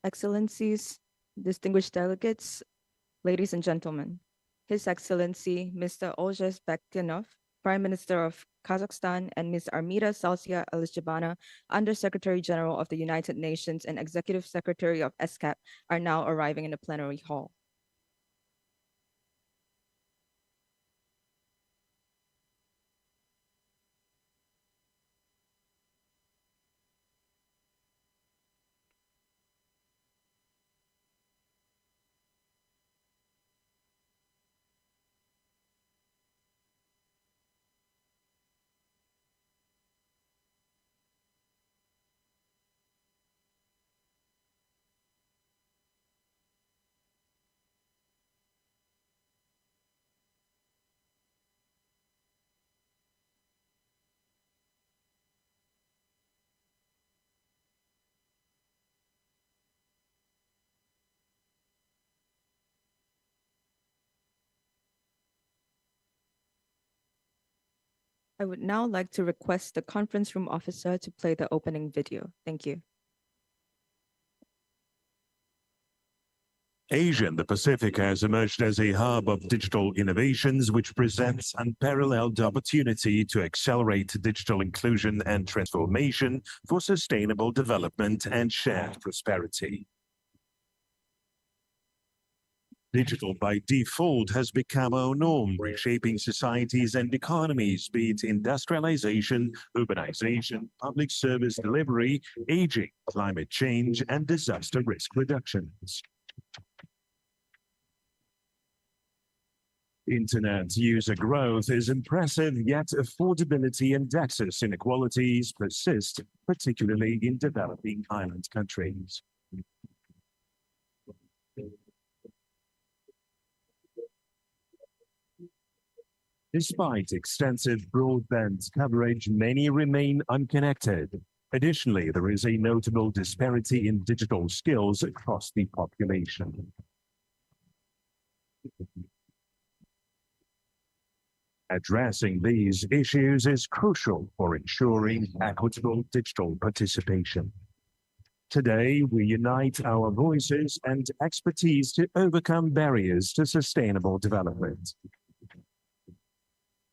Excellencies, distinguished delegates, ladies and gentlemen, His Excellency Mr. Olges Bektinov, Prime Minister of Kazakhstan, and Ms. Armida Salsia Elizabana, Undersecretary General of the United Nations and Executive Secretary of ESCAP, are now arriving in the plenary hall. I would now like to request the conference room officer to play the opening video. Thank you. Asia and the Pacific has emerged as a hub of digital innovations, which presents unparalleled opportunity to accelerate digital inclusion and transformation for sustainable development and shared prosperity. Digital by default has become our norm, reshaping societies and economies, be it industrialization, urbanization, public service delivery, aging, climate change, and disaster risk reductions. Internet user growth is impressive, yet affordability and access inequalities persist, particularly in developing island countries. Despite extensive broadband coverage, many remain unconnected. Additionally, there is a notable disparity in digital skills across the population. Addressing these issues is crucial for ensuring equitable digital participation. Today, we unite our voices and expertise to overcome barriers to sustainable development.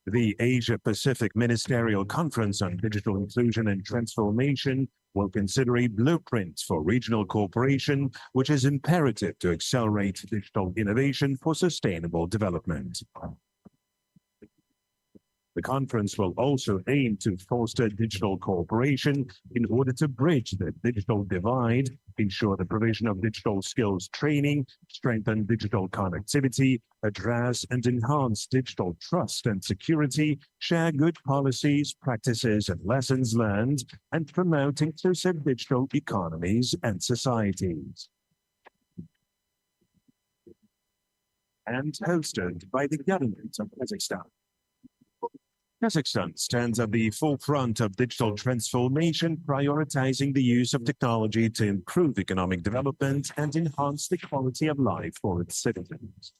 The Asia-Pacific Ministerial Conference on Digital Inclusion and Transformation will consider a blueprint for regional cooperation, which is imperative to accelerate digital innovation for sustainable development. The conference will also aim to foster digital cooperation in order to bridge the digital divide, ensure the provision of digital skills training, strengthen digital connectivity, address and enhance digital trust and security, share good policies, practices, and lessons learned, and promote inclusive digital economies and societies. And hosted by the government of Kazakhstan. Kazakhstan stands at the forefront of digital transformation, prioritizing the use of technology to improve economic development and enhance the quality of life for its citizens.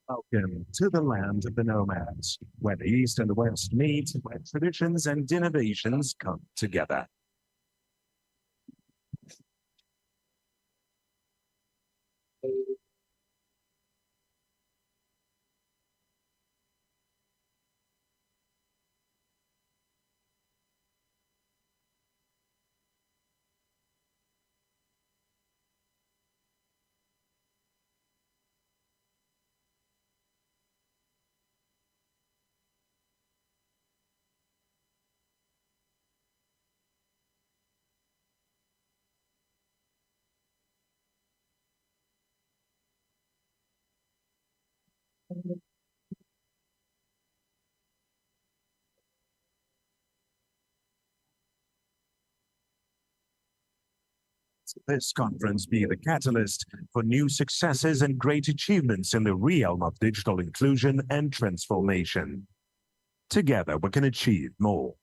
Welcome to the land of the nomads, where the East and the West meet, where traditions and innovations come together. This conference be the catalyst for new successes and great achievements in the realm of digital inclusion and transformation. Together, we can achieve more.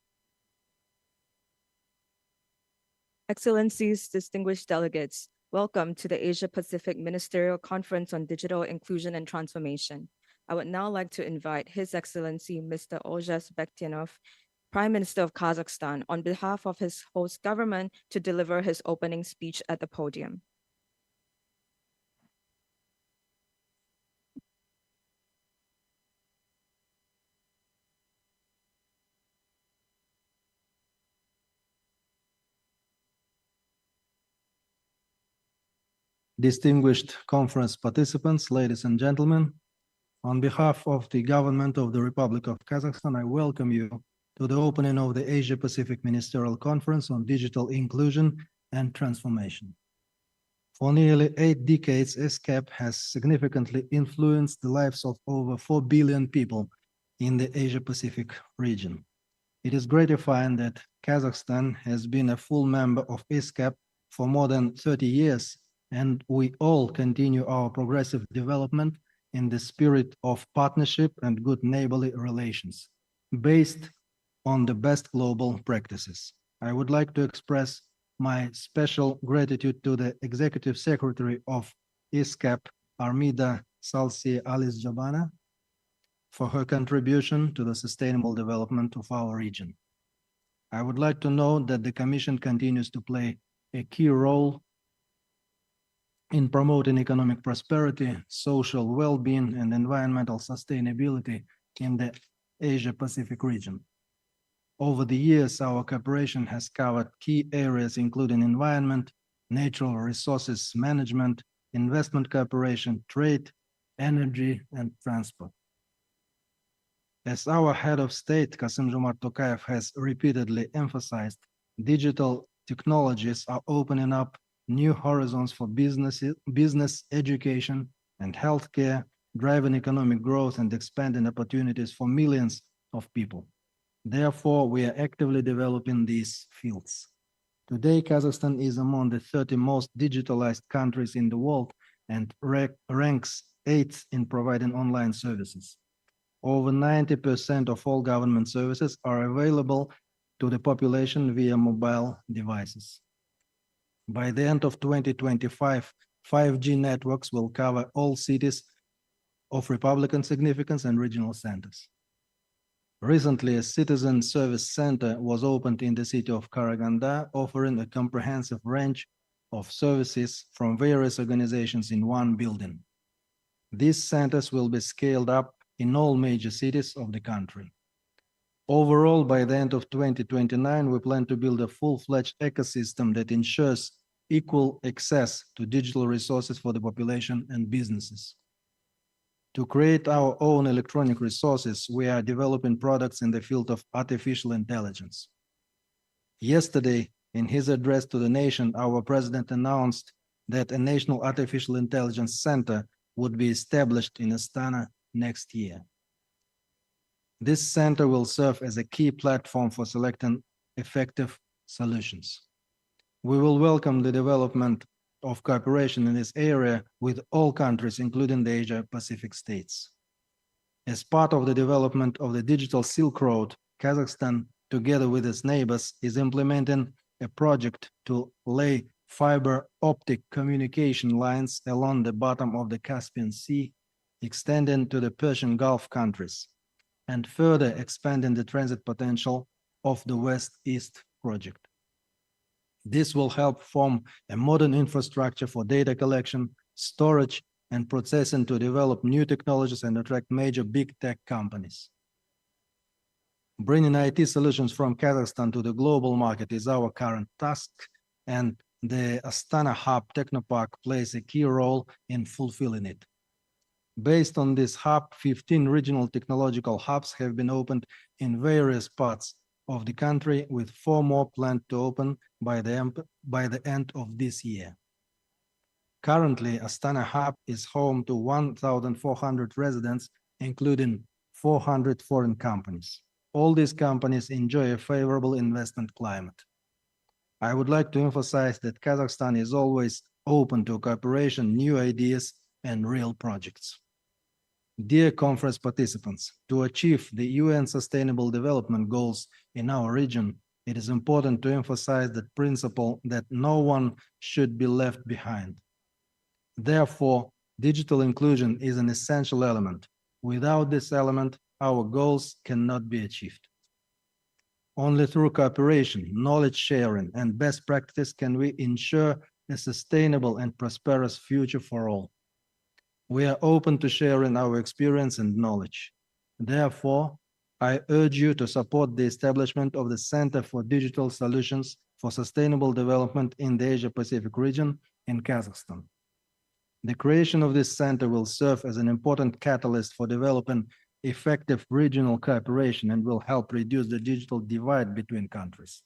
Excellencies, distinguished delegates, welcome to the Asia Pacific Ministerial Conference on Digital Inclusion and Transformation. I would now like to invite His Excellency Mr. Oljas Bektinov, Prime Minister of Kazakhstan, on behalf of his host government to deliver his opening speech at the podium. Distinguished conference participants, ladies and gentlemen, on behalf of the government of the Republic of Kazakhstan, I welcome you to the opening of the Asia Pacific Ministerial Conference on Digital Inclusion and Transformation. For nearly 8 decades, ESCAP has significantly influenced the lives of over 4 billion people in the Asia Pacific region. It is gratifying that Kazakhstan has been a full member of ESCAP for more than 30 years, and we all continue our progressive development in the spirit of partnership and good neighborly relations, based on the best global practices. I would like to express my special gratitude to the Executive Secretary of ESCAP, Armida Salsi Alice Jabana, for her contribution to the sustainable development of our region. I would like to note that the Commission continues to play a key role in promoting economic prosperity, social well-being, and environmental sustainability in the Asia-Pacific region. Over the years, our cooperation has covered key areas including environment, natural resources management, investment cooperation, trade, energy, and transport. As our head of state, Kassym-Jomart Tokayev, has repeatedly emphasized, digital technologies are opening up new horizons for business, education, and healthcare, driving economic growth and expanding opportunities for millions of people. Therefore, we are actively developing these fields. Today, Kazakhstan is among the 30 most digitalized countries in the world and ranks 8th in providing online services. Over 90% of all government services are available to the population via mobile devices. By the end of 2025, 5G networks will cover all cities of Republican significance and regional centers. Recently, a citizen service center was opened in the city of Karaganda, offering a comprehensive range of services from various organizations in one building. These centers will be scaled up in all major cities of the country. Overall, by the end of 2029, we plan to build a full-fledged ecosystem that ensures equal access to digital resources for the population and businesses. To create our own electronic resources, we are developing products in the field of artificial intelligence. Yesterday, in his address to the nation, our president announced that a National Artificial Intelligence Center would be established in Astana next year. This center will serve as a key platform for selecting effective solutions. We will welcome the development of cooperation in this area with all countries, including the Asia-Pacific states. As part of the development of the digital Silk Road, Kazakhstan, together with its neighbors, is implementing a project to lay fiber optic communication lines along the bottom of the Caspian Sea, extending to the Persian Gulf countries, and further expanding the transit potential of the West-East project. This will help form a modern infrastructure for data collection, storage, and processing to develop new technologies and attract major big tech companies. Bringing IT solutions from Kazakhstan to the global market is our current task, and the Astana Hub Technopark plays a key role in fulfilling it. Based on this hub, 15 regional technological hubs have been opened in various parts of the country, with 4 more planned to open by the end of this year. Currently, Astana Hub is home to 1,400 residents, including 400 foreign companies. All these companies enjoy a favorable investment climate. I would like to emphasize that Kazakhstan is always open to cooperation, new ideas, and real projects. Dear conference participants, to achieve the UN Sustainable Development Goals in our region, It is important to emphasize the principle that no one should be left behind. Therefore, digital inclusion is an essential element. Without this element, our goals cannot be achieved. Only through cooperation, knowledge sharing, and best practice can we ensure a sustainable and prosperous future for all. We are open to sharing our experience and knowledge. Therefore, I urge you to support the establishment of the Center for Digital Solutions for Sustainable Development in the Asia-Pacific region in Kazakhstan. The creation of this center will serve as an important catalyst for developing effective regional cooperation and will help reduce the digital divide between countries.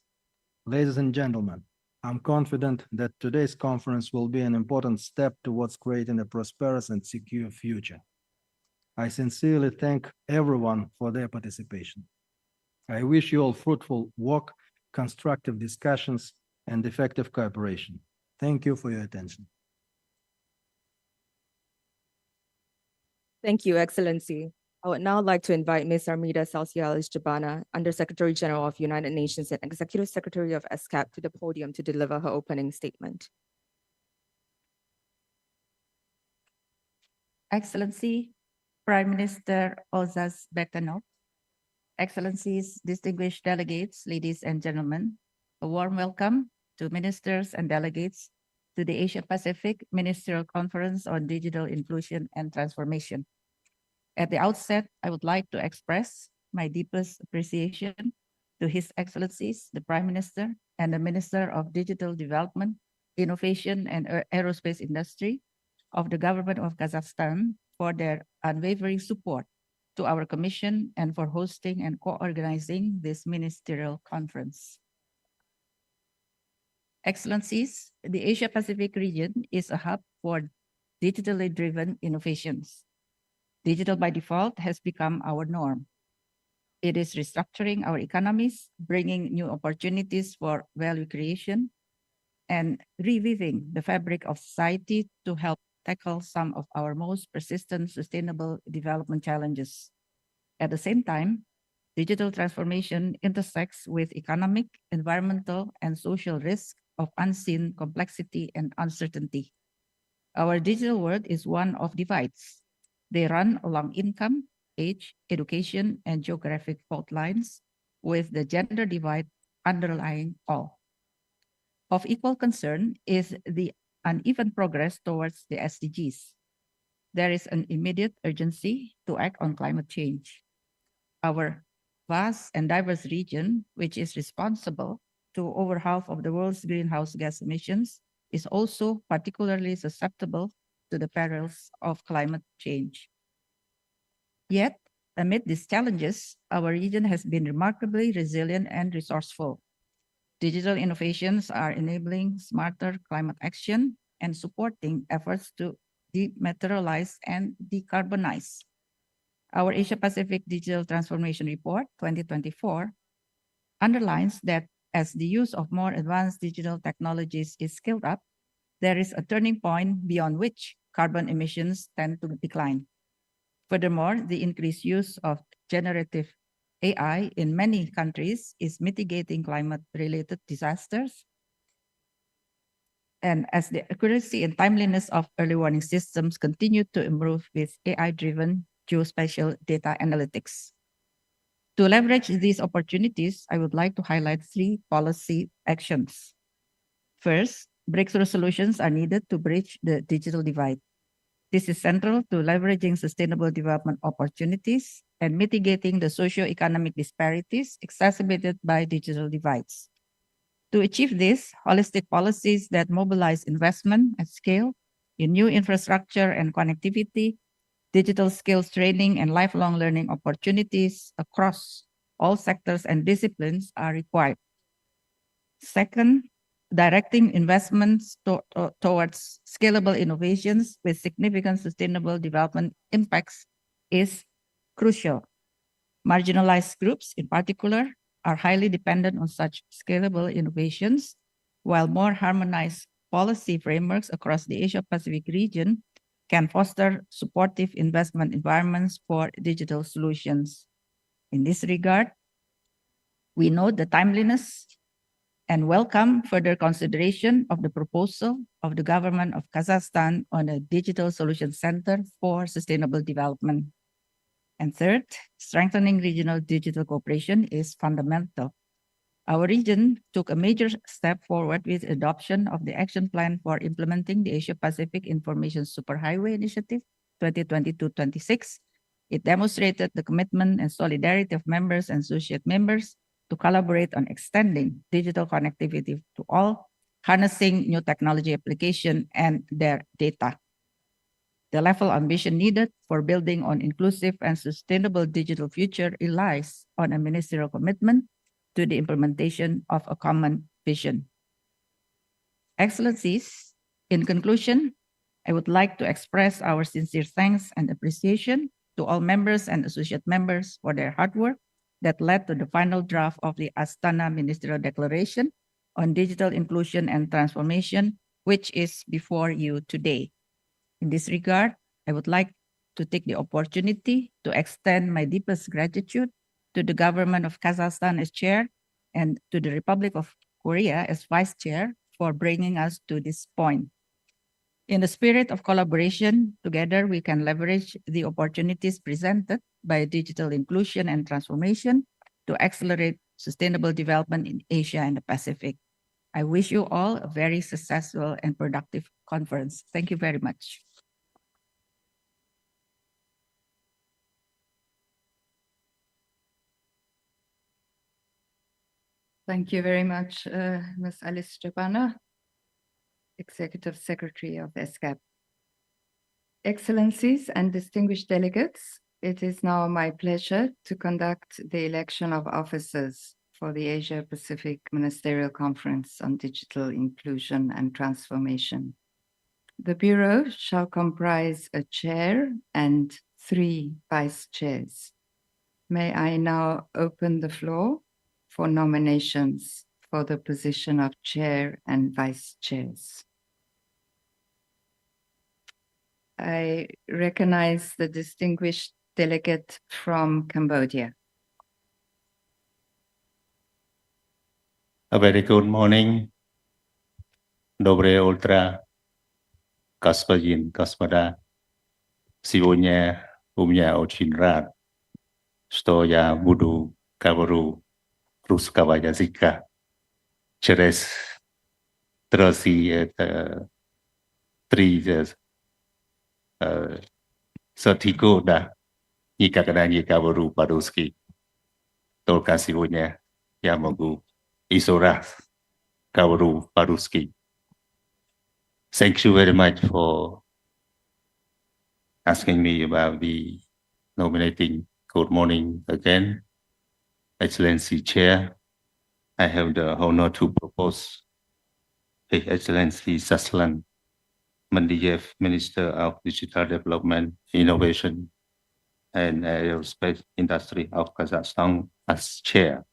Ladies and gentlemen, I'm confident that today's conference will be an important step towards creating a prosperous and secure future. I sincerely thank everyone for their participation. I wish you all fruitful work, constructive discussions, and effective cooperation. Thank you for your attention. Thank you, Excellency. I would now like to invite Ms. Armida Salciales-Jabana, Undersecretary General of United Nations and Executive Secretary of ESCAP, to the podium to deliver her opening statement. Excellency, Prime Minister Ozas Bektanov, Excellencies, distinguished delegates, ladies and gentlemen, a warm welcome to ministers and delegates to the Asia-Pacific Ministerial Conference on Digital Inclusion and Transformation. At the outset, I would like to express my deepest appreciation to His Excellencies, the Prime Minister and the Minister of Digital Development, Innovation and Aerospace Industry of the Government of Kazakhstan for their unwavering support to our Commission and for hosting and co-organizing this ministerial conference. Excellencies, the Asia-Pacific region is a hub for digitally driven innovations. Digital by default has become our norm. It is restructuring our economies, bringing new opportunities for value creation, and reweaving the fabric of society to help tackle some of our most persistent sustainable development challenges. At the same time, digital transformation intersects with economic, environmental, and social risks of unseen complexity and uncertainty. Our digital world is one of divides. They run along income, age, education, and geographic fault lines, with the gender divide underlying all. Of equal concern is the uneven progress towards the SDGs. There is an immediate urgency to act on climate change. Our vast and diverse region, which is responsible to over half of the world's greenhouse gas emissions, is also particularly susceptible to the perils of climate change. Yet, amid these challenges, our region has been remarkably resilient and resourceful. Digital innovations are enabling smarter climate action and supporting efforts to dematerialize and decarbonize. Our Asia-Pacific Digital Transformation Report 2024 underlines that as the use of more advanced digital technologies is scaled up, there is a turning point beyond which carbon emissions tend to decline. Furthermore, the increased use of generative AI in many countries is mitigating climate-related disasters. And as the accuracy and timeliness of early warning systems continue to improve with AI-driven geospatial data analytics. To leverage these opportunities, I would like to highlight 3 policy actions. First, breakthrough solutions are needed to bridge the digital divide. This is central to leveraging sustainable development opportunities and mitigating the socio-economic disparities exacerbated by digital divides. To achieve this, holistic policies that mobilize investment at scale in new infrastructure and connectivity, digital skills training, and lifelong learning opportunities across all sectors and disciplines are required. Second, directing investments towards scalable innovations with significant sustainable development impacts is crucial. Marginalized groups, in particular, are highly dependent on such scalable innovations, while more harmonized policy frameworks across the Asia-Pacific region can foster supportive investment environments for digital solutions. In this regard, We note the timeliness and welcome further consideration of the proposal of the government of Kazakhstan on a digital solution center for sustainable development. And third, strengthening regional digital cooperation is fundamental. Our region took a major step forward with adoption of the action plan for implementing the Asia-Pacific Information Superhighway Initiative 2022-26. It demonstrated the commitment and solidarity of members and associate members to collaborate on extending digital connectivity to all, harnessing new technology application and their data. The level of ambition needed for building on inclusive and sustainable digital future relies on a ministerial commitment to the implementation of a common vision. Excellencies, in conclusion, I would like to express our sincere thanks and appreciation to all members and associate members for their hard work that led to the final draft of the Astana Ministerial Declaration on Digital Inclusion and Transformation, which is before you today. In this regard, I would like to take the opportunity to extend my deepest gratitude to the government of Kazakhstan as chair and to the Republic of Korea as vice chair for bringing us to this point. In the spirit of collaboration, together we can leverage the opportunities presented by digital inclusion and transformation to accelerate sustainable development in Asia and the Pacific. I wish you all a very successful and productive conference. Thank you very much. Thank you very much, Ms. Alice Japana, Executive Secretary of ESCAP. Excellencies and distinguished delegates, it is now my pleasure to conduct the election of officers for the Asia-Pacific Ministerial Conference on Digital Inclusion and Transformation. The Bureau shall comprise a chair and 3 vice chairs. May I now open the floor for nominations for the position of chair and vice chairs. I recognize the distinguished delegate from Cambodia. A very good morning. Доброе утро, господин, господа. Сегодня у меня очень рад, что я буду говорить русского языка через 30 года. Никогда не говорю по-русски. Только сегодня я могу еще раз говорю по-русски. Thank you very much for asking me about the nominating. Good morning again. Excellency Chair, I have the honor to propose His Excellency Saslan Mandiyev, Minister of Digital Development, Innovation, and Aerospace Industry of Kazakhstan as Chair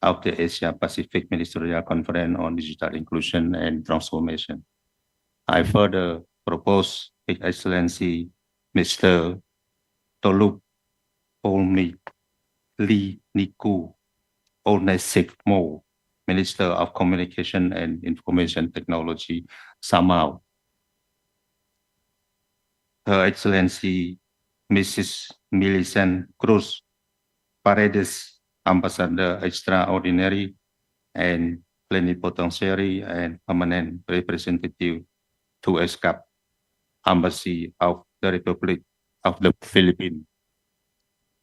of the Asia-Pacific Ministerial Conference on Digital Inclusion and Transformation. I further propose His Excellency Mr. Tolup Polnik Lee Niku Onesikmo, Minister of Communication and Information Technology, Samau. Her Excellency Mrs. Millicent Cruz Paredes, Ambassador Extraordinary and Plenipotentiary and Permanent Representative to ESCAP, Embassy of the Republic of the Philippines.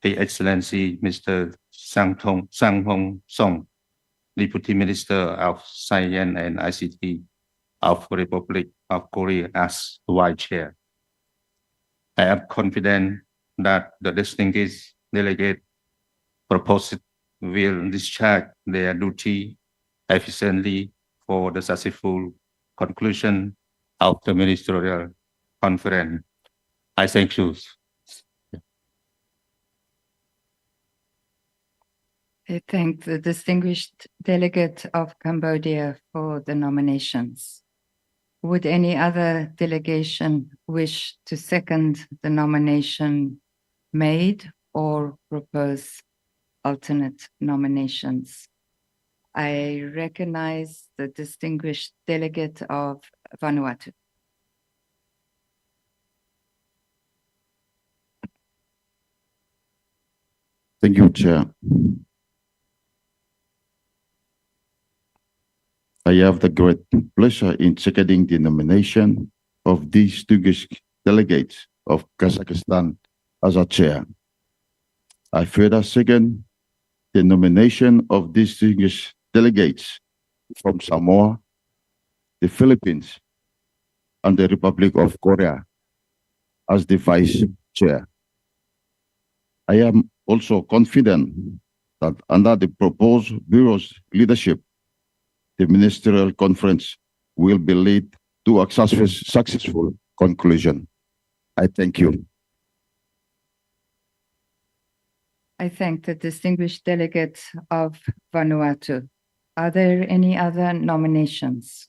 His Excellency Mr. Sang Hong Song, Deputy Minister of Science and ICT of the Republic of Korea as Vice Chair. I am confident that the distinguished delegate proposed will discharge their duty efficiently for the successful conclusion of the ministerial conference. I thank you. I thank the distinguished delegate of Cambodia for the nominations. Would any other delegation wish to second the nomination made or propose alternate nominations. I recognize the distinguished delegate of Vanuatu. Thank you, Chair. I have the great pleasure in seconding the nomination of these distinguished delegates of Kazakhstan as a chair. I further second the nomination of these distinguished delegates from Samoa, the Philippines, and the Republic of Korea as the vice chair. I am also confident that under the proposed Bureau's leadership, the Ministerial Conference will be led to a successful conclusion. I thank you. I thank the distinguished delegate of Vanuatu. Are there any other nominations?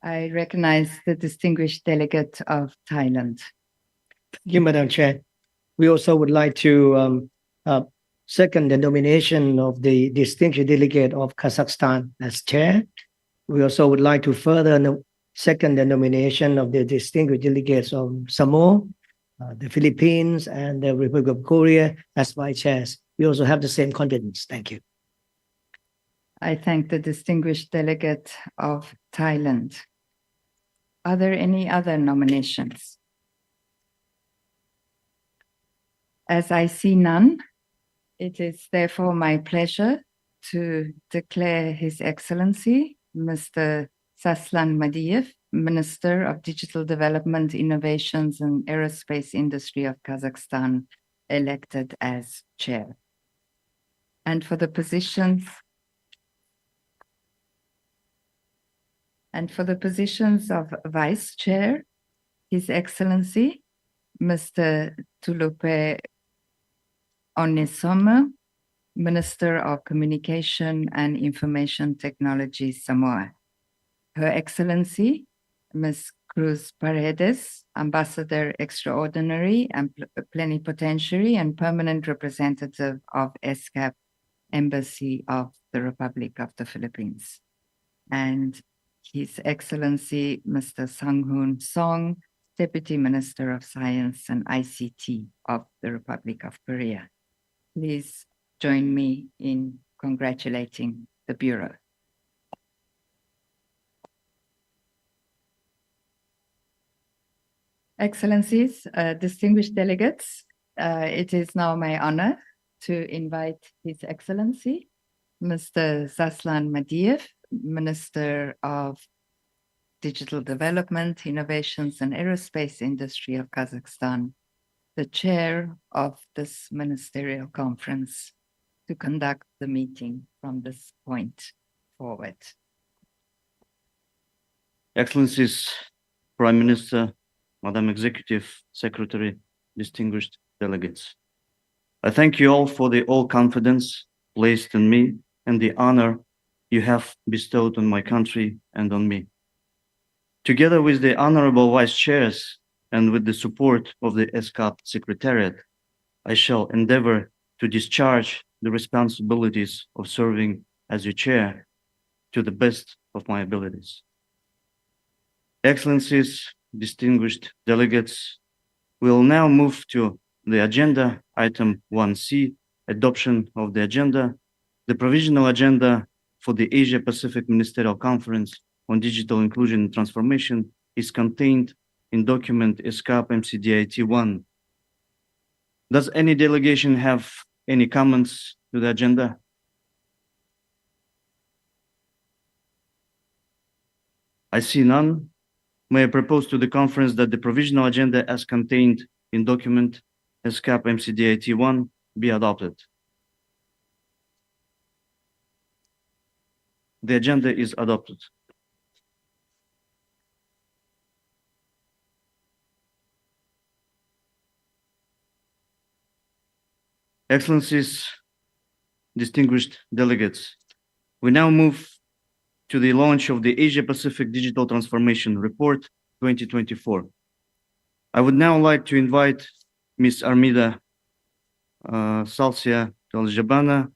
I recognize the distinguished delegate of Thailand. Thank you, Madam Chair. We also would like to second the nomination of the distinguished delegate of Kazakhstan as chair. We also would like to further second the nomination of the distinguished delegates of Samoa, the Philippines, and the Republic of Korea as vice chairs. We also have the same confidence. Thank you. I thank the distinguished delegate of Thailand. Are there any other nominations? As I see none, it is therefore my pleasure to declare His Excellency, Mr. Saslan Madiev, Minister of Digital Development, Innovations and Aerospace Industry of Kazakhstan, elected as chair. And for the positions of vice chair, His Excellency, Mr. Tulupe Onesome, Minister of Communication and Information Technology, Samoa. Her Excellency, Ms. Cruz Paredes, Ambassador Extraordinary and Plenipotentiary and Permanent Representative of ESCAP, Embassy of the Republic of the Philippines. And His Excellency, Mr. Sang-Hoon Song, Deputy Minister of Science and ICT of the Republic of Korea. Please join me in congratulating the Bureau. Excellencies, distinguished delegates, it is now my honor to invite His Excellency, Mr. Saslan Madiev, Minister of Digital Development, Innovations and Aerospace Industry of Kazakhstan, the chair of this ministerial conference, to conduct the meeting from this point forward. Excellencies, Prime Minister, Madam Executive Secretary, distinguished delegates. I thank you all for the all confidence placed in me and the honor you have bestowed on my country and on me. Together with the honorable vice chairs and with the support of the ESCAP Secretariat, I shall endeavor to discharge the responsibilities of serving as your chair to the best of my abilities. Excellencies, distinguished delegates, we will now move to the agenda, item 1C, adoption of the agenda. The provisional agenda for the Asia-Pacific Ministerial Conference on Digital Inclusion and Transformation is contained in document ESCAP MCDIT-1. Does any delegation have any comments to the agenda? I see none. May I propose to the conference that the provisional agenda as contained in document ESCAP MCDIT-1 be adopted. The agenda is adopted. Excellencies, distinguished delegates, we now move to the launch of the Asia-Pacific Digital Transformation Report 2024. I would now like to invite Ms. Armida Salsia Daljabana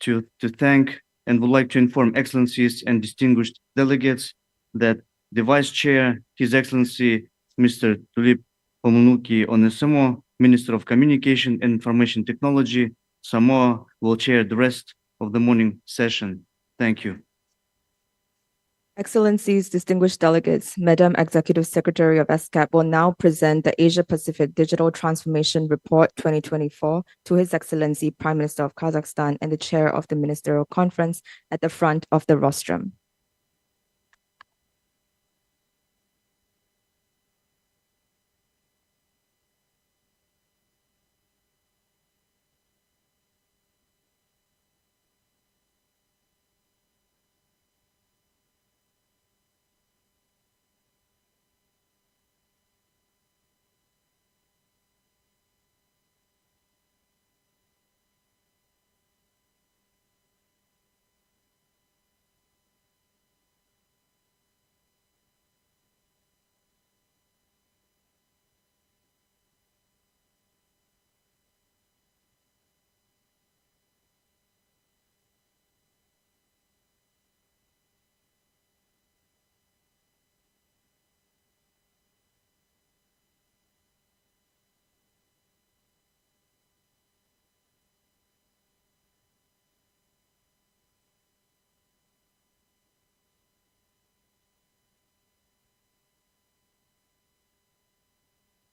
to thank and would like to inform Excellencies and distinguished delegates that the Vice Chair, His Excellency Mr. Tulip Pomuluki Onesimo, Minister of Communication and Information Technology, Samoa, will chair the rest of the morning session. Thank you. Excellencies, distinguished delegates, Madam Executive Secretary of ESCAP will now present the Asia Pacific Digital Transformation Report 2024 to His Excellency Prime Minister of Kazakhstan and the Chair of the Ministerial Conference at the front of the rostrum.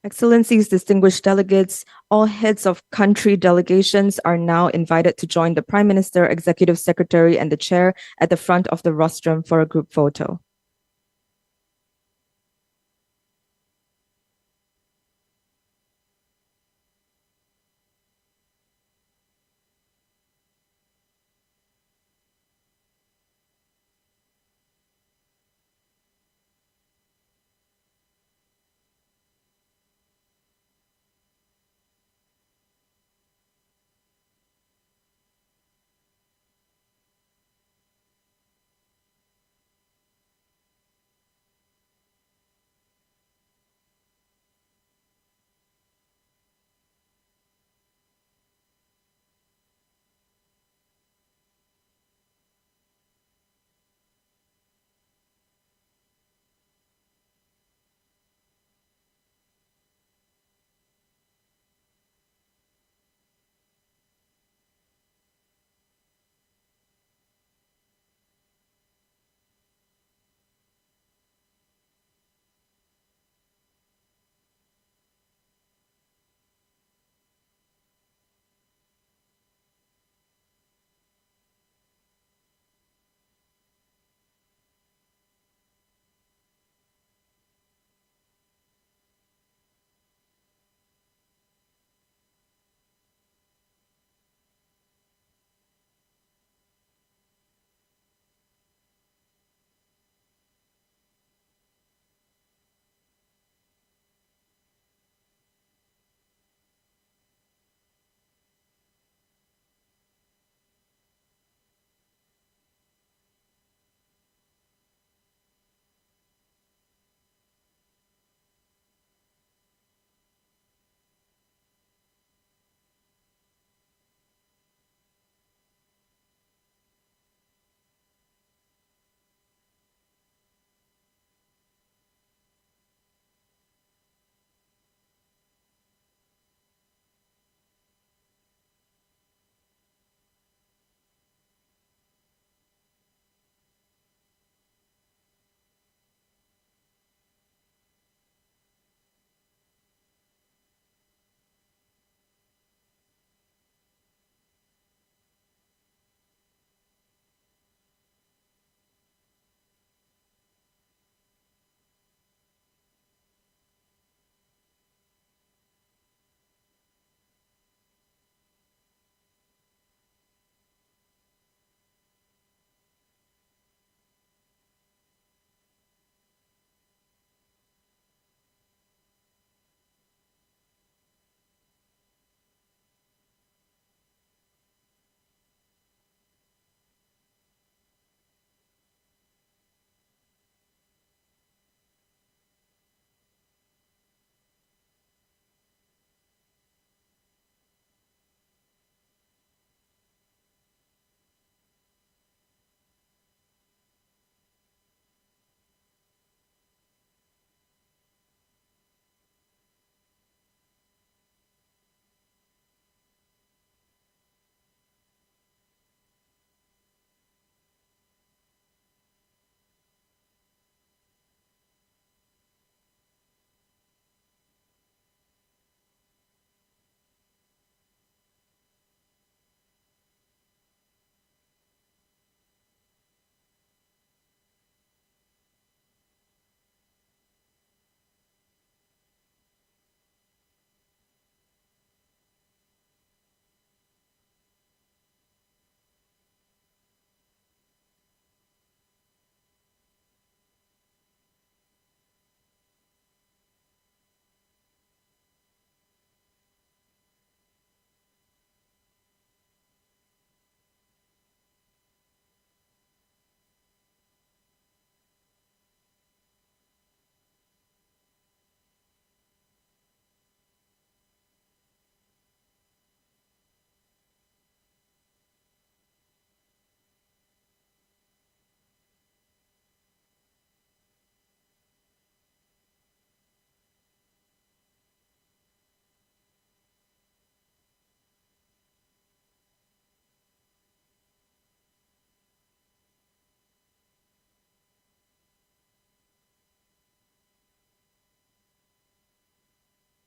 Excellencies, distinguished delegates, all heads of country delegations are now invited to join the Prime Minister, Executive Secretary, and the Chair at the front of the rostrum for a group photo.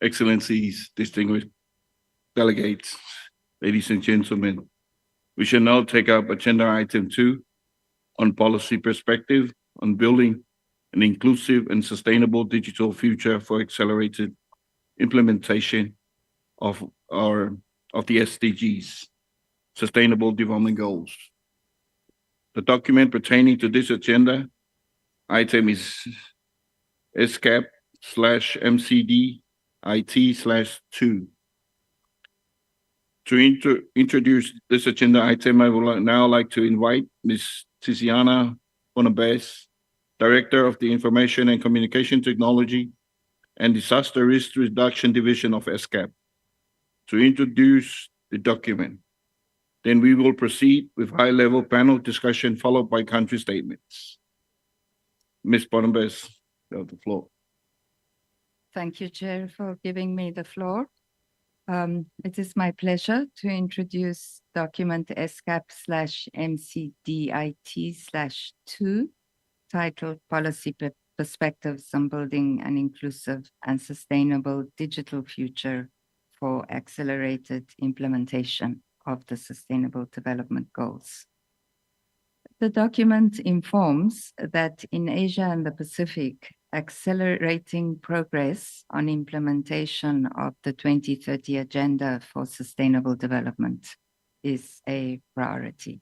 Excellencies, distinguished delegates, ladies and gentlemen, we shall now take up agenda item 2 on policy perspective on building an inclusive and sustainable digital future for accelerated implementation of the SDGs, Sustainable Development Goals. The document pertaining to this agenda item is ESCAP/MCD/IT/2. To introduce this agenda item, I would now like to invite Ms. Tiziana Bonabes, Director of the Information and Communication Technology and Disaster Risk Reduction Division of ESCAP, to introduce the document. Then we will proceed with high-level panel discussion followed by country statements. Ms. Bonabes, you have the floor. Thank you, Chair, for giving me the floor. It is my pleasure to introduce document ESCAP/MCDIT/2, titled Policy Perspectives on Building an Inclusive and Sustainable Digital Future for Accelerated Implementation of the Sustainable Development Goals. The document informs that in Asia and the Pacific, accelerating progress on implementation of the 2030 Agenda for Sustainable Development is a priority.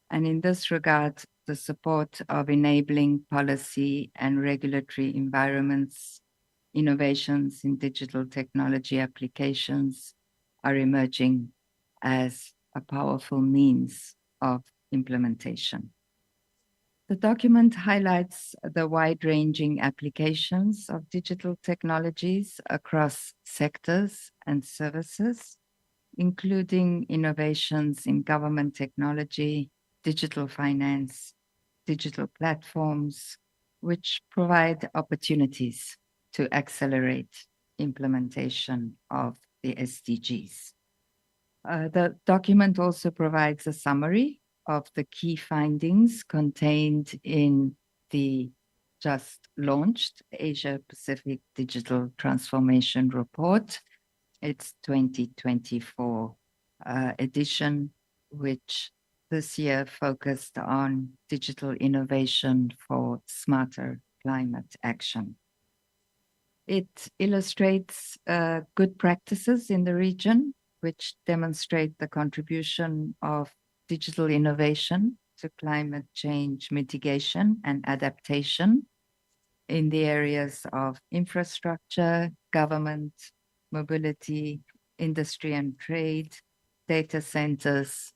And in this regard, the support of enabling policy and regulatory environments, innovations in digital technology applications are emerging as a powerful means of implementation. The document highlights the wide-ranging applications of digital technologies across sectors and services, including innovations in government technology, digital finance, digital platforms, which provide opportunities to accelerate implementation of the SDGs. The document also provides a summary of the key findings contained in the just launched Asia Pacific Digital Transformation Report, its 2024 edition, which this year focused on digital innovation for smarter climate action. It illustrates good practices in the region, which demonstrate the contribution of digital innovation to climate change mitigation and adaptation in the areas of infrastructure, government, mobility, industry and trade, data centers,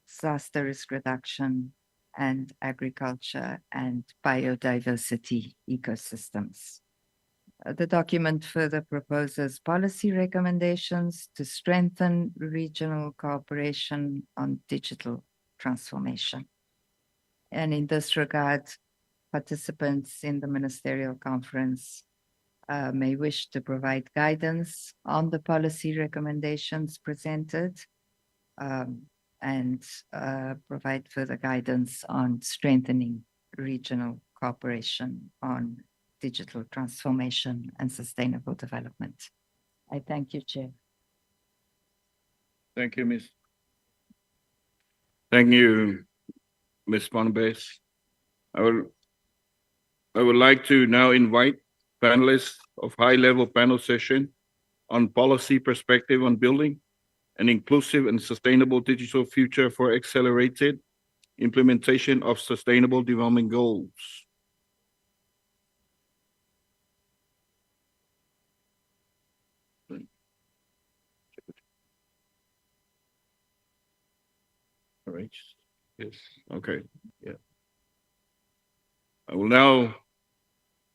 disaster risk reduction, and agriculture and biodiversity ecosystems. The document further proposes policy recommendations to strengthen regional cooperation on digital transformation. And in this regard, participants in the Ministerial Conference may wish to provide guidance on the policy recommendations presented and provide further guidance on strengthening regional cooperation on digital transformation and sustainable development. I thank you, Chair. Thank you, Ms. Thank you, Ms. Bonabes. I would like to now invite panelists of high-level panel session on policy perspective on building an inclusive and sustainable digital future for accelerated implementation of sustainable development goals. All right. Yes. Okay. Yeah. I will now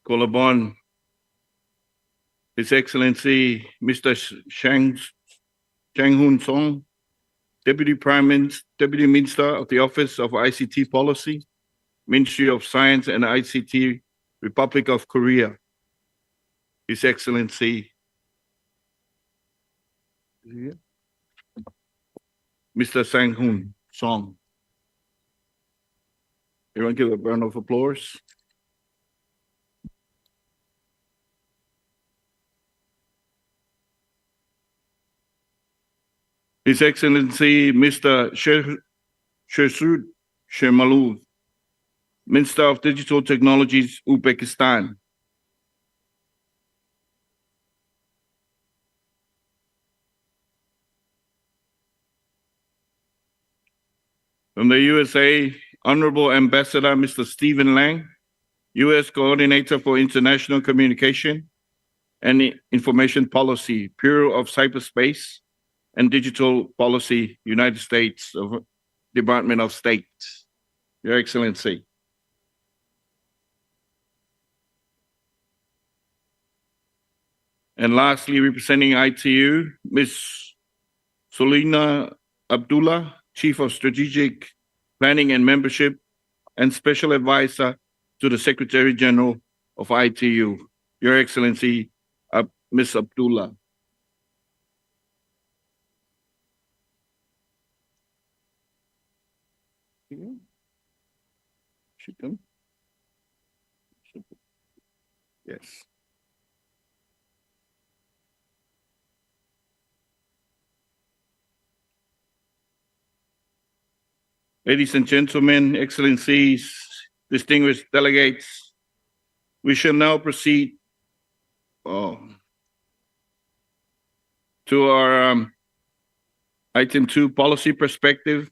call upon His Excellency Mr. Chang Hoon Song, Deputy Minister of the Office of ICT Policy, Ministry of Science and ICT, Republic of Korea. His Excellency Mr. Sang Hoon Song. Everyone give a round of applause. His Excellency Mr. Shersud Shermalov, Minister of Digital Technologies, Uzbekistan. From the USA, Honorable Ambassador Mr. Stephen Lang, U.S. Coordinator for International Communication and Information Policy, Bureau of Cyberspace and Digital Policy, United States Department of State. Your Excellency. And lastly, representing ITU, Ms. Solina Abdullah, Chief of Strategic Planning and Membership and Special Advisor to the Secretary General of ITU. Your Excellency, Ms. Abdullah. Yes. Ladies and gentlemen, excellencies, distinguished delegates, we shall now proceed to our item 2 policy perspective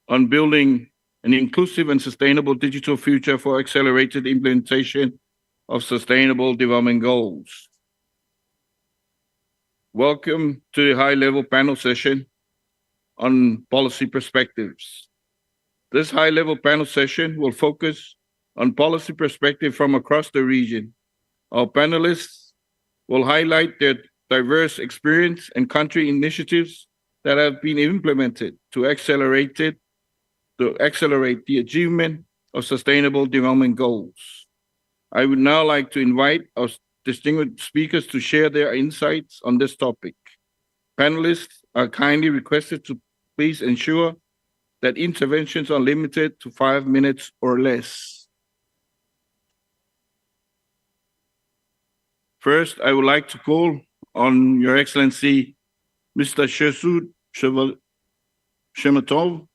on building an inclusive and sustainable digital future for accelerated implementation of sustainable development goals. Welcome to the high-level panel session on policy perspectives. This high-level panel session will focus on policy perspective from across the region. Our panelists will highlight their diverse experience and country initiatives that have been implemented to accelerate the achievement of sustainable development goals. I would now like to invite our distinguished speakers to share their insights on this topic. Panelists are kindly requested to please ensure that interventions are limited to 5 minutes or less. First, I would like to call on Your Excellency, Mr. Shersud Shermatov,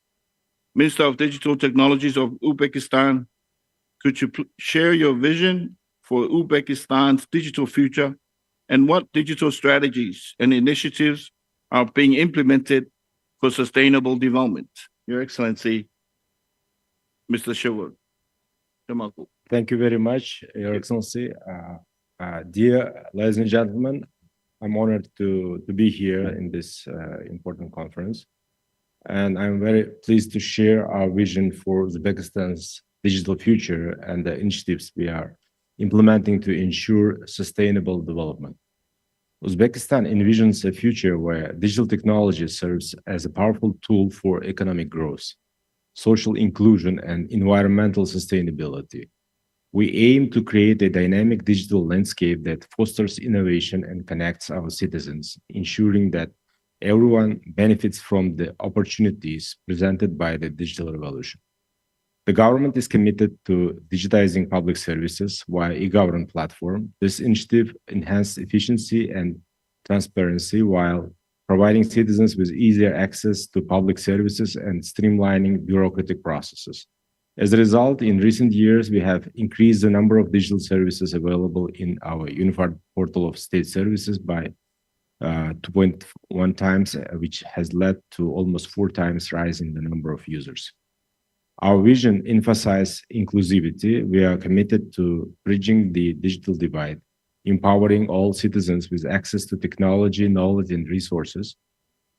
Minister of Digital Technologies of Uzbekistan. Could you share your vision for Uzbekistan's digital future and what digital strategies and initiatives are being implemented for sustainable development? Your Excellency, Mr. Shermatov. Thank you very much, Your Excellency. Dear ladies and gentlemen, I'm honored to be here in this important conference. And I'm very pleased to share our vision for Uzbekistan's digital future and the initiatives we are implementing to ensure sustainable development. Uzbekistan envisions a future where digital technology serves as a powerful tool for economic growth, social inclusion, and environmental sustainability. We aim to create a dynamic digital landscape that fosters innovation and connects our citizens, ensuring that everyone benefits from the opportunities presented by the digital revolution. The government is committed to digitizing public services via e-government platform. This initiative enhances efficiency and transparency while providing citizens with easier access to public services and streamlining bureaucratic processes. As a result, in recent years, we have increased the number of digital services available in our unified portal of state services by 2.1 times, which has led to almost 4 times rise in the number of users. Our vision emphasizes inclusivity. We are committed to bridging the digital divide, empowering all citizens with access to technology, knowledge, and resources.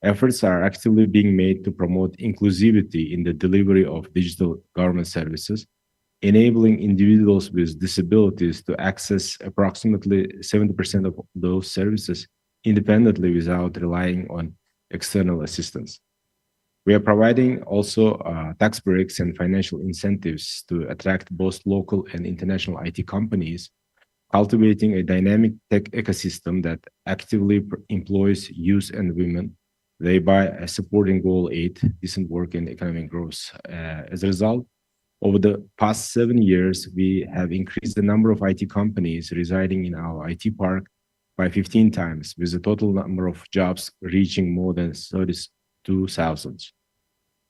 Efforts are actively being made to promote inclusivity in the delivery of digital government services, enabling individuals with disabilities to access approximately 70% of those services independently without relying on external assistance. We are providing also tax breaks and financial incentives to attract both local and international IT companies, cultivating a dynamic tech ecosystem that actively employs youth and women, thereby supporting Goal 8, decent work and economic growth. As a result, over the past 7 years, we have increased the number of IT companies residing in our IT park by 15 times, with the total number of jobs reaching more than 32,000.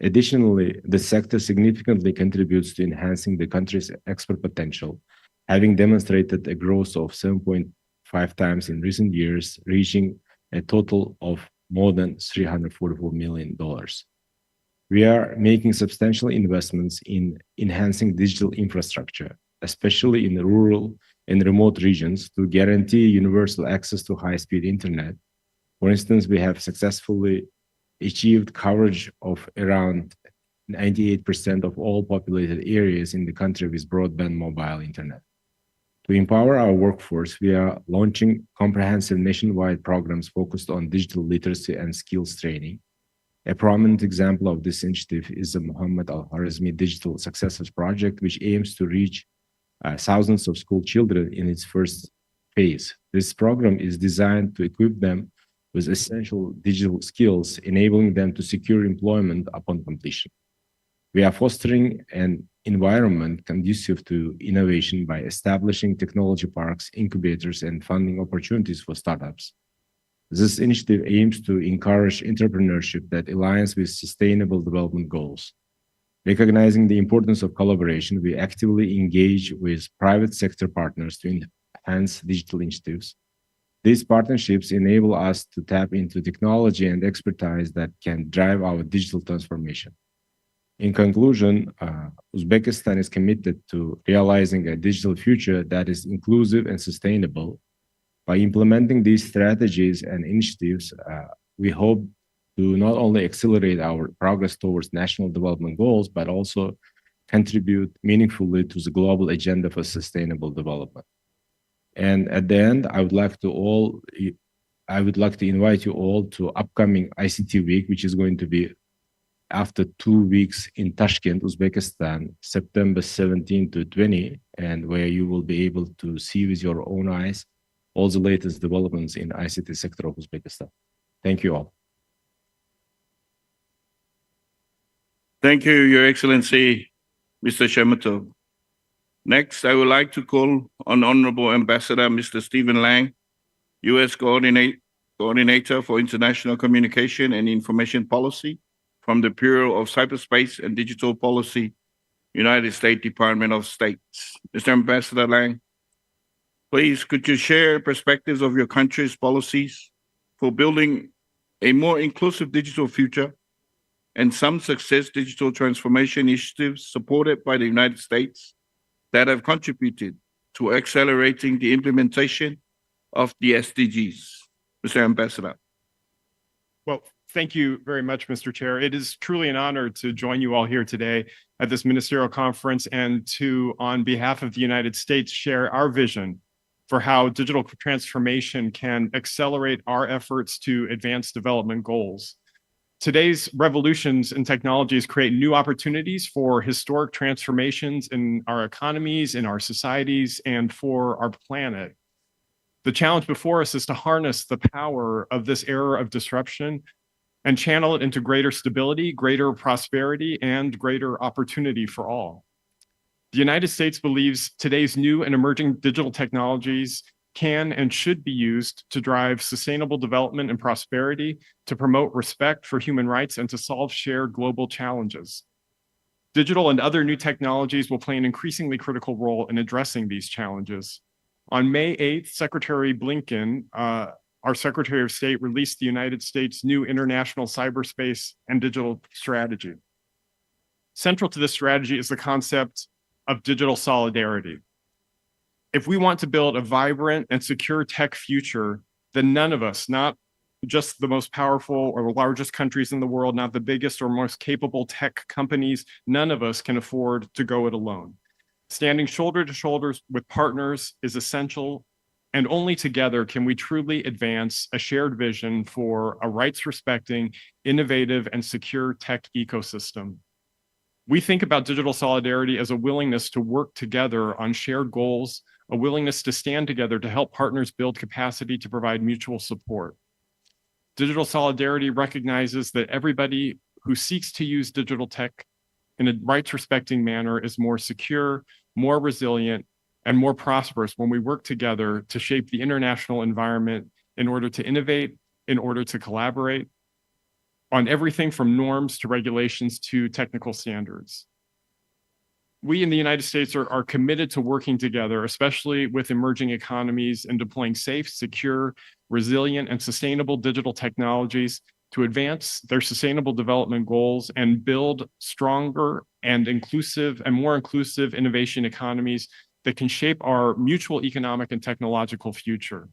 Additionally, the sector significantly contributes to enhancing the country's export potential, having demonstrated a growth of 7.5 times in recent years, reaching a total of more than $344 million. We are making substantial investments in enhancing digital infrastructure, especially in the rural and remote regions, to guarantee universal access to high-speed internet. For instance, we have successfully achieved coverage of around 98% of all populated areas in the country with broadband mobile internet. To empower our workforce, we are launching comprehensive nationwide programs focused on digital literacy and skills training. A prominent example of this initiative is the Muhammad Al-Khwarizmi Digital Successes Project, which aims to reach thousands of school children in its first phase. This program is designed to equip them with essential digital skills, enabling them to secure employment upon completion. We are fostering an environment conducive to innovation by establishing technology parks, incubators, and funding opportunities for startups. This initiative aims to encourage entrepreneurship that aligns with sustainable development goals. Recognizing the importance of collaboration, we actively engage with private sector partners to enhance digital initiatives. These partnerships enable us to tap into technology and expertise that can drive our digital transformation. In conclusion, Uzbekistan is committed to realizing a digital future that is inclusive and sustainable. By implementing these strategies and initiatives, we hope to not only accelerate our progress towards national development goals, but also contribute meaningfully to the global agenda for sustainable development. And at the end, I would like to invite you all to upcoming ICT Week, which is going to be after 2 weeks in Tashkent, Uzbekistan, September 17 to 20, and where you will be able to see with your own eyes all the latest developments in ICT sector of Uzbekistan. Thank you all. Thank you, Your Excellency, Mr. Shemetov. Next, I would like to call on Honorable Ambassador Mr. Stephen Lang, U.S. Coordinator for International Communication and Information Policy from the Bureau of Cyberspace and Digital Policy, United States Department of State. Mr. Ambassador Lang, please could you share perspectives of your country's policies for building a more inclusive digital future and some success digital transformation initiatives supported by the United States that have contributed to accelerating the implementation of the SDGs. Mr. Ambassador. Well, thank you very much, Mr. Chair. It is truly an honor to join you all here today at this ministerial conference and to, on behalf of the United States, share our vision for how digital transformation can accelerate our efforts to advance development goals. Today's revolutions in technologies create new opportunities for historic transformations in our economies, in our societies, and for our planet. The challenge before us is to harness the power of this era of disruption and channel it into greater stability, greater prosperity, and greater opportunity for all. The United States believes today's new and emerging digital technologies can and should be used to drive sustainable development and prosperity, to promote respect for human rights, and to solve shared global challenges. Digital and other new technologies will play an increasingly critical role in addressing these challenges. On May 8th, Secretary Blinken, our Secretary of State, released the United States' new international cyberspace and digital strategy. Central to this strategy is the concept of digital solidarity. If we want to build a vibrant and secure tech future, then none of us, not just the most powerful or the largest countries in the world, not the biggest or most capable tech companies, none of us can afford to go it alone. Standing shoulder to shoulder with partners is essential, and only together can we truly advance a shared vision for a rights-respecting, innovative, and secure tech ecosystem. We think about digital solidarity as a willingness to work together on shared goals, a willingness to stand together to help partners build capacity to provide mutual support. Digital solidarity recognizes that everybody who seeks to use digital tech in a rights-respecting manner is more secure, more resilient, and more prosperous when we work together to shape the international environment in order to innovate, in order to collaborate on everything from norms to regulations to technical standards. We in the United States are committed to working together, especially with emerging economies, and deploying safe, secure, resilient, and sustainable digital technologies to advance their sustainable development goals and build stronger and inclusive and more inclusive innovation economies that can shape our mutual economic and technological future.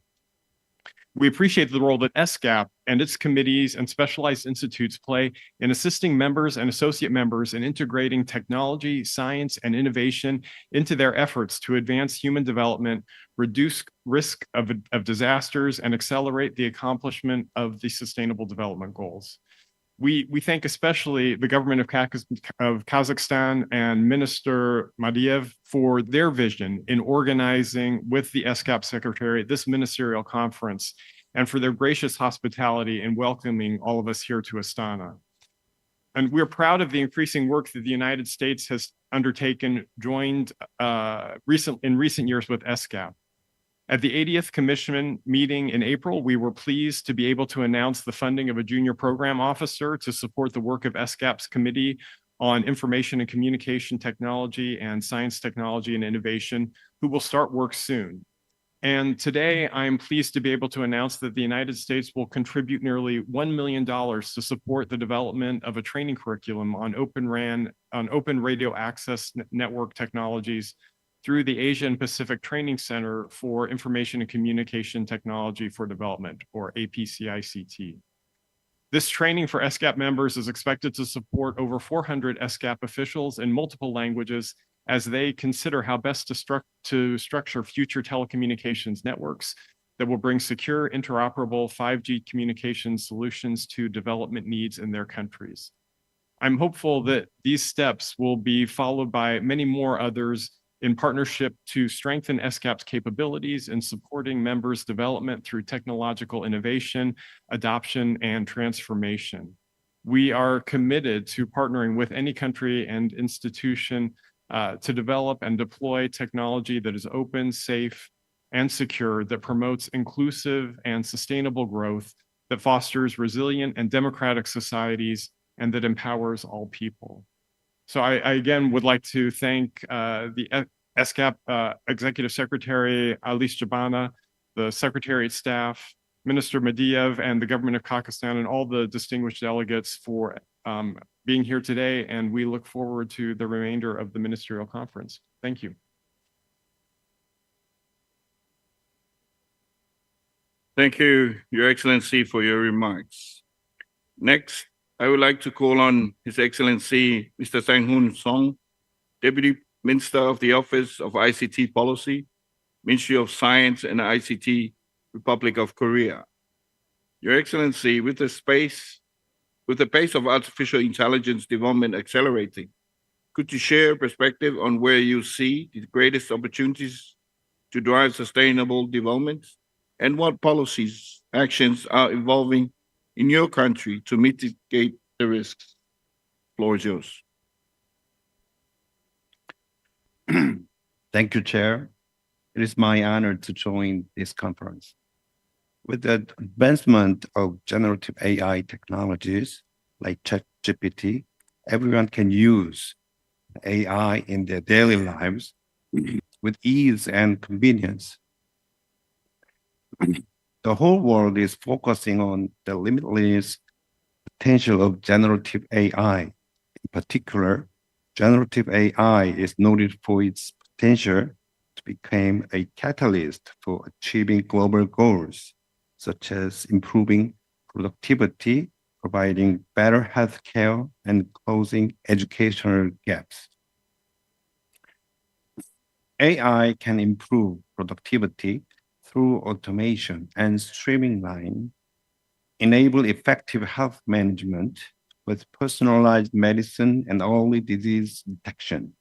We appreciate the role that ESCAP and its committees and specialized institutes play in assisting members and associate members in integrating technology, science, and innovation into their efforts to advance human development, reduce risk of disasters, and accelerate the accomplishment of the Sustainable Development Goals. We thank especially the government of Kazakhstan and Minister Madiev for their vision in organizing with the ESCAP Secretary this ministerial conference, and for their gracious hospitality in welcoming all of us here to Astana. And we're proud of the increasing work that the United States has undertaken, joined in recent years with ESCAP. At the 80th Commission meeting in April, we were pleased to be able to announce the funding of a junior program officer to support the work of ESCAP's Committee on Information and Communication Technology and Science, Technology, and Innovation, who will start work soon. And today, I am pleased to be able to announce that the United States will contribute nearly $1 million to support the development of a training curriculum on Open Radio Access Network technologies through the Asia and Pacific Training Center for Information and Communication Technology for Development, or APCICT. This training for ESCAP members is expected to support over 400 ESCAP officials in multiple languages as they consider how best to structure future telecommunications networks that will bring secure, interoperable 5G communication solutions to development needs in their countries. I'm hopeful that these steps will be followed by many more others in partnership to strengthen ESCAP's capabilities in supporting members' development through technological innovation, adoption, and transformation. We are committed to partnering with any country and institution to develop and deploy technology that is open, safe, and secure, that promotes inclusive and sustainable growth, that fosters resilient and democratic societies, and that empowers all people. So I again would like to thank the ESCAP Executive Secretary Alice Jabana, the Secretariat staff, Minister Madiev, and the government of Kazakhstan, and all the distinguished delegates for being here today. And we look forward to the remainder of the ministerial conference. Thank you. Thank you, Your Excellency, for your remarks. Next, I would like to call on His Excellency Mr. Sang-Hoon Song, Deputy Minister of the Office of ICT Policy, Ministry of Science and ICT, Republic of Korea. Your Excellency, with the pace of artificial intelligence development accelerating, could you share a perspective on where you see the greatest opportunities to drive sustainable development, and what policies, actions are evolving in your country to mitigate the risks? Floor is yours. Thank you, Chair. It is my honor to join this conference. With the advancement of generative AI technologies like ChatGPT, everyone can use AI in their daily lives with ease and convenience. The whole world is focusing on the limitless potential of generative AI. In particular, generative AI is noted for its potential to become a catalyst for achieving global goals, such as improving productivity, providing better healthcare, and closing educational gaps. AI can improve productivity through automation and streamlining, enable effective health management with personalized medicine and early disease detection,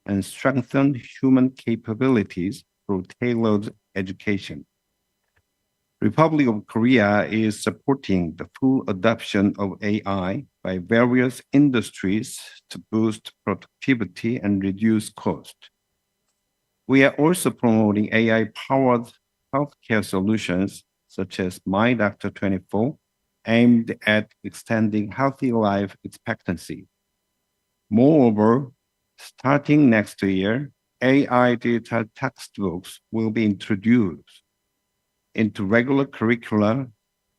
and strengthen human capabilities through tailored education. Republic of Korea is supporting the full adoption of AI by various industries to boost productivity and reduce cost. We are also promoting AI-powered healthcare solutions such as My Doctor 24, aimed at extending healthy life expectancy. Moreover, starting next year, AI digital textbooks will be introduced into regular curricula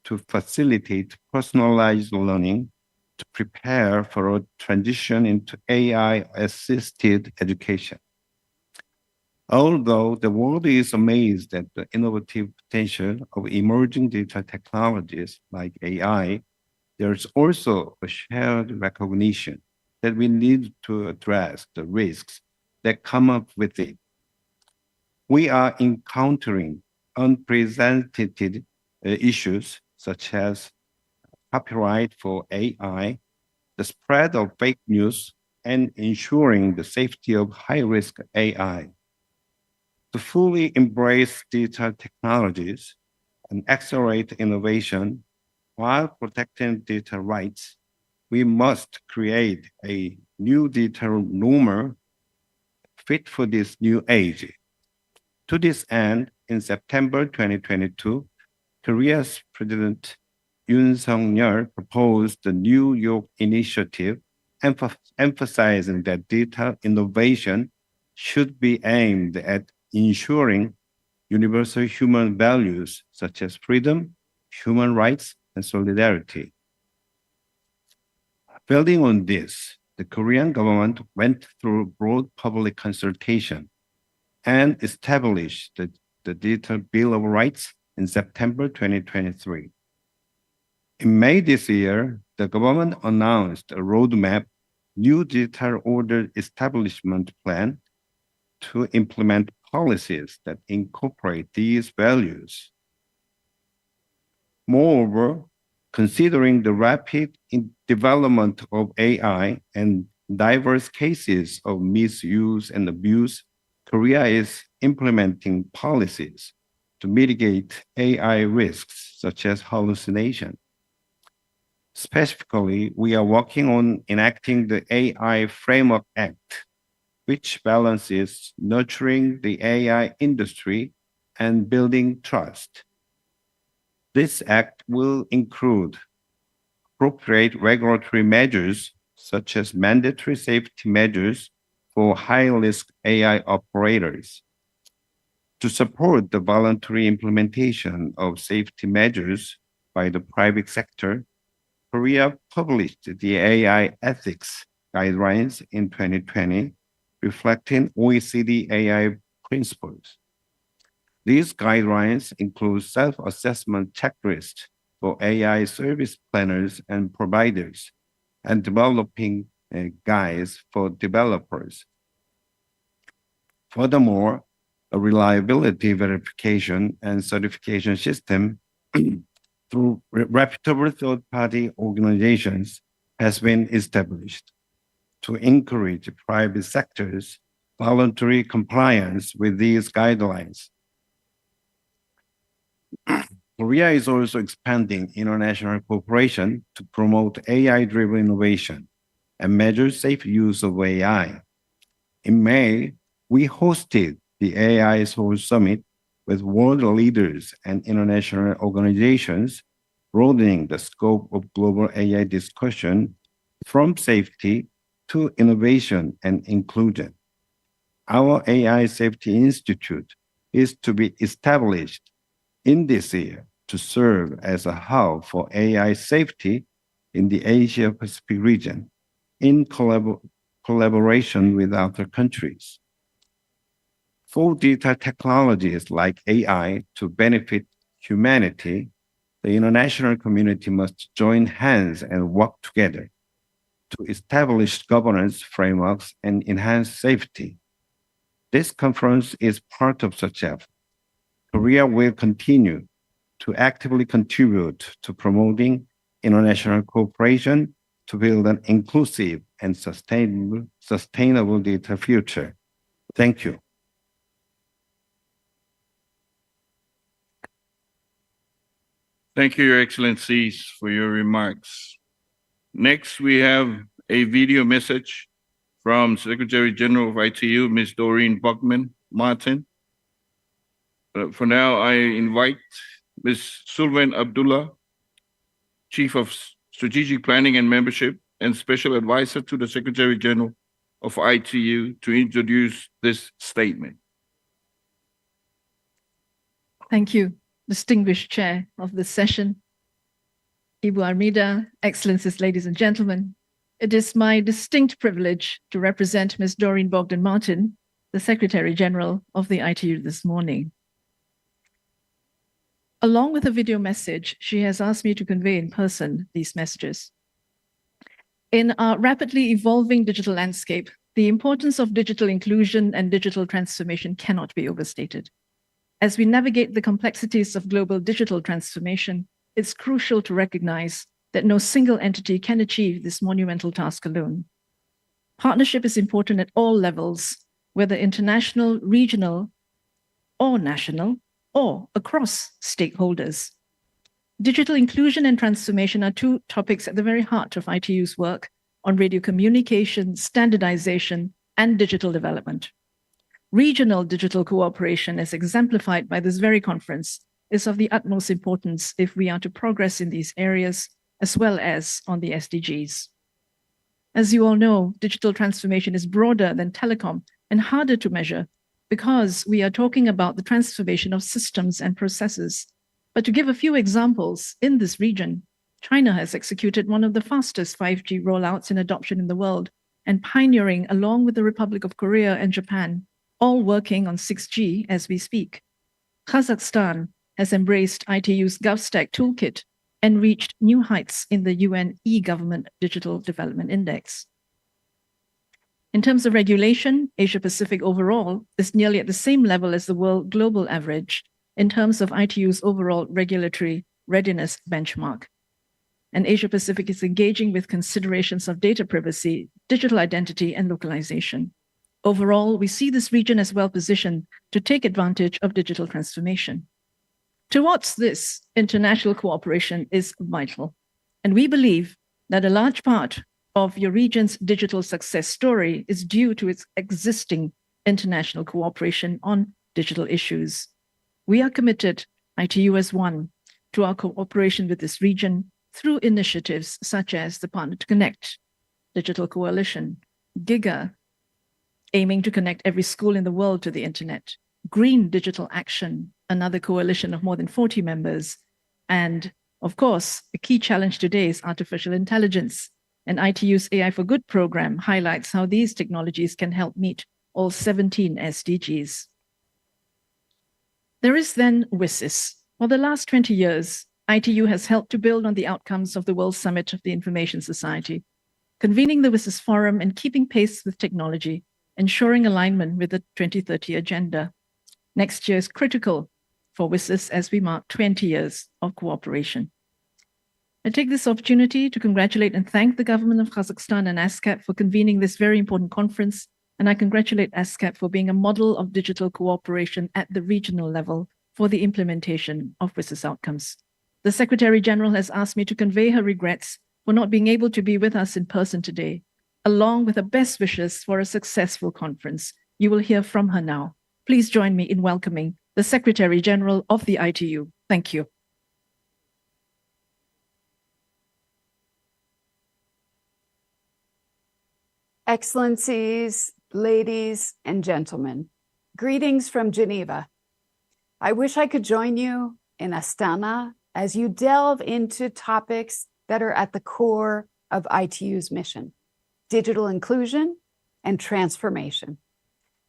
to facilitate personalized learning to prepare for a transition into AI-assisted education. Although the world is amazed at the innovative potential of emerging digital technologies like AI, there's also a shared recognition that we need to address the risks that come up with it. We are encountering unprecedented issues such as copyright for AI, the spread of fake news, and ensuring the safety of high-risk AI. To fully embrace digital technologies and accelerate innovation while protecting digital rights, we must create a new digital norm fit for this new age. To this end, in September 2022, Korea's President Yoon Suk-yeol proposed the New York Initiative, emphasizing that digital innovation should be aimed at ensuring universal human values such as freedom, human rights, and solidarity. Building on this, the Korean government went through broad public consultation and established the Digital Bill of Rights in September 2023. In May this year, the government announced a roadmap, New Digital Order Establishment Plan, to implement policies that incorporate these values. Moreover, considering the rapid development of AI and diverse cases of misuse and abuse, Korea is implementing policies to mitigate AI risks such as hallucination. Specifically, we are working on enacting the AI Framework Act, which balances nurturing the AI industry and building trust. This act will include appropriate regulatory measures such as mandatory safety measures for high-risk AI operators. To support the voluntary implementation of safety measures by the private sector, Korea published the AI ethics guidelines in 2020, reflecting OECD AI principles. These guidelines include self-assessment checklists for AI service planners and providers, and developing guides for developers. Furthermore, a reliability verification and certification system through reputable third-party organizations has been established to encourage private sector's voluntary compliance with these guidelines. Korea is also expanding international cooperation to promote AI-driven innovation and measure safe use of AI. In May, we hosted the AI Seoul Summit with world leaders and international organizations, broadening the scope of global AI discussion from safety to innovation and inclusion. Our AI Safety Institute is to be established in this year to serve as a hub for AI safety in the Asia-Pacific region in collaboration with other countries. For digital technologies like AI to benefit humanity, the international community must join hands and work together to establish governance frameworks and enhance safety. This conference is part of such effort. Korea will continue to actively contribute to promoting international cooperation to build an inclusive and sustainable digital future. Thank you. Thank you, Your Excellencies, for your remarks. Next, we have a video message from Secretary General of ITU, Ms. Doreen Buckman. Martin. For now, I invite Ms. Sulven Abdullah, Chief of Strategic Planning and Membership and Special Advisor to the Secretary General of ITU, to introduce this statement. Thank you, distinguished chair of this session. Ibu Armida, Excellencies, ladies and gentlemen, it is my distinct privilege to represent Ms. Doreen Bogdan-Martin, the Secretary General of the ITU this morning. Along with a video message, she has asked me to convey in person these messages. In our rapidly evolving digital landscape, the importance of digital inclusion and digital transformation cannot be overstated. As we navigate the complexities of global digital transformation, it's crucial to recognize that no single entity can achieve this monumental task alone. Partnership is important at all levels, whether international, regional, or national, or across stakeholders. Digital inclusion and transformation are two topics at the very heart of ITU's work on radio communication, standardization, and digital development. Regional digital cooperation, as exemplified by this very conference, is of the utmost importance if we are to progress in these areas, as well as on the SDGs. As you all know, digital transformation is broader than telecom and harder to measure because we are talking about the transformation of systems and processes. But to give a few examples, in this region, China has executed one of the fastest 5G rollouts in adoption in the world and pioneering along with the Republic of Korea and Japan, all working on 6G as we speak. Kazakhstan has embraced ITU's GovStack toolkit and reached new heights in the UN e-Government Digital Development Index. In terms of regulation, Asia-Pacific overall is nearly at the same level as the world global average in terms of ITU's overall regulatory readiness benchmark. And Asia-Pacific is engaging with considerations of data privacy, digital identity, and localization. Overall, we see this region as well positioned to take advantage of digital transformation. Towards this, international cooperation is vital. And we believe that a large part of your region's digital success story is due to its existing international cooperation on digital issues. We are committed, ITU as one, to our cooperation with this region through initiatives such as the Partner to Connect, Digital Coalition, GIGA, aiming to connect every school in the world to the internet, Green Digital Action, another coalition of more than 40 members, and of course, the key challenge today is artificial intelligence. And ITU's AI for Good program highlights how these technologies can help meet all 17 SDGs. There is then WSIS. For the last 20 years, ITU has helped to build on the outcomes of the World Summit of the Information Society, convening the WSIS Forum and keeping pace with technology, ensuring alignment with the 2030 agenda. Next year is critical for WSIS as we mark 20 years of cooperation. I take this opportunity to congratulate and thank the government of Kazakhstan and ESCAP for convening this very important conference, and I congratulate ESCAP for being a model of digital cooperation at the regional level for the implementation of WSIS outcomes. The Secretary General has asked me to convey her regrets for not being able to be with us in person today, along with her best wishes for a successful conference. You will hear from her now. Please join me in welcoming the Secretary General of the ITU. Thank you. Excellencies, ladies and gentlemen, greetings from Geneva. I wish I could join you in Astana as you delve into topics that are at the core of ITU's mission: digital inclusion and transformation.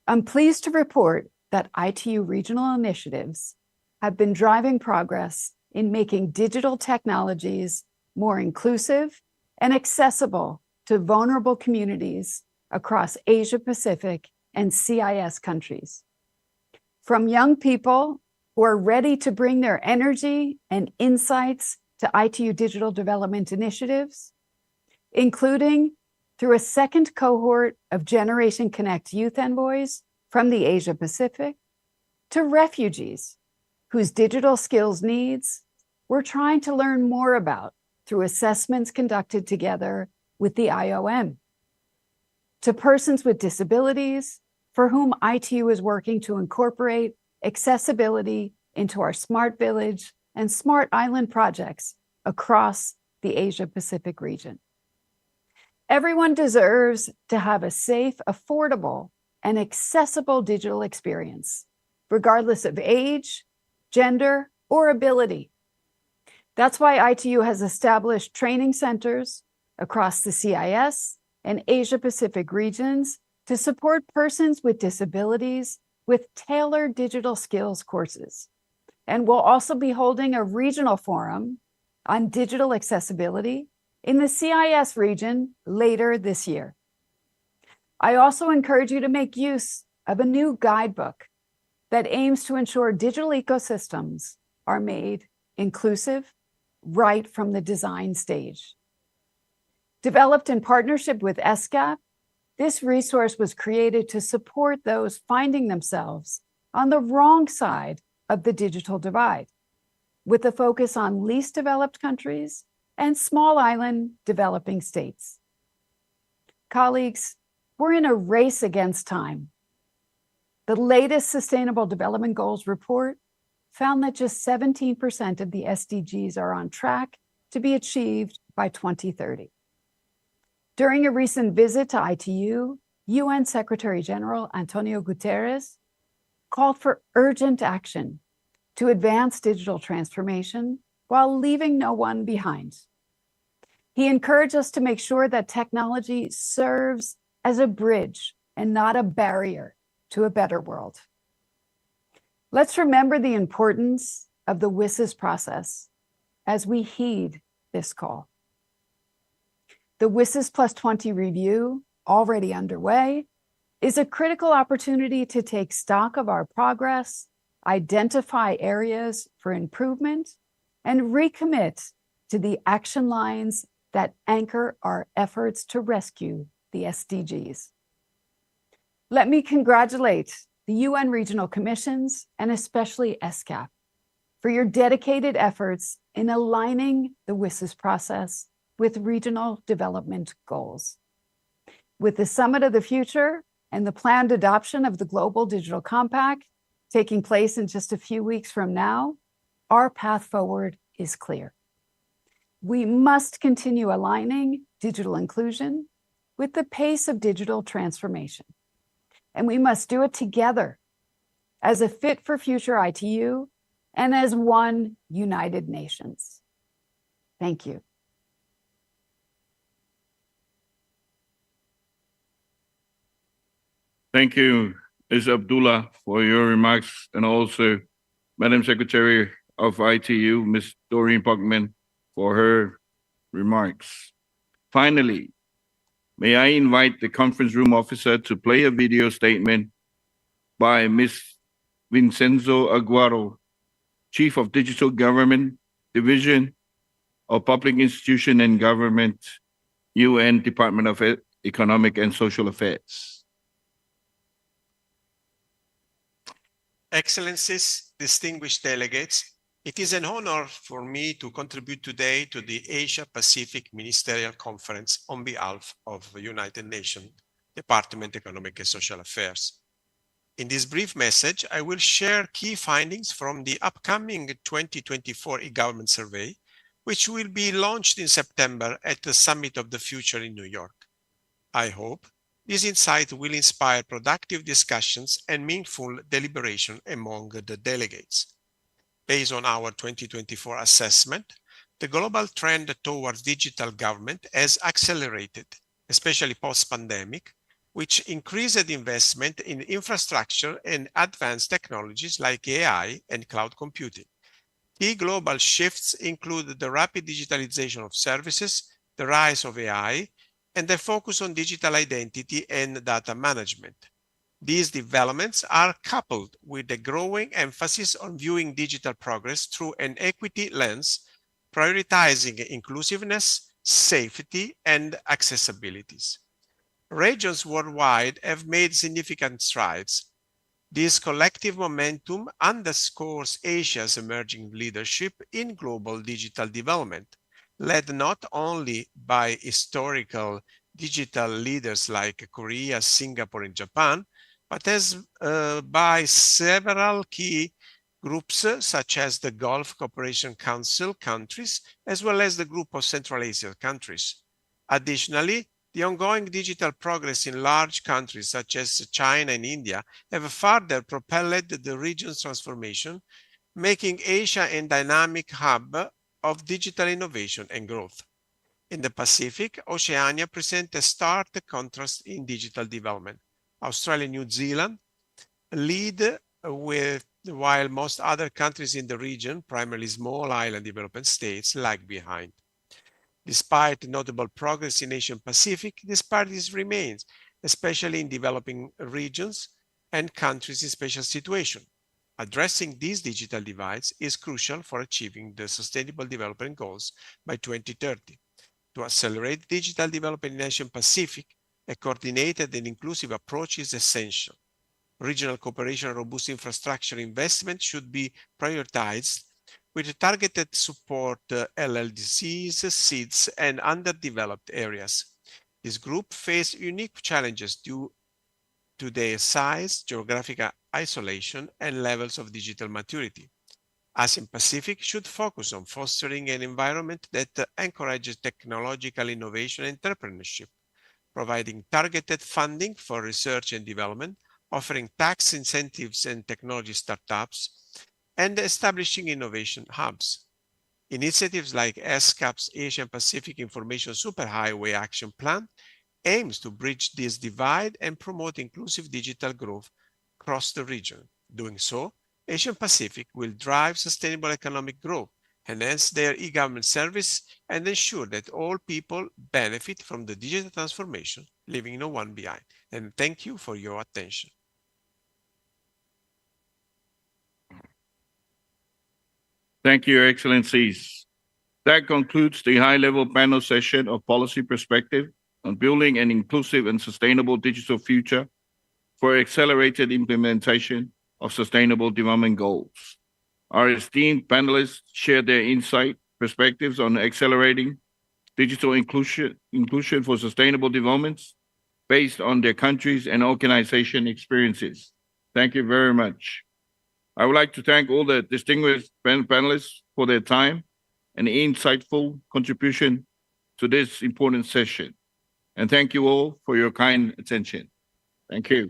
I'm pleased to report that ITU regional initiatives have been driving progress in making digital technologies more inclusive and accessible to vulnerable communities across Asia Pacific and CIS countries. From young people who are ready to bring their energy and insights to ITU digital development initiatives, including through a second cohort of Generation Connect youth envoys from the Asia Pacific, to refugees whose digital skills needs we're trying to learn more about through assessments conducted together with the IOM, to persons with disabilities for whom ITU is working to incorporate accessibility into our Smart Village and Smart Island projects across the Asia-Pacific region. Everyone deserves to have a safe, affordable, and accessible digital experience, regardless of age, gender, or ability. That's why ITU has established training centers across the CIS and Asia-Pacific regions to support persons with disabilities with tailored digital skills courses. And we'll also be holding a regional forum on digital accessibility in the CIS region later this year. I also encourage you to make use of a new guidebook that aims to ensure digital ecosystems are made inclusive right from the design stage. Developed in partnership with ESCAP, this resource was created to support those finding themselves on the wrong side of the digital divide, with a focus on least developed countries and small island developing states. Colleagues, we're in a race against time. The latest Sustainable Development Goals report found that just 17% of the SDGs are on track to be achieved by 2030. During a recent visit to ITU, UN Secretary General Antonio Guterres called for urgent action to advance digital transformation while leaving no one behind. He encouraged us to make sure that technology serves as a bridge and not a barrier to a better world. Let's remember the importance of the WSIS process as we heed this call. The WSIS Plus 20 review, already underway, is a critical opportunity to take stock of our progress, identify areas for improvement, and recommit to the action lines that anchor our efforts to rescue the SDGs. Let me congratulate the UN regional commissions and especially ESCAP for your dedicated efforts in aligning the WSIS process with regional development goals. With the Summit of the Future and the planned adoption of the Global Digital Compact taking place in just a few weeks from now, our path forward is clear. We must continue aligning digital inclusion with the pace of digital transformation. And we must do it together as a fit for future ITU and as one United Nations. Thank you. Thank you, Ms. Abdullah, for your remarks, and also Madam Secretary of ITU, Ms. Doreen Pugman, for her remarks. Finally, may I invite the conference room officer to play a video statement by Ms. Vincenzo Aguaro, Chief of Digital Government Division of Public Institution and Government, UN Department of Economic and Social Affairs. Excellencies, distinguished delegates, it is an honor for me to contribute today to the Asia-Pacific Ministerial Conference on behalf of the United Nations Department of Economic and Social Affairs. In this brief message, I will share key findings from the upcoming 2024 e-government survey, which will be launched in September at the Summit of the Future in New York. I hope this insight will inspire productive discussions and meaningful deliberation among the delegates. Based on our 2024 assessment, the global trend towards digital government has accelerated, especially post-pandemic, which increased investment in infrastructure and advanced technologies like AI and cloud computing. Key global shifts include the rapid digitalization of services, the rise of AI, and the focus on digital identity and data management. These developments are coupled with a growing emphasis on viewing digital progress through an equity lens, prioritizing inclusiveness, safety, and accessibilities. Regions worldwide have made significant strides. This collective momentum underscores Asia's emerging leadership in global digital development, led not only by historical digital leaders like Korea, Singapore, and Japan, but as by several key groups such as the Gulf Cooperation Council countries, as well as the group of Central Asia countries. Additionally, the ongoing digital progress in large countries such as China and India have further propelled the region's transformation, making Asia a dynamic hub of digital innovation and growth. In the Pacific, Oceania presents a stark contrast in digital development. Australia and New Zealand lead while most other countries in the region, primarily small island development states, lag behind. Despite notable progress in Asian Pacific, disparities remain, especially in developing regions and countries in special situations. Addressing these digital divides is crucial for achieving the Sustainable Development Goals by 2030. To accelerate digital development in Asian Pacific, a coordinated and inclusive approach is essential. Regional cooperation and robust infrastructure investment should be prioritized with targeted support LLDCs, SEEDs, and underdeveloped areas. This group face unique challenges due to their size, geographic isolation, and levels of digital maturity. ASEAN Pacific should focus on fostering an environment that encourages technological innovation and entrepreneurship, providing targeted funding for research and development, offering tax incentives and technology startups, and establishing innovation hubs. Initiatives like ESCAP's Asian Pacific Information Superhighway Action Plan aims to bridge this divide and promote inclusive digital growth across the region. Doing so, Asian Pacific will drive sustainable economic growth, enhance their e-government service, and ensure that all people benefit from the digital transformation, leaving no one behind. And thank you for your attention. Thank you, Your Excellencies. That concludes the high-level panel session of Policy Perspective on Building an Inclusive and Sustainable Digital Future for Accelerated Implementation of Sustainable Development Goals. Our esteemed panelists shared their insight, perspectives on accelerating digital inclusion for sustainable developments based on their countries and organization experiences. Thank you very much. I would like to thank all the distinguished panelists for their time and insightful contribution to this important session. And thank you all for your kind attention. Thank you.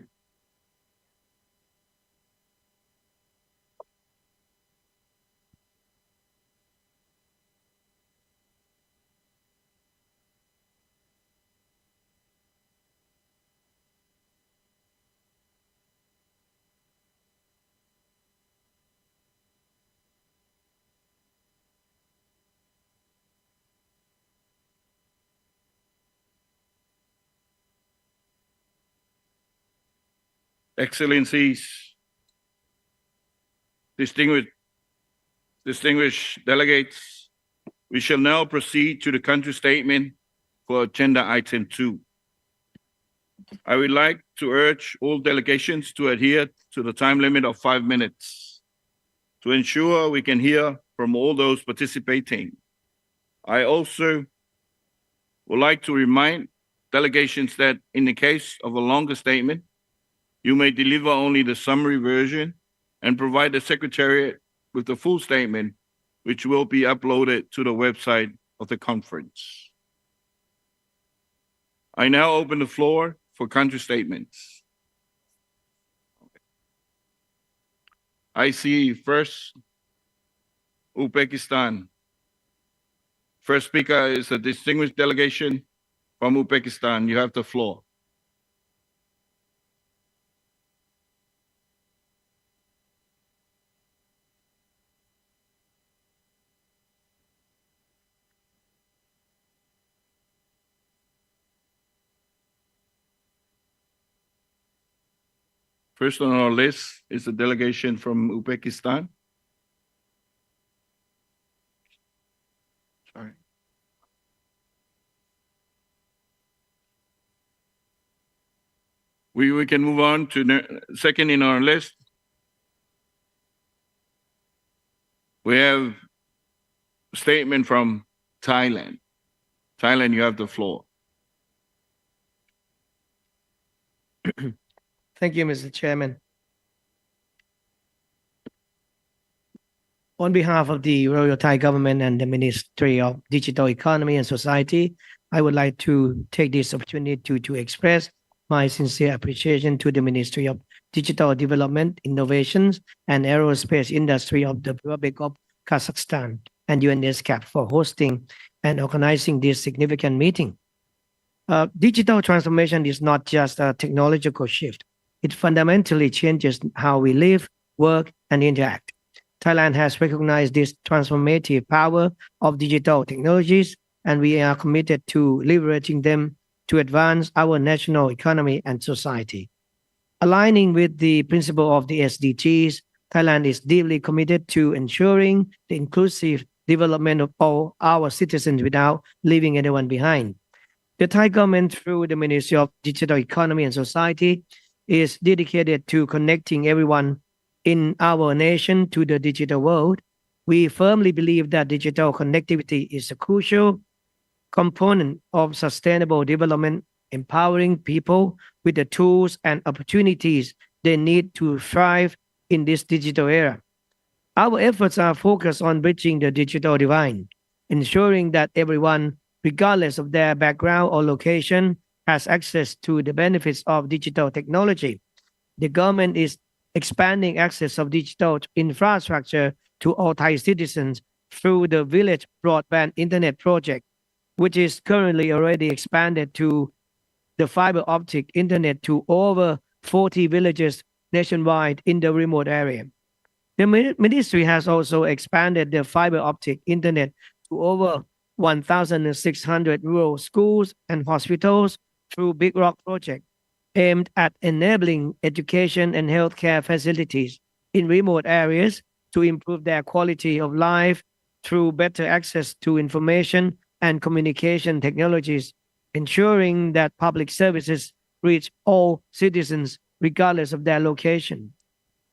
Excellencies, distinguished delegates, we shall now proceed to the country statement for agenda item 2. I would like to urge all delegations to adhere to the time limit of 5 minutes to ensure we can hear from all those participating. I also would like to remind delegations that in the case of a longer statement, you may deliver only the summary version and provide the Secretariat with the full statement, which will be uploaded to the website of the conference. I now open the floor for country statements. I see first Uzbekistan. First speaker is a distinguished delegation from Uzbekistan. You have the floor. First on our list is a delegation from Uzbekistan. Sorry. We can move on to the second in our list. We have a statement from Thailand. Thailand, you have the floor. Thank you, Mr. Chairman. On behalf of the Royal Thai Government and the Ministry of Digital Economy and Society, I would like to take this opportunity to express my sincere appreciation to the Ministry of Digital Development, Innovations, and Aerospace Industry of the Republic of Kazakhstan and ESCAP for hosting and organizing this significant meeting. Digital transformation is not just a technological shift. It fundamentally changes how we live, work, and interact. Thailand has recognized this transformative power of digital technologies, and we are committed to leveraging them to advance our national economy and society. Aligning with the principle of the SDGs, Thailand is deeply committed to ensuring the inclusive development of all our citizens without leaving anyone behind. The Thai government, through the Ministry of Digital Economy and Society, is dedicated to connecting everyone in our nation to the digital world. We firmly believe that digital connectivity is a crucial component of sustainable development, empowering people with the tools and opportunities they need to thrive in this digital era. Our efforts are focused on bridging the digital divide, ensuring that everyone, regardless of their background or location, has access to the benefits of digital technology. The government is expanding access of digital infrastructure to all Thai citizens through the Village Broadband Internet Project, which is currently already expanded to the fiber optic internet to over 40 villages nationwide in the remote area. The ministry has also expanded the fiber optic internet to over 1,600 rural schools and hospitals through Big Rock Project, aimed at enabling education and healthcare facilities in remote areas to improve their quality of life through better access to information and communication technologies, ensuring that public services reach all citizens regardless of their location.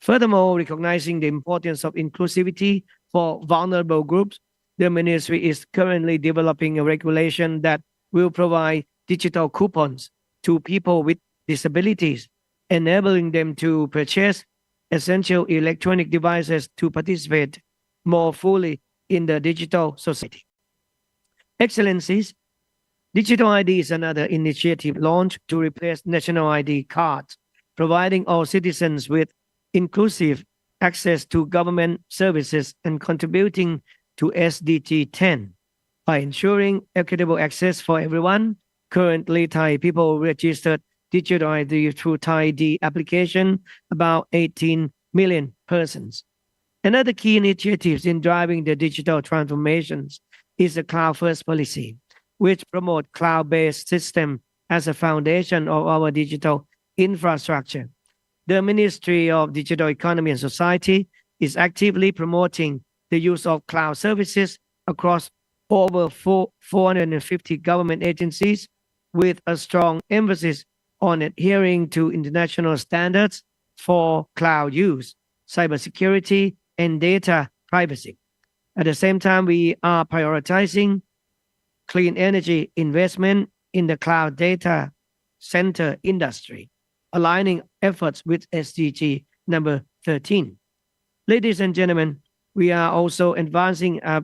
Furthermore, recognizing the importance of inclusivity for vulnerable groups, the ministry is currently developing a regulation that will provide digital coupons to people with disabilities, enabling them to purchase essential electronic devices to participate more fully in the digital society. Excellencies, Digital ID is another initiative launched to replace national ID cards, providing all citizens with inclusive access to government services and contributing to SDG 10 by ensuring equitable access for everyone. Currently, Thai people registered digital ID through Thai ID application about 18 million persons. Another key initiative in driving the digital transformations is the cloud-first policy, which promotes cloud-based system as a foundation of our digital infrastructure. The Ministry of Digital Economy and Society is actively promoting the use of cloud services across over 450 government agencies, with a strong emphasis on adhering to international standards for cloud use, cybersecurity, and data privacy. At the same time, we are prioritizing clean energy investment in the cloud data center industry, aligning efforts with SDG number 13. Ladies and gentlemen, we are also advancing a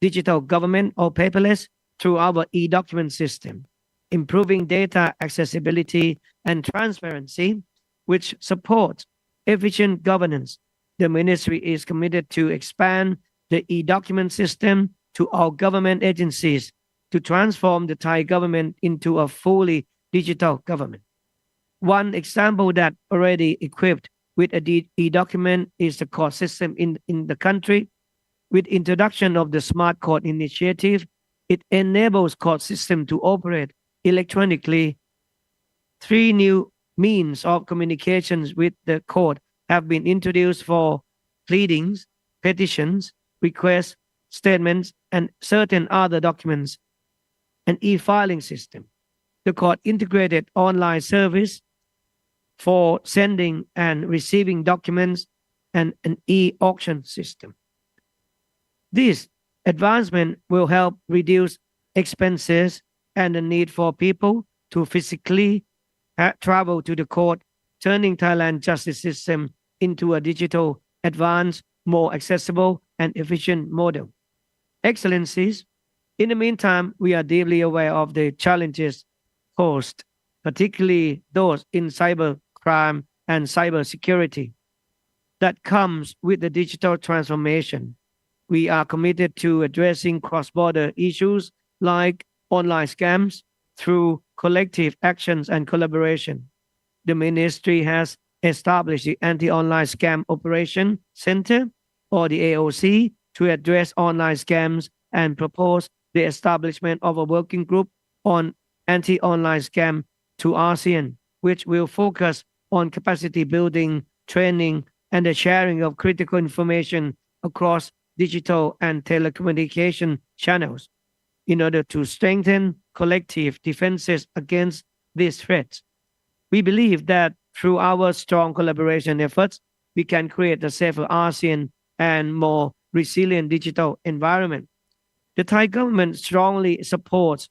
digital government or paperless through our e-document system, improving data accessibility and transparency, which supports efficient governance. The ministry is committed to expand the e-document system to all government agencies to transform the Thai government into a fully digital government. One example that already equipped with a e-document is the court system in the country. With introduction of the Smart Court initiative, it enables court system to operate electronically. 3 new means of communications with the court have been introduced for pleadings, petitions, requests, statements, and certain other documents. An e-filing system, the court integrated online service for sending and receiving documents, and an e-auction system. This advancement will help reduce expenses and the need for people to physically travel to the court turning Thailand justice system into a digital, advanced, more accessible, and efficient model. Excellencies, in the meantime, we are deeply aware of the challenges posed, particularly those in cyber crime and cyber security that comes with the digital transformation. We are committed to addressing cross-border issues like online scams through collective actions and collaboration. The ministry has established the Anti-Online Scam Operation Center, or the AOC, to address online scams and propose the establishment of a working group on anti-online scam to ASEAN, which will focus on capacity building, training, and the sharing of critical information across digital and telecommunication channels in order to strengthen collective defenses against these threats. We believe that through our strong collaboration efforts, we can create a safer ASEAN and more resilient digital environment. The Thai government strongly supports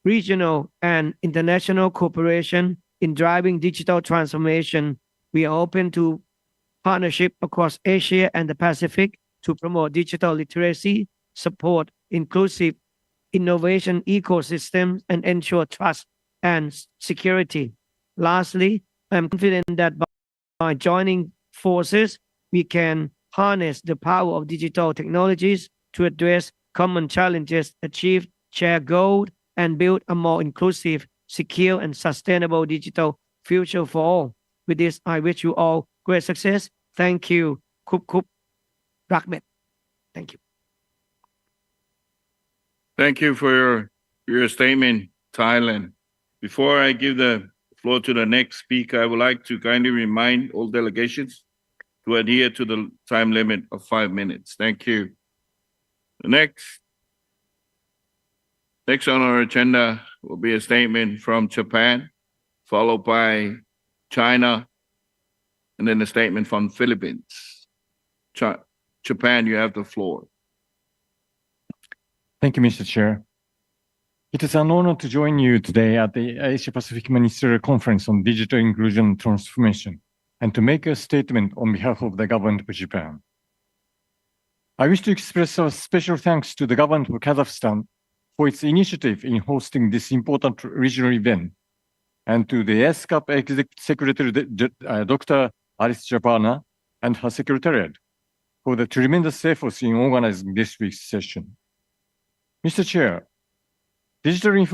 regional and international cooperation in driving digital transformation. We are open to partnership across Asia and the Pacific to promote digital literacy, support inclusive innovation ecosystems, and ensure trust and security. Lastly, I'm confident that by joining forces, we can harness the power of digital technologies to address common challenges, achieve shared goals, and build a more inclusive, secure, and sustainable digital future for all. With this, I wish you all great success. Thank you. Kup Kup Rakmet. Thank you. Thank you for your statement, Thailand. Before I give the floor to the next speaker, I would like to kindly remind all delegations to adhere to the time limit of 5 minutes. Thank you. The next on our agenda will be a statement from Japan, followed by China, and then a statement from Philippines. Japan, you have the floor. Thank you, Mr. Chair. It is an honor to join you today at the Asia Pacific Ministerial Conference on Digital Inclusion and Transformation, and to make a statement on behalf of the government of Japan. I wish to express our special thanks to the government of Kazakhstan for its initiative in hosting this important regional event, and to the ESCAP Executive Secretary, Dr. Alice Japana, and her secretariat for the tremendous efforts in organizing this week's session. Mr. Chair, digital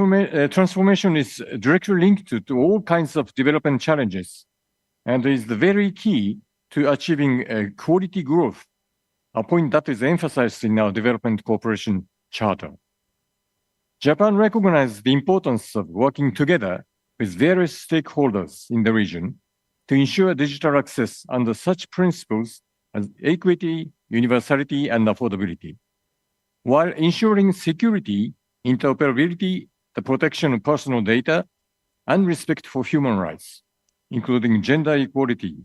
transformation is directly linked to all kinds of development challenges and is the very key to achieving quality growth, a point that is emphasized in our Development Cooperation Charter. Japan recognizes the importance of working together with various stakeholders in the region to ensure digital access under such principles as equity, universality, and affordability, while ensuring security, interoperability, the protection of personal data, and respect for human rights, including gender equality,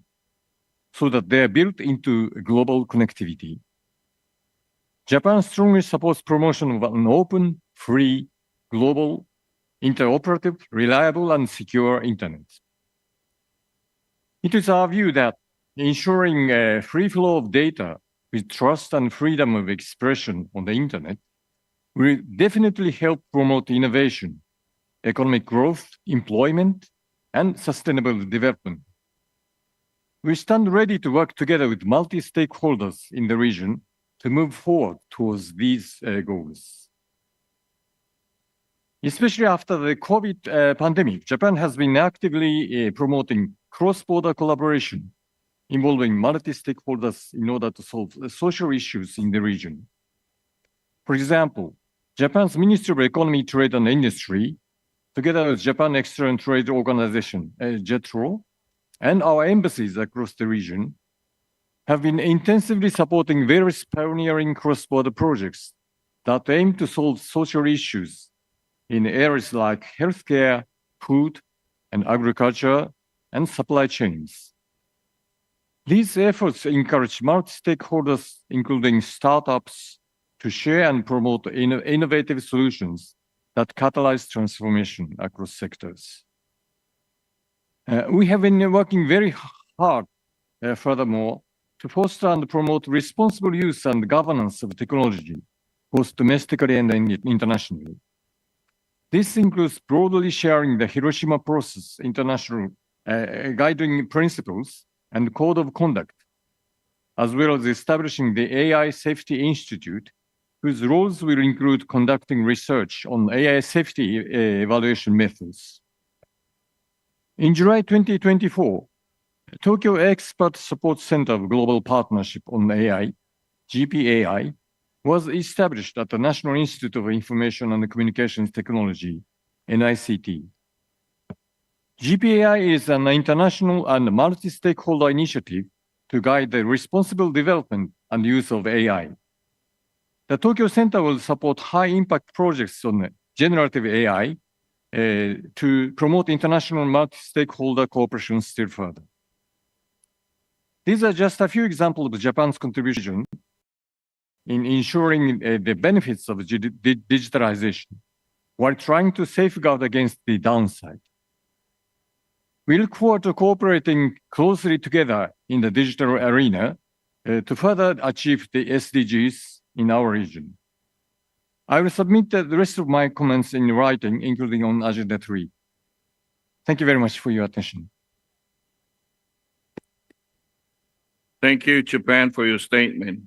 so that they are built into global connectivity. Japan strongly supports promotion of an open, free, global, interoperative, reliable, and secure internet. It is our view that ensuring a free flow of data with trust and freedom of expression on the internet will definitely help promote innovation, economic growth, employment, and sustainable development. We stand ready to work together with multi-stakeholders in the region to move forward towards these goals. Especially after the COVID pandemic, Japan has been actively promoting cross-border collaboration involving multi-stakeholders in order to solve social issues in the region. For example, Japan's Ministry of Economy, Trade and Industry, together with Japan External Trade Organization, JETRO, and our embassies across the region, have been intensively supporting various pioneering cross-border projects that aim to solve social issues in areas like healthcare, food, and agriculture, and supply chains. These efforts encourage multi-stakeholders, including startups, to share and promote innovative solutions that catalyze transformation across sectors. We have been working very hard, furthermore, to foster and promote responsible use and governance of technology, both domestically and internationally. This includes broadly sharing the Hiroshima Process international guiding principles and code of conduct, as well as establishing the AI Safety Institute, whose roles will include conducting research on AI safety evaluation methods. In July 2024, Tokyo Expert Support Center of Global Partnership on AI, GPAI, was established at the National Institute of Information and Communications Technology, NICT. GPAI is an international and multi-stakeholder initiative to guide the responsible development and use of AI. The Tokyo Center will support high-impact projects on generative AI to promote international multi-stakeholder cooperation still further. These are just a few examples of Japan's contribution in ensuring the benefits of digitalization while trying to safeguard against the downside. We look forward to cooperating closely together in the digital arena to further achieve the SDGs in our region. I will submit the rest of my comments in writing, including on Agenda 3. Thank you very much for your attention. Thank you, Japan, for your statement.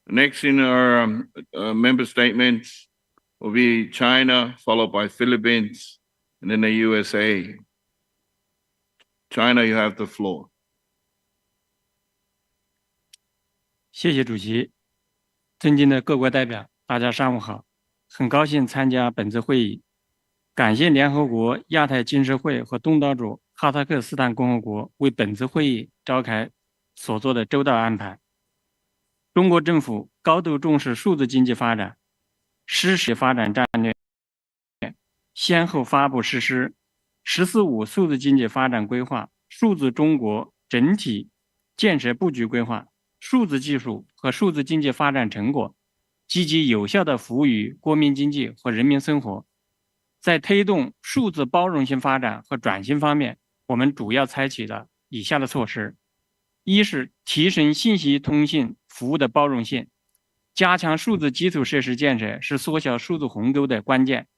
Next in our member statements will be China, followed by Philippines, and then the USA. China, you have the floor. 谢谢主席，尊敬的各国代表，大家上午好，很高兴参加本次会议，感谢联合国亚太经社会和东道主哈萨克斯坦共和国为本次会议召开所做的周到安排。中国政府高度重视数字经济发展，实施发展战略，先后发布实施“十四五”数字经济发展规划、数字中国整体建设布局规划、数字技术和数字经济发展成果，积极有效地服务于国民经济和人民生活。在推动数字包容性发展和转型方面，我们主要采取了以下的措施：一是提升信息通信服务的包容性，加强数字基础设施建设是缩小数字鸿沟的关键。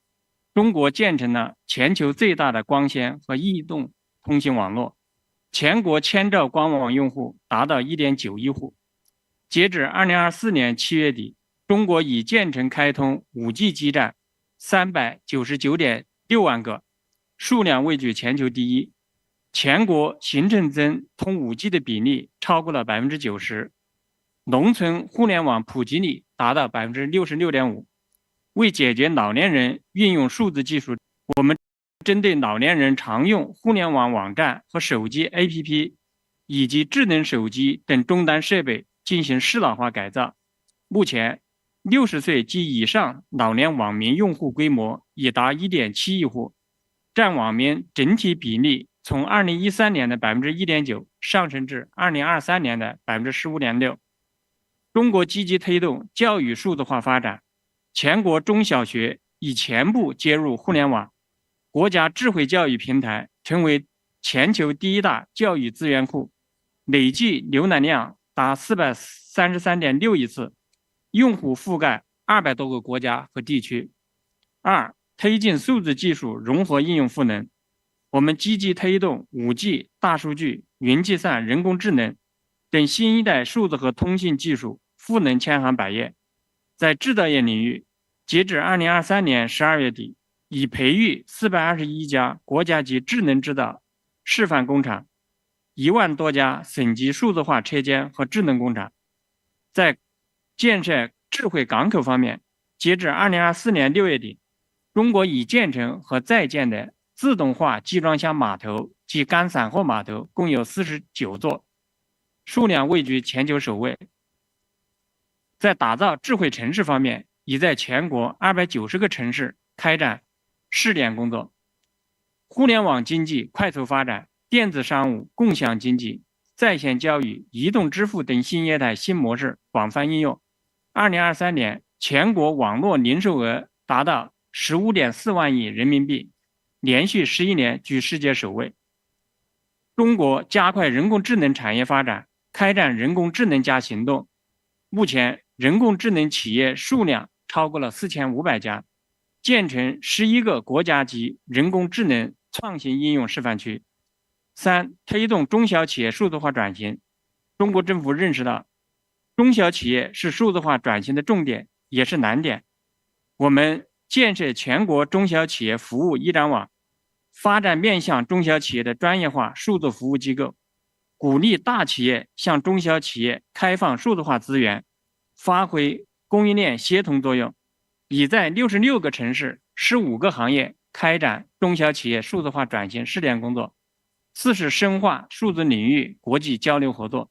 中国建成了全球最大的光纤和移动通信网络，全国千兆光网用户达到 1.9 亿户。截至2024年7月底，中国已建成开通 5G 基站 399.6 万个，数量位居全球第一。全国行政增通 5G 的比例超过了 90%， 农村互联网普及率达到 66.5%。为解决老年人运用数字技术，我们针对老年人常用互联网网站和手机 APP 以及智能手机等终端设备进行适老化改造。目前60岁及以上老年网民用户规模已达 1.7 亿户，占网民整体比例从2013年的 1.9% 上升至2023年的 15.6%。中国积极推动教育数字化发展，全国中小学已全部接入互联网，国家智慧教育平台成为全球第一大教育资源库，累计浏览量达 433.6 亿次，用户覆盖200多个国家和地区。二、推进数字技术融合应用赋能，我们积极推动 5G、大数据、云计算、人工智能等新一代数字和通信技术赋能千行百业。在制造业领域，截至2023年12月底，已培育421家国家级智能制造示范工厂，1万多家省级数字化车间和智能工厂。在建设智慧港口方面，截至2024年6月底，中国已建成和在建的自动化集装箱码头及干散货码头共有49座，数量位居全球首位。在打造智慧城市方面，已在全国290个城市开展试点工作。互联网经济快速发展，电子商务、共享经济、在线教育、移动支付等新业态新模式广泛应用。2023年，全国网络零售额达到 15.4 万亿人民币，连续11年居世界首位。中国加快人工智能产业发展，开展人工智能加行动。目前，人工智能企业数量超过了4500家，建成11个国家级人工智能创新应用示范区。3、推动中小企业数字化转型。中国政府认识到，中小企业是数字化转型的重点，也是难点。我们建设全国中小企业服务一展网，发展面向中小企业的专业化数字服务机构，鼓励大企业向中小企业开放数字化资源，发挥供应链协同作用，已在66个城市、15个行业开展中小企业数字化转型试点工作。4是深化数字领域国际交流合作。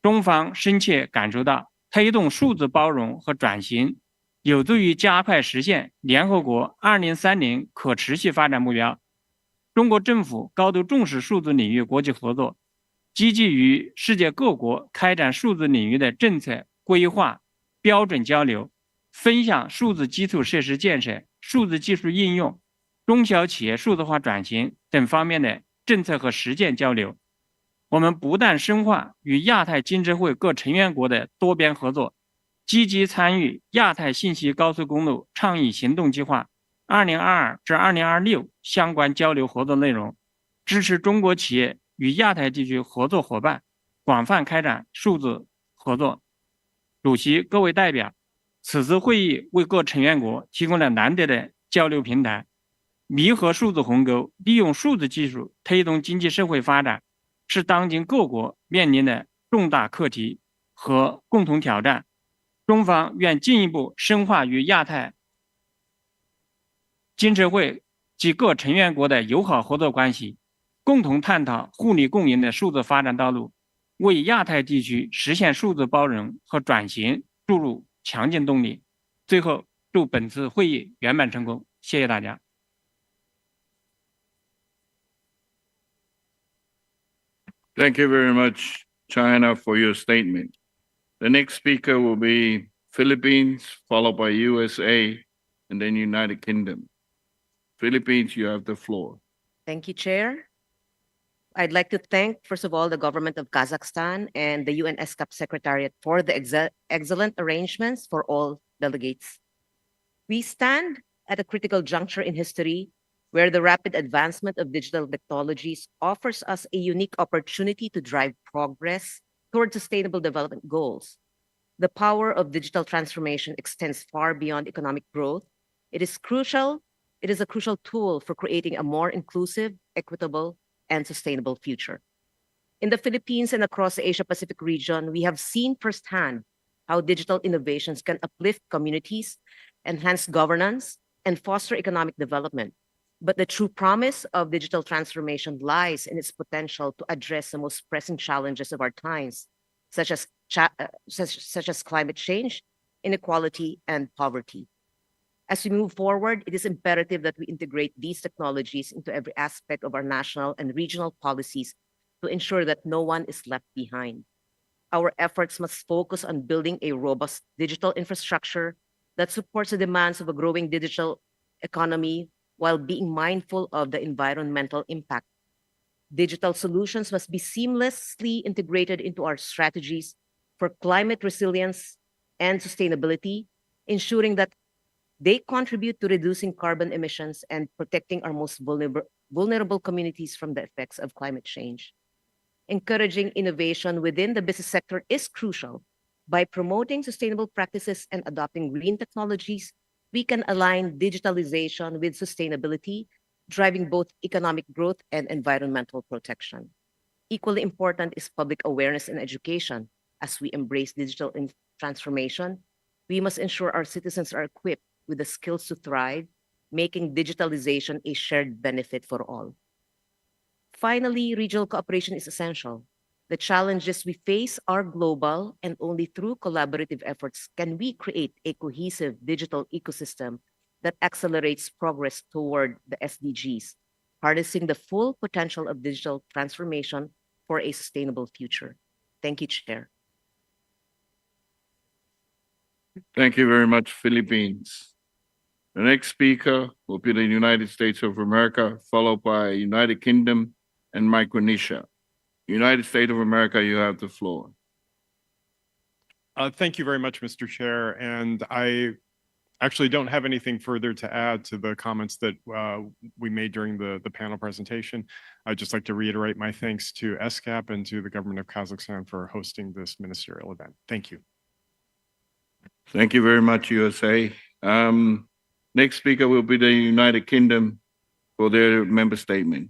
中方深切感受到，推动数字包容和转型，有助于加快实现联合国2030可持续发展目标。中国政府高度重视数字领域国际合作，积极与世界各国开展数字领域的政策规划、标准交流，分享数字基础设施建设、数字技术应用、中小企业数字化转型等方面的政策和实践交流。我们不但深化与亚太经济会各成员国的多边合作，积极参与亚太信息高速公路倡议行动计划2022至2026相关交流合作内容，支持中国企业与亚太地区合作伙伴广泛开展数字合作。主席、各位代表，此次会议为各成员国提供了难得的交流平台，弥合数字鸿沟，利用数字技术推动经济社会发展，是当今各国面临的重大课题和共同挑战。中方愿进一步深化与亚太经济会及各成员国的友好合作关系，共同探讨互利共赢的数字发展道路，为亚太地区实现数字包容和转型注入强劲动力。最后，祝本次会议圆满成功，谢谢大家。Thank you very much, China, for your statement. The next speaker will be Philippines, followed by USA, and then United Kingdom. Philippines, you have the floor. Thank you, Chair. I'd like to thank, first of all, the government of Kazakhstan and the UN ESCAP Secretariat for the excellent arrangements for all delegates. We stand at a critical juncture in history where the rapid advancement of digital technologies offers us a unique opportunity to drive progress toward sustainable development goals. The power of digital transformation extends far beyond economic growth. It is a crucial tool for creating a more inclusive, equitable, and sustainable future. In the Philippines and across the Asia-Pacific region, we have seen firsthand how digital innovations can uplift communities, enhance governance, and foster economic development. But the true promise of digital transformation lies in its potential to address the most pressing challenges of our times, such as climate change, inequality, and poverty. As we move forward, it is imperative that we integrate these technologies into every aspect of our national and regional policies to ensure that no one is left behind. Our efforts must focus on building a robust digital infrastructure that supports the demands of a growing digital economy while being mindful of the environmental impact. Digital solutions must be seamlessly integrated into our strategies for climate resilience and sustainability, ensuring that they contribute to reducing carbon emissions and protecting our most vulnerable communities from the effects of climate change. Encouraging innovation within the business sector is crucial. By promoting sustainable practices and adopting green technologies, we can align digitalization with sustainability, driving both economic growth and environmental protection. Equally important is public awareness and education. As we embrace digital transformation, we must ensure our citizens are equipped with the skills to thrive, making digitalization a shared benefit for all. Finally, regional cooperation is essential. The challenges we face are global, and only through collaborative efforts can we create a cohesive digital ecosystem that accelerates progress toward the SDGs, harnessing the full potential of digital transformation for a sustainable future. Thank you, Chair. Thank you very much, Philippines. The next speaker will be the United States of America, followed by United Kingdom and Micronesia. United States of America, you have the floor. Thank you very much, Mr. Chair. And I actually don't have anything further to add to the comments that we made during the panel presentation. I'd just like to reiterate my thanks to ESCAP and to the government of Kazakhstan for hosting this ministerial event. Thank you. Thank you very much, USA. Next speaker will be the United Kingdom for their member statement.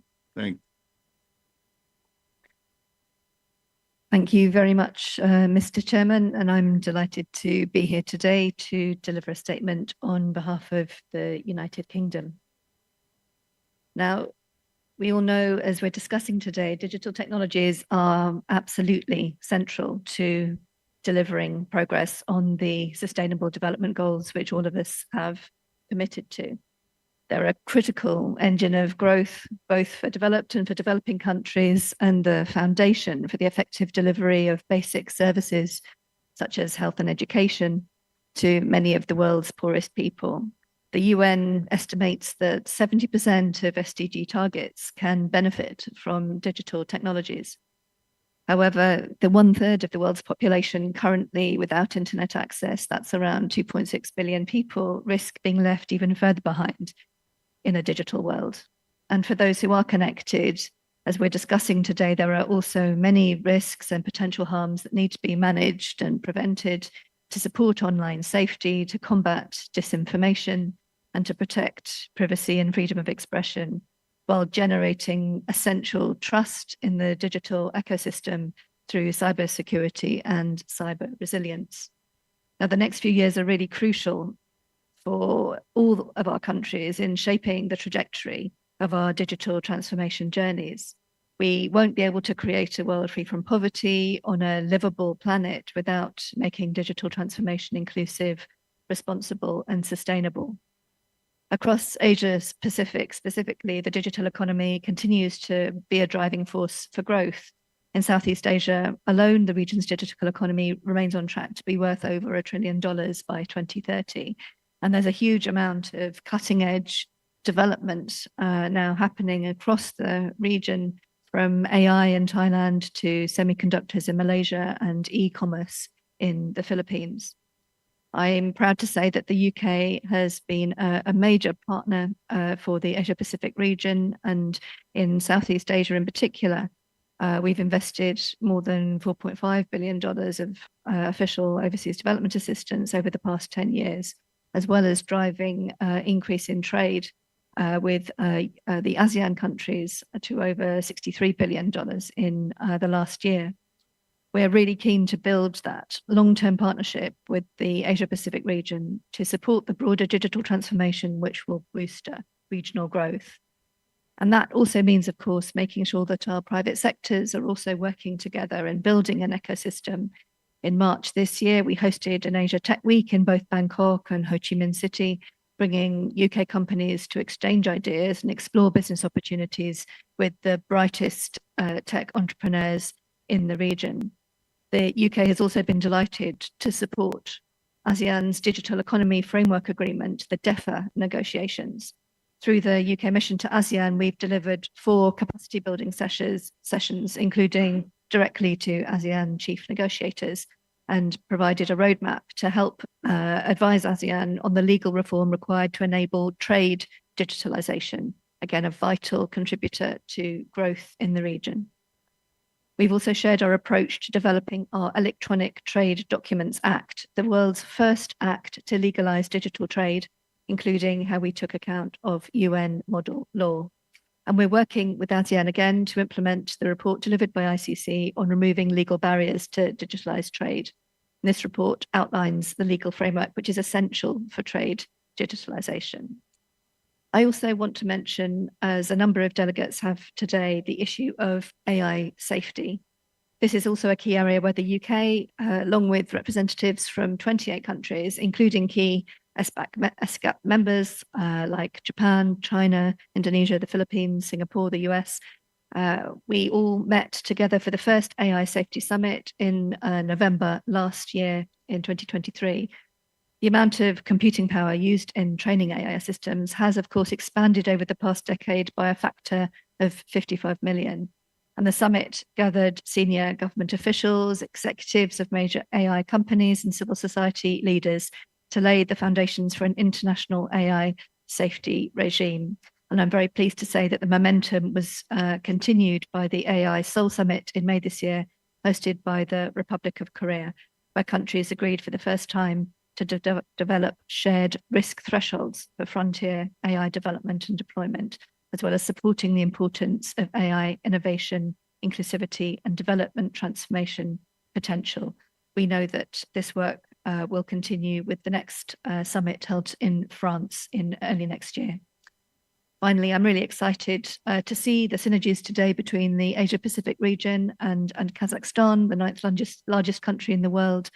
Thank you very much, Mr. Chairman, and I'm delighted to be here today to deliver a statement on behalf of the United Kingdom. Now, we all know, as we're discussing today, digital technologies are absolutely central to delivering progress on the Sustainable Development Goals, which all of us have committed to. They're a critical engine of growth, both for developed and for developing countries, and the foundation for the effective delivery of basic services, such as health and education, to many of the world's poorest people. The UN estimates that 70% of SDG targets can benefit from digital technologies. However, the 1/3 of the world's population currently without internet access, that's around 2.6 billion people, risk being left even further behind in a digital world. And for those who are connected, as we're discussing today, there are also many risks and potential harms that need to be managed and prevented to support online safety, to combat disinformation, and to protect privacy and freedom of expression, while generating essential trust in the digital ecosystem through cybersecurity and cyber resilience. Now, the next few years are really crucial for all of our countries in shaping the trajectory of our digital transformation journeys. We won't be able to create a world free from poverty on a livable planet without making digital transformation inclusive, responsible, and sustainable. Across Asia Pacific, specifically, the digital economy continues to be a driving force for growth. In Southeast Asia alone, the region's digital economy remains on track to be worth over $1 trillion by 2030. And there's a huge amount of cutting edge development now happening across the region, from AI in Thailand to semiconductors in Malaysia and e-commerce in the Philippines. I'm proud to say that the UK has been a major partner for the Asia Pacific region, and in Southeast Asia in particular. We've invested more than $4.5 billion of official overseas development assistance over the past 10 years. As well as driving increase in trade with the ASEAN countries to over $63 billion in the last year. We're really keen to build that long-term partnership with the Asia-Pacific region to support the broader digital transformation, which will boost regional growth. And that also means, of course, making sure that our private sectors are also working together and building an ecosystem. In March this year, we hosted an Asia Tech Week in both Bangkok and Ho Chi Minh City, bringing UK companies to exchange ideas and explore business opportunities with the brightest tech entrepreneurs in the region. The UK has also been delighted to support ASEAN's Digital Economy Framework Agreement, the DEFRA negotiations. Through the UK mission to ASEAN, we've delivered 4 capacity building sessions, including directly to ASEAN chief negotiators, and provided a roadmap to help advise ASEAN on the legal reform required to enable trade digitalization, again, a vital contributor to growth in the region. We've also shared our approach to developing our Electronic Trade Documents Act, the world's first act to legalize digital trade, including how we took account of UN model law. And we're working with ASEAN again to implement the report delivered by ICC on removing legal barriers to digitalized trade. And this report outlines the legal framework, which is essential for trade digitalization. I also want to mention, as a number of delegates have today, the issue of AI safety. This is also a key area where the UK, along with representatives from 28 countries, including key ESCAP members like Japan, China, Indonesia, the Philippines, Singapore, the US. We all met together for the first AI Safety Summit in November last year in 2023. The amount of computing power used in training AI systems has, of course, expanded over the past decade by a factor of 55 million. And the summit gathered senior government officials, executives of major AI companies, and civil society leaders to lay the foundations for an international AI safety regime. And I'm very pleased to say that the momentum was continued by the AI Seoul Summit in May this year, hosted by the Republic of Korea, where countries agreed for the first time to develop shared risk thresholds for frontier AI development and deployment, as well as supporting the importance of AI innovation, inclusivity, and development transformation potential. We know that this work will continue with the next summit held in France in early next year. Finally, I'm really excited to see the synergies today between the Asia-Pacific region and Kazakhstan, the ninth largest country in the world,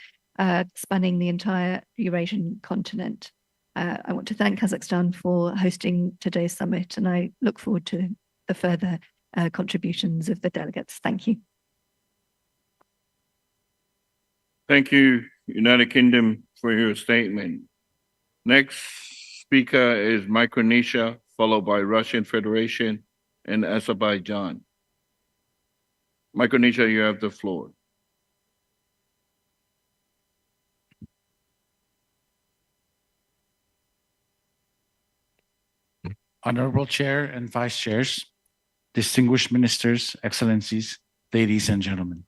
spanning the entire Eurasian continent. I want to thank Kazakhstan for hosting today's summit, and I look forward to the further contributions of the delegates. Thank you. Thank you, United Kingdom, for your statement. Next speaker is Micronesia, followed by Russian Federation and Azerbaijan. Micronesia, you have the floor. Honorable Chair and Vice Chairs, distinguished ministers, excellencies, ladies and gentlemen.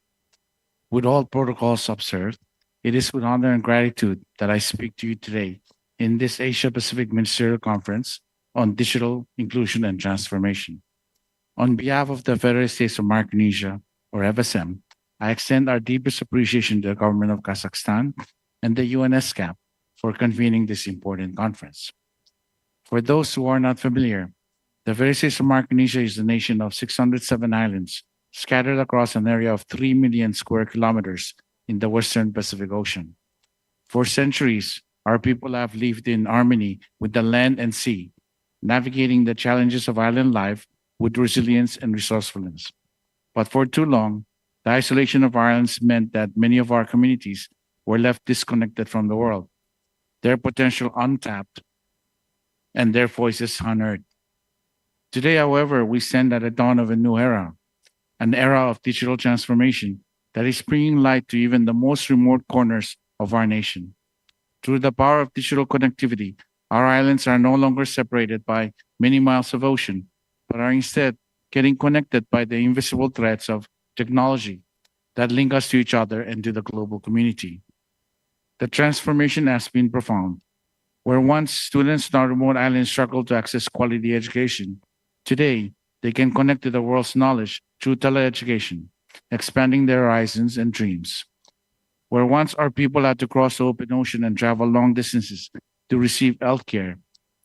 With all protocols observed, it is with honor and gratitude that I speak to you today in this Asia-Pacific Ministerial Conference on Digital Inclusion and Transformation. On behalf of the Federal States of Micronesia, or FSM, I extend our deepest appreciation to the government of Kazakhstan and the UN ESCAP for convening this important conference. For those who are not familiar, the Federal States of Micronesia is a nation of 607 islands scattered across an area of 3 million square kilometers in the Western Pacific Ocean. For centuries, our people have lived in harmony with the land and sea, navigating the challenges of island life with resilience and resourcefulness. But for too long, the isolation of our islands meant that many of our communities were left disconnected from the world, their potential untapped, and their voices unheard. Today, however, we stand at the dawn of a new era, an era of digital transformation that is bringing light to even the most remote corners of our nation. Through the power of digital connectivity, our islands are no longer separated by many miles of ocean, but are instead getting connected by the invisible threads of technology that link us to each other and to the global community. The transformation has been profound. Where once students on remote islands struggled to access quality education, today they can connect to the world's knowledge through teleeducation, expanding their horizons and dreams. Where once our people had to cross the open ocean and travel long distances to receive healthcare,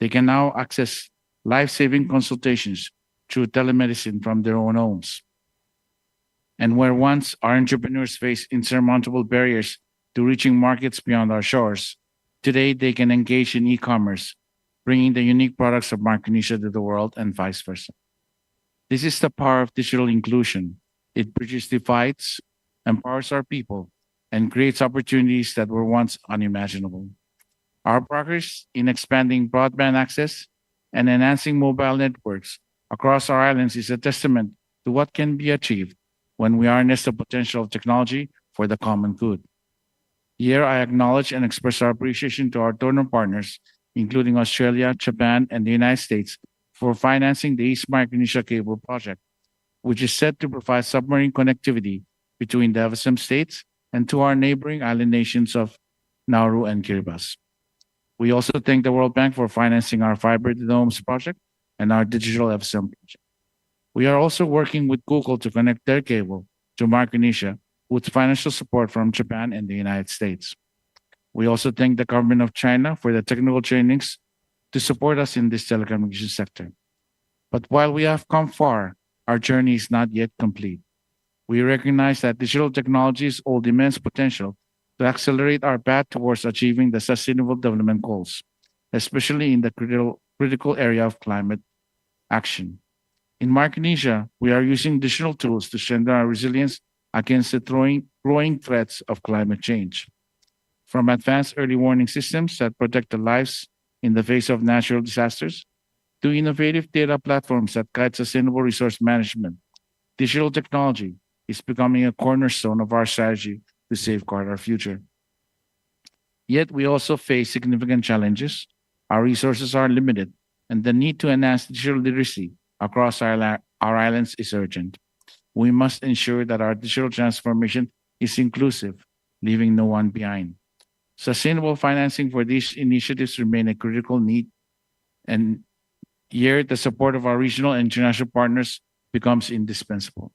they can now access life-saving consultations through telemedicine from their own homes. And where once our entrepreneurs faced insurmountable barriers to reaching markets beyond our shores, today they can engage in e-commerce, bringing the unique products of Micronesia to the world and vice versa. This is the power of digital inclusion. It bridges divides, empowers our people, and creates opportunities that were once unimaginable. Our progress in expanding broadband access and enhancing mobile networks across our islands is a testament to what can be achieved when we harness the potential of technology for the common good. Here, I acknowledge and express our appreciation to our donor partners, including Australia, Japan, and the United States, for financing the East Micronesia Cable Project, which is set to provide submarine connectivity between the FSM states and to our neighboring island nations of Nauru and Kiribati. We also thank the World Bank for financing our Fiber to the Homes project and our Digital FSM project. We are also working with Google to connect their cable to Micronesia with financial support from Japan and the United States. We also thank the government of China for the technical trainings to support us in this telecommunications sector. But while we have come far, our journey is not yet complete. We recognize that digital technologies hold immense potential to accelerate our path towards achieving the Sustainable Development Goals, especially in the critical area of climate action. In Micronesia, we are using digital tools to strengthen our resilience against the growing threats of climate change. From advanced early warning systems that protect the lives in the face of natural disasters, to innovative data platforms that guide sustainable resource management, digital technology is becoming a cornerstone of our strategy to safeguard our future. Yet we also face significant challenges. Our resources are limited, and the need to enhance digital literacy across our islands is urgent. We must ensure that our digital transformation is inclusive, leaving no one behind. Sustainable financing for these initiatives remain a critical need, and here the support of our regional and international partners becomes indispensable.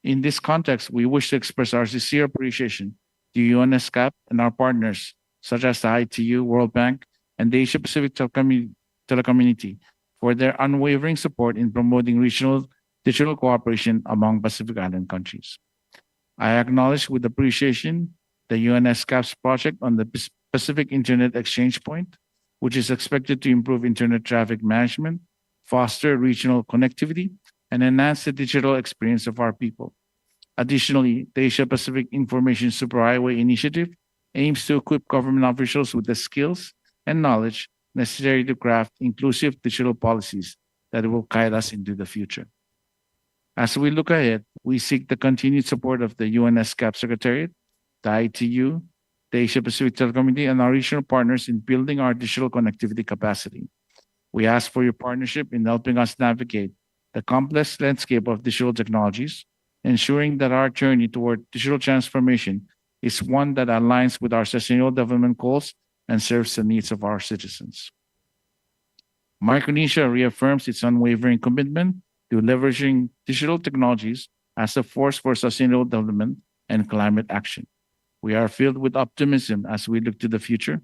In this context, we wish to express our sincere appreciation to ESCAP and our partners, such as the ITU, World Bank, and the Asia Pacific Telecommunity, for their unwavering support in promoting regional digital cooperation among Pacific Island countries. I acknowledge with appreciation the ESCAP's project on the Pacific Internet Exchange Point, which is expected to improve internet traffic management, foster regional connectivity, and enhance the digital experience of our people. Additionally, the Asia Pacific Information Superhighway Initiative aims to equip government officials with the skills and knowledge necessary to craft inclusive digital policies that will guide us into the future. As we look ahead, we seek the continued support of the ESCAP Secretariat, the ITU, the Asia Pacific Telecommunity, and our regional partners in building our digital connectivity capacity. We ask for your partnership in helping us navigate the complex landscape of digital technologies, ensuring that our journey toward digital transformation is one that aligns with our sustainable development goals and serves the needs of our citizens. Micronesia reaffirms its unwavering commitment to leveraging digital technologies as a force for sustainable development and climate action. We are filled with optimism as we look to the future,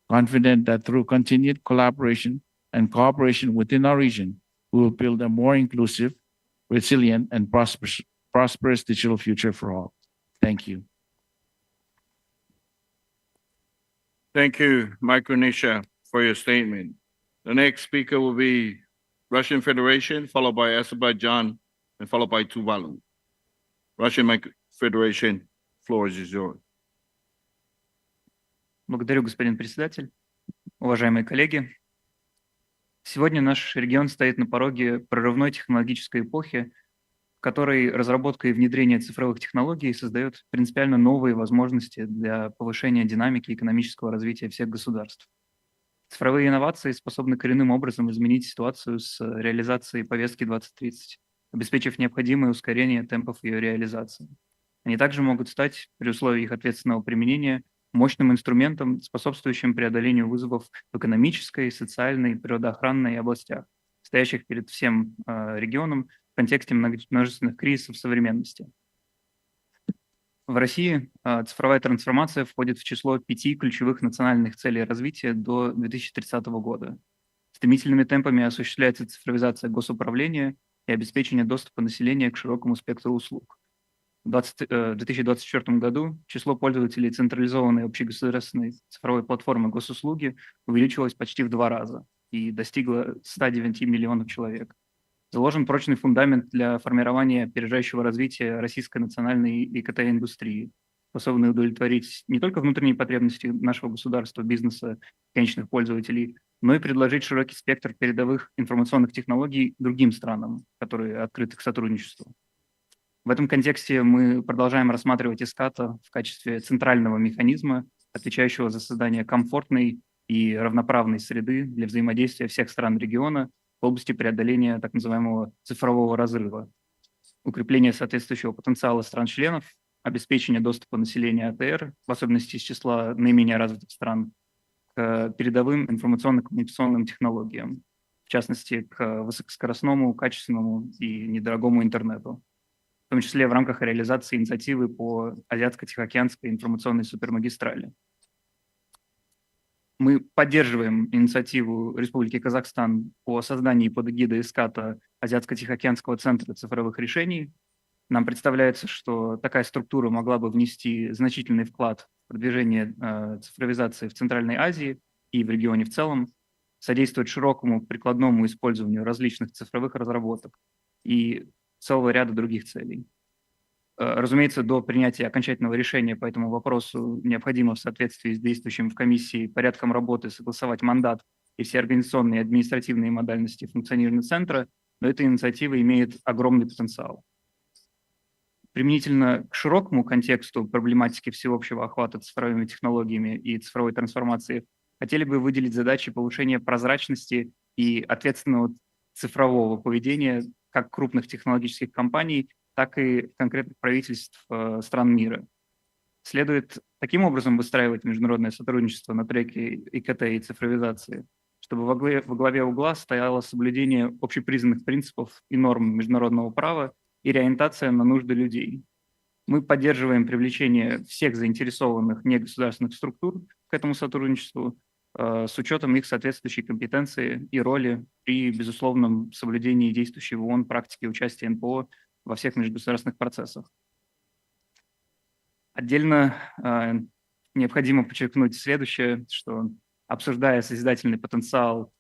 confident that through continued collaboration and cooperation within our region, we will build a more inclusive, resilient, and prosperous digital future for all. Thank you. Thank you, Micronesia, for your statement. The next speaker will be Russian Federation, followed by Azerbaijan, and followed by Tuvalu. Russian Federation, floor is yours. Благодарю, господин председатель. Уважаемые коллеги, сегодня наш регион стоит на пороге прорывной технологической эпохи, в которой разработка и внедрение цифровых технологий создает принципиально новые возможности для повышения динамики экономического развития всех государств. Цифровые инновации способны коренным образом изменить ситуацию с реализацией повестки 2030, обеспечив необходимое ускорение темпов ее реализации. Они также могут стать, при условии их ответственного применения, мощным инструментом, способствующим преодолению вызовов в экономической, социальной и природоохранной областях, стоящих перед всем регионом в контексте множественных кризисов современности. В России цифровая трансформация входит в число 5 ключевых национальных целей развития до 2030 года. Стремительными темпами осуществляется цифровизация госуправления и обеспечение доступа населения к широкому спектру услуг. В 2024 году число пользователей централизованной общегосударственной цифровой платформы госуслуги увеличилось почти в 2 раза и достигло 109 миллионов человек. Заложен прочный фундамент для формирования опережающего развития российской национальной ИКТ-индустрии, способной удовлетворить не только внутренние потребности нашего государства, бизнеса, конечных пользователей, но и предложить широкий спектр передовых информационных технологий другим странам, которые открыты к сотрудничеству. В этом контексте мы продолжаем рассматривать ESCAP в качестве центрального механизма, отвечающего за создание комфортной и равноправной среды для взаимодействия всех стран региона в области преодоления так называемого цифрового разрыва, укрепления соответствующего потенциала стран-членов, обеспечения доступа населения АТР, в особенности из числа наименее развитых стран, к передовым информационно-коммуникационным технологиям, в частности, к высокоскоростному, качественному и недорогому интернету, в том числе в рамках реализации инициативы по Азиатско-Тихоокеанской информационной супермагистрали. Мы поддерживаем инициативу Республики Казахстан по созданию под эгидой ESCAP Азиатско-Тихоокеанского центра цифровых решений. Нам представляется, что такая структура могла бы внести значительный вклад в продвижение цифровизации в Центральной Азии и в регионе в целом, содействовать широкому прикладному использованию различных цифровых разработок и целого ряда других целей. Разумеется, до принятия окончательного решения по этому вопросу необходимо в соответствии с действующим в комиссии порядком работы согласовать мандат и все организационные и административные модальности функционирования центра, но эта инициатива имеет огромный потенциал. Применительно к широкому контексту проблематики всеобщего охвата цифровыми технологиями и цифровой трансформации хотели бы выделить задачи повышения прозрачности и ответственного цифрового поведения как крупных технологических компаний, так и конкретных правительств стран мира. Следует таким образом выстраивать международное сотрудничество на треке ИКТ и цифровизации, чтобы во главе угла стояло соблюдение общепризнанных принципов и норм международного права и ориентация на нужды людей. Мы поддерживаем привлечение всех заинтересованных негосударственных структур к этому сотрудничеству с учетом их соответствующей компетенции и роли при безусловном соблюдении действующей в ООН практики участия НПО во всех межгосударственных процессах. Отдельно необходимо подчеркнуть следующее, что обсуждая созидательный потенциал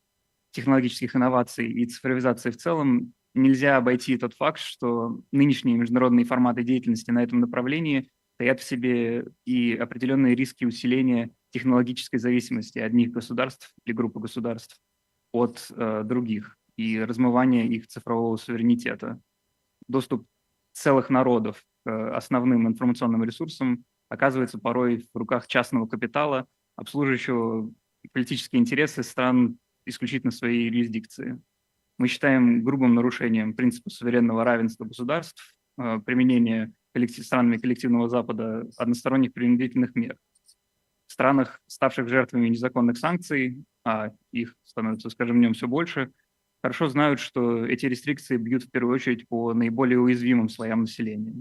технологических инноваций и цифровизации в целом, нельзя обойти тот факт, что нынешние международные форматы деятельности на этом направлении таят в себе и определенные риски усиления технологической зависимости одних государств или группы государств от других и размывания их цифрового суверенитета. Доступ целых народов к основным информационным ресурсам оказывается порой в руках частного капитала, обслуживающего политические интересы стран исключительно своей юрисдикции. Мы считаем грубым нарушением принципа суверенного равенства государств применение странами коллективного Запада односторонних принудительных мер. В странах, ставших жертвами незаконных санкций, а их становится с каждым днем все больше, хорошо знают, что эти рестрикции бьют в первую очередь по наиболее уязвимым слоям населения.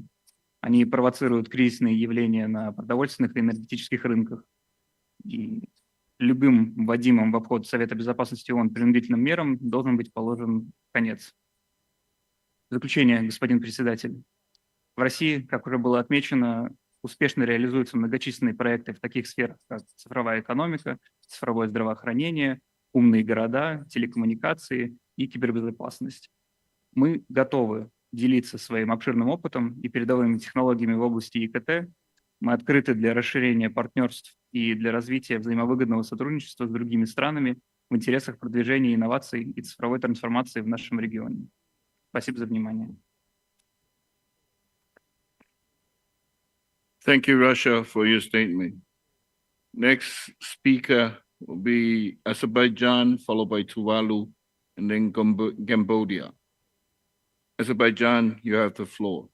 Они провоцируют кризисные явления на продовольственных и энергетических рынках. И любым вводимым в обход Совета Безопасности ООН принудительным мерам должен быть положен конец. В заключение, господин председатель. В России, как уже было отмечено, успешно реализуются многочисленные проекты в таких сферах, как цифровая экономика, цифровое здравоохранение, умные города, телекоммуникации и кибербезопасность. Мы готовы делиться своим обширным опытом и передовыми технологиями в области ИКТ. Мы открыты для расширения партнерств и для развития взаимовыгодного сотрудничества с другими странами в интересах продвижения инноваций и цифровой трансформации в нашем регионе. Спасибо за внимание. Thank you, Russia, for your statement. Next speaker will be Azerbaijan, followed by Tuvalu, and then Cambodia. Azerbaijan, you have the floor.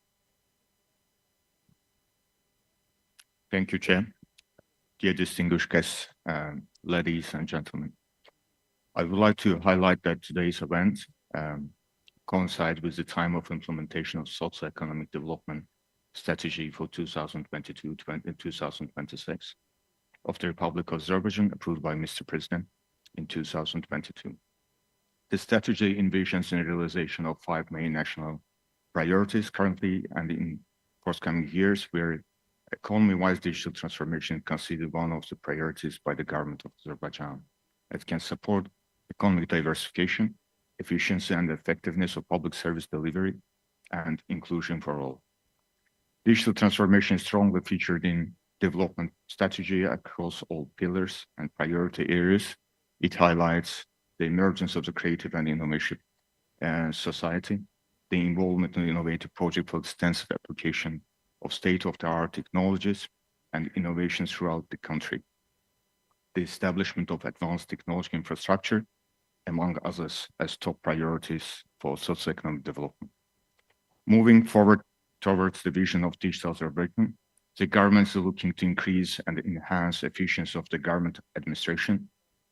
Thank you, Chair. Dear distinguished guests, ladies and gentlemen, I would like to highlight that today's event coincides with the time of implementation of socioeconomic development strategy for 2022-2026 of the Republic of Azerbaijan, approved by Mr. President in 2022. The strategy envisions the realization of 5 main national priorities currently and in forthcoming years, where economy-wise digital transformation is considered one of the priorities by the government of Azerbaijan. It can support economic diversification, efficiency and effectiveness of public service delivery, and inclusion for all. Digital transformation is strongly featured in development strategy across all pillars and priority areas. It highlights the emergence of the creative and innovative society, the involvement in innovative projects for extensive application of state-of-the-art technologies and innovations throughout the country, the establishment of advanced technology infrastructure, among others, as top priorities for socioeconomic development. Moving forward towards the vision of digital Azerbaijan, the government is looking to increase and enhance efficiency of the government administration,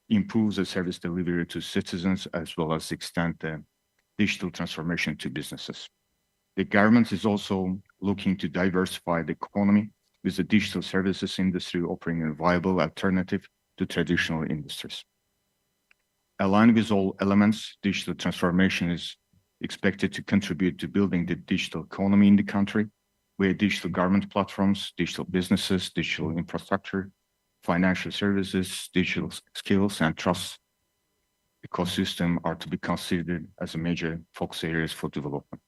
improve the service delivery to citizens, as well as extend the digital transformation to businesses. The government is also looking to diversify the economy with the digital services industry offering a viable alternative to traditional industries. Aligned with all elements, digital transformation is expected to contribute to building the digital economy in the country, where digital government platforms, digital businesses, digital infrastructure, financial services, digital skills, and trust ecosystem are to be considered as a major focus areas for development.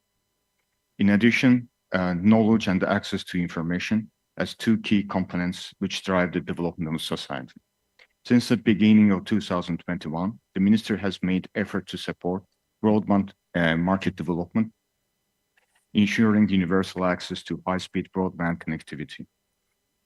In addition, knowledge and access to information as 2 key components which drive the development of society. Since the beginning of 2021, the Ministry has made effort to support broadband market development ensuring universal access to high-speed broadband connectivity.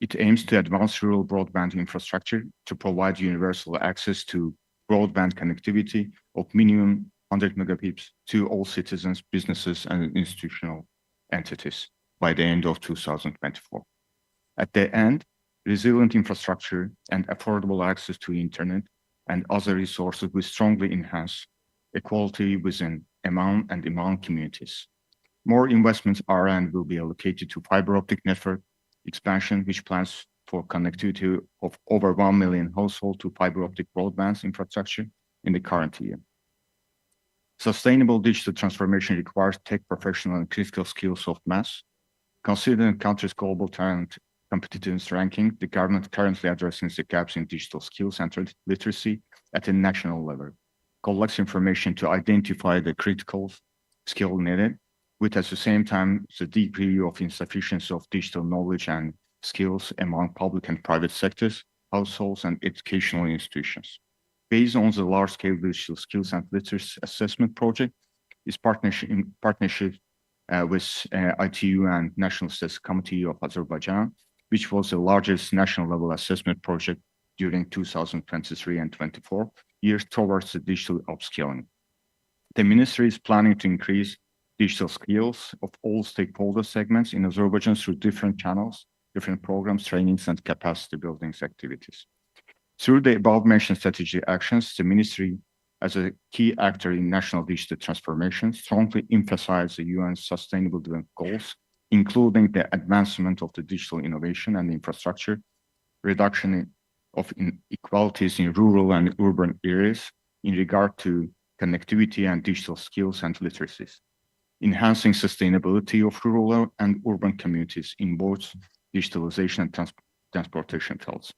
It aims to advance rural broadband infrastructure to provide universal access to broadband connectivity of minimum 100 megabits to all citizens, businesses, and institutional entities by the end of 2024. At the end, resilient infrastructure and affordable access to internet and other resources will strongly enhance equality within among communities. More investments are and will be allocated to fiber optic network expansion, which plans for connectivity of over 1 million households to fiber optic broadband infrastructure in the current year. Sustainable digital transformation requires tech professional and critical skills of mass. Considering countries' global talent competitiveness ranking, the government currently addressing the gaps in digital skills and literacy at a national level, collects information to identify the critical skill needed, with at the same time the degree of insufficiency of digital knowledge and skills among public and private sectors, households, and educational institutions. Based on the large-scale digital skills and literacy assessment project, is partnership with ITU and National Statistics Committee of Azerbaijan, which was the largest national level assessment project during 2023 and 24 years towards the digital upskilling. The ministry is planning to increase digital skills of all stakeholder segments in Azerbaijan through different channels, different programs, trainings, and capacity building activities. Through the above-mentioned strategy actions, the ministry, as a key actor in national digital transformation, strongly emphasizes the UN's Sustainable Development Goals, including the advancement of the digital innovation and infrastructure, reduction of inequalities in rural and urban areas in regard to connectivity and digital skills and literacies, enhancing sustainability of rural and urban communities in both digitalization and transportation fields.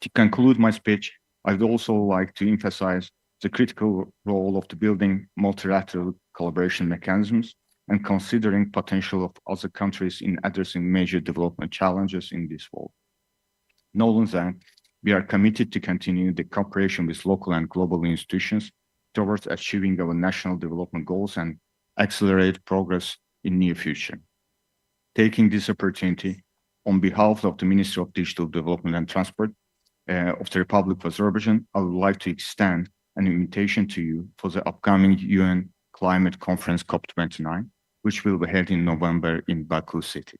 To conclude my speech, I would also like to emphasize the critical role of the building multilateral collaboration mechanisms and considering potential of other countries in addressing major development challenges in this world. Knowing that, we are committed to continue the cooperation with local and global institutions towards achieving our national development goals and accelerate progress in near future. Taking this opportunity, on behalf of the Ministry of Digital Development and Transport of the Republic of Azerbaijan, I would like to extend an invitation to you for the upcoming UN Climate Conference COP29, which will be held in November in Baku City.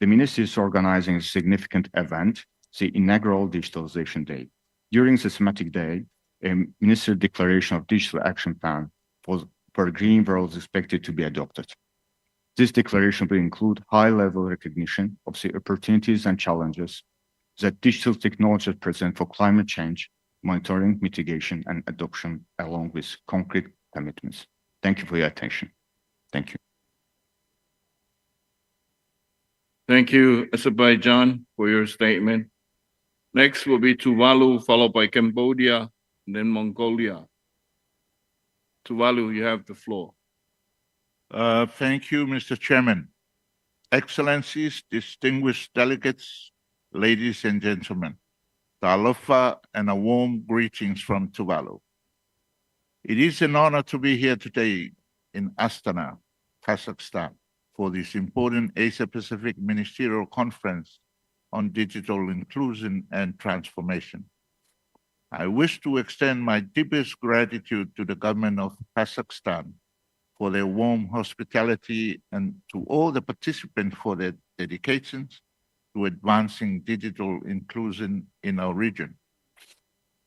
The Ministry is organizing a significant event, the inaugural Digitalization Day. During the thematic day, a ministerial declaration of digital action plan for a green world is expected to be adopted. This declaration will include high-level recognition of the opportunities and challenges that digital technologies present for climate change, monitoring, mitigation, and adoption, along with concrete commitments. Thank you for your attention. Thank you. Thank you, Azerbaijan, for your statement. Next will be Tuvalu, followed by Cambodia, and then Mongolia. Tuvalu, you have the floor. Thank you, Mr. Chairman. Excellencies, distinguished delegates, ladies and gentlemen, Talofa and a warm greetings from Tuvalu. It is an honor to be here today in Astana, Kazakhstan, for this important Asia-Pacific Ministerial Conference on Digital Inclusion and Transformation. I wish to extend my deepest gratitude to the government of Kazakhstan for their warm hospitality and to all the participants for their dedications to advancing digital inclusion in our region.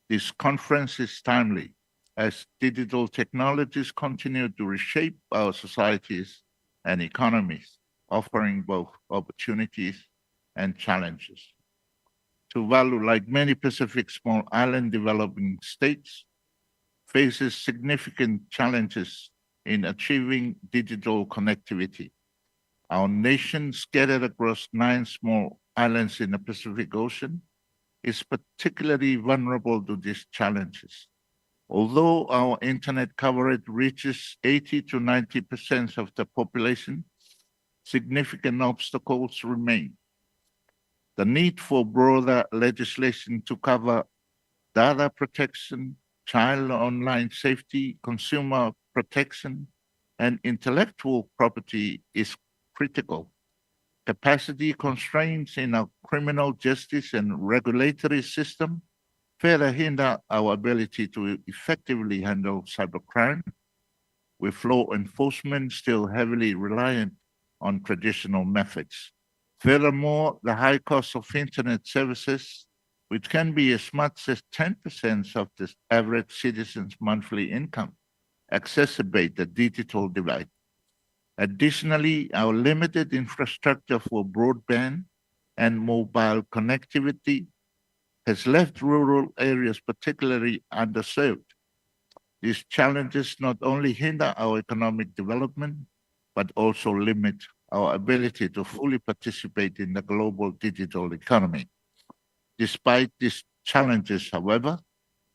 This conference is timely as digital technologies continue to reshape our societies and economies, offering both opportunities and challenges. Tuvalu, like many Pacific small island developing states, faces significant challenges in achieving digital connectivity. Our nation, scattered across 9 small islands in the Pacific Ocean, is particularly vulnerable to these challenges. Although our internet coverage reaches 80 to 90% of the population, significant obstacles remain. The need for broader legislation to cover data protection, child online safety, consumer protection, and intellectual property is critical. Capacity constraints in our criminal justice and regulatory system further hinder our ability to effectively handle cybercrime, with law enforcement still heavily reliant on traditional methods. Furthermore, the high cost of internet services, which can be as much as 10% of the average citizen's monthly income, exacerbate the digital divide. Additionally, our limited infrastructure for broadband and mobile connectivity has left rural areas particularly underserved. These challenges not only hinder our economic development, but also limit our ability to fully participate in the global digital economy. Despite these challenges, however,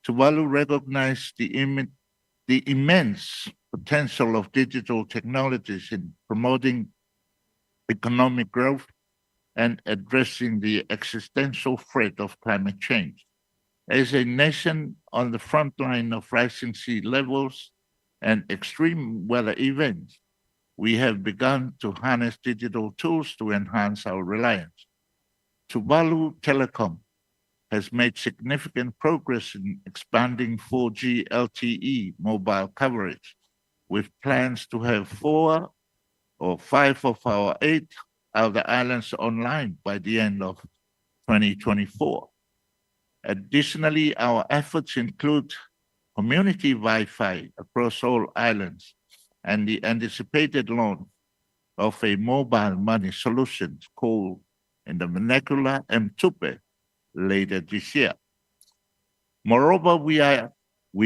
Tuvalu recognized the immense potential of digital technologies in promoting economic growth and addressing the existential threat of climate change. As a nation on the front line of rising sea levels and extreme weather events, we have begun to harness digital tools to enhance our reliance. Tuvalu Telecom has made significant progress in expanding 4G LTE mobile coverage, with plans to have 4 or 5 of our 8 other islands online by the end of 2024. Additionally, our efforts include community Wi-Fi across all islands and the anticipated launch of a mobile money solution called in the vernacular Mtupe later this year. Moreover, we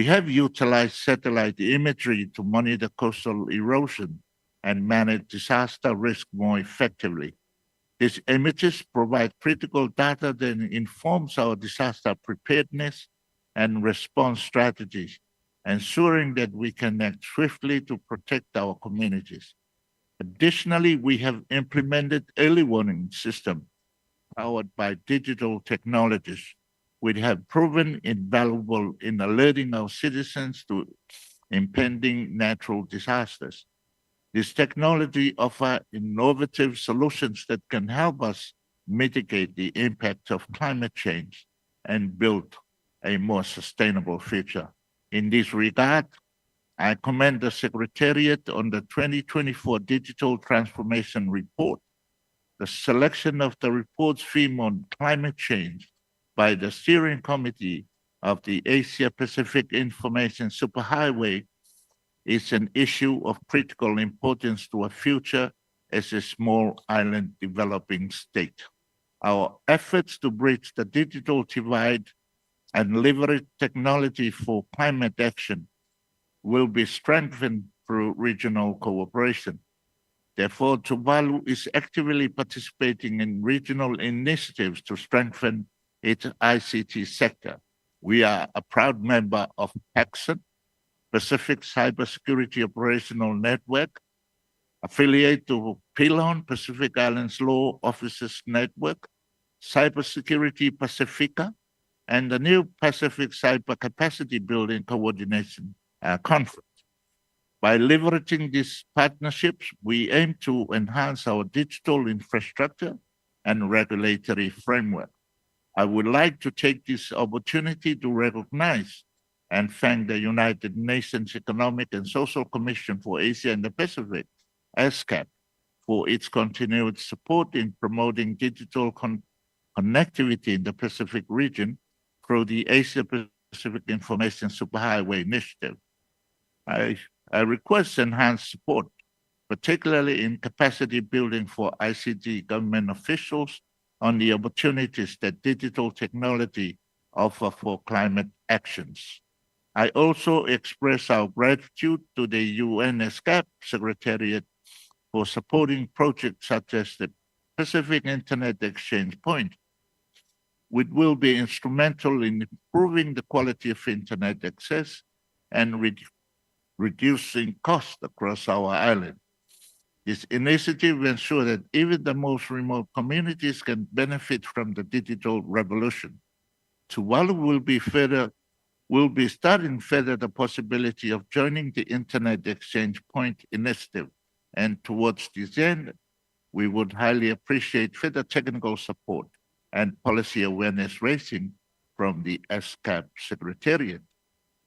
have utilized satellite imagery to monitor coastal erosion and manage disaster risk more effectively. These images provide critical data that informs our disaster preparedness and response strategies, ensuring that we can act swiftly to protect our communities. Additionally, we have implemented early warning systems powered by digital technologies, which have proven invaluable in alerting our citizens to impending natural disasters. This technology offers innovative solutions that can help us mitigate the impact of climate change and build a more sustainable future. In this regard, I commend the Secretariat on the 2024 Digital Transformation Report. The selection of the report's theme on climate change by the Steering Committee of the Asia Pacific Information Superhighway is an issue of critical importance to our future as a small island developing state. Our efforts to bridge the digital divide and leverage technology for climate action will be strengthened through regional cooperation. Therefore, Tuvalu is actively participating in regional initiatives to strengthen its ICT sector. We are a proud member of PACSON, Pacific Cybersecurity Operational Network, affiliate to PILON, Pacific Islands Law Officers Network, Cybersecurity Pacifica, and the new Pacific Cyber Capacity Building Coordination Conference. By leveraging these partnerships, we aim to enhance our digital infrastructure and regulatory framework. I would like to take this opportunity to recognize and thank the United Nations Economic and Social Commission for Asia and the Pacific, ESCAP, for its continued support in promoting digital connectivity in the Pacific region through the Asia Pacific Information Superhighway Initiative. I request enhanced support, particularly in capacity building for ICT government officials on the opportunities that digital technology offer for climate actions. I also express our gratitude to the UN ESCAP Secretariat for supporting projects such as the Pacific Internet Exchange Point, which will be instrumental in improving the quality of internet access and reducing costs across our island. This initiative will ensure that even the most remote communities can benefit from the digital revolution. Tuvalu will be further We'll be studying further the possibility of joining the Internet Exchange Point initiative. And towards this end, we would highly appreciate further technical support and policy awareness raising from the ESCAP Secretariat.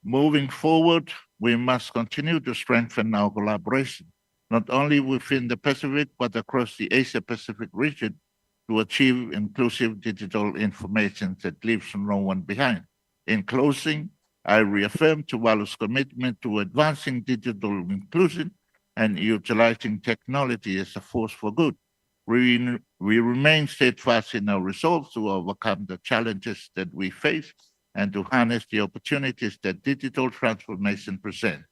Moving forward, we must continue to strengthen our collaboration, not only within the Pacific, but across the Asia-Pacific region to achieve inclusive digital information that leaves no one behind. In closing, I reaffirm Tuvalu's commitment to advancing digital inclusion and utilizing technology as a force for good. We remain steadfast in our resolve to overcome the challenges that we face and to harness the opportunities that digital transformation presents.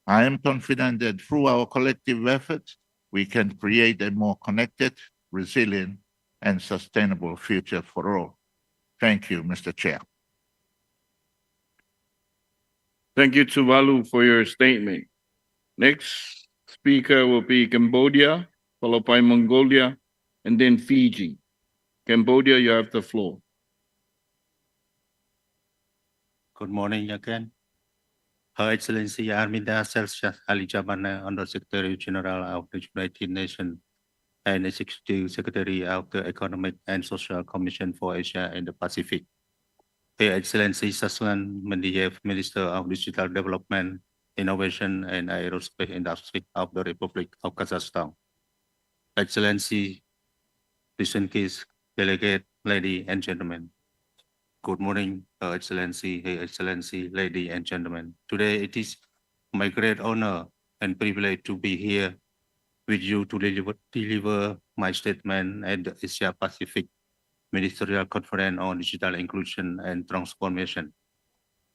I am confident that through our collective efforts, we can create a more connected, resilient, and sustainable future for all. Thank you, Mr. Chair. Thank you, Tuvalu, for your statement. Next speaker will be Cambodia, followed by Mongolia, and then Fiji. Cambodia, you have the floor. Good morning again. Her Excellency Arminda Celsius Ali Jabana, Under Secretary General of the United Nations and Executive Secretary of the Economic and Social Commission for Asia and the Pacific. Her Excellency Saswan Mendiev, Minister of Digital Development, Innovation and Aerospace Industry of the Republic of Kazakhstan. Excellency, distinguished delegate, ladies and gentlemen. Good morning, Her Excellency, ladies and gentlemen. Today it is my great honor and privilege to be here with you to deliver my statement at the Asia Pacific Ministerial Conference on Digital Inclusion and Transformation.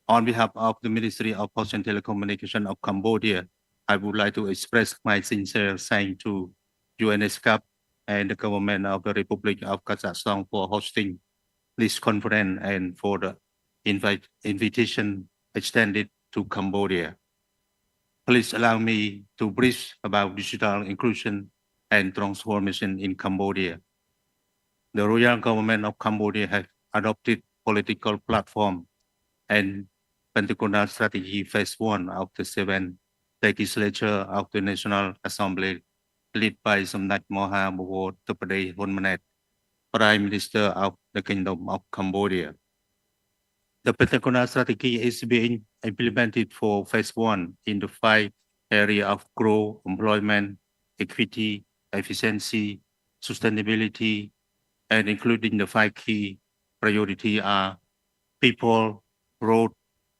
On behalf of the Ministry of Post and Telecommunication of Cambodia, I would like to express my sincere thanks to ESCAP and the government of the Republic of Kazakhstan for hosting this conference and for the invitation extended to Cambodia. Please allow me to brief about digital inclusion and transformation in Cambodia. The royal government of Cambodia has adopted political platform and Pentagonal Strategy Phase 1 of the 7th Legislature of the National Assembly, led by Samdech Moha Bowo Tupade Hunmanet, Prime Minister of the Kingdom of Cambodia. The Pentagonal Strategy is being implemented for Phase 1 in the 5 areas of growth, employment, equity, efficiency, sustainability, and including the 5 key priorities are people, road,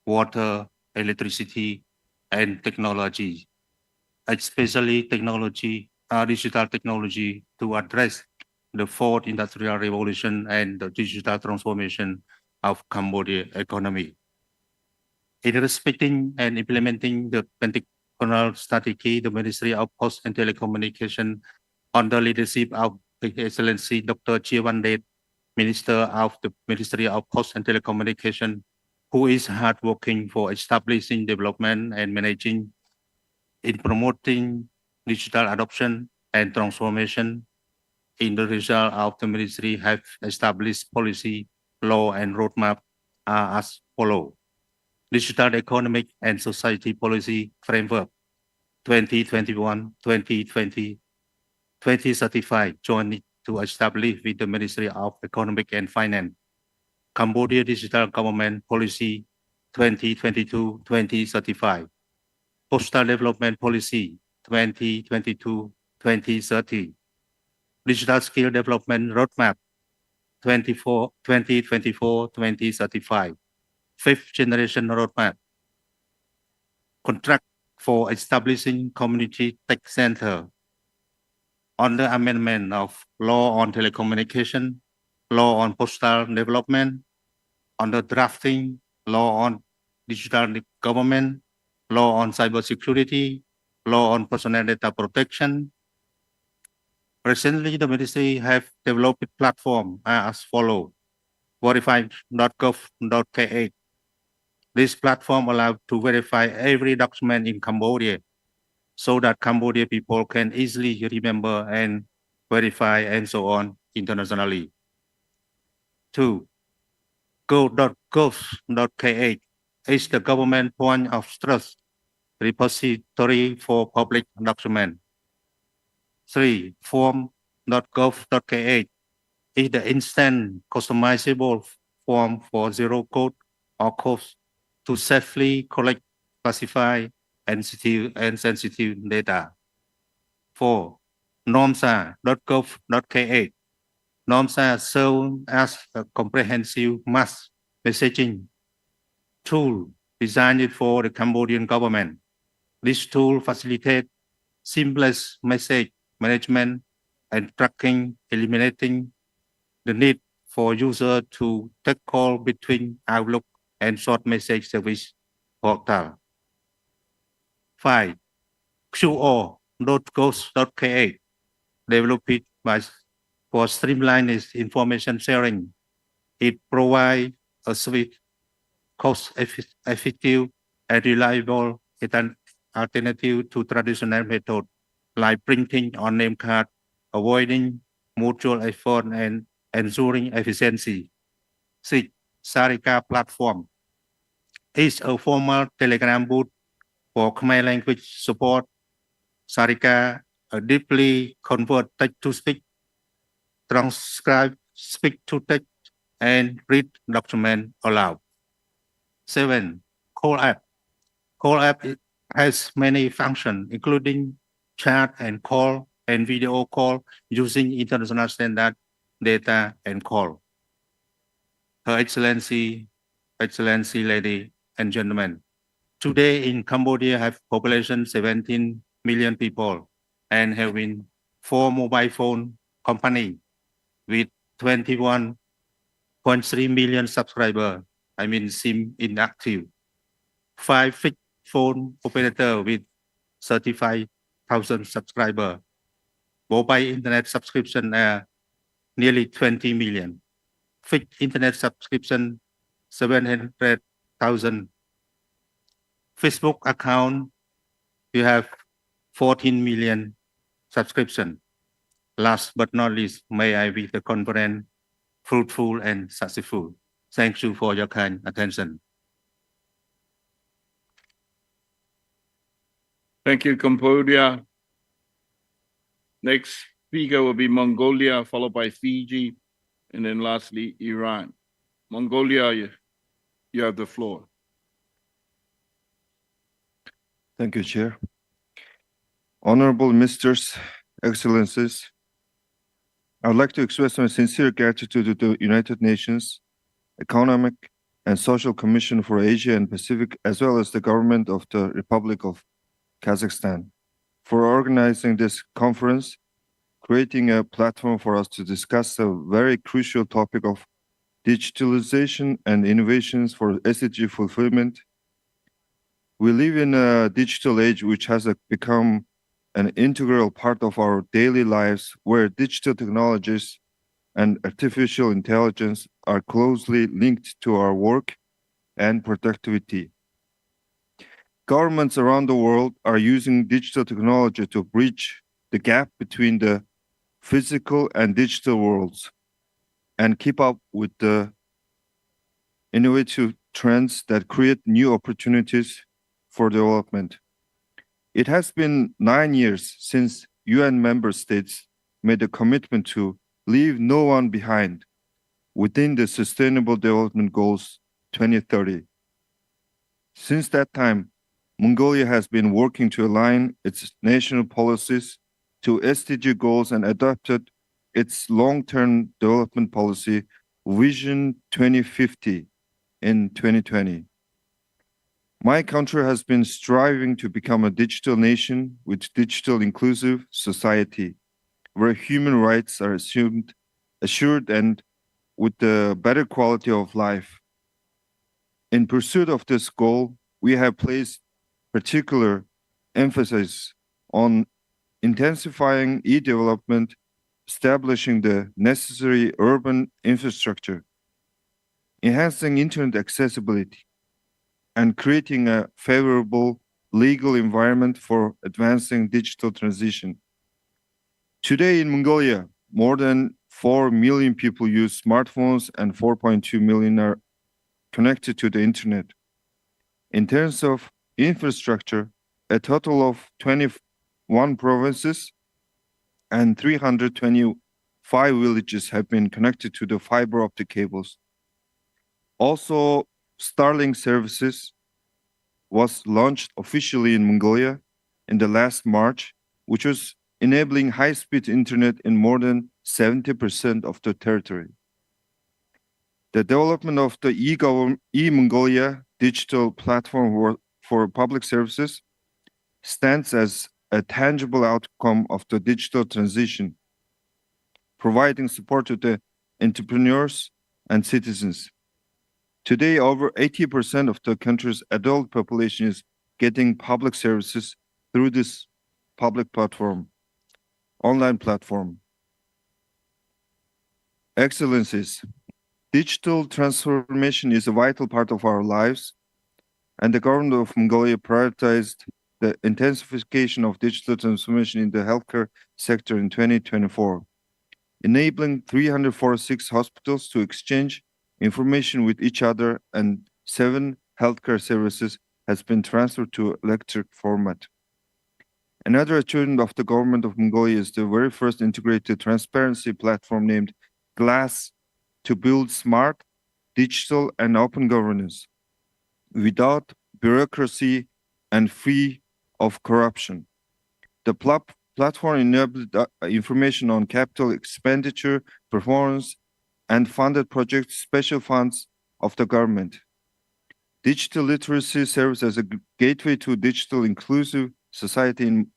water, electricity, and technology, especially digital technology to address the 4th industrial revolution and the digital transformation of Cambodia economy. In respecting and implementing the Pentagonal Strategy, the Ministry of Post and Telecommunication, under leadership of His Excellency Dr. Chiawan Det, Minister of the Ministry of Post and Telecommunication, who is hard working for establishing development and managing in promoting digital adoption and transformation. In the result of the ministry have established policy, law, and roadmap are as follows. Digital Economic and Society Policy Framework 2021-2020, 2035, jointly to establish with the Ministry of Economic and Finance. Cambodia Digital Government Policy 2022-2035. Postal Development Policy 2022-2030. Digital Skill Development Roadmap 2024-2035. 5th Generation Roadmap. Contract for establishing Community Tech Center. On the amendment of Law on Telecommunication, Law on Postal Development, on the drafting, Law on Digital Government, Law on Cybersecurity, Law on Personal Data Protection. Recently, the ministry have developed a platform as follows: verify.gov.kh. This platform allows to verify every document in Cambodia so that Cambodia people can easily remember and verify and so on internationally. 2. Go.gov.kh, is the government point of trust repository for public document. 3. Form.gov.kh is the instant customizable form for zero code or codes to safely collect, classify, and sensitive data. 4. Normsa.gov.kh. Normsa serves as a comprehensive mass messaging tool designed for the Cambodian government. This tool facilitates seamless message management and tracking, eliminating the need for users to take call between Outlook and short message service portal. 5. QO.gov.kh, developed for streamlined information sharing. It provides a swift, cost-effective, and reliable alternative to traditional methods like printing on name card, avoiding mutual effort and ensuring efficiency. 6. Sarika platform is a formal Telegram bot for Khmer language support. Sarika deeply convert text to speech, transcribe speech to text, and read document aloud. 7. Call app. Call app has many functions, including chat and call and video call using international standard data and call. Her Excellency, ladies and gentlemen, today in Cambodia have population 17 million people and having 4 mobile phone company with 21.3 million subscribers, I mean SIM inactive. 5 fixed phone operator with 35,000 subscribers. Mobile internet subscription are nearly 20 million. Fixed internet subscription 700,000. Facebook account, you have 14 million subscription. Last but not least, may I wish the conference fruitful and successful. Thank you for your kind attention. Thank you, Cambodia. Next speaker will be Mongolia, followed by Fiji, and then lastly, Iran. Mongolia, you have the floor. Thank you, Chair. Honorable Ministers, Excellencies, I would like to express my sincere gratitude to the United Nations Economic and Social Commission for Asia and Pacific, as well as the government of the Republic of Kazakhstan, for organizing this conference, creating a platform for us to discuss a very crucial topic of digitalization and innovations for SDG fulfillment. We live in a digital age which has become an integral part of our daily lives, where digital technologies and artificial intelligence are closely linked to our work and productivity. Governments around the world are using digital technology to bridge the gap between the physical and digital worlds and keep up with the innovative trends that create new opportunities for development. It has been 9 years since UN member states made a commitment to leave no one behind within the Sustainable Development Goals 2030. Since that time, Mongolia has been working to align its national policies to SDG goals and adopted its long-term development policy, Vision 2050, in 2020. My country has been striving to become a digital nation with digital inclusive society, where human rights are assured and with a better quality of life. In pursuit of this goal, we have placed particular emphasis on intensifying e-development, establishing the necessary urban infrastructure, enhancing internet accessibility, and creating a favorable legal environment for advancing digital transition. Today in Mongolia, more than 4 million people use smartphones and 4.2 million are connected to the internet. In terms of infrastructure, a total of 21 provinces and 325 villages have been connected to the fiber optic cables. Also, Starlink services was launched officially in Mongolia in the last March, which was enabling high-speed internet in more than 70% of the territory. The development of the e-Mongolia digital platform for public services stands as a tangible outcome of the digital transition, providing support to the entrepreneurs and citizens. Today, over 80% of the country's adult population is getting public services through this public platform, online platform. Excellencies, digital transformation is a vital part of our lives, and the government of Mongolia prioritized the intensification of digital transformation in the healthcare sector in 2024, enabling 346 hospitals to exchange information with each other, and 7 healthcare services has been transferred to electronic format. Another achievement of the government of Mongolia is the very first integrated transparency platform named GLASS to build smart, digital, and open governance without bureaucracy and free of corruption. The platform enabled information on capital expenditure, performance, and funded projects, special funds of the government. Digital literacy serves as a gateway to digital inclusive society. In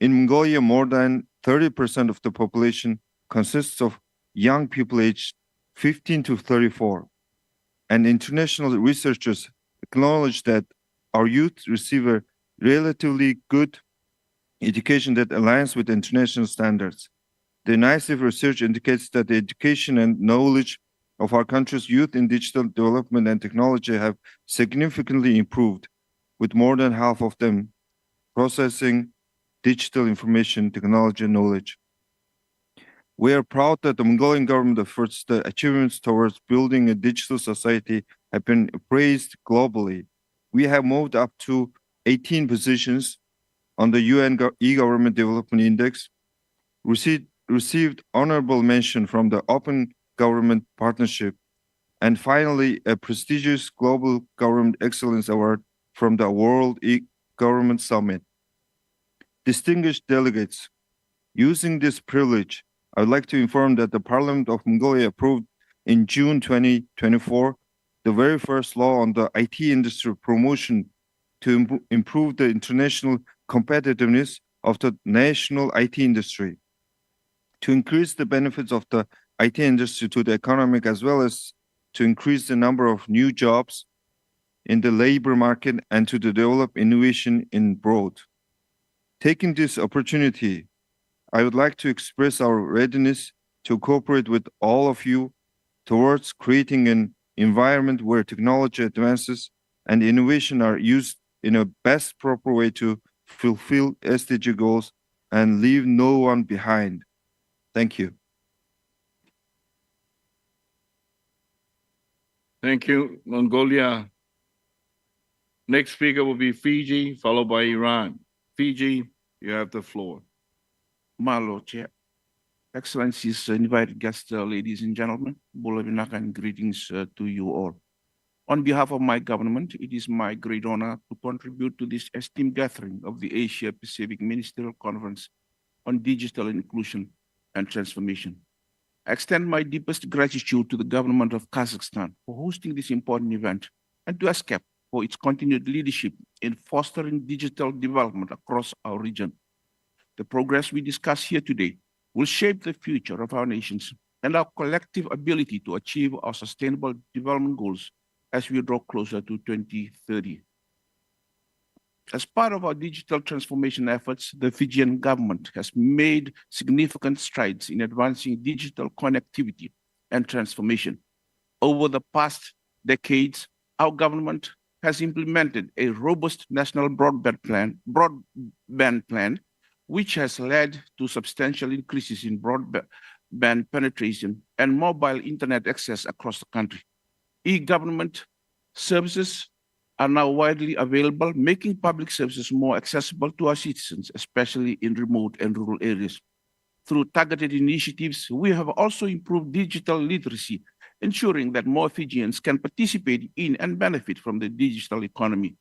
Mongolia, more than 30% of the population consists of young people aged 15 to 34, and international researchers acknowledge that our youth receive a relatively good education that aligns with international standards. The NICEF research indicates that the education and knowledge of our country's youth in digital development and technology have significantly improved, with more than half of them processing digital information technology knowledge. We are proud that the Mongolian government efforts, the achievements towards building a digital society have been praised globally. We have moved up to 18 positions on the UN e-Government Development Index, received honorable mention from the Open Government Partnership, and finally a prestigious Global Government Excellence Award from the World E-Government Summit. Distinguished delegates, using this privilege, I would like to inform that the Parliament of Mongolia approved in June 2024 the very first law on the IT industry promotion to improve the international competitiveness of the national IT industry, to increase the benefits of the IT industry to the economic, as well as to increase the number of new jobs in the labor market and to develop innovation in broad. Taking this opportunity, I would like to express our readiness to cooperate with all of you towards creating an environment where technology advances and innovation are used in a best proper way to fulfill SDG goals and leave no one behind. Thank you. Thank you, Mongolia. Next speaker will be Fiji, followed by Iran. Fiji, you have the floor. My Lord Chair, Excellencies, invited guests, ladies and gentlemen, Bulabinak and greetings to you all. On behalf of my government, it is my great honor to contribute to this esteemed gathering of the Asia-Pacific Ministerial Conference on Digital Inclusion and Transformation. I extend my deepest gratitude to the government of Kazakhstan for hosting this important event and to ESCAP for its continued leadership in fostering digital development across our region. The progress we discuss here today will shape the future of our nations and our collective ability to achieve our sustainable development goals as we draw closer to 2030. As part of our digital transformation efforts, the Fijian government has made significant strides in advancing digital connectivity and transformation. Over the past decades, our government has implemented a robust national broadband plan, which has led to substantial increases in broadband penetration and mobile internet access across the country. E-government services are now widely available, making public services more accessible to our citizens, especially in remote and rural areas. Through targeted initiatives, we have also improved digital literacy, ensuring that more Fijians can participate in and benefit from the digital economy.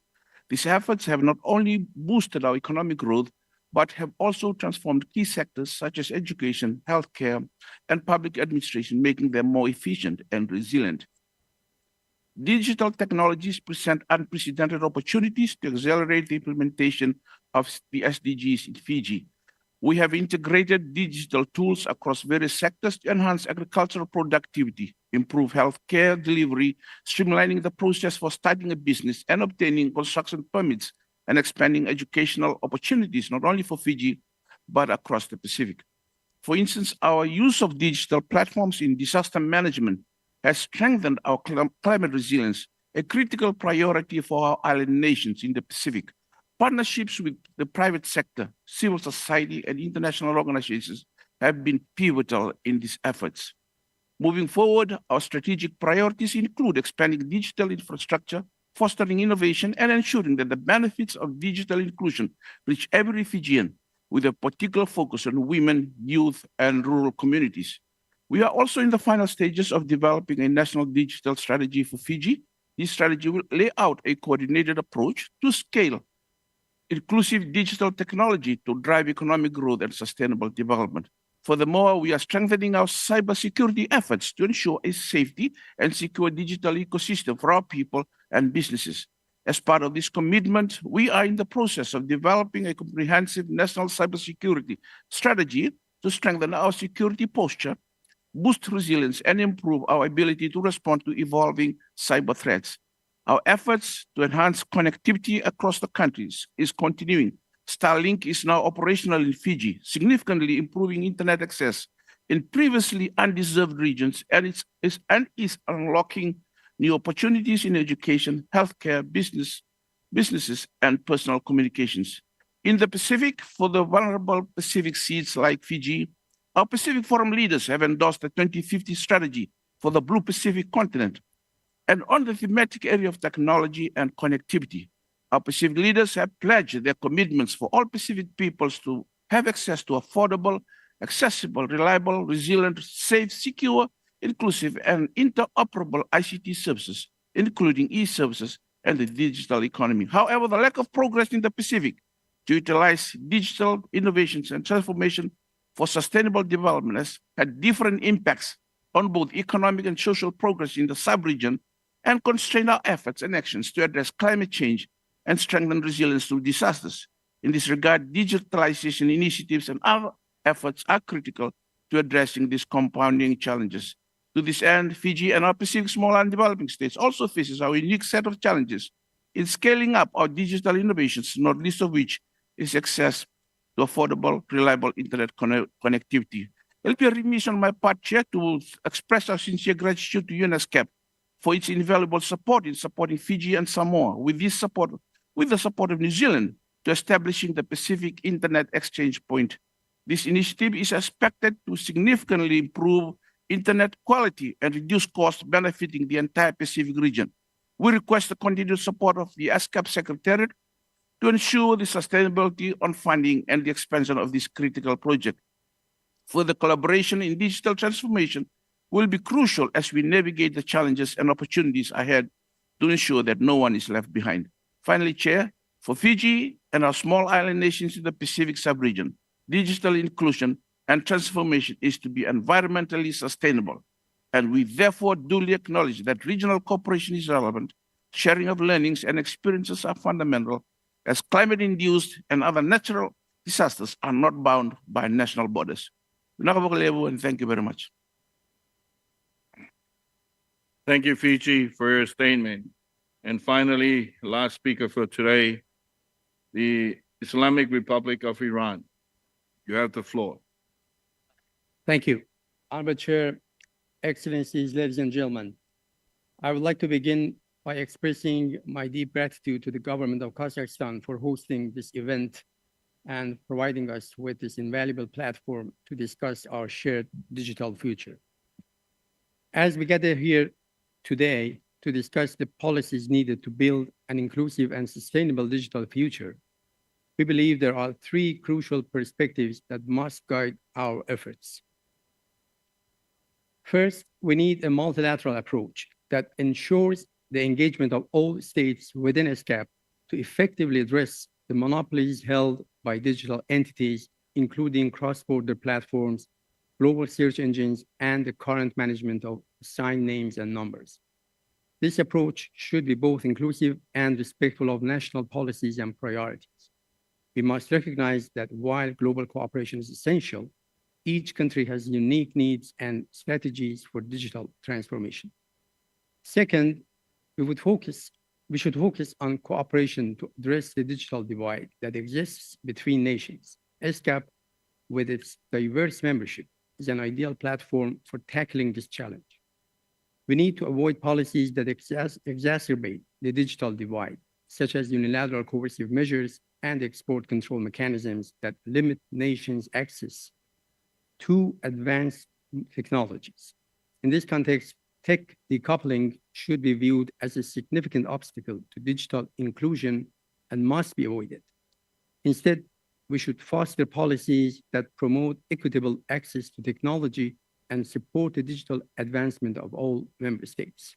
These efforts have not only boosted our economic growth, but have also transformed key sectors such as education, healthcare, and public administration, making them more efficient and resilient. Digital technologies present unprecedented opportunities to accelerate the implementation of the SDGs in Fiji. We have integrated digital tools across various sectors to enhance agricultural productivity, improve healthcare delivery, streamlining the process for starting a business and obtaining construction permits, and expanding educational opportunities not only for Fiji, but across the Pacific. For instance, our use of digital platforms in disaster management has strengthened our climate resilience, a critical priority for our island nations in the Pacific. Partnerships with the private sector, civil society, and international organizations have been pivotal in these efforts. Moving forward, our strategic priorities include expanding digital infrastructure, fostering innovation, and ensuring that the benefits of digital inclusion reach every Fijian, with a particular focus on women, youth, and rural communities. We are also in the final stages of developing a national digital strategy for Fiji. This strategy will lay out a coordinated approach to scale inclusive digital technology to drive economic growth and sustainable development. Furthermore, we are strengthening our cybersecurity efforts to ensure a safety and secure digital ecosystem for our people and businesses. As part of this commitment, we are in the process of developing a comprehensive national cybersecurity strategy to strengthen our security posture, boost resilience, and improve our ability to respond to evolving cyber threats. Our efforts to enhance connectivity across the countries is continuing. Starlink is now operational in Fiji, significantly improving internet access in previously undeserved regions, and is unlocking new opportunities in education, healthcare, businesses, and personal communications. In the Pacific, for the vulnerable Pacific seas like Fiji, our Pacific Forum leaders have endorsed the 2050 strategy for the Blue Pacific continent. And on the thematic area of technology and connectivity, our Pacific leaders have pledged their commitments for all Pacific peoples to have access to affordable, accessible, reliable, resilient, safe, secure, inclusive, and interoperable ICT services, including e-services and the digital economy. However, the lack of progress in the Pacific to utilize digital innovations and transformation for sustainable development has had different impacts on both economic and social progress in the sub-region, and constrain our efforts and actions to address climate change and strengthen resilience through disasters. In this regard, digitalization initiatives and other efforts are critical to addressing these compounding challenges. To this end, Fiji and our Pacific small and developing states also faces our unique set of challenges in scaling up our digital innovations, not least of which is access to affordable, reliable internet connectivity. It'll be a remiss on my part, Chair, to express our sincere gratitude to ESCAP for its invaluable support in supporting Fiji and Samoa with the support of New Zealand to establishing the Pacific Internet Exchange Point. This initiative is expected to significantly improve internet quality and reduce costs, benefiting the entire Pacific region. We request the continued support of the ESCAP Secretariat to ensure the sustainability on funding and the expansion of this critical project. Further collaboration in digital transformation will be crucial as we navigate the challenges and opportunities ahead to ensure that no one is left behind. Finally, Chair, for Fiji and our small island nations in the Pacific sub-region, digital inclusion and transformation is to be environmentally sustainable. And we therefore duly acknowledge that regional cooperation is relevant, sharing of learnings and experiences are fundamental, as climate-induced and other natural disasters are not bound by national borders. And thank you very much. Thank you, Fiji, for your statement. And finally, last speaker for today, the Islamic Republic of Iran. You have the floor. Thank you. Honorable Chair, Excellencies, ladies and gentlemen, I would like to begin by expressing my deep gratitude to the government of Kazakhstan for hosting this event and providing us with this invaluable platform to discuss our shared digital future. As we gather here today to discuss the policies needed to build an inclusive and sustainable digital future, we believe there are three crucial perspectives that must guide our efforts. First, we need a multilateral approach that ensures the engagement of all states within ESCAP to effectively address the monopolies held by digital entities, including cross-border platforms, global search engines, and the current management of assigned names and numbers. This approach should be both inclusive and respectful of national policies and priorities. We must recognize that while global cooperation is essential, each country has unique needs and strategies for digital transformation. Second, we should focus on cooperation to address the digital divide that exists between nations. ESCAP, with its diverse membership, is an ideal platform for tackling this challenge. We need to avoid policies that exacerbate the digital divide, such as unilateral coercive measures and export control mechanisms that limit nations' access to advanced technologies. In this context, tech decoupling should be viewed as a significant obstacle to digital inclusion and must be avoided. Instead, we should foster policies that promote equitable access to technology and support the digital advancement of all member states.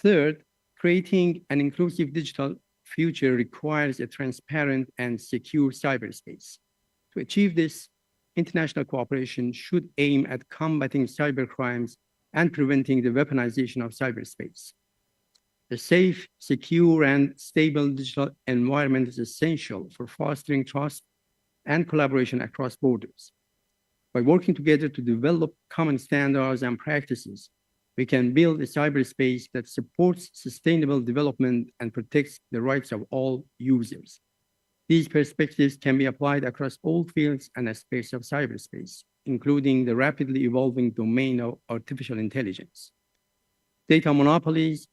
Third, creating an inclusive digital future requires a transparent and secure cyberspace. To achieve this, international cooperation should aim at combating cybercrimes and preventing the weaponization of cyberspace. A safe, secure, and stable digital environment is essential for fostering trust and collaboration across borders. By working together to develop common standards and practices, we can build a cyberspace that supports sustainable development and protects the rights of all users. These perspectives can be applied across all fields and aspects of cyberspace, including the rapidly evolving domain of artificial intelligence. Data monopolies,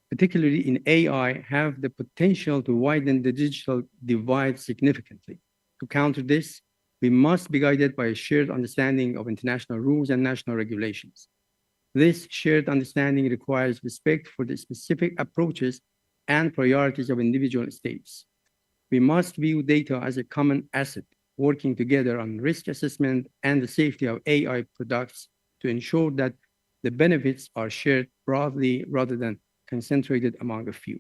particularly in AI, have the potential to widen the digital divide significantly. To counter this, we must be guided by a shared understanding of international rules and national regulations. This shared understanding requires respect for the specific approaches and priorities of individual states. We must view data as a common asset, working together on risk assessment and the safety of AI products to ensure that the benefits are shared broadly rather than concentrated among a few.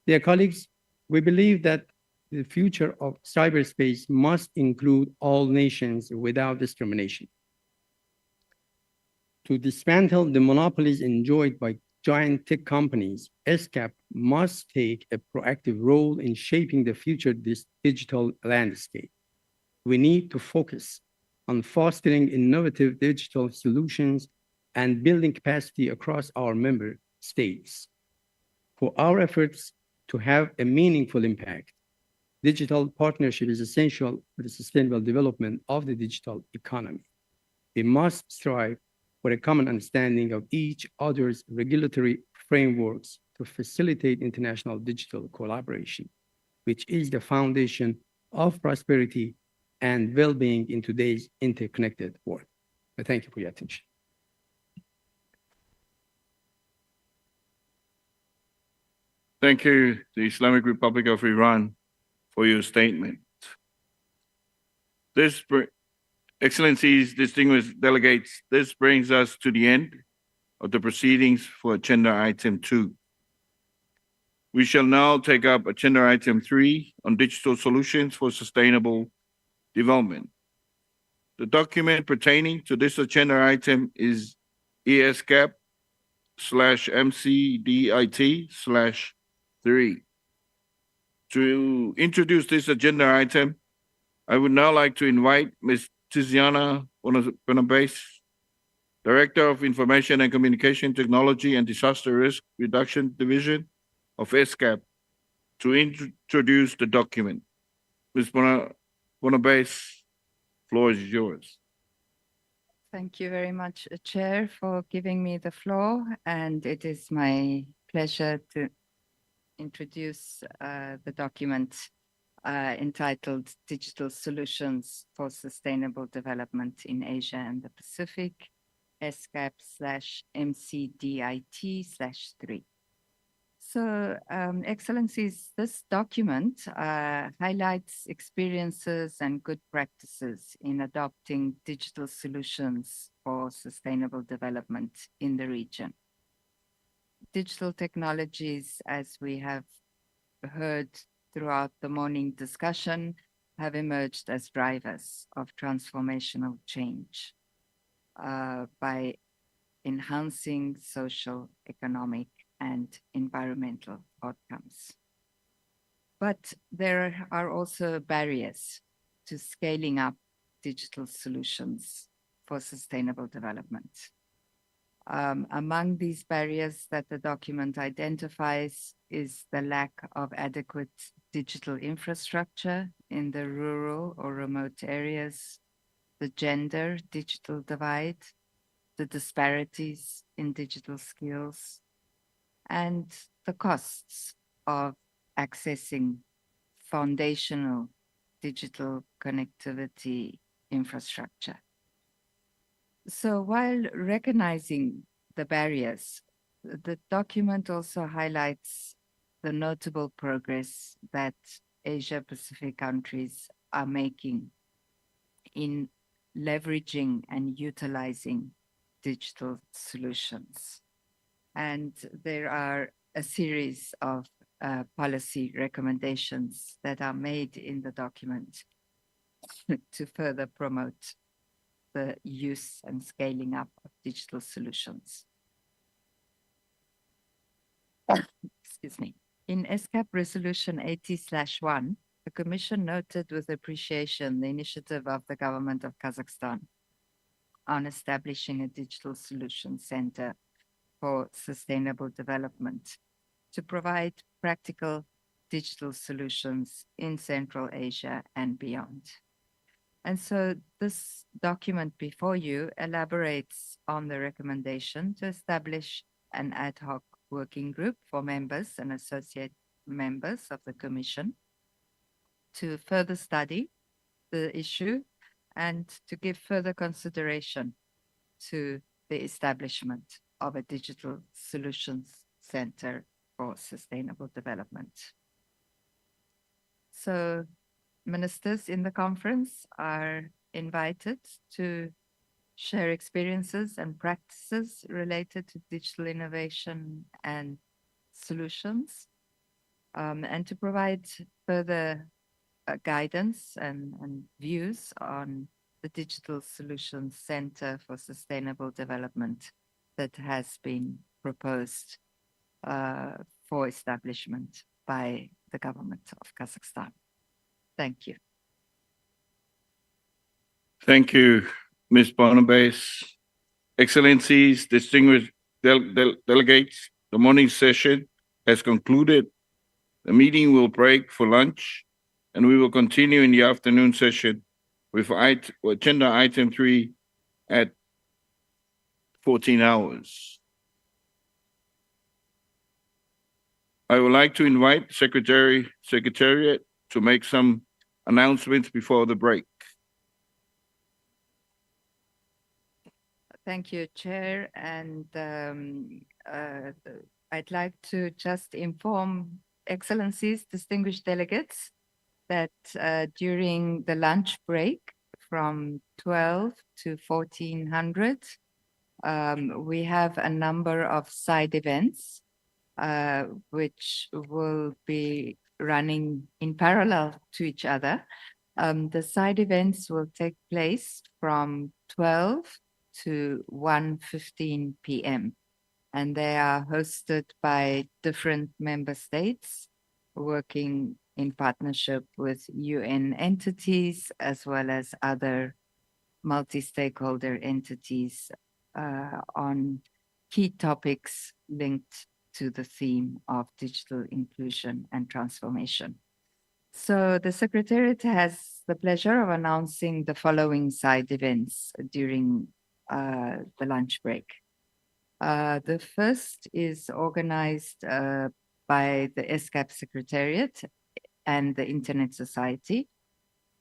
Dear colleagues, we believe that the future of cyberspace must include all nations without discrimination. To dismantle the monopolies enjoyed by giant tech companies, ESCAP must take a proactive role in shaping the future digital landscape. We need to focus on fostering innovative digital solutions and building capacity across our member states. For our efforts to have a meaningful impact, digital partnership is essential for the sustainable development of the digital economy. We must strive for a common understanding of each other's regulatory frameworks to facilitate international digital collaboration, which is the foundation of prosperity and well-being in today's interconnected world. I thank you for your attention. Thank you, the Islamic Republic of Iran, for your statement. Excellencies, distinguished delegates, this brings us to the end of the proceedings for agenda item 2. We shall now take up agenda item 3 on digital solutions for sustainable development. The document pertaining to this agenda item is ESCAP/MCDIT/3. To introduce this agenda item, I would now like to invite Ms. Tiziana Bonabase, Director of Information and Communication Technology and Disaster Risk Reduction Division of ESCAP, to introduce the document. Ms. Bonabase, floor is yours. Thank you very much, Chair, for giving me the floor, and it is my pleasure to introduce the document entitled Digital Solutions for Sustainable Development in Asia and the Pacific, ESCAP/MCDIT/3. So, Excellencies, this document highlights experiences and good practices in adopting digital solutions for sustainable development in the region. Digital technologies, as we have heard throughout the morning discussion, have emerged as drivers of transformational change by enhancing social, economic, and environmental outcomes. But there are also barriers to scaling up digital solutions for sustainable development. Among these barriers that the document identifies is the lack of adequate digital infrastructure in the rural or remote areas, the gender digital divide, the disparities in digital skills, and the costs of accessing foundational digital connectivity infrastructure. So while recognizing the barriers, the document also highlights the notable progress that Asia Pacific countries are making in leveraging and utilizing digital solutions. And there are a series of policy recommendations that are made in the document to further promote the use and scaling up of digital solutions. Excuse me. In ESCAP Resolution 80/1, the Commission noted with appreciation the initiative of the government of Kazakhstan on establishing a digital solution center for sustainable development to provide practical digital solutions in Central Asia and beyond. And so this document before you elaborates on the recommendation to establish an ad hoc working group for members and associate members of the Commission to further study the issue and to give further consideration to the establishment of a digital solutions center for sustainable development. So ministers in the conference are invited to share experiences and practices related to digital innovation and solutions, and to provide further guidance and views on the Digital Solutions Center for Sustainable Development that has been proposed for establishment by the government of Kazakhstan. Thank you. Thank you, Ms. Barnabas. Excellencies, distinguished delegates, the morning session has concluded. The meeting will break for lunch, and we will continue in the afternoon session with agenda item 3 at 14 hours. I would like to invite Secretariat to make some announcements before the break. Thank you, Chair. And I'd like to just inform Excellencies, distinguished delegates, that during the lunch break from 12 to 1400, we have a number of side events which will be running in parallel to each other. The side events will take place from 12 to 1:15 p.m. and they are hosted by different member states working in partnership with UN entities as well as other multi-stakeholder entities on key topics linked to the theme of digital inclusion and transformation. So the Secretariat has the pleasure of announcing the following side events during the lunch break. The first is organized by the ESCAP Secretariat and the Internet Society,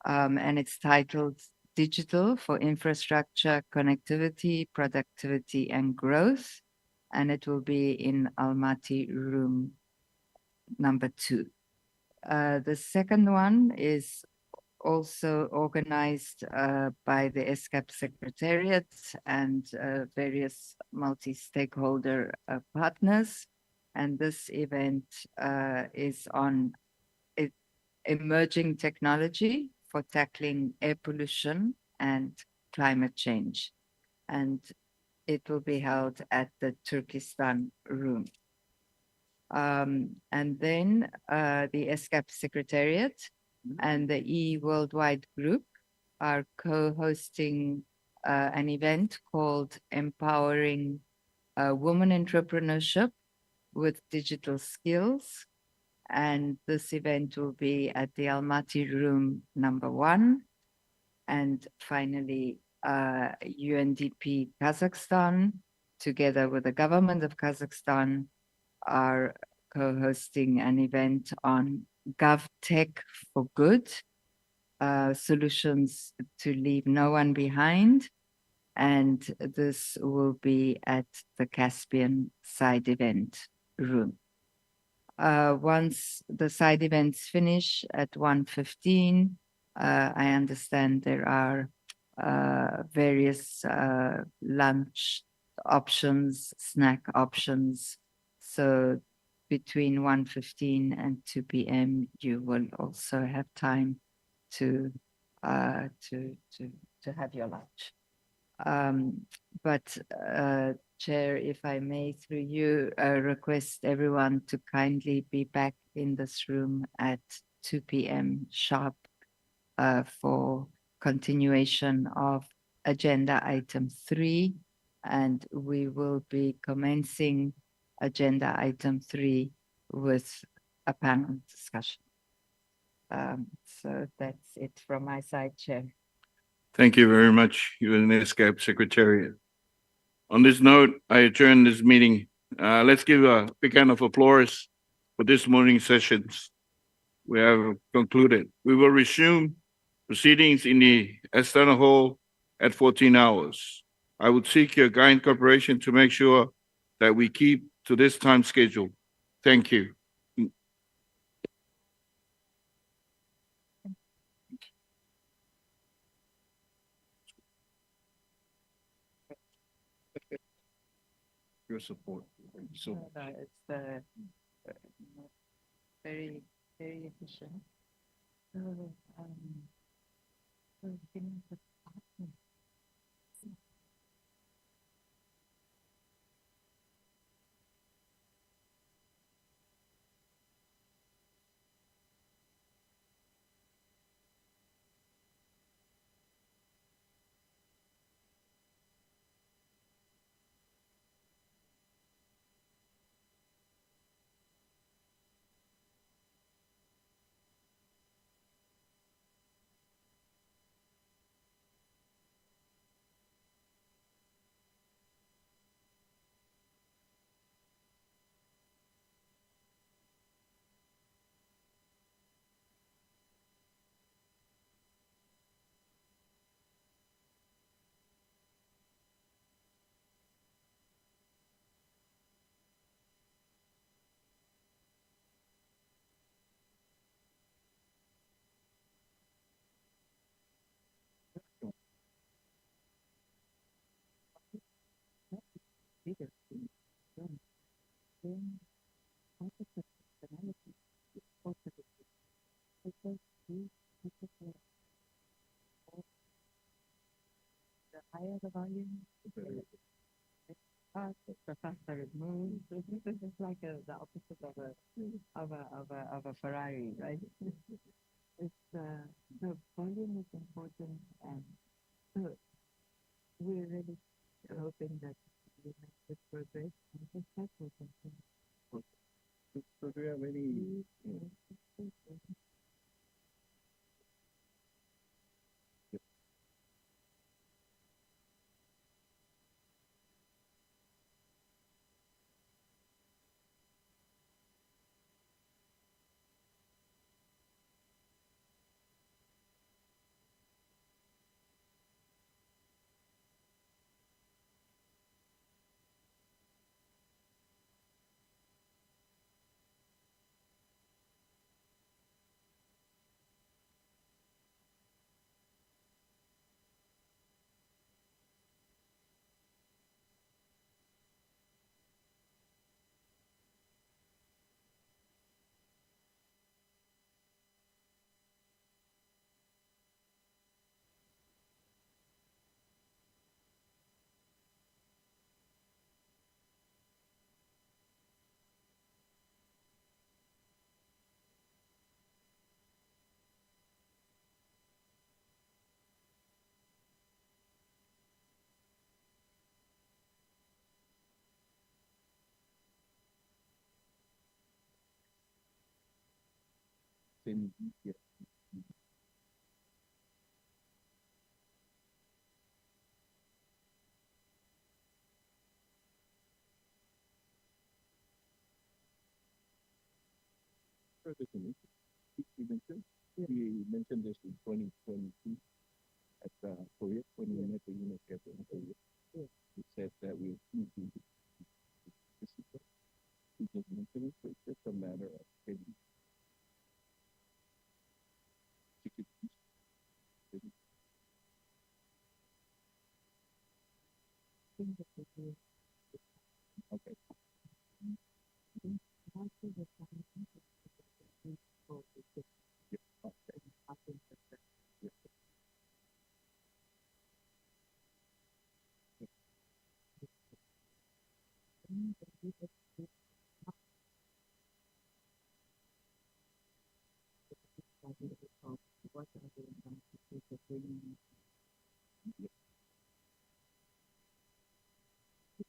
and it's titled Digital for Infrastructure, Connectivity, Productivity and Growth, and it will be in Almaty room number 2. The second one is also organized by the ESCAP Secretariat and various multi-stakeholder partners. And this event is on emerging technology for tackling air pollution and climate change. And it will be held at the Turkestan Room. And then the ESCAP Secretariat and the E-Worldwide Group are co-hosting an event called Empowering Women Entrepreneurship with Digital Skills. And this event will be at the Almaty Room number 1. And finally, UNDP Kazakhstan, together with the government of Kazakhstan, are co-hosting an event on GovTech for Good, solutions to leave no one behind. And this will be at the Caspian Side Event Room. Once the side events finish at 1:15, I understand there are various lunch options, snack options. So between 1:15 and 2 p.m., you will also have time to have your lunch. But Chair, if I may, through you, request everyone to kindly be back in this room at 2 p.m. sharp for continuation of agenda item 3, and we will be commencing agenda item 3 with a panel discussion. So that's it from my side, Chair. Thank you very much, ESCAP Secretariat. On this note, I adjourn this meeting. Let's give a big round of applause for this morning's sessions. We have concluded. We will resume proceedings in the Astana Hall at 14 hours. I would seek your kind cooperation to make sure that we keep to this time schedule. Thank you. Your support. So It's very, very efficient. The higher the volume, the faster it moves. It's like the opposite of a Ferrari, right? It's the volume is important, and so we're really hoping that we make good progress, and the step will continue. do you have any We mentioned this in 2022 at Korea when we met the ESCAP in Korea. We said that we need to we just mentioned it, so it's just a matter of getting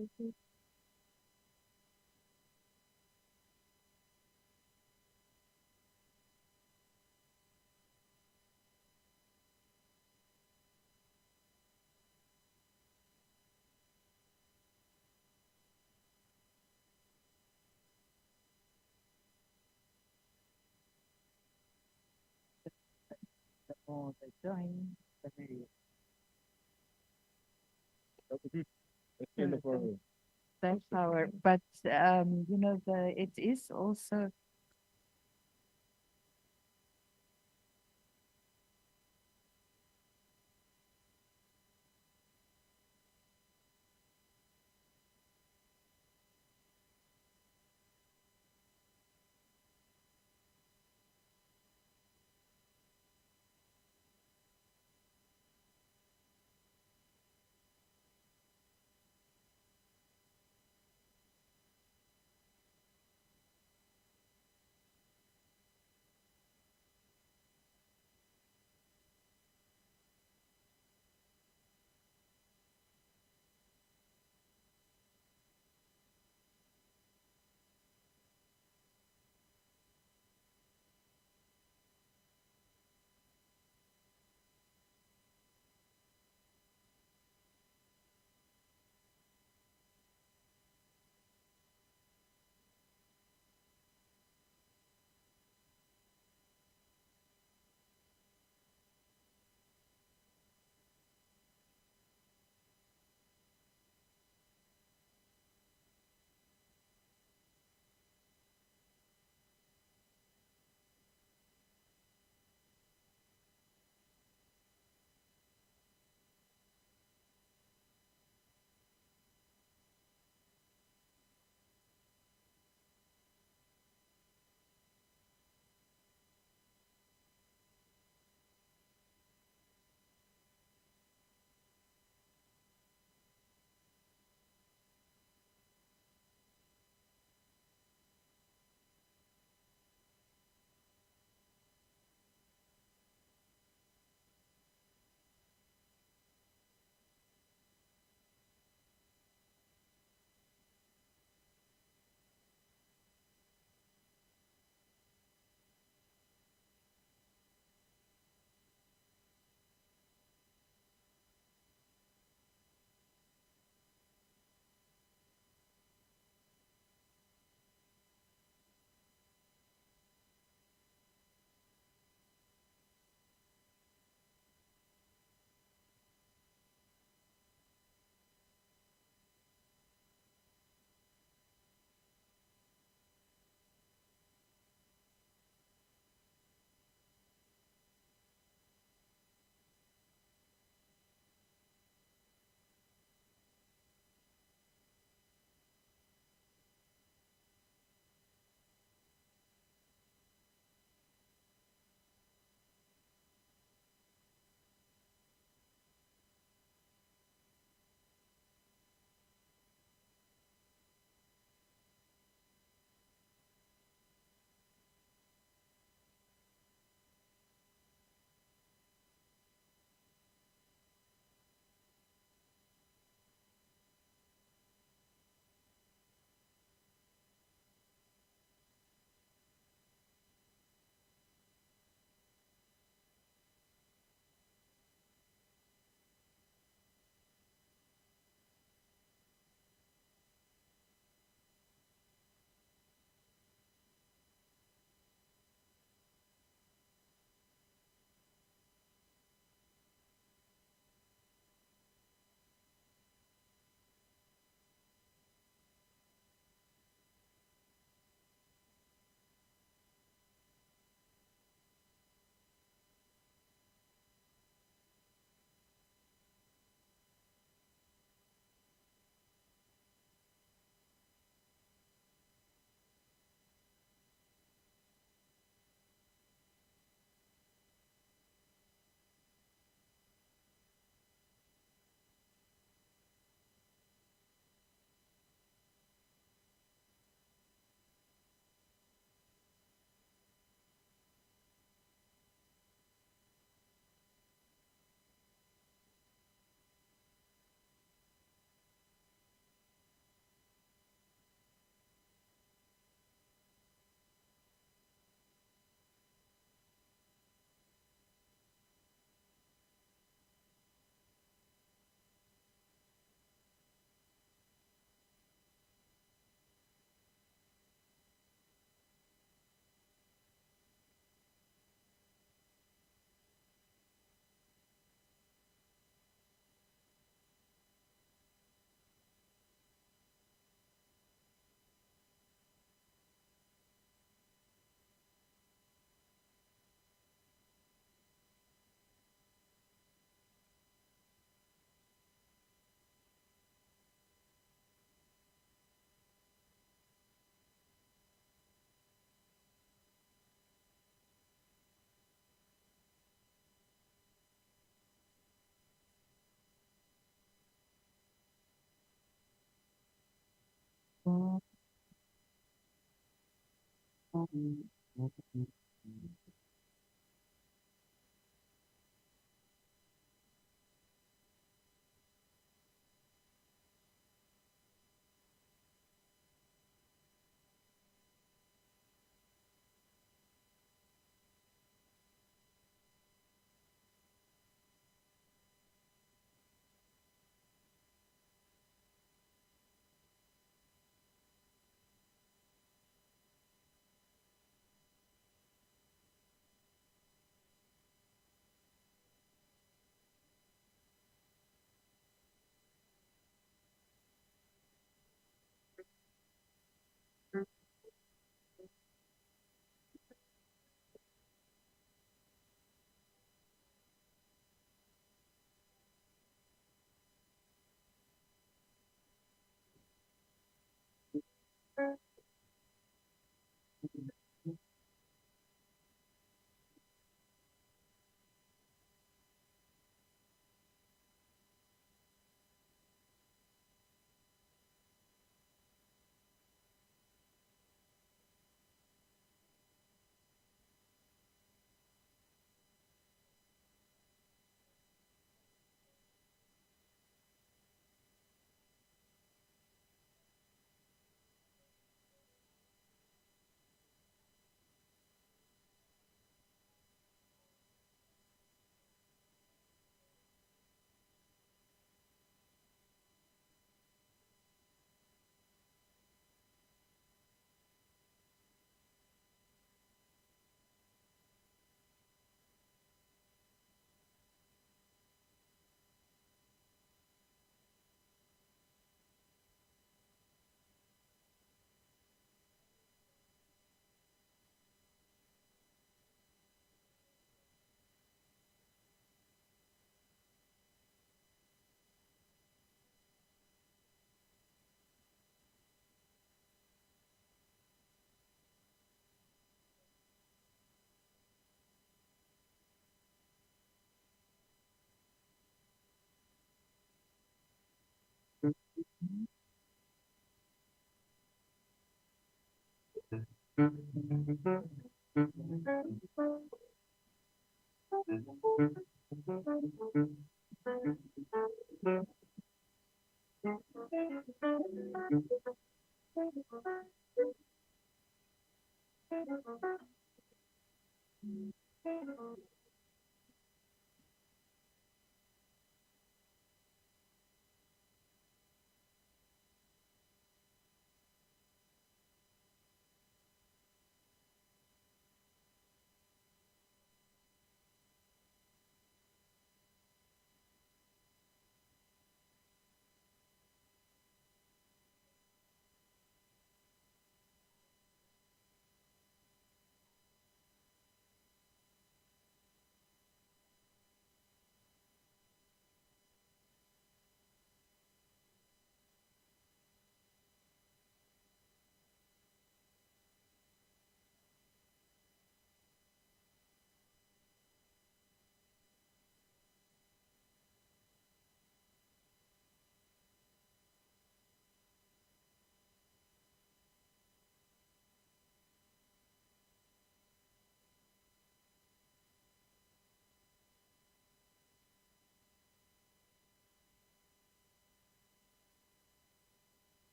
okay. Thanks, Howard. But, you know, it is also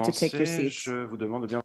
to take your seats. Je vous demande de bien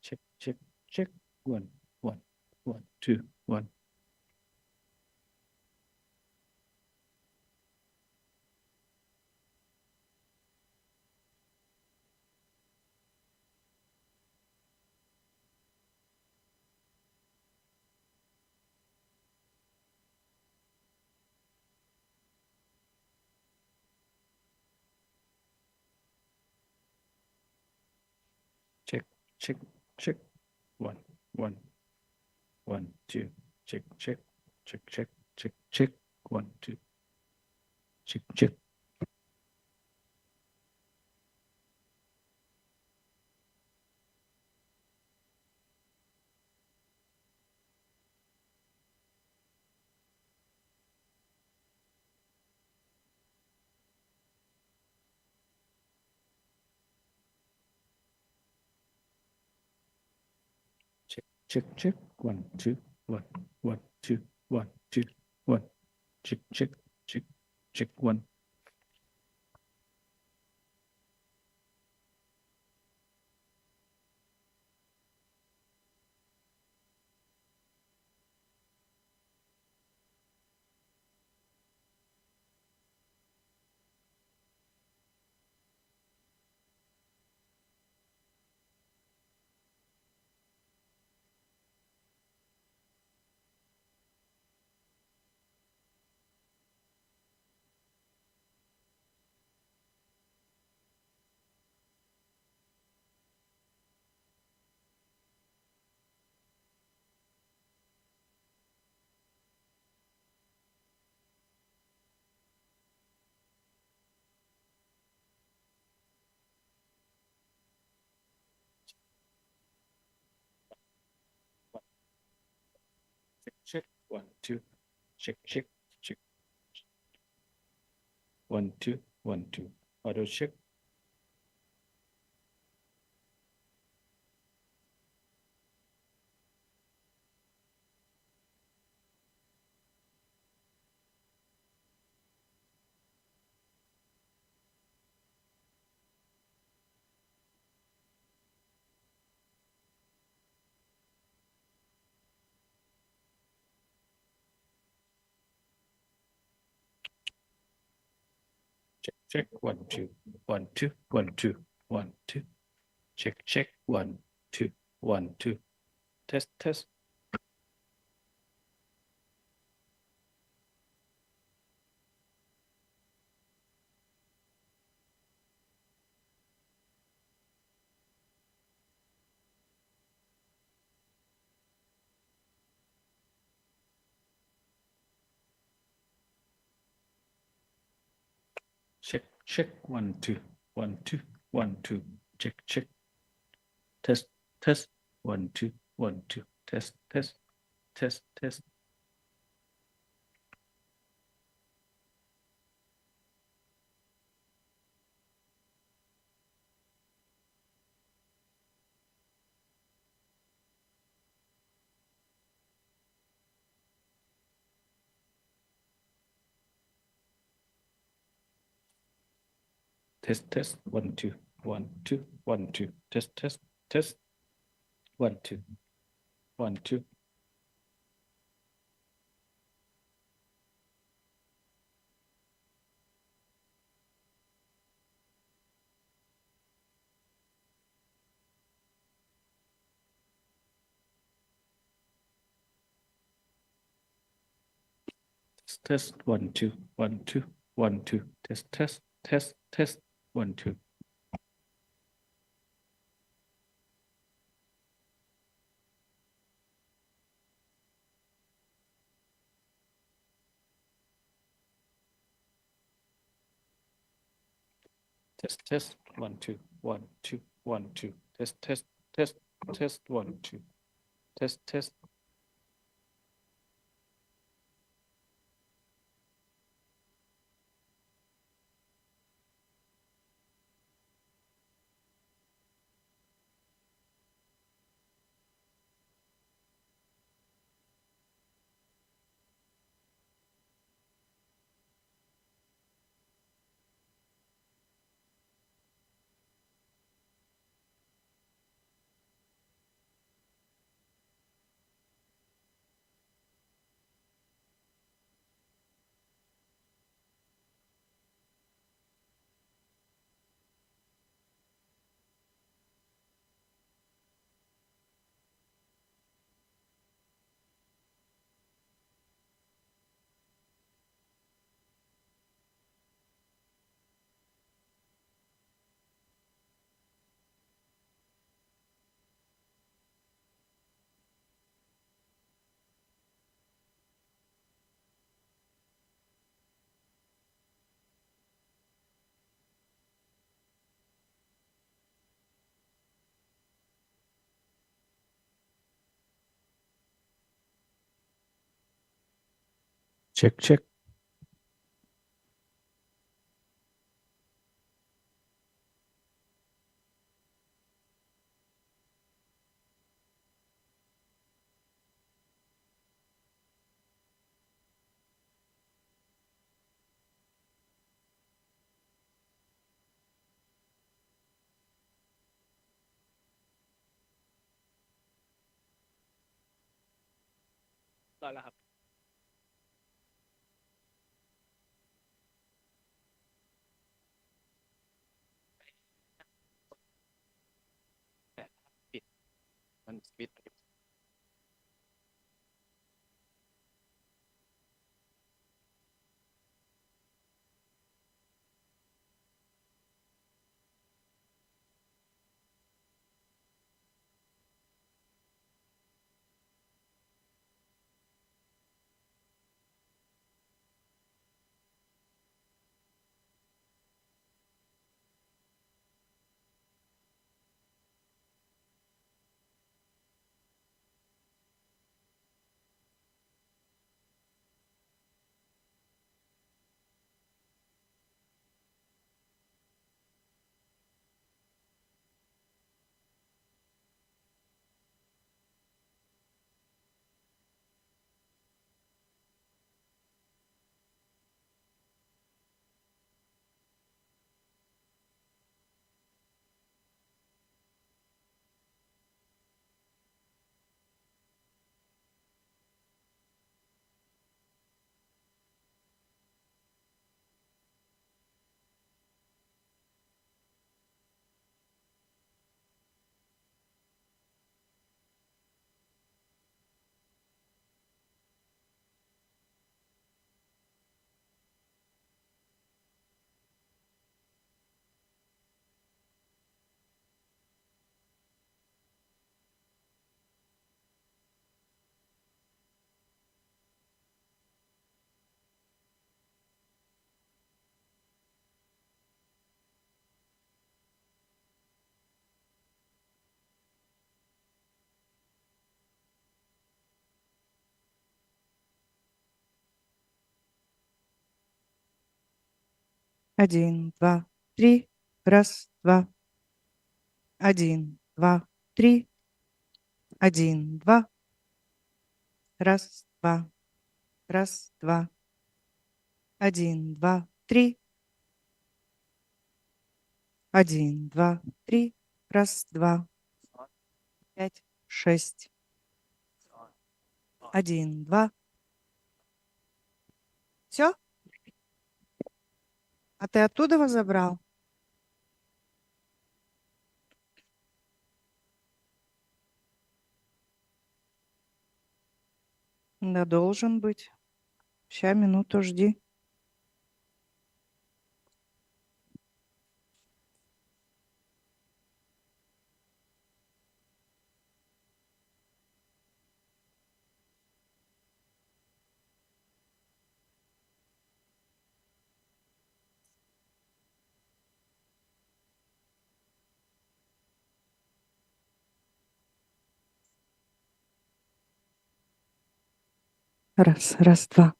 check, check, check. 1, 1, 1, 2, 1. Check, check, check. 1, 1, 1, 2. Check, check, check, check, check, check. 1, 2. Check, check. Check, check, check. 1, 2, 1, 1, 2, 1, 2, 1. Check, check, check, check. 1. Check, check. 1, 2. Check, check, check. 1, 2, 1, 2. Auto check. Check, check. 1, 2, 1, 2, 1, 2, 1, 2. Check, check. 1, 2, 1, 2. Test, test. Check, check. 1, 2, 1, 2, 1, 2. Check, check. Test, test. 1, 2, 1, 2. Test, test, test, test. Test, test. 1, 2, 1, 2, 1, 2. Test, test, test. 1, 2, 1, 2. Test, 1, 2, 1, 2, 1, 2. Test, test, test, test. 1, 2. Test, test. 1, 2, 1, 2, 1, 2. Test, test, test, test. 1, 2. Test, test. Check, check. Один, два, три. Раз, два. Один, два, три. Один, два. Раз, два. Раз, два. Один, два, три. Один, два, три. Раз, два. 5, 6. Один, два. Все? А ты оттуда его забрал? Да, должен быть. Ща, минуту жди. Раз, раз, два.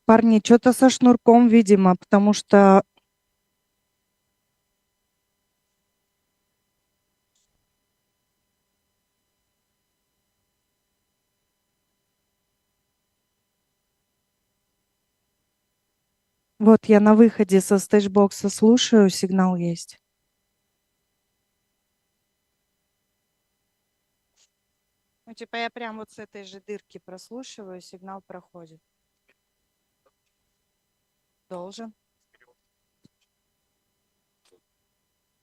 Парни, что-то со шнурком, видимо, потому что вот я на выходе со стэчбокса слушаю, сигнал есть. Ну, типа я прям вот с этой же дырки прослушиваю, сигнал проходит. Должен.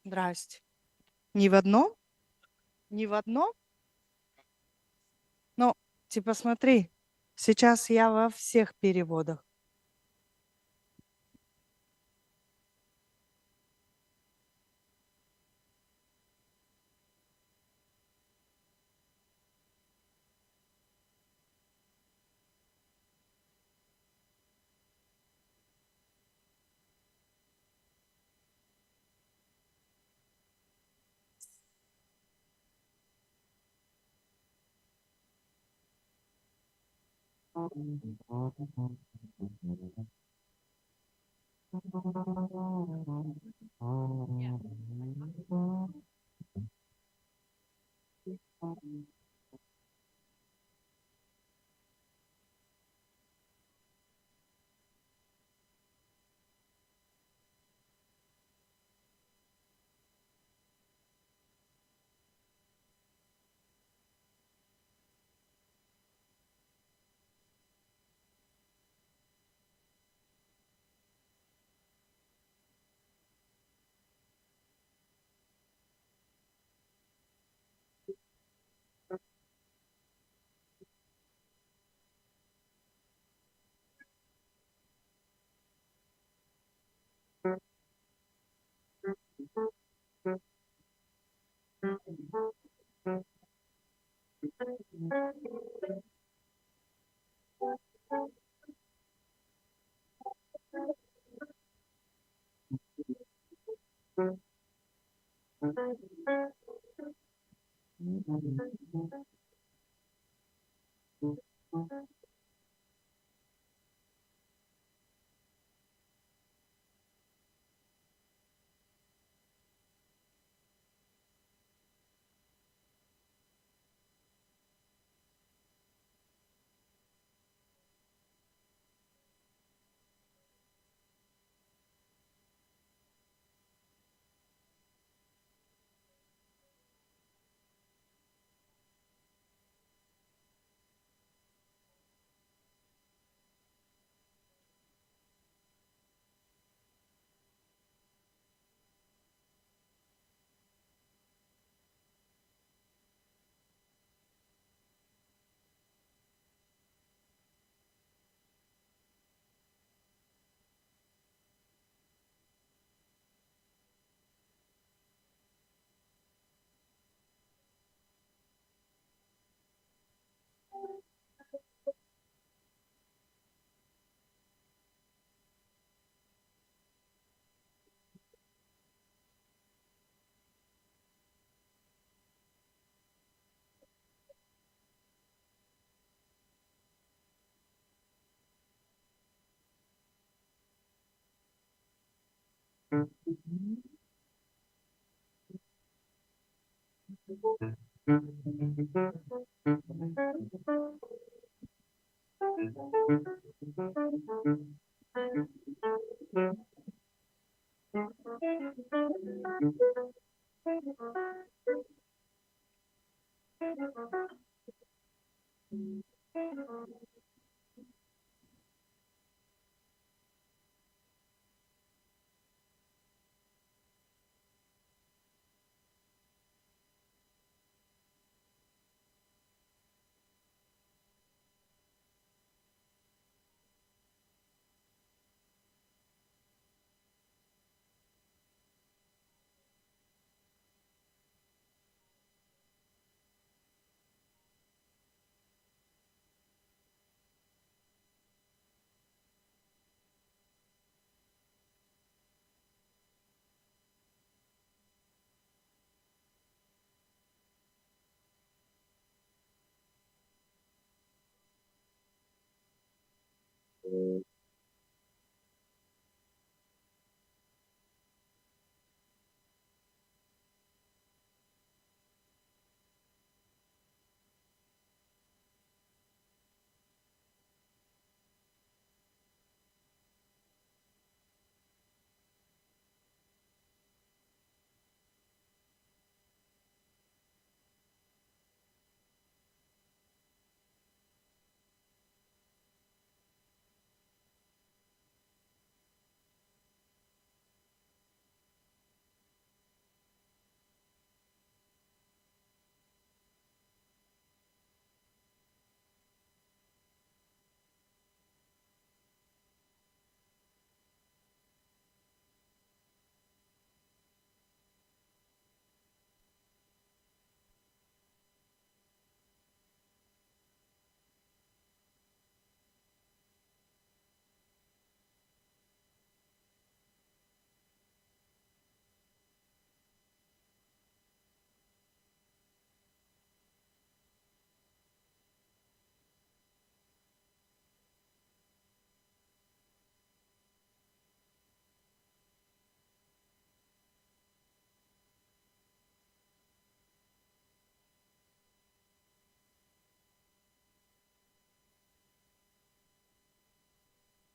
Здрасте. Ни в одном? Ни в одном? Ну, типа смотри, сейчас я во всех переводах.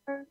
Pouring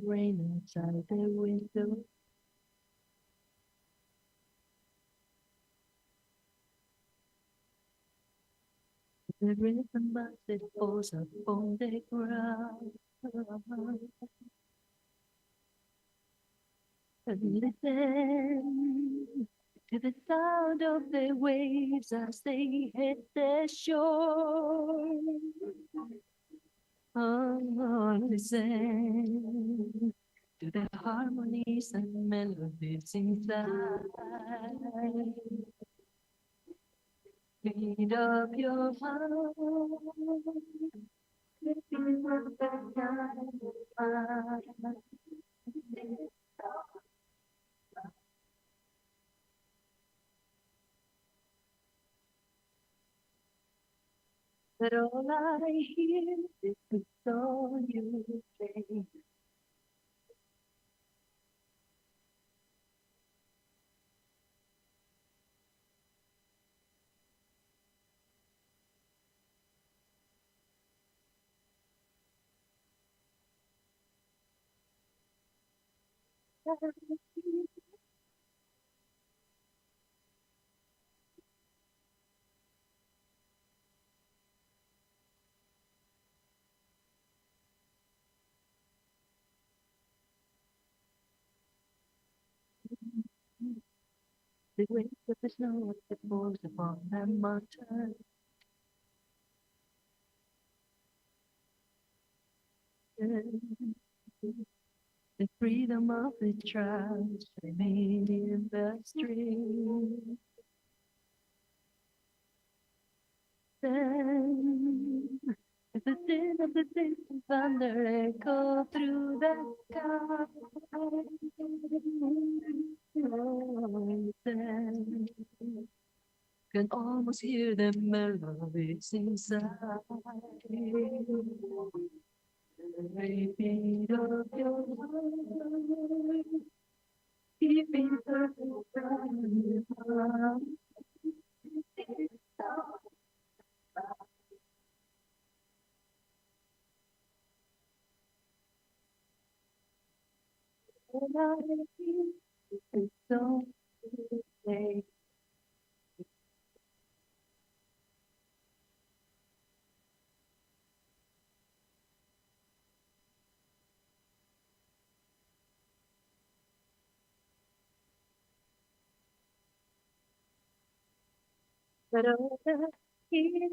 rain outside the window. The rhythm as it falls upon the ground. And listen to the sound of the waves as they hit the shore. Oh, listen to the harmonies and melodies inside. Beat up your heart. The beat of the night. But all I hear is the song you play. The weight of the snow that falls upon that mountain. The freedom of the tribes remain in the stream. Then, as the din of the distant thunder echo through the sky, then can almost hear the melodies inside. The beat of your heart, keeping perfect time. And I feel it's so safe. But all the years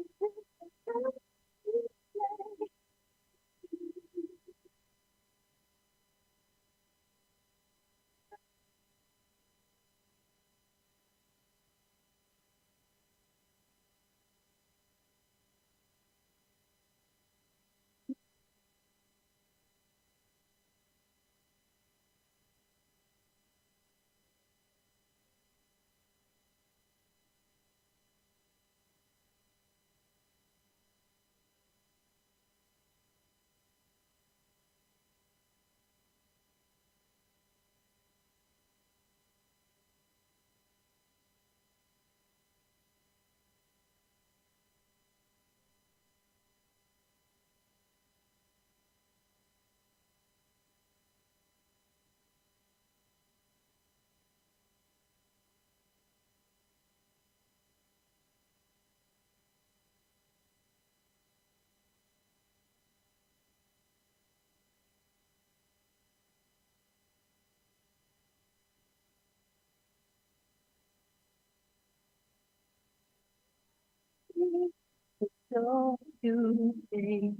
so you think.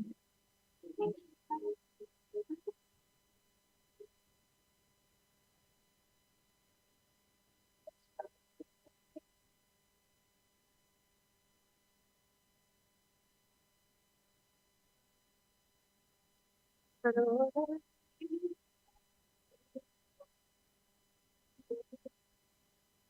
But all the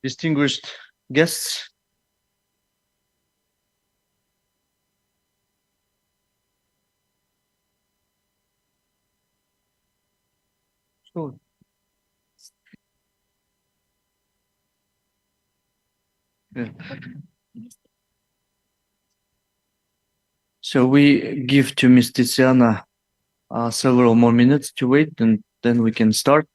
Distinguished guests, Sure. yeah. So we give to Ms. Tiziana several more minutes to wait, and then we can start.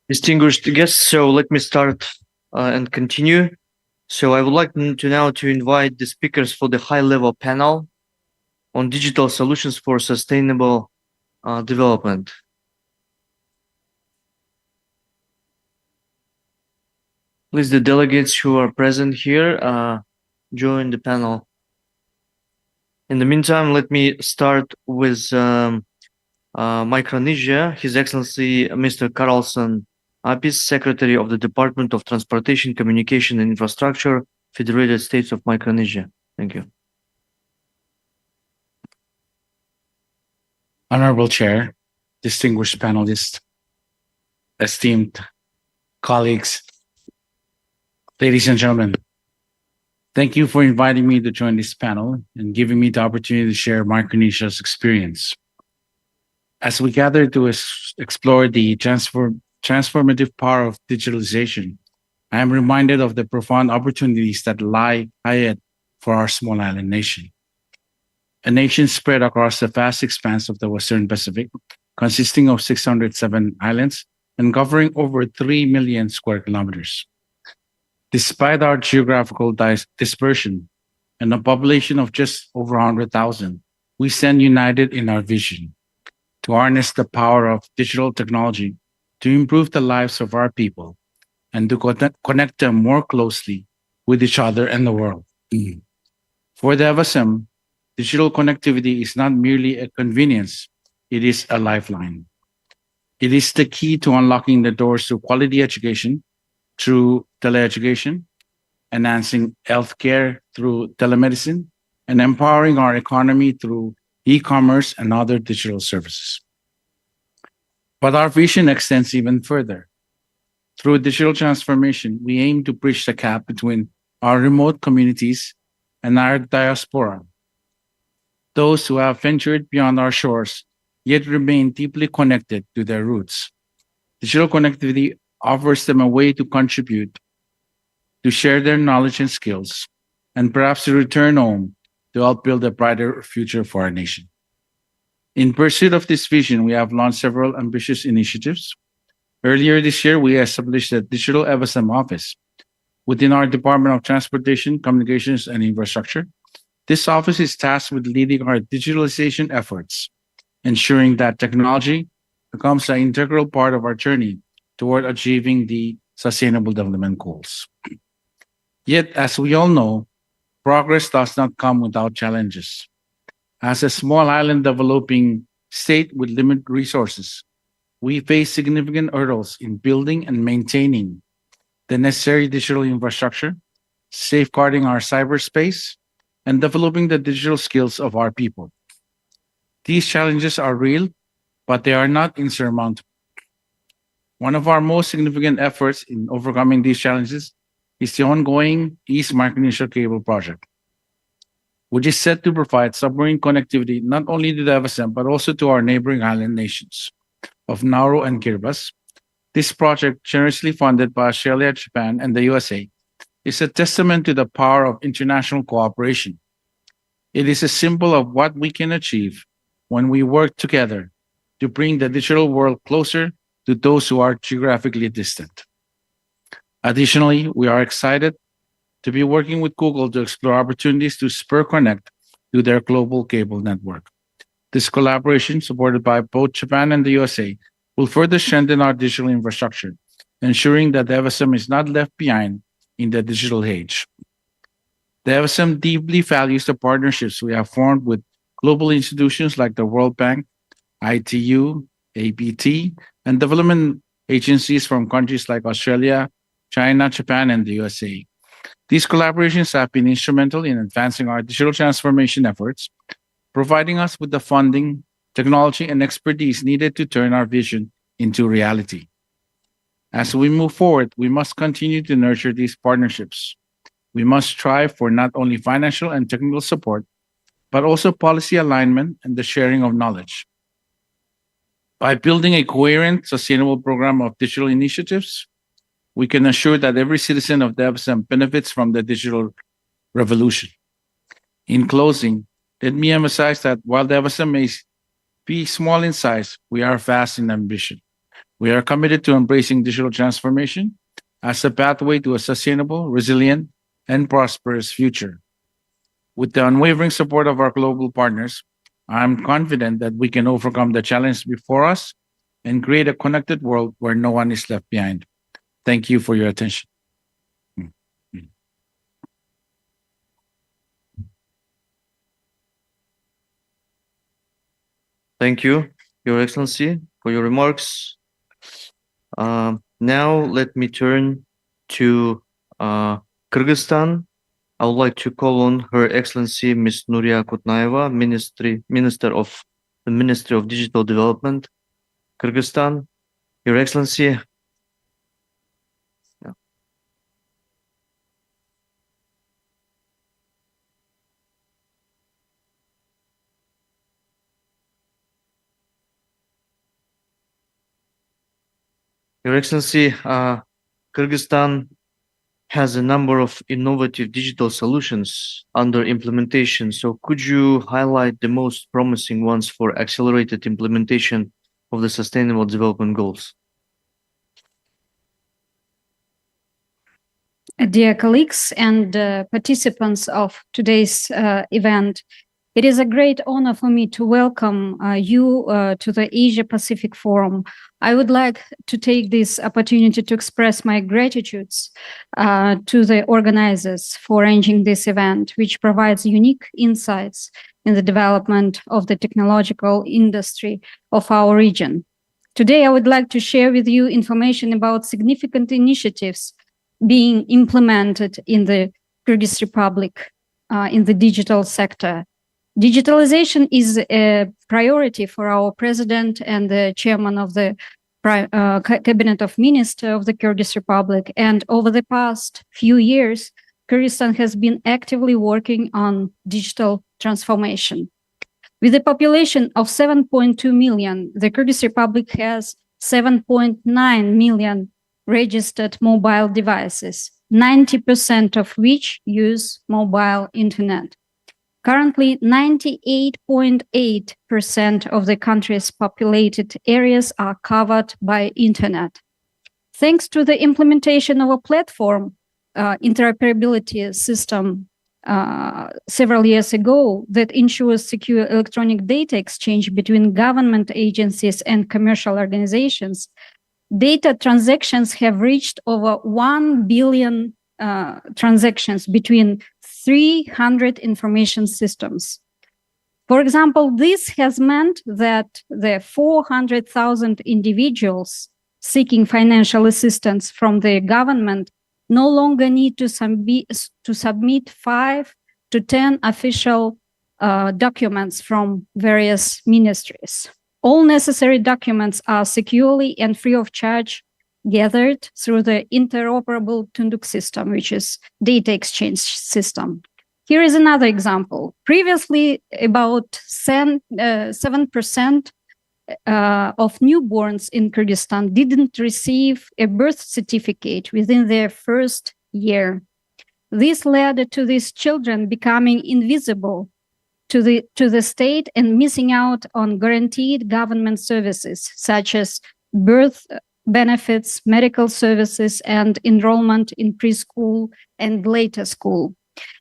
Distinguished guests, so let me start and continue. So I would like to now to invite the speakers for the high-level panel on digital solutions for sustainable development. Please, the delegates who are present here, join the panel. In the meantime, let me start with Micronesia, His Excellency Mr. Carlson Apis, Secretary of the Department of Transportation, Communication and Infrastructure, Federated States of Micronesia. Thank you. Honorable Chair, distinguished panelists, esteemed colleagues, ladies and gentlemen, thank you for inviting me to join this panel and giving me the opportunity to share Micronesia's experience. As we gather to explore the transformative power of digitalization, I am reminded of the profound opportunities that lie ahead for our small island nation. A nation spread across the vast expanse of the Western Pacific, consisting of 607 islands and covering over 3 million square kilometers. Despite our geographical dispersion and a population of just over 100,000, we stand united in our vision to harness the power of digital technology to improve the lives of our people and to connect them more closely with each other and the world. For the FSM, digital connectivity is not merely a convenience, it is a lifeline. It is the key to unlocking the doors to quality education through teleeducation, enhancing healthcare through telemedicine, and empowering our economy through e-commerce and other digital services. But our vision extends even further. Through digital transformation, we aim to bridge the gap between our remote communities and our diaspora, those who have ventured beyond our shores, yet remain deeply connected to their roots. Digital connectivity offers them a way to contribute, to share their knowledge and skills, and perhaps to return home to help build a brighter future for our nation. In pursuit of this vision, we have launched several ambitious initiatives. Earlier this year, we established a digital FSM office within our Department of Transportation, Communications, and Infrastructure. This office is tasked with leading our digitalization efforts, ensuring that technology becomes an integral part of our journey toward achieving the Sustainable Development Goals. Yet, as we all know, progress does not come without challenges. As a small island developing state with limited resources, we face significant hurdles in building and maintaining the necessary digital infrastructure, safeguarding our cyberspace, and developing the digital skills of our people. These challenges are real, but they are not insurmountable. One of our most significant efforts in overcoming these challenges is the ongoing East Micronesia Cable Project, which is set to provide submarine connectivity not only to the FSM, but also to our neighboring island nations of Nauru and Kiribati. This project, generously funded by Australia, Japan, and the USA, is a testament to the power of international cooperation. It is a symbol of what we can achieve when we work together to bring the digital world closer to those who are geographically distant. Additionally, we are excited to be working with Google to explore opportunities to spur connect to their global cable network. This collaboration, supported by both Japan and the USA, will further strengthen our digital infrastructure, ensuring that the FSM is not left behind in the digital age. The FSM deeply values the partnerships we have formed with global institutions like the World Bank, ITU, APT, and development agencies from countries like Australia, China, Japan, and the USA. These collaborations have been instrumental in advancing our digital transformation efforts, providing us with the funding, technology, and expertise needed to turn our vision into reality. As we move forward, we must continue to nurture these partnerships. We must strive for not only financial and technical support, but also policy alignment and the sharing of knowledge. By building a coherent, sustainable program of digital initiatives, we can assure that every citizen of the FSM benefits from the digital revolution. In closing, let me emphasize that while the FSM may be small in size, we are vast in ambition. We are committed to embracing digital transformation as a pathway to a sustainable, resilient, and prosperous future. With the unwavering support of our global partners, I'm confident that we can overcome the challenge before us and create a connected world where no one is left behind. Thank you for your attention. Thank you, Your Excellency, for your remarks. Now let me turn to Kyrgyzstan. I would like to call on Her Excellency Ms. Nuria Kutnaeva, Minister of the Ministry of Digital Development, Kyrgyzstan. Your Excellency. Your Excellency, Kyrgyzstan has a number of innovative digital solutions under implementation. So could you highlight the most promising ones for accelerated implementation of the Sustainable Development Goals? Dear colleagues and participants of today's event, it is a great honor for me to welcome you to the Asia-Pacific Forum. I would like to take this opportunity to express my gratitude to the organizers for arranging this event, which provides unique insights in the development of the technological industry of our region. Today, I would like to share with you information about significant initiatives being implemented in the Kyrgyz Republic in the digital sector. Digitalization is a priority for our president and the chairman of the Cabinet of Ministers of the Kyrgyz Republic. And over the past few years, Kyrgyzstan has been actively working on digital transformation. With a population of 7.2 million, the Kyrgyz Republic has 7.9 million registered mobile devices, 90% of which use mobile internet. Currently, 98.8% of the country's populated areas are covered by internet. Thanks to the implementation of a platform interoperability system several years ago that ensures secure electronic data exchange between government agencies and commercial organizations, data transactions have reached over 1 billion transactions between 300 information systems. For example, this has meant that the 400,000 individuals seeking financial assistance from the government no longer need to submit 5 to 10 official documents from various ministries. All necessary documents are securely and free of charge gathered through the interoperable Tunduk system, which is data exchange system. Here is another example. Previously, about 7% of newborns in Kyrgyzstan didn't receive a birth certificate within their first year. This led to these children becoming invisible to the state and missing out on guaranteed government services such as birth benefits, medical services, and enrollment in preschool and later school.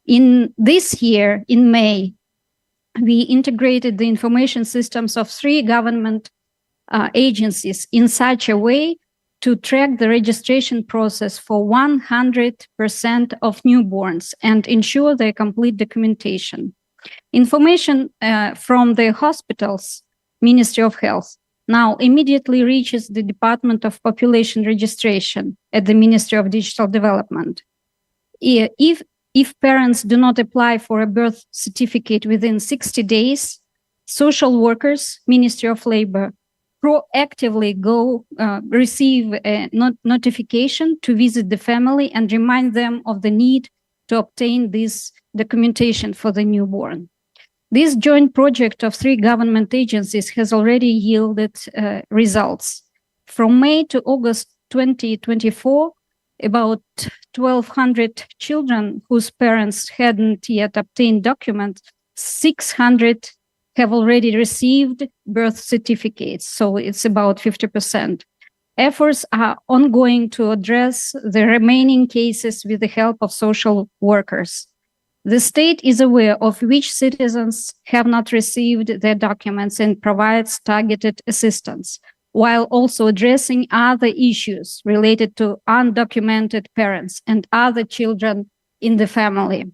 In this year, in May, we integrated the information systems of 3 government agencies in such a way to track the registration process for 100% of newborns and ensure their complete documentation. Information from the hospitals, Ministry of Health, now immediately reaches the Department of Population Registration at the Ministry of Digital Development. If parents do not apply for a birth certificate within 60 days, social workers, Ministry of Labor, proactively receive a notification to visit the family and remind them of the need to obtain this documentation for the newborn. This joint project of 3 government agencies has already yielded results. From May to August 2024, about 1,200 children whose parents hadn't yet obtained documents, 600 have already received birth certificates, so it's about 50%. Efforts are ongoing to address the remaining cases with the help of social workers. The state is aware of which citizens have not received their documents and provides targeted assistance, while also addressing other issues related to undocumented parents and other children in the family.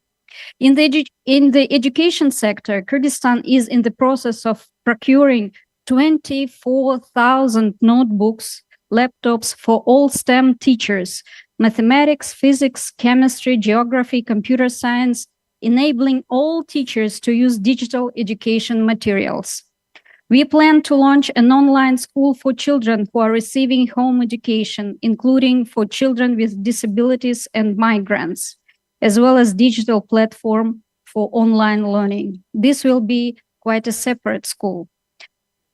In the education sector, Kyrgyzstan is in the process of procuring 24,000 notebooks, laptops for all STEM teachers, mathematics, physics, chemistry, geography, computer science, enabling all teachers to use digital education materials. We plan to launch an online school for children who are receiving home education, including for children with disabilities and migrants, as well as digital platform for online learning. This will be quite a separate school.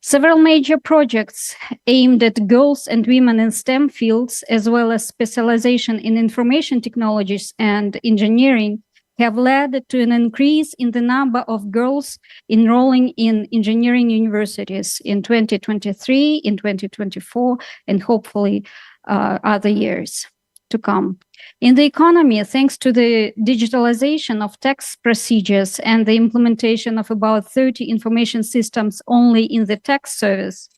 Several major projects aimed at girls and women in STEM fields, as well as specialization in information technologies and engineering, have led to an increase in the number of girls enrolling in engineering universities in 2023, in 2024, and hopefully other years to come. In the economy, thanks to the digitalization of tax procedures and the implementation of about 30 information systems only in the tax service,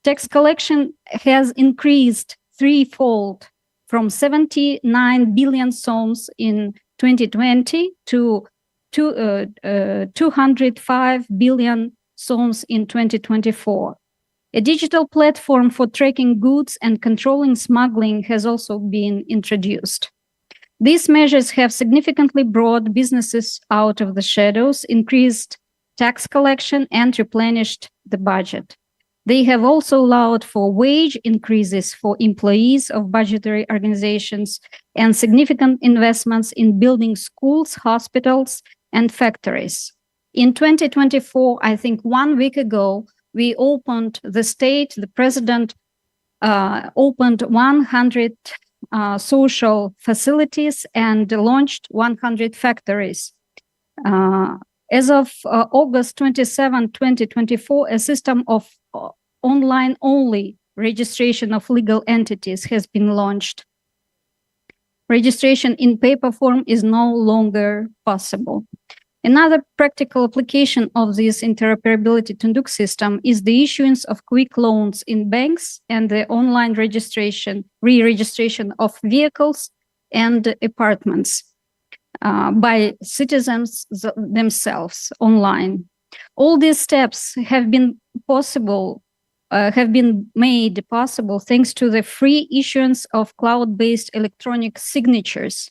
tax collection has increased threefold from 79 billion soms in 2020 to 205 billion soms in 2024. A digital platform for tracking goods and controlling smuggling has also been introduced. These measures have significantly brought businesses out of the shadows, increased tax collection, and replenished the budget. They have also allowed for wage increases for employees of budgetary organizations and significant investments in building schools, hospitals, and factories. In 2024, I think 1 week ago, we opened the president opened 100 social facilities and launched 100 factories. As of August 27, 2024, a system of online-only registration of legal entities has been launched. Registration in paper form is no longer possible. Another practical application of this interoperability Tunduk system is the issuance of quick loans in banks and the online registration, re-registration of vehicles and apartments by citizens themselves online. All these steps have been made possible thanks to the free issuance of cloud-based electronic signatures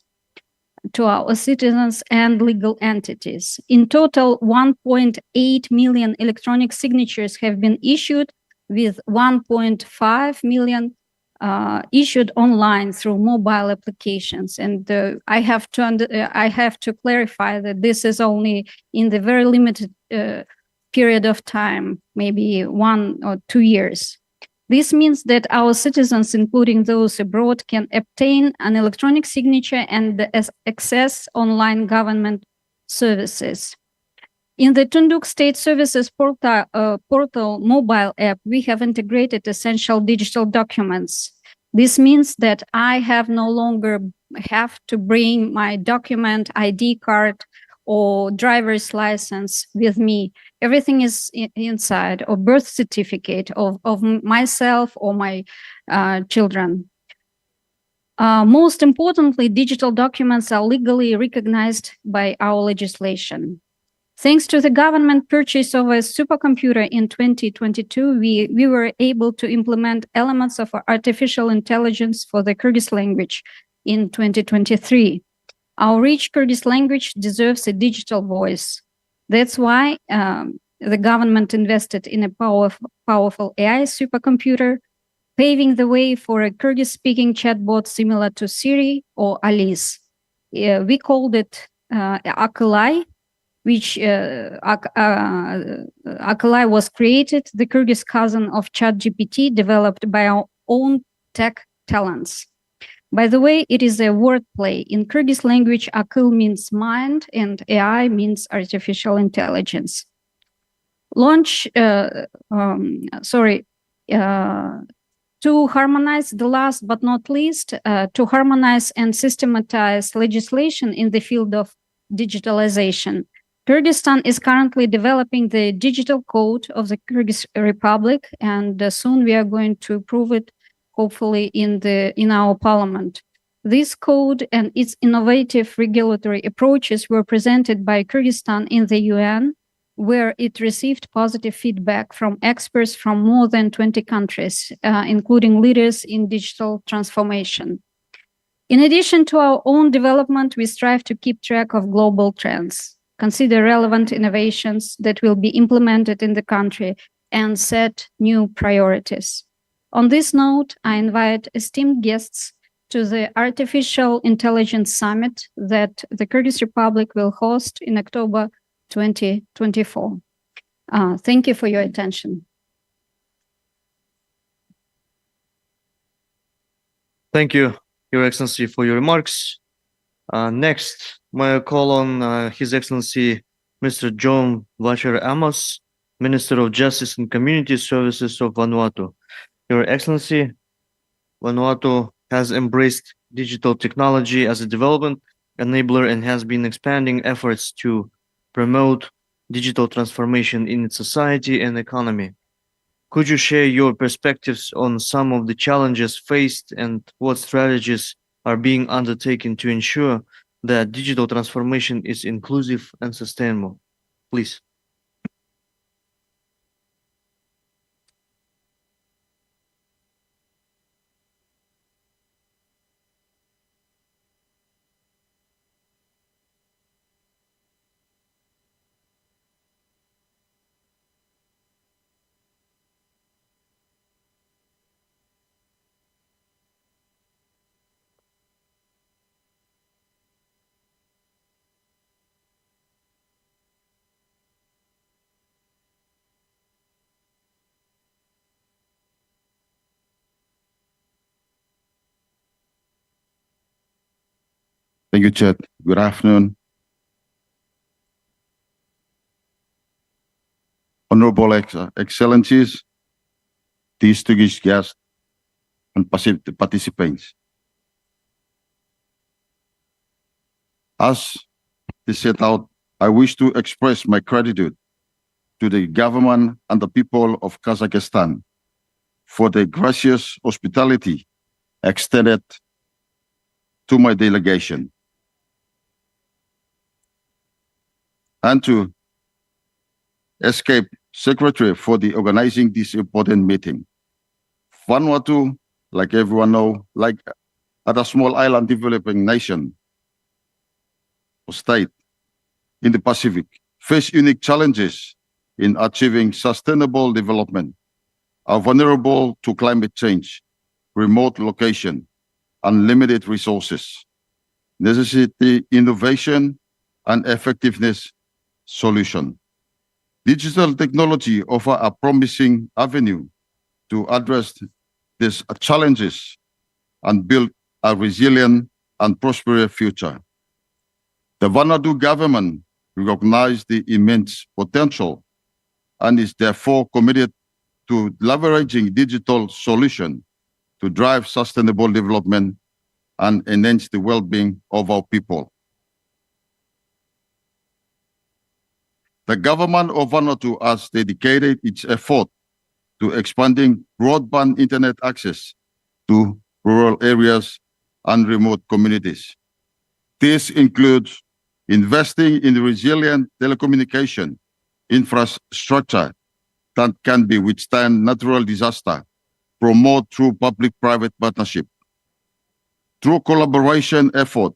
to our citizens and legal entities. In total, 1.8 million electronic signatures have been issued, with 1.5 million issued online through mobile applications. And I have to clarify that this is only in the very limited period of time, maybe 1 or 2 years. This means that our citizens, including those abroad, can obtain an electronic signature and access online government services. In the Tunduk State Services portal mobile app, we have integrated essential digital documents. This means that I no longer have to bring my document, ID card, or driver's license with me. Everything is inside, or birth certificate of myself or my children. Most importantly, digital documents are legally recognized by our legislation. Thanks to the government purchase of a supercomputer in 2022, we were able to implement elements of artificial intelligence for the Kyrgyz language in 2023. Our rich Kyrgyz language deserves a digital voice. That's why the government invested in a powerful AI supercomputer, paving the way for a Kyrgyz-speaking chatbot similar to Siri or Alice. We called it Akılay, which Akılay was created, the Kyrgyz cousin of ChatGPT, developed by our own tech talents. By the way, it is a wordplay. In Kyrgyz language, akıl means mind and AI means artificial To harmonize, the last but not least, to harmonize and systematize legislation in the field of digitalization. Kyrgyzstan is currently developing the digital code of the Kyrgyz Republic, and soon we are going to approve it, hopefully in our parliament. This code and its innovative regulatory approaches were presented by Kyrgyzstan in the UN, where it received positive feedback from experts from more than 20 countries, including leaders in digital transformation. In addition to our own development, we strive to keep track of global trends, consider relevant innovations that will be implemented in the country, and set new priorities. On this note, I invite esteemed guests to the Artificial Intelligence Summit that the Kyrgyz Republic will host in October 2024. Thank you for your attention. Thank you, Your Excellency, for your remarks. Next, may I call on His Excellency Mr. John Vacher Amos, Minister of Justice and Community Services of Vanuatu. Your Excellency, Vanuatu has embraced digital technology as a development enabler and has been expanding efforts to promote digital transformation in its society and economy. Could you share your perspectives on some of the challenges faced and what strategies are being undertaken to ensure that digital transformation is inclusive and sustainable? Please. Thank you, Chair. Good afternoon. Honorable Excellencies, distinguished guests, and participants. As they set out, I wish to express my gratitude to the government and the people of Kazakhstan for the gracious hospitality extended to my delegation, and to ESCAP Secretary for the organizing this important meeting. Vanuatu, like everyone know, like other small island developing nation or state in the Pacific, face unique challenges in achieving sustainable development, are vulnerable to climate change, remote location, and limited resources, necessity innovation and effectiveness solution. Digital technology offers a promising avenue to address these challenges and build a resilient and prosperous future. The Vanuatu government recognizes the immense potential and is therefore committed to leveraging digital solutions to drive sustainable development and enhance the well-being of our people. The government of Vanuatu has dedicated its effort to expanding broadband internet access to rural areas and remote communities. This includes investing in resilient telecommunication infrastructure that can be withstand natural disaster, promote through public-private partnership. Through collaboration effort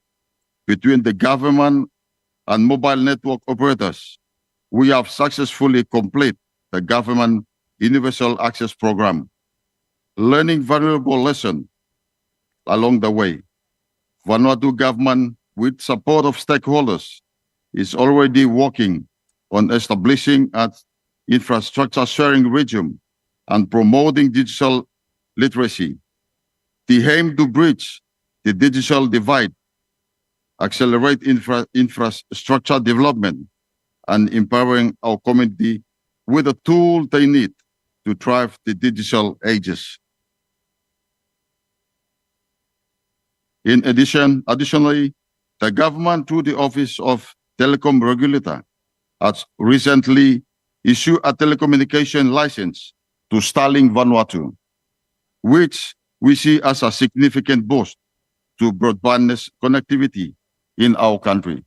between the government and mobile network operators, we have successfully completed the government Universal Access Program, learning valuable lessons along the way. Vanuatu government, with support of stakeholders, is already working on establishing an infrastructure sharing regime and promoting digital literacy. The aim to bridge the digital divide, accelerate infrastructure development, and empowering our community with the tool they need to thrive the digital ages. Additionally, the government, through the Office of Telecom Regulator, has recently issued a telecommunication license to Starlink Vanuatu, which we see as a significant boost to broadband connectivity in our country.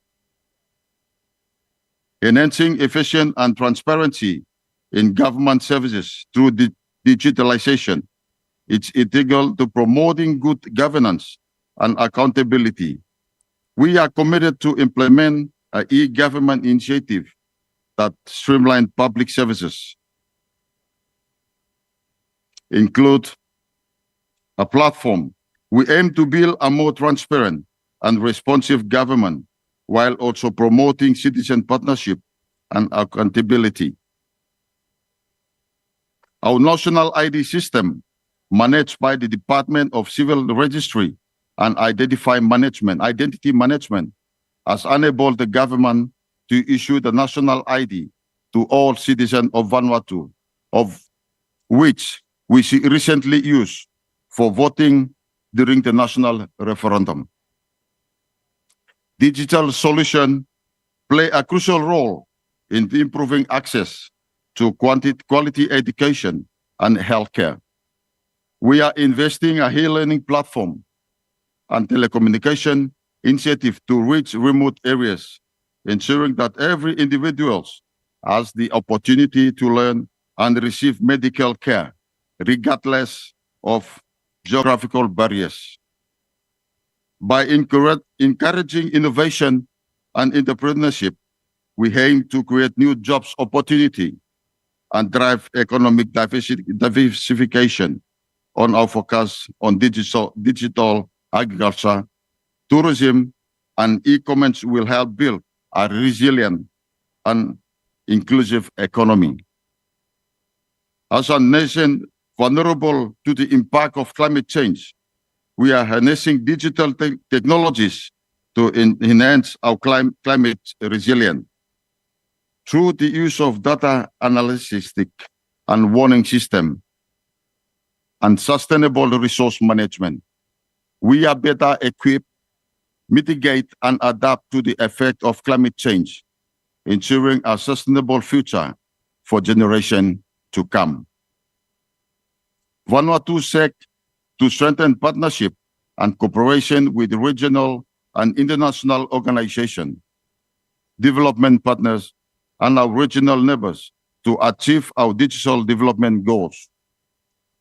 Enhancing efficiency and transparency in government services through digitalization, it's integral to promoting good governance and accountability. We are committed to implement an e-government initiative that streamline public services, include a platform. We aim to build a more transparent and responsive government while also promoting citizen partnership and accountability. Our national ID system, managed by the Department of Civil Registry and Identity Management, has enabled the government to issue the national ID to all citizens of Vanuatu, of which we see recently used for voting during the national referendum. Digital solutions play a crucial role in improving access to quality education and healthcare. We are investing in a e-learning platform and telecommunication initiative to reach remote areas, ensuring that every individual has the opportunity to learn and receive medical care, regardless of geographical barriers. By encouraging innovation and entrepreneurship, we aim to create new jobs opportunity and drive economic diversification on our focus on digital agriculture, tourism, and e-commerce will help build a resilient and inclusive economy. As a nation vulnerable to the impact of climate change, we are harnessing digital technologies to enhance our climate resilience. Through the use of data analysis and warning system and sustainable resource management, we are better equipped, mitigate and adapt to the effect of climate change, ensuring a sustainable future for generations to come. Vanuatu seeks to strengthen partnership and cooperation with regional and international organizations, development partners, and our regional neighbors to achieve our digital development goals.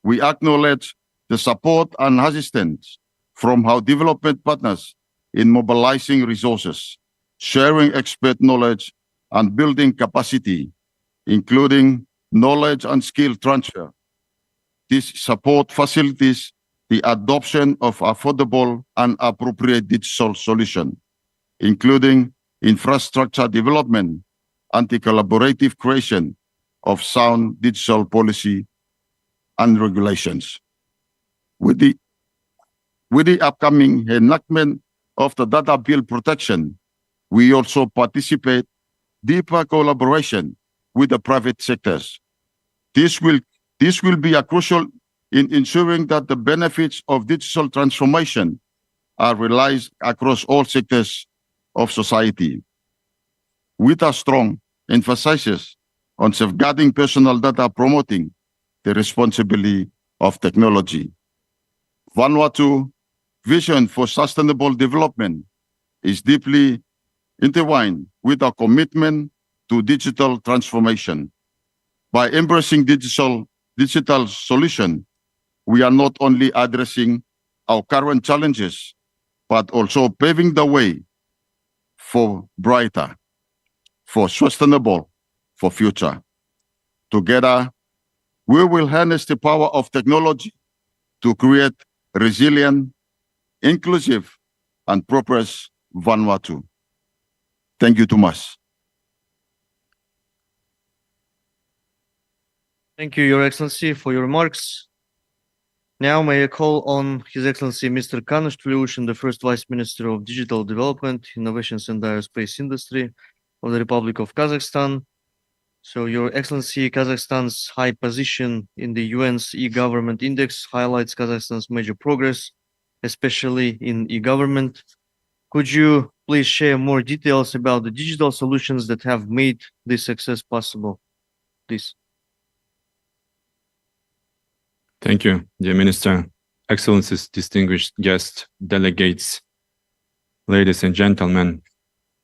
We acknowledge the support and assistance from our development partners in mobilizing resources, sharing expert knowledge, and building capacity, including knowledge and skill transfer. This support facilitates the adoption of affordable and appropriate digital solutions, including infrastructure development and the collaborative creation of sound digital policy and regulations. With the upcoming enactment of the data bill protection, we also participate deeper collaboration with the private sectors. This will be a crucial in ensuring that the benefits of digital transformation are realized across all sectors of society, with a strong emphasis on safeguarding personal data, promoting the responsibility of technology. Vanuatu vision for sustainable development is deeply intertwined with our commitment to digital transformation. By embracing digital solutions, we are not only addressing our current challenges, but also paving the way for brighter, for sustainable, for future. Together, we will harness the power of technology to create resilient, inclusive, and prosperous Vanuatu. Thank you too much. Thank you, Your Excellency, for your remarks. Now may I call on His Excellency Mr. Kanush Tuluushin, the First Vice Minister of Digital Development, Innovations and Aerospace Industry of the Republic of Kazakhstan. So, Your Excellency, Kazakhstan's high position in the UN's e-government index highlights Kazakhstan's major progress especially in e-government. Could you please share more details about the digital solutions that have made this success possible? Please. Thank you, dear Minister, Excellencies, distinguished guests, delegates, ladies and gentlemen.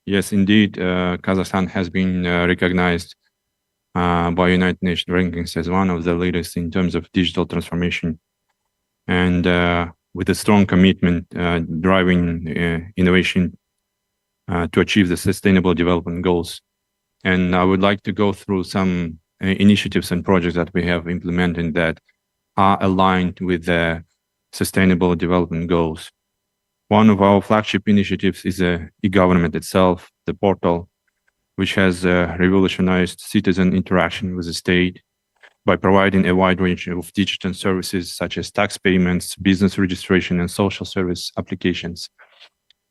Yes, indeed, Kazakhstan has been recognized by United Nations rankings as one of the leaders in terms of digital transformation, and with a strong commitment driving innovation to achieve the Sustainable Development Goals. And I would like to go through some initiatives and projects that we have implemented that are aligned with the Sustainable Development Goals. One of our flagship initiatives is e-government itself, the portal, which has revolutionized citizen interaction with the state by providing a wide range of digital services such as tax payments, business registration, and social service applications.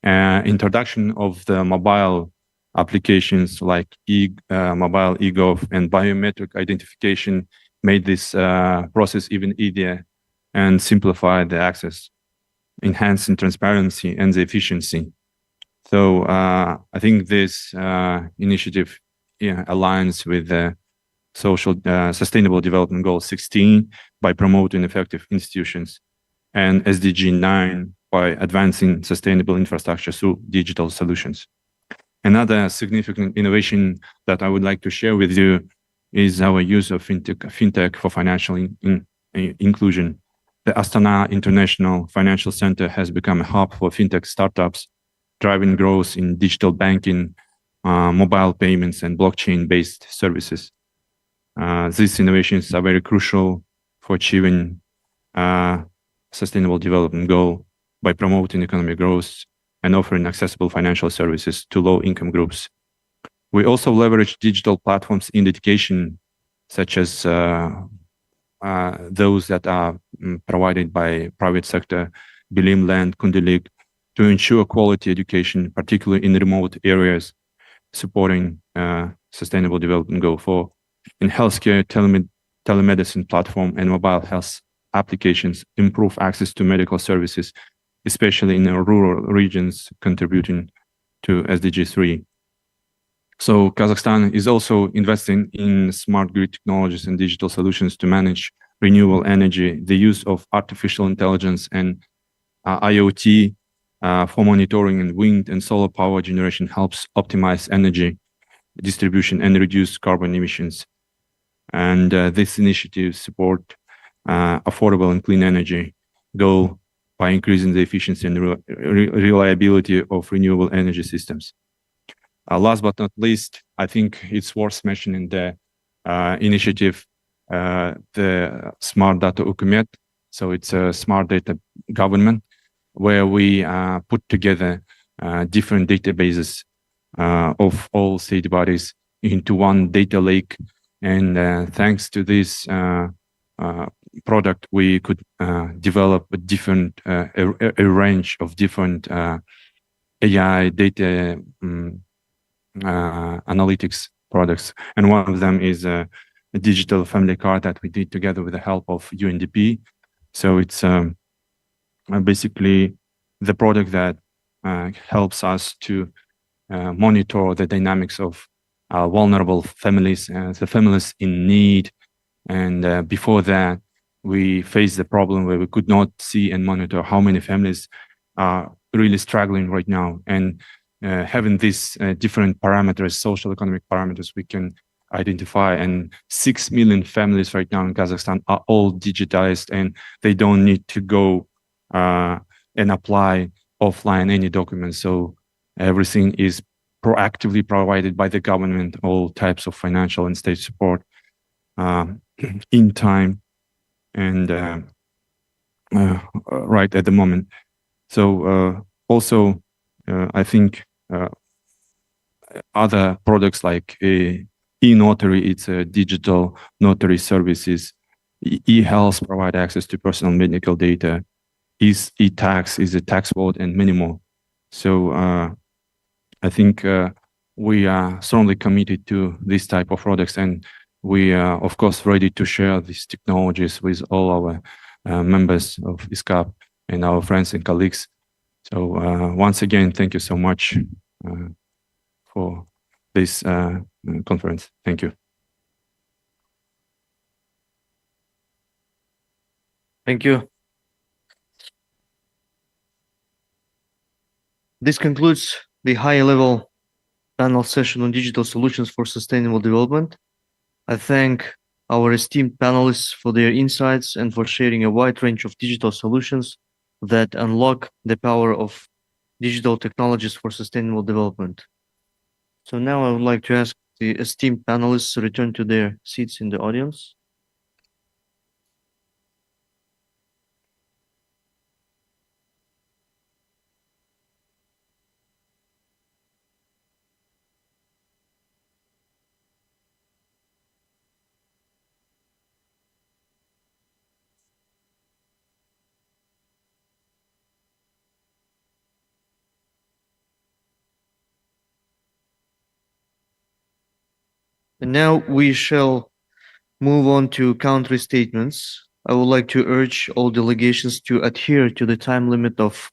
Introduction of the mobile applications like mobile eGov and biometric identification made this process even easier and simplify the access, enhancing transparency and the efficiency. So I think this initiative aligns with the Sustainable Development Goal 16 by promoting effective institutions, and SDG 9 by advancing sustainable infrastructure through digital solutions. Another significant innovation that I would like to share with you is our use of fintech for financial inclusion. The Astana International Financial Center has become a hub for fintech startups, driving growth in digital banking, mobile payments, and blockchain-based services. These innovations are very crucial for achieving Sustainable Development Goal by promoting economic growth and offering accessible financial services to low-income groups. We also leverage digital platforms in education, such as those that are provided by private sector, Bilim Land, Kundelik, to ensure quality education, particularly in remote areas, supporting Sustainable Development Goal 4. In healthcare, telemedicine platform and mobile health applications improve access to medical services, especially in rural regions, contributing to SDG 3. So Kazakhstan is also investing in smart grid technologies and digital solutions to manage renewable energy. The use of artificial intelligence and IoT for monitoring and wind and solar power generation helps optimize energy distribution and reduce carbon emissions. And this initiative support affordable and clean energy goal by increasing the efficiency and reliability of renewable energy systems. Last but not least, I think it's worth mentioning the initiative, the Smart Data Hukumet. So it's a smart data government where we put together different databases of all state bodies into one data lake. And thanks to this product, we could develop a different a range of different AI data analytics products. And one of them is a digital family card that we did together with the help of UNDP. So it's basically the product that helps us to monitor the dynamics of vulnerable families, the families in need. And before that, we faced the problem where we could not see and monitor how many families are really struggling right now. And having these different parameters, social economic parameters, we can identify. And 6 million families right now in Kazakhstan are all digitized, and they don't need to go and apply offline any documents. So everything is proactively provided by the government, all types of financial and state support in time and right at the moment. So also, I think other products like e-notary, it's a digital notary services, e-health provide access to personal medical data, e-tax is a tax vault, and many more. So I think we are strongly committed to this type of products, and we are, of course, ready to share these technologies with all our members of ESCAP and our friends and colleagues. So once again, thank you so much for this conference. Thank you. Thank you. This concludes the high-level panel session on digital solutions for sustainable development. I thank our esteemed panelists for their insights and for sharing a wide range of digital solutions that unlock the power of digital technologies for sustainable development. So now I would like to ask the esteemed panelists to return to their seats in the audience. And now we shall move on to country statements. I would like to urge all delegations to adhere to the time limit of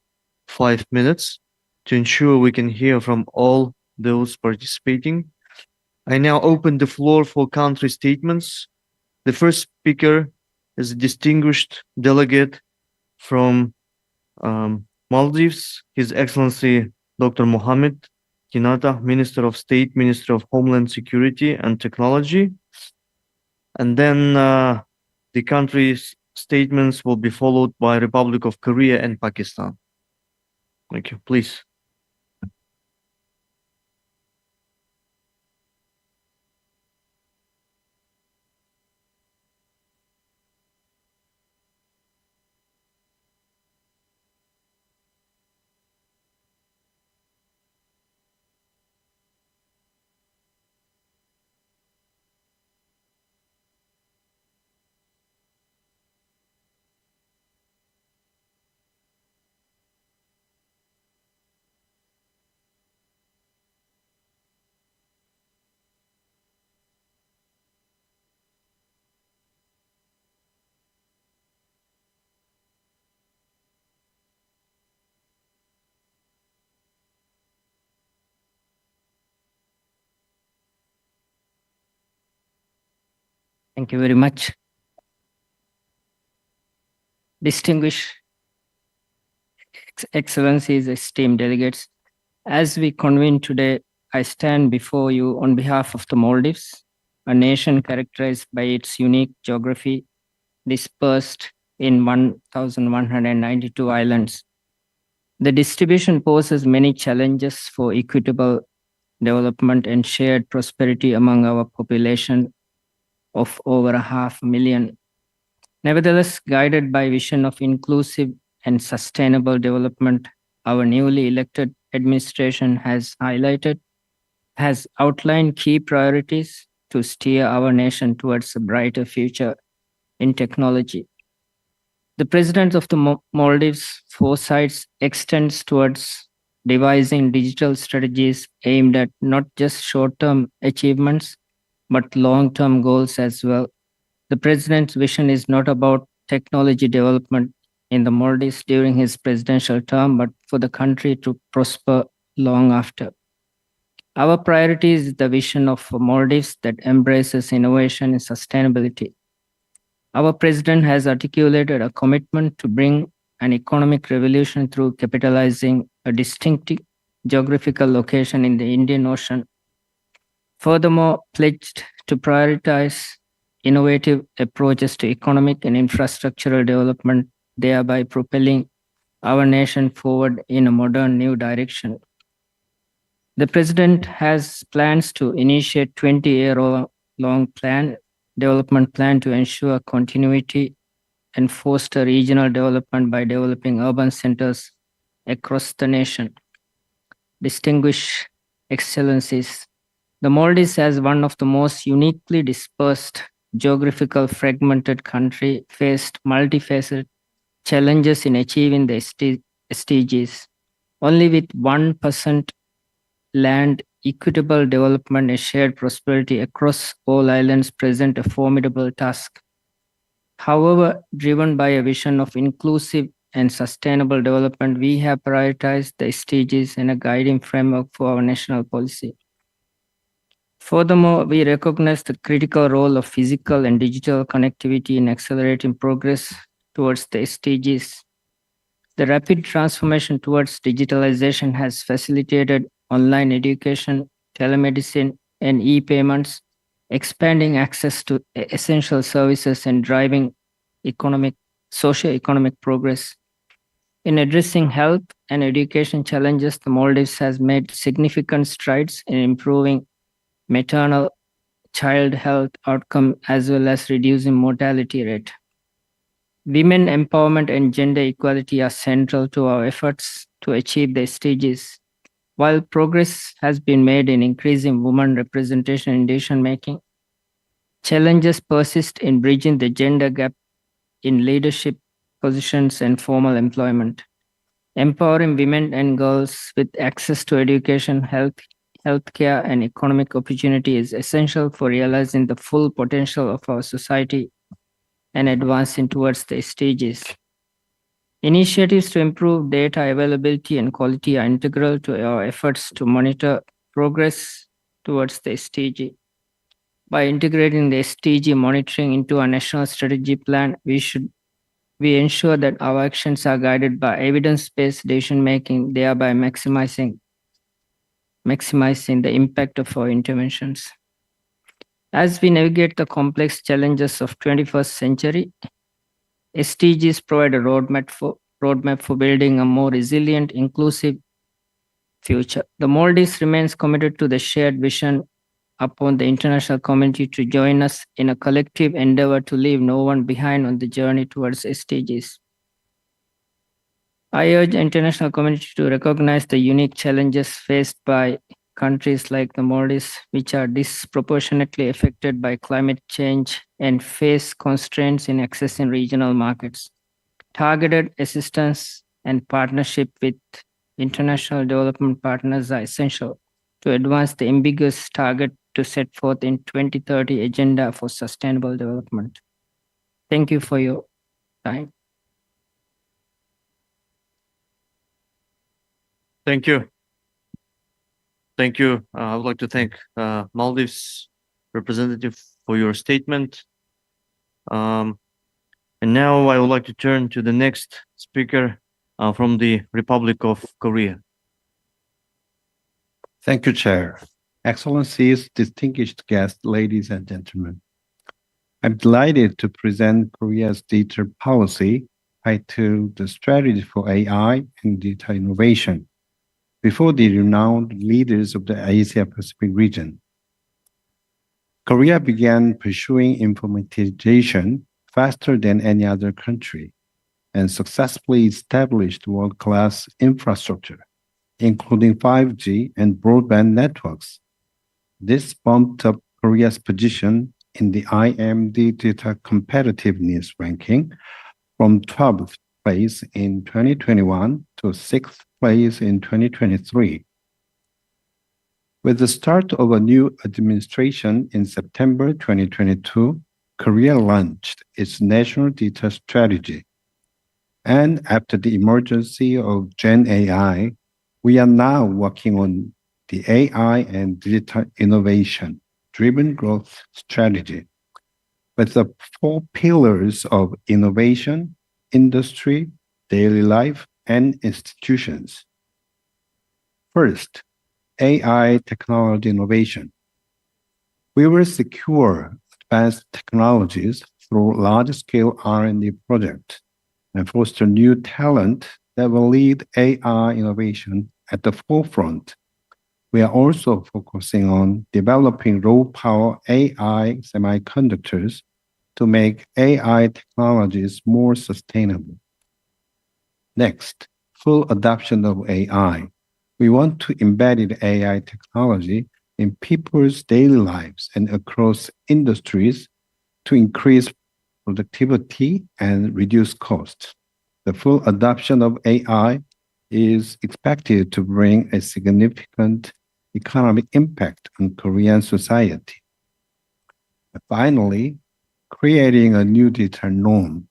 5 minutes to ensure we can hear from all those participating. I now open the floor for country statements. The first speaker is a distinguished delegate from Maldives, His Excellency Dr. Mohammed Kinata, Minister of State, Minister of Homeland Security and Technology. And then the country's statements will be followed by Republic of Korea and Pakistan. Thank you. Please. Thank you very much. Distinguished Excellencies, esteemed delegates, as we convene today, I stand before you on behalf of the Maldives, a nation characterized by its unique geography, dispersed in 1,192 islands. The distribution poses many challenges for equitable development and shared prosperity among our population of over 500,000. Nevertheless, guided by vision of inclusive and sustainable development, our newly elected administration has outlined key priorities to steer our nation towards a brighter future in technology. The President of the Maldives' foresight extends towards devising digital strategies aimed at not just short-term achievements, but long-term goals as well. The President's vision is not about technology development in the Maldives during his presidential term, but for the country to prosper long after. Our priority is the vision of Maldives that embraces innovation and sustainability. Our President has articulated a commitment to bring an economic revolution through capitalizing a distinctive geographical location in the Indian Ocean. Furthermore, pledged to prioritize innovative approaches to economic and infrastructural development, thereby propelling our nation forward in a modern new direction. The President has plans to initiate 20-year-long development plan to ensure continuity and foster regional development by developing urban centers across the nation. Distinguished Excellencies, the Maldives, as one of the most uniquely dispersed, geographical fragmented country, faced multifaceted challenges in achieving the SDGs. Only with 1% land, equitable development and shared prosperity across all islands present a formidable task. However, driven by a vision of inclusive and sustainable development, we have prioritized the SDGs and a guiding framework for our national policy. Furthermore, we recognize the critical role of physical and digital connectivity in accelerating progress towards the SDGs. The rapid transformation towards digitalization has facilitated online education, telemedicine, and e-payments, expanding access to essential services and driving socio-economic progress. In addressing health and education challenges, the Maldives has made significant strides in improving maternal child health outcome as well as reducing mortality rate. Women empowerment and gender equality are central to our efforts to achieve the SDGs. While progress has been made in increasing women representation in decision-making, challenges persist in bridging the gender gap in leadership positions and formal employment. Empowering women and girls with access to education, healthcare, and economic opportunity is essential for realizing the full potential of our society and advancing towards the SDGs. Initiatives to improve data availability and quality are integral to our efforts to monitor progress towards the SDG. By integrating the SDG monitoring into our national strategy plan, we ensure that our actions are guided by evidence-based decision-making, thereby maximizing the impact of our interventions. As we navigate the complex challenges of 21st century, SDGs provide a roadmap for building a more resilient, inclusive future. The Maldives remains committed to the shared vision upon the international community to join us in a collective endeavor to leave no one behind on the journey towards SDGs. I urge the international community to recognize the unique challenges faced by countries like the Maldives, which are disproportionately affected by climate change and face constraints in accessing regional markets. Targeted assistance and partnership with international development partners are essential to advance the ambiguous target to set forth in 2030 Agenda for Sustainable Development. Thank you for your time. Thank you. Thank you. I would like to thank Maldives representative for your statement. And now I would like to turn to the next speaker from the Republic of Korea. Thank you, Chair. Excellencies, distinguished guests, ladies and gentlemen. I'm delighted to present Korea's data policy tied to the strategy for AI and data innovation before the renowned leaders of the Asia Pacific region. Korea began pursuing informatization faster than any other country and successfully established world-class infrastructure, including 5G and broadband networks. This bumped up Korea's position in the IMD Data Competitiveness Ranking from 12th place in 2021 to 6th place in 2023. With the start of a new administration in September 2022, Korea launched its national data strategy. And after the emergence of Gen AI, we are now working on the AI and digital innovation-driven growth strategy with the 4 pillars of innovation, industry, daily life, and institutions. First, AI technology innovation. We will secure advanced technologies through large-scale R&D projects and foster new talent that will lead AI innovation at the forefront. We are also focusing on developing low-power AI semiconductors to make AI technologies more sustainable. Next, full adoption of AI. We want to embed AI technology in people's daily lives and across industries to increase productivity and reduce costs. The full adoption of AI is expected to bring a significant economic impact on Korean society. Finally, creating a new data norm.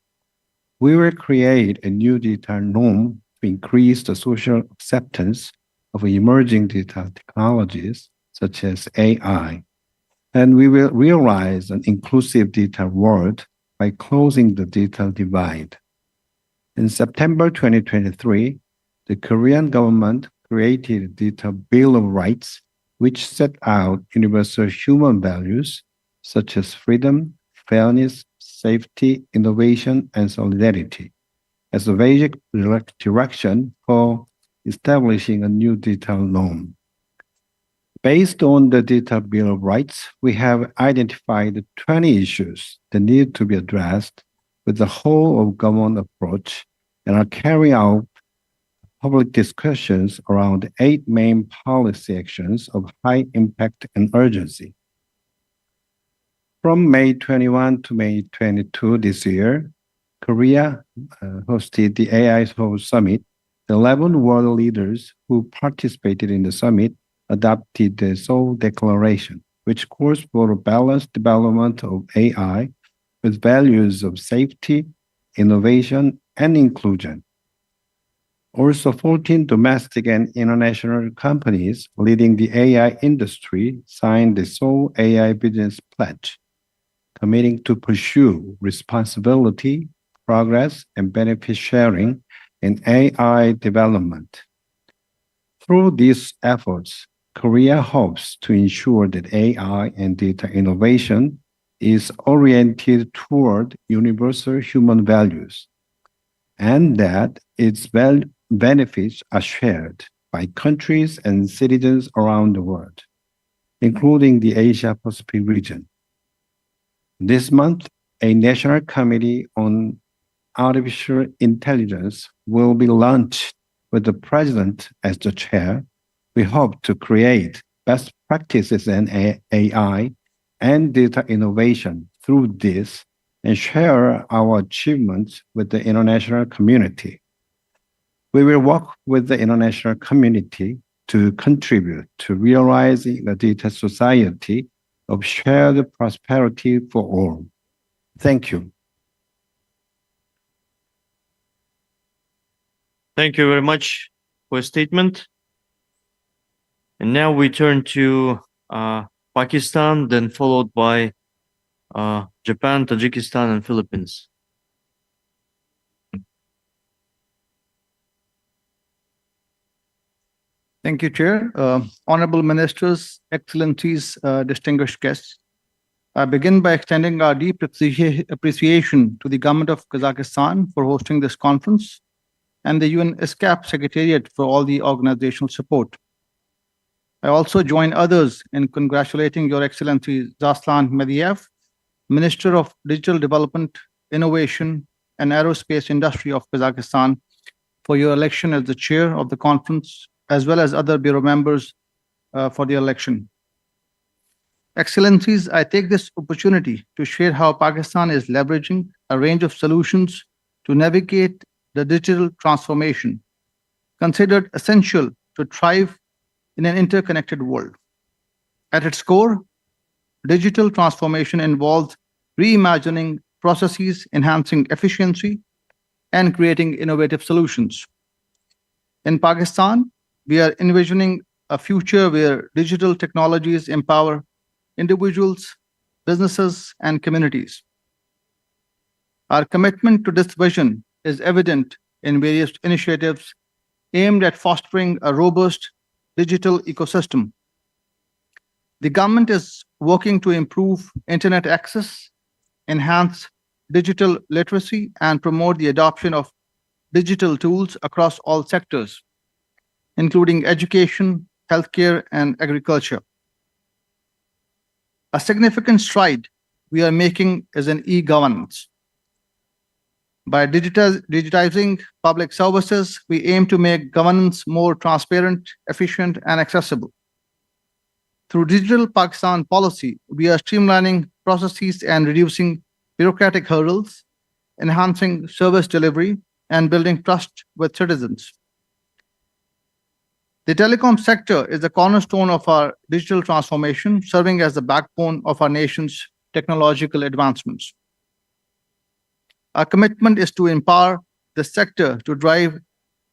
We will create a new digital norm to increase the social acceptance of emerging digital technologies such as AI. And we will realize an inclusive digital world by closing the digital divide. In September 2023, the Korean government created a Digital Bill of Rights, which set out universal human values such as freedom, fairness, safety, innovation, and solidarity as a basic direction for establishing a new digital norm. Based on the Digital Bill of Rights, we have identified 20 issues that need to be addressed with the whole of government approach and are carrying out public discussions around 8 main policy actions of high impact and urgency. From May 21 to May 22 this year, Korea hosted the AI Seoul Summit. The 11 world leaders who participated in the summit adopted the Seoul Declaration, which calls for a balanced development of AI with values of safety, innovation, and inclusion. Also, 14 domestic and international companies leading the AI industry signed the Seoul AI Business Pledge, committing to pursue responsibility, progress, and benefit sharing in AI development. Through these efforts, Korea hopes to ensure that AI and data innovation is oriented toward universal human values, and that its benefits are shared by countries and citizens around the world, including the Asia-Pacific region. This month, a National Committee on Artificial Intelligence will be launched with the President as the chair. We hope to create best practices in AI and data innovation through this and share our achievements with the international community. We will work with the international community to contribute to realizing a data society of shared prosperity for all. Thank you. Thank you very much for your statement. And now we turn to Pakistan, then followed by Japan, Tajikistan, and Philippines. Thank you, Chair. Honorable Ministers, Excellencies, distinguished guests. I begin by extending our deep appreciation to the Government of Kazakhstan for hosting this conference and the UN ESCAP Secretariat for all the organizational support. I also join others in congratulating Your Excellency Zaslan Mediev, Minister of Digital Development, Innovation, and Aerospace Industry of Kazakhstan, for your election as the chair of the conference, as well as other bureau members for the election. Excellencies, I take this opportunity to share how Pakistan is leveraging a range of solutions to navigate the digital transformation, considered essential to thrive in an interconnected world. At its core, digital transformation involves reimagining processes, enhancing efficiency, and creating innovative solutions. In Pakistan, we are envisioning a future where digital technologies empower individuals, businesses, and communities. Our commitment to this vision is evident in various initiatives aimed at fostering a robust digital ecosystem. The government is working to improve internet access, enhance digital literacy, and promote the adoption of digital tools across all sectors, including education, healthcare, and agriculture. A significant stride we are making is in e-governance. By digitizing public services, we aim to make governance more transparent, efficient, and accessible. Through Digital Pakistan policy, we are streamlining processes and reducing bureaucratic hurdles, enhancing service delivery, and building trust with citizens. The telecom sector is the cornerstone of our digital transformation, serving as the backbone of our nation's technological advancements. Our commitment is to empower the sector to drive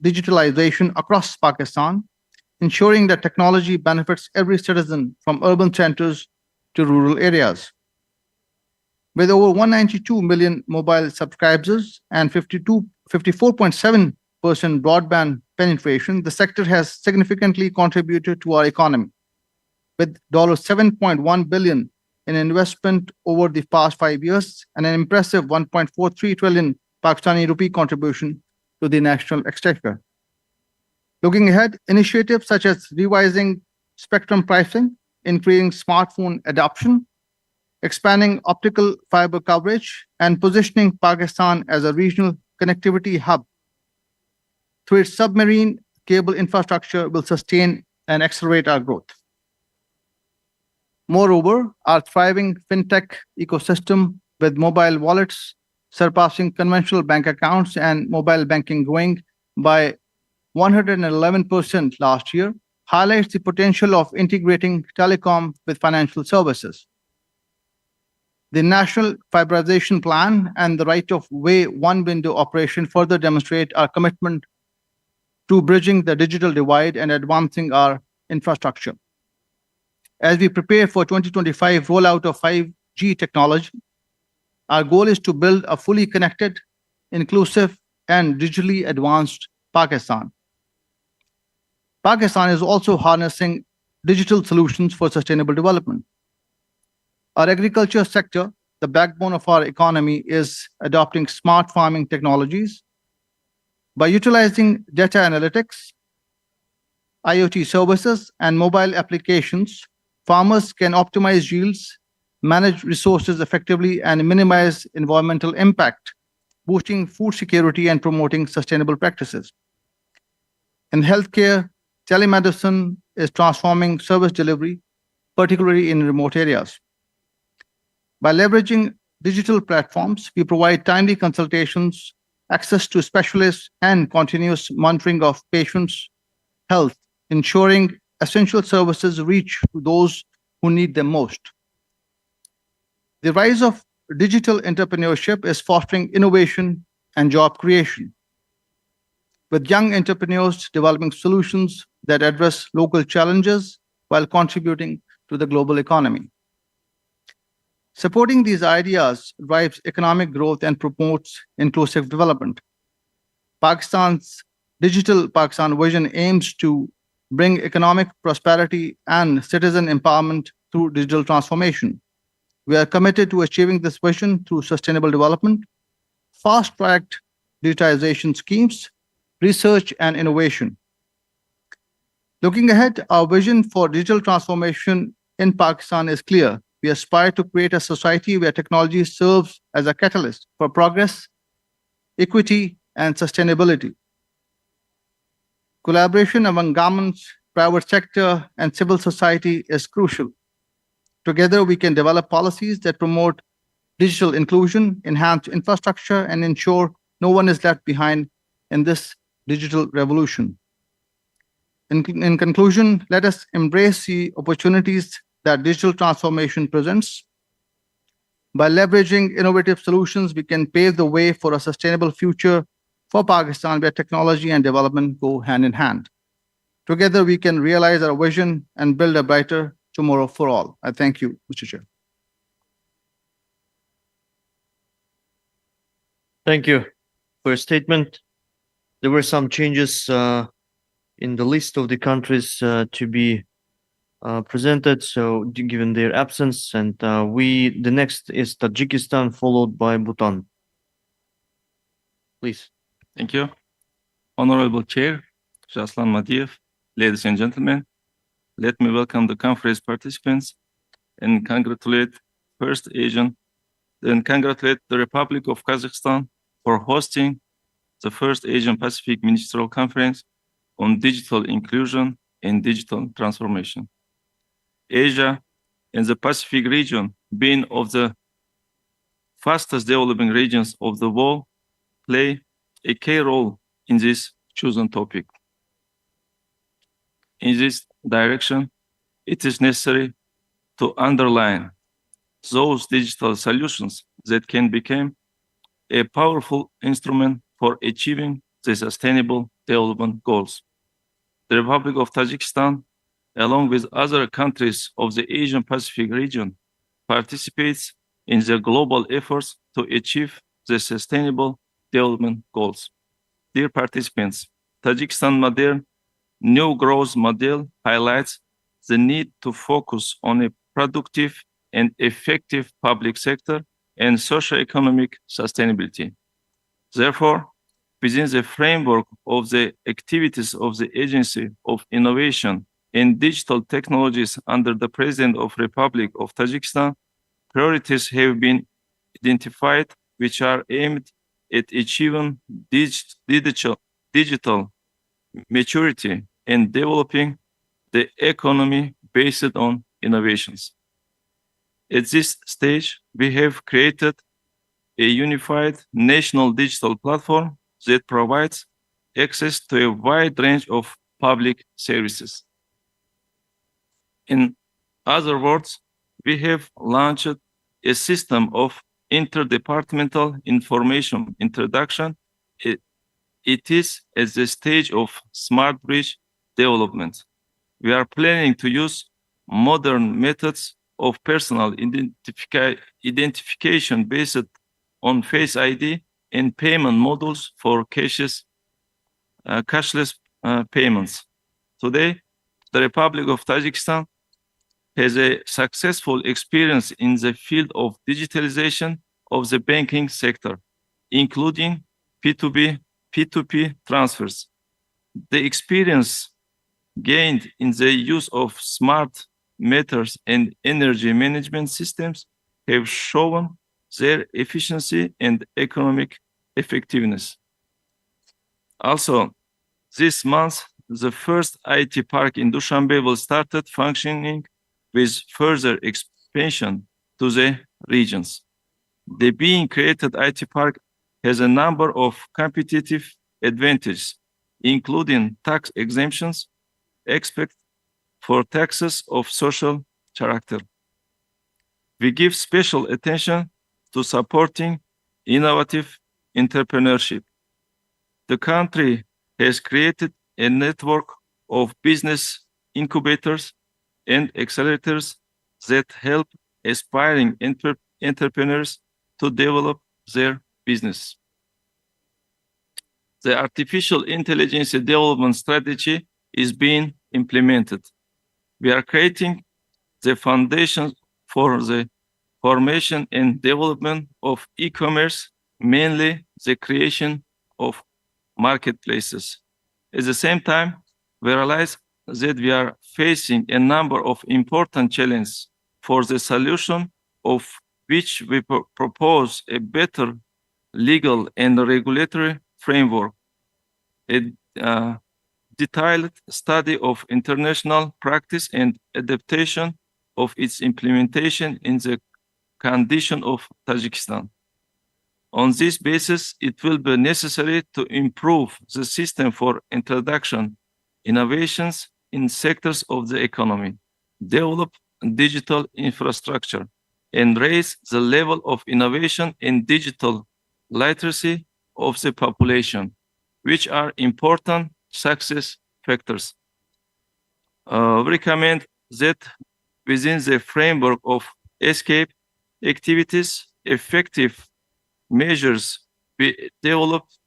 digitalization across Pakistan, ensuring that technology benefits every citizen from urban centers to rural areas. With over 192 million mobile subscribers and 54.7% broadband penetration, the sector has significantly contributed to our economy, with $7.1 billion in investment over the past 5 years and an impressive 1.43 trillion Pakistani rupee contribution to the national exchequer. Looking ahead, initiatives such as revising spectrum pricing, increasing smartphone adoption, expanding optical fiber coverage, and positioning Pakistan as a regional connectivity hub through its submarine cable infrastructure will sustain and accelerate our growth. Moreover, our thriving fintech ecosystem with mobile wallets surpassing conventional bank accounts and mobile banking growing by 111% last year highlights the potential of integrating telecom with financial services. The National Fiberization Plan and the Right of Way One Window operation further demonstrate our commitment to bridging the digital divide and advancing our infrastructure. As we prepare for 2025 rollout of 5G technology, our goal is to build a fully connected, inclusive, and digitally advanced Pakistan. Pakistan is also harnessing digital solutions for sustainable development. Our agriculture sector, the backbone of our economy, is adopting smart farming technologies. By utilizing data analytics, IoT services, and mobile applications, farmers can optimize yields, manage resources effectively, and minimize environmental impact, boosting food security and promoting sustainable practices. In healthcare, telemedicine is transforming service delivery, particularly in remote areas. By leveraging digital platforms, we provide timely consultations, access to specialists, and continuous monitoring of patients' health, ensuring essential services reach to those who need them most. The rise of digital entrepreneurship is fostering innovation and job creation, with young entrepreneurs developing solutions that address local challenges while contributing to the global economy. Supporting these ideas drives economic growth and promotes inclusive development. Pakistan's Digital Pakistan vision aims to bring economic prosperity and citizen empowerment through digital transformation. We are committed to achieving this vision through sustainable development, fast-tracked digitization schemes, research, and innovation. Looking ahead, our vision for digital transformation in Pakistan is clear. We aspire to create a society where technology serves as a catalyst for progress, equity, and sustainability. Collaboration among governments, private sector, and civil society is crucial. Together, we can develop policies that promote digital inclusion, enhance infrastructure, and ensure no one is left behind in this digital revolution. In conclusion, let us embrace the opportunities that digital transformation presents. By leveraging innovative solutions, we can pave the way for a sustainable future for Pakistan, where technology and development go hand in hand. Together, we can realize our vision and build a brighter tomorrow for all. I thank you, Mr. Chair. Thank you for your statement. There were some changes in the list of the countries to be presented, so given their absence, and the next is Tajikistan, followed by Bhutan. Please. Thank you. Honorable Chair, Jaslan Madiev, ladies and gentlemen, let me welcome the conference participants and congratulate the Republic of Kazakhstan for hosting the first Asian Pacific Ministerial Conference on digital inclusion and digital transformation. Asia and the Pacific region, being of the fastest developing regions of the world, play a key role in this chosen topic. In this direction, it is necessary to underline those digital solutions that can become a powerful instrument for achieving the Sustainable Development Goals. The Republic of Tajikistan, along with other countries of the Asian Pacific region, participates in the global efforts to achieve the Sustainable Development Goals. Dear participants, Tajikistan modern new growth model highlights the need to focus on a productive and effective public sector and socio-economic sustainability. Therefore, within the framework of the activities of the Agency of Innovation and Digital Technologies under the President of Republic of Tajikistan, priorities have been identified which are aimed at achieving digital maturity and developing the economy based on innovations. At this stage, we have created a unified national digital platform that provides access to a wide range of public services. In other words, we have launched a system of interdepartmental information introduction. It is at the stage of smart bridge development. We are planning to use modern methods of personal identification based on Face ID and payment models for cashless payments. Today, the Republic of Tajikistan has a successful experience in the field of digitalization of the banking sector, including P2P transfers. The experience gained in the use of smart meters and energy management systems have shown their efficiency and economic effectiveness. Also, this month, the first IT park in Dushanbe will start functioning with further expansion to the regions. The being created IT park has a number of competitive advantages, including tax exemptions, except for taxes of social character. We give special attention to supporting innovative entrepreneurship. The country has created a network of business incubators and accelerators that help aspiring entrepreneurs to develop their business. The artificial intelligence development strategy is being implemented. We are creating the foundation for the formation and development of e-commerce, mainly the creation of marketplaces. At the same time, we realize that we are facing a number of important challenges for the solution of which we propose a better legal and regulatory framework, a detailed study of international practice and adaptation of its implementation in the condition of Tajikistan. On this basis, it will be necessary to improve the system for introduction innovations in sectors of the economy, develop digital infrastructure, and raise the level of innovation in digital literacy of the population, which are important success factors. We recommend that within the framework of ESCAP activities, effective measures be developed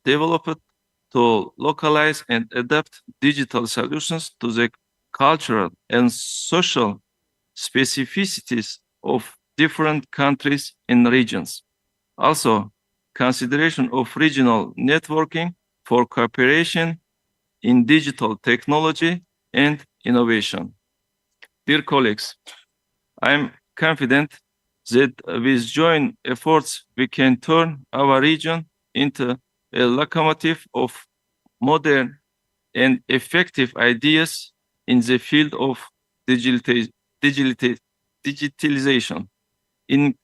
to localize and adapt digital solutions to the cultural and social specificities of different countries and regions. Also, consideration of regional networking for cooperation in digital technology and innovation. Dear colleagues, I am confident that with joint efforts, we can turn our region into a locomotive of modern and effective ideas in the field of digitalization. In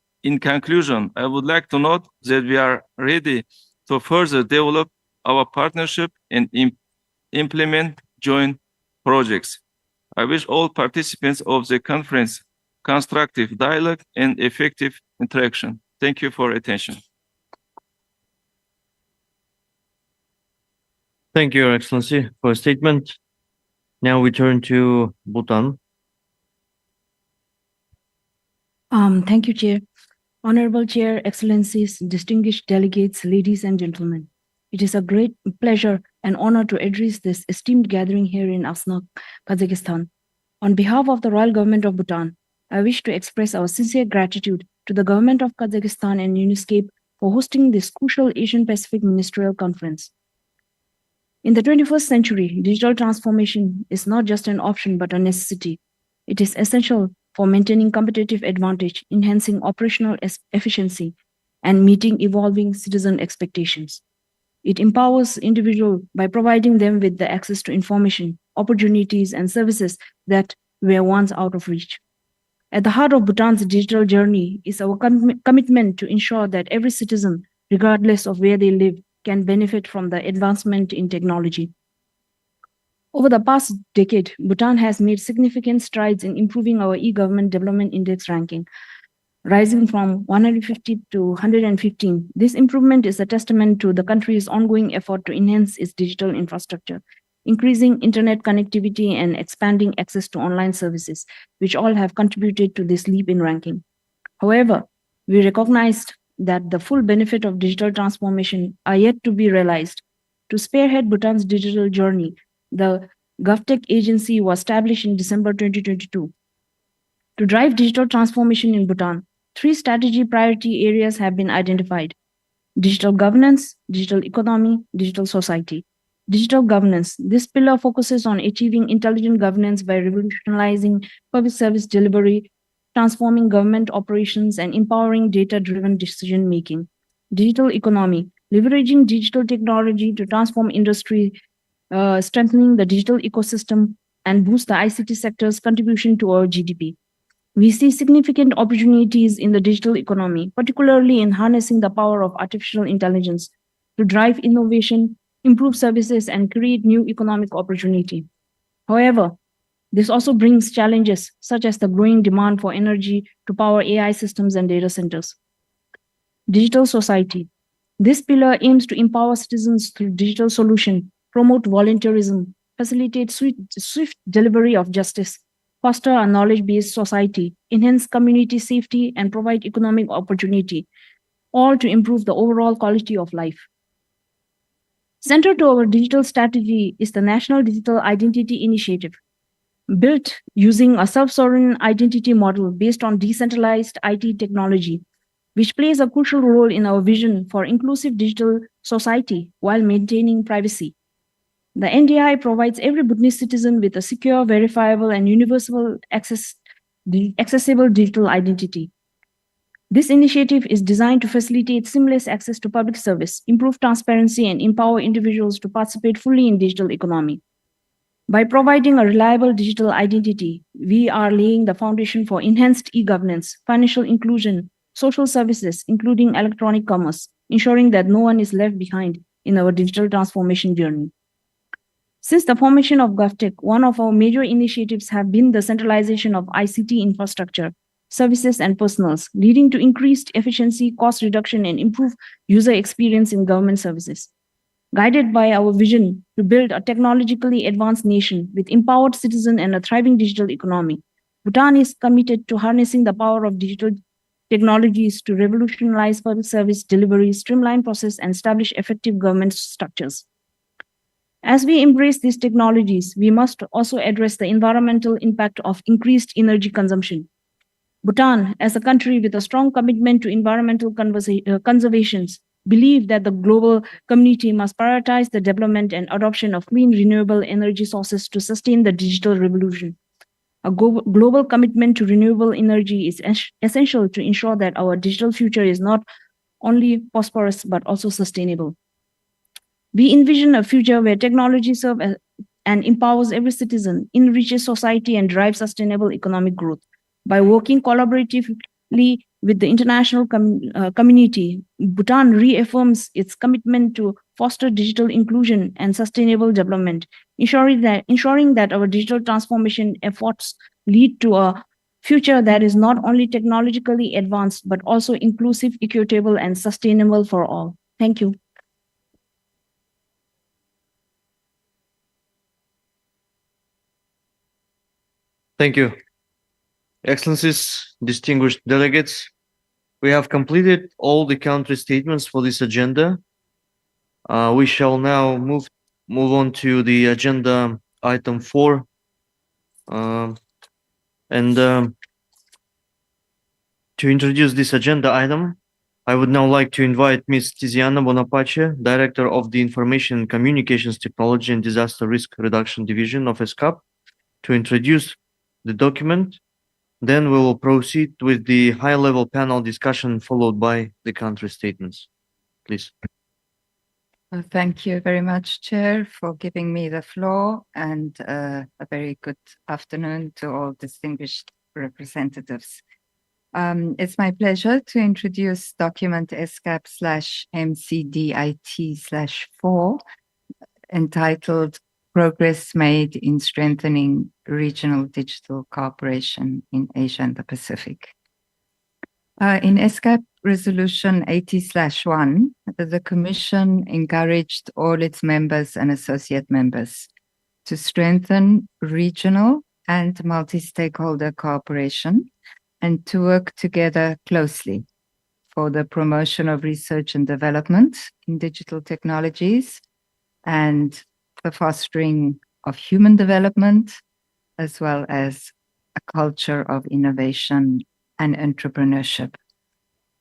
conclusion, I would like to note that we are ready to further develop our partnership and implement joint projects. I wish all participants of the conference constructive dialogue and effective interaction. Thank you for attention. Thank you, Your Excellency, for a statement. Now we turn to Bhutan. Thank you, Chair. Honorable Chair, Excellencies, distinguished delegates, ladies and gentlemen. It is a great pleasure and honor to address this esteemed gathering here in Asnak, Kazakhstan. On behalf of the Royal Government of Bhutan, I wish to express our sincere gratitude to the Government of Kazakhstan and ESCAP for hosting this crucial Asian-Pacific Ministerial Conference. In the 21st century, digital transformation is not just an option but a necessity. It is essential for maintaining competitive advantage, enhancing operational efficiency, and meeting evolving citizen expectations. It empowers individuals by providing them with the access to information, opportunities, and services that were once out of reach. At the heart of Bhutan's digital journey is our commitment to ensure that every citizen, regardless of where they live, can benefit from the advancement in technology. Over the past decade, Bhutan has made significant strides in improving our e-government development index ranking, rising from 150 to 115. This improvement is a testament to the country's ongoing effort to enhance its digital infrastructure, increasing internet connectivity and expanding access to online services, which all have contributed to this leap in ranking. However, we recognized that the full benefit of digital transformation are yet to be realized. To spearhead Bhutan's digital journey, the GovTech agency was established in December 2022. To drive digital transformation in Bhutan, 3 strategy priority areas have been identified: digital governance, digital economy, digital society. Digital governance. This pillar focuses on achieving intelligent governance by revolutionizing public service delivery, transforming government operations, and empowering data-driven decision-making. Digital economy. Leveraging digital technology to transform industry, strengthening the digital ecosystem, and boost the ICT sector's contribution to our GDP. We see significant opportunities in the digital economy, particularly in harnessing the power of artificial intelligence to drive innovation, improve services, and create new economic opportunity. However, this also brings challenges such as the growing demand for energy to power AI systems and data centers. Digital society. This pillar aims to empower citizens through digital solutions, promote volunteerism, facilitate swift delivery of justice, foster a knowledge-based society, enhance community safety, and provide economic opportunity, all to improve the overall quality of life. Central to our digital strategy is the National Digital Identity Initiative, built using a self-sovereign identity model based on decentralized IT technology, which plays a crucial role in our vision for inclusive digital society while maintaining privacy. The NDI provides every Bhutanese citizen with a secure, verifiable, and universal accessible digital identity. This initiative is designed to facilitate seamless access to public service, improve transparency, and empower individuals to participate fully in digital economy. By providing a reliable digital identity, we are laying the foundation for enhanced e-governance, financial inclusion, social services, including electronic commerce, ensuring that no one is left behind in our digital transformation journey. Since the formation of GovTech, one of our major initiatives have been the centralization of ICT infrastructure, services, and personnels, leading to increased efficiency, cost reduction, and improved user experience in government services. Guided by our vision to build a technologically advanced nation with empowered citizens and a thriving digital economy, Bhutan is committed to harnessing the power of digital technologies to revolutionize public service delivery, streamline process, and establish effective government structures. As we embrace these technologies, we must also address the environmental impact of increased energy consumption. Bhutan, as a country with a strong commitment to environmental conservation, believe that the global community must prioritize the development and adoption of clean renewable energy sources to sustain the digital revolution. A global commitment to renewable energy is essential to ensure that our digital future is not only prosperous but also sustainable. We envision a future where technology serves and empowers every citizen, enriches society, and drives sustainable economic growth. By working collaboratively with the international community, Bhutan reaffirms its commitment to foster digital inclusion and sustainable development, ensuring that our digital transformation efforts lead to a future that is not only technologically advanced, but also inclusive, equitable, and sustainable for all. Thank you. Thank you. Excellencies, distinguished delegates, we have completed all the country statements for this agenda. We shall now move on to the agenda item 4. To introduce this agenda item, I would now like to invite Ms. Tiziana Bonapace, Director of the Information and Communications Technology and Disaster Risk Reduction Division of ESCAP, to introduce the document. Then we will proceed with the high-level panel discussion followed by the country statements. Please. Well, thank you very much, Chair, for giving me the floor, and a very good afternoon to all distinguished representatives. It's my pleasure to introduce document ESCAP/MCDIT/4 entitled Progress Made in Strengthening Regional Digital Cooperation in Asia and the Pacific. In ESCAP Resolution 80/1, the Commission encouraged all its members and associate members to strengthen regional and multi-stakeholder cooperation and to work together closely for the promotion of research and development in digital technologies and the fostering of human development, as well as a culture of innovation and entrepreneurship,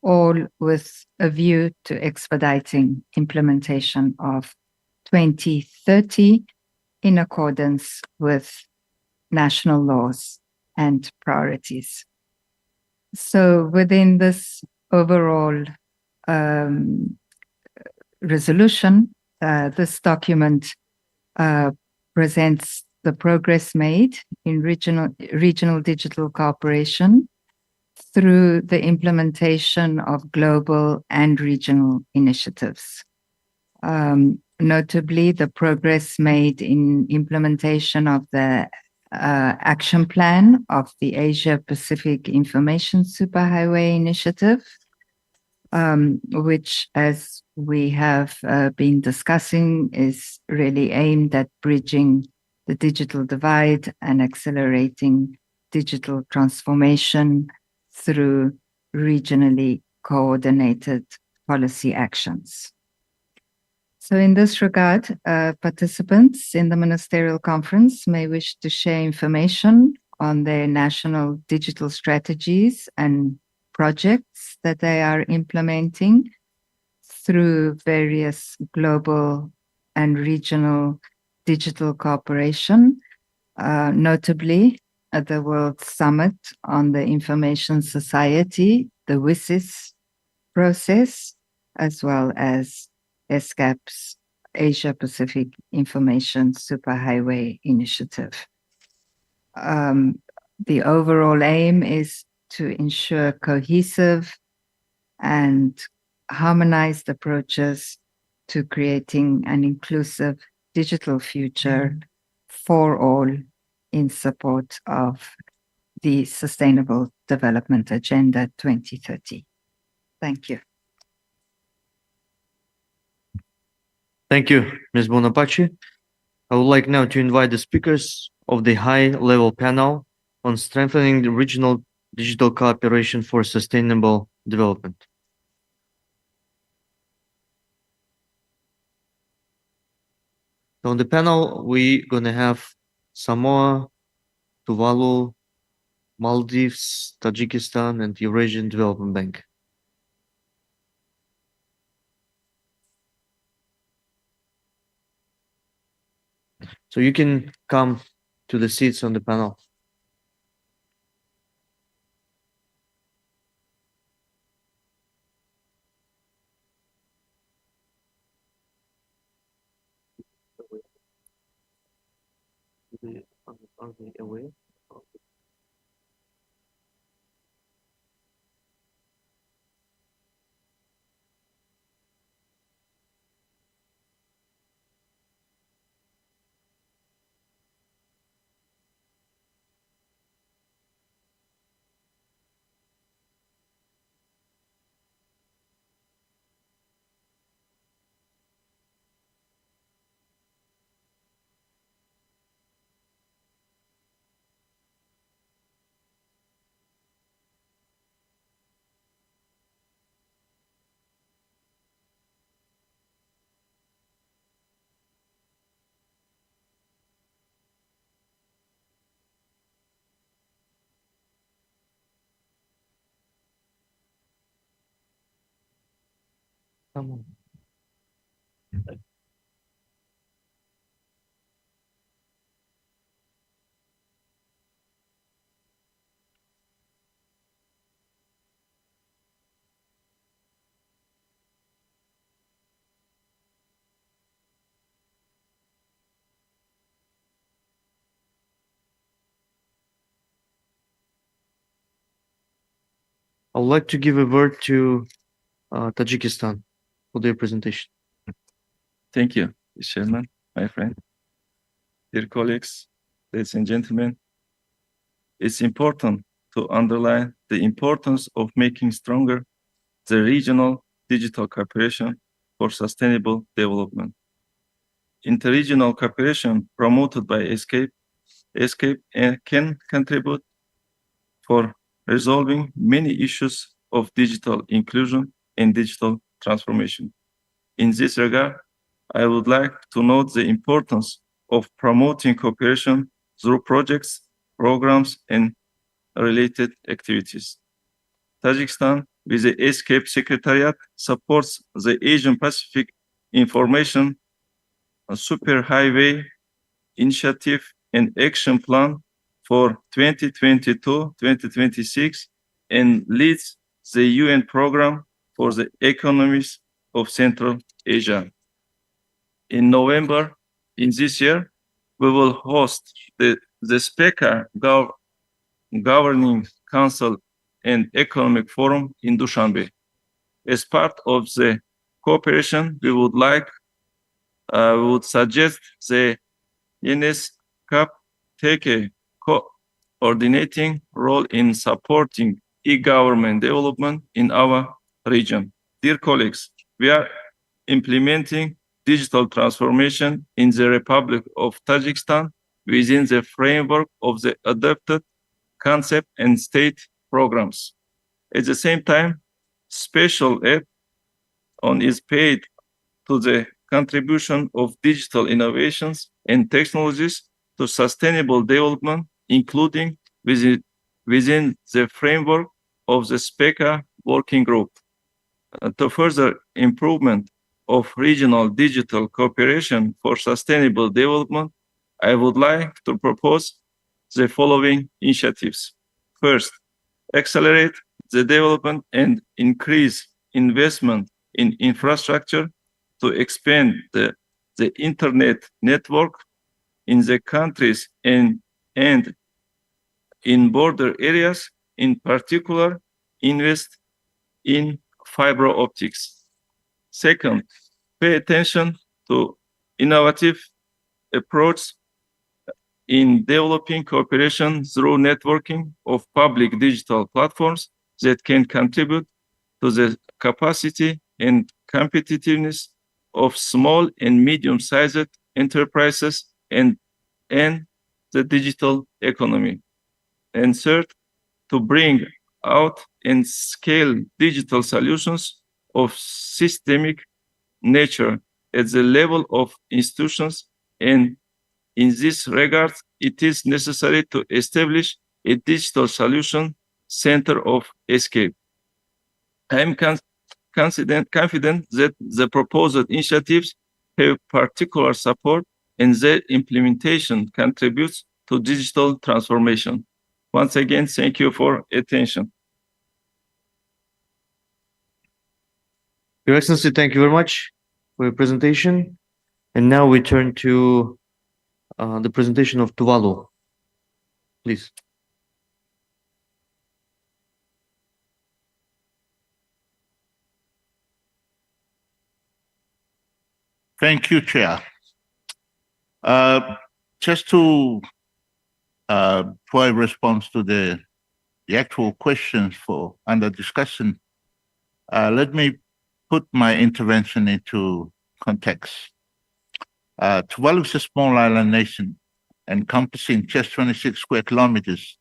all with a view to expediting implementation of 2030 in accordance with national laws and priorities. So within this overall resolution, this document presents the progress made in regional digital cooperation through the implementation of global and regional initiatives. Notably, the progress made in implementation of the action plan of the Asia Pacific Information Superhighway Initiative, which, as we have been discussing, is really aimed at bridging the digital divide and accelerating digital transformation through regionally coordinated policy actions. So in this regard, participants in the Ministerial Conference may wish to share information on their national digital strategies and projects that they are implementing through various global and regional digital cooperation, notably at the World Summit on the Information Society, the WSIS process, as well as ESCAP's Asia Pacific Information Superhighway Initiative. The overall aim is to ensure cohesive and harmonized approaches to creating an inclusive digital future for all in support of the Sustainable Development Agenda 2030. Thank you. Thank you, Ms. Bonapace. I would like now to invite the speakers of the high-level panel on strengthening the regional digital cooperation for sustainable development. So on the panel, we're going to have Samoa, Tuvalu, Maldives, Tajikistan, and Eurasian Development Bank. So you can come to the seats on the panel. Are they away? I would like to give a word to Tajikistan for their presentation. Thank you, Chairman, my friend. Dear colleagues, ladies and gentlemen, it's important to underline the importance of making stronger the regional digital cooperation for sustainable development. Interregional cooperation promoted by ESCAP can contribute for resolving many issues of digital inclusion and digital transformation. In this regard, I would like to note the importance of promoting cooperation through projects, programs, and related activities. Tajikistan, with the ESCAP Secretariat, supports the Asian Pacific Information Superhighway Initiative and Action Plan for 2022-2026 and leads the UN program for the economies of Central Asia. In November in this year, we will host the SPECA Governing Council and Economic Forum in Dushanbe. As part of the cooperation, we would suggest the ESCAP take a coordinating role in supporting e-government development in our region. Dear colleagues, we are implementing digital transformation in the Republic of Tajikistan within the framework of the adopted concept and state programs. At the same time, special aid is paid to the contribution of digital innovations and technologies to sustainable development, including within the framework of the SPECA working group. To further improvement of regional digital cooperation for sustainable development, I would like to propose the following initiatives. First, accelerate the development and increase investment in infrastructure to expand the internet network in the countries and in border areas, in particular, invest in fiber optics. Second, pay attention to innovative approach in developing cooperation through networking of public digital platforms that can contribute to the capacity and competitiveness of small and medium-sized enterprises and the digital economy. And third, to bring out and scale digital solutions of systemic nature at the level of institutions, and in this regard, it is necessary to establish a digital solution center of ESCAP. I am confident that the proposed initiatives have particular support and their implementation contributes to digital transformation. Once again, thank you for attention. Your Excellency, thank you very much for your presentation. And now we turn to the presentation of Tuvalu. Please. Thank you, Chair. Just to provide response to the actual questions for under discussion, let me put my intervention into context. Tuvalu is a small island nation encompassing just 26 square kilometers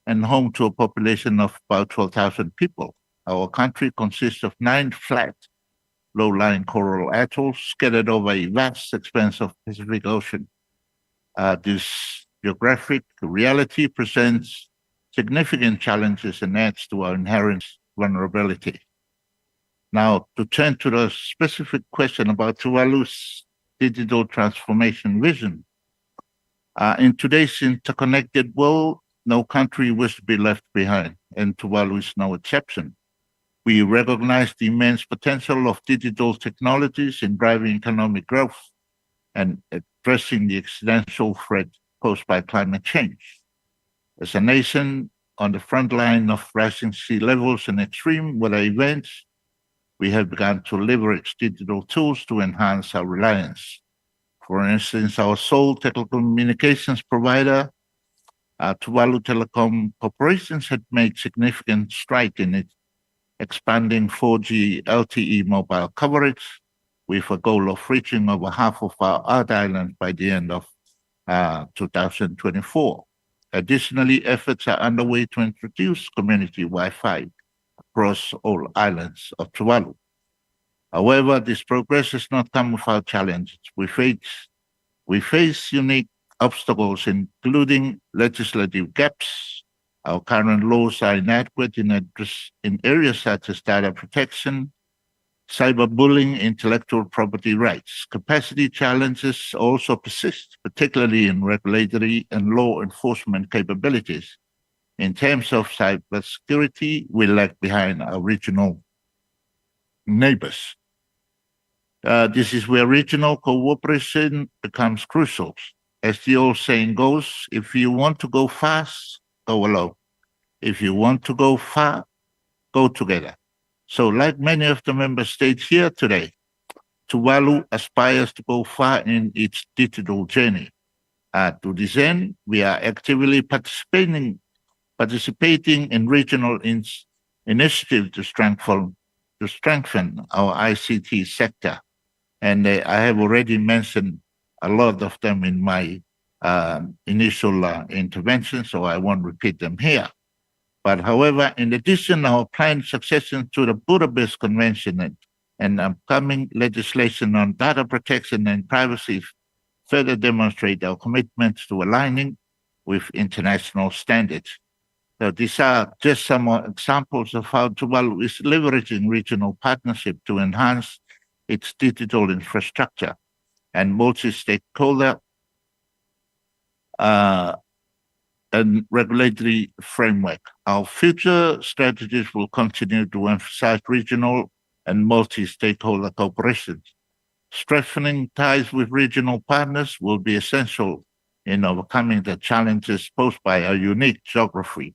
and home to a population of about 12,000 people. Our country consists of 9 flat, low-lying coral atolls scattered over a vast expanse of Pacific Ocean. This geographic reality presents significant challenges and adds to our inherent vulnerability. Now, to turn to the specific question about Tuvalu's digital transformation vision. In today's interconnected world, no country wishes to be left behind, and Tuvalu is no exception. We recognize the immense potential of digital technologies in driving economic growth and addressing the existential threat posed by climate change. As a nation on the front line of rising sea levels and extreme weather events, we have begun to leverage digital tools to enhance our reliance. For instance, our sole telecommunications provider, Tuvalu Telecom Corporations, had made significant strides in its expanding 4G LTE mobile coverage, with a goal of reaching over half of our islands by the end of 2024. Additionally, efforts are underway to introduce community Wi-Fi across all islands of Tuvalu. However, this progress has not come without challenges. We face unique obstacles, including legislative gaps. Our current laws are inadequate in areas such as data protection, cyberbullying, intellectual property rights. Capacity challenges also persist, particularly in regulatory and law enforcement capabilities. In terms of cybersecurity, we lag behind our regional neighbors. This is where regional cooperation becomes crucial. As the old saying goes, if you want to go fast, go alone. If you want to go far, go together. So like many of the member states here today, Tuvalu aspires to go far in its digital journey. To this end, we are actively participating in regional initiatives to strengthen our ICT sector. And I have already mentioned a lot of them in my initial intervention, so I won't repeat them here. But however, in addition, our planned succession to the Budapest Convention and upcoming legislation on data protection and privacy further demonstrate our commitment to aligning with international standards. So these are just some examples of how Tuvalu is leveraging regional partnership to enhance its digital infrastructure and multi-stakeholder and regulatory framework. Our future strategies will continue to emphasize regional and multi-stakeholder cooperation. Strengthening ties with regional partners will be essential in overcoming the challenges posed by our unique geography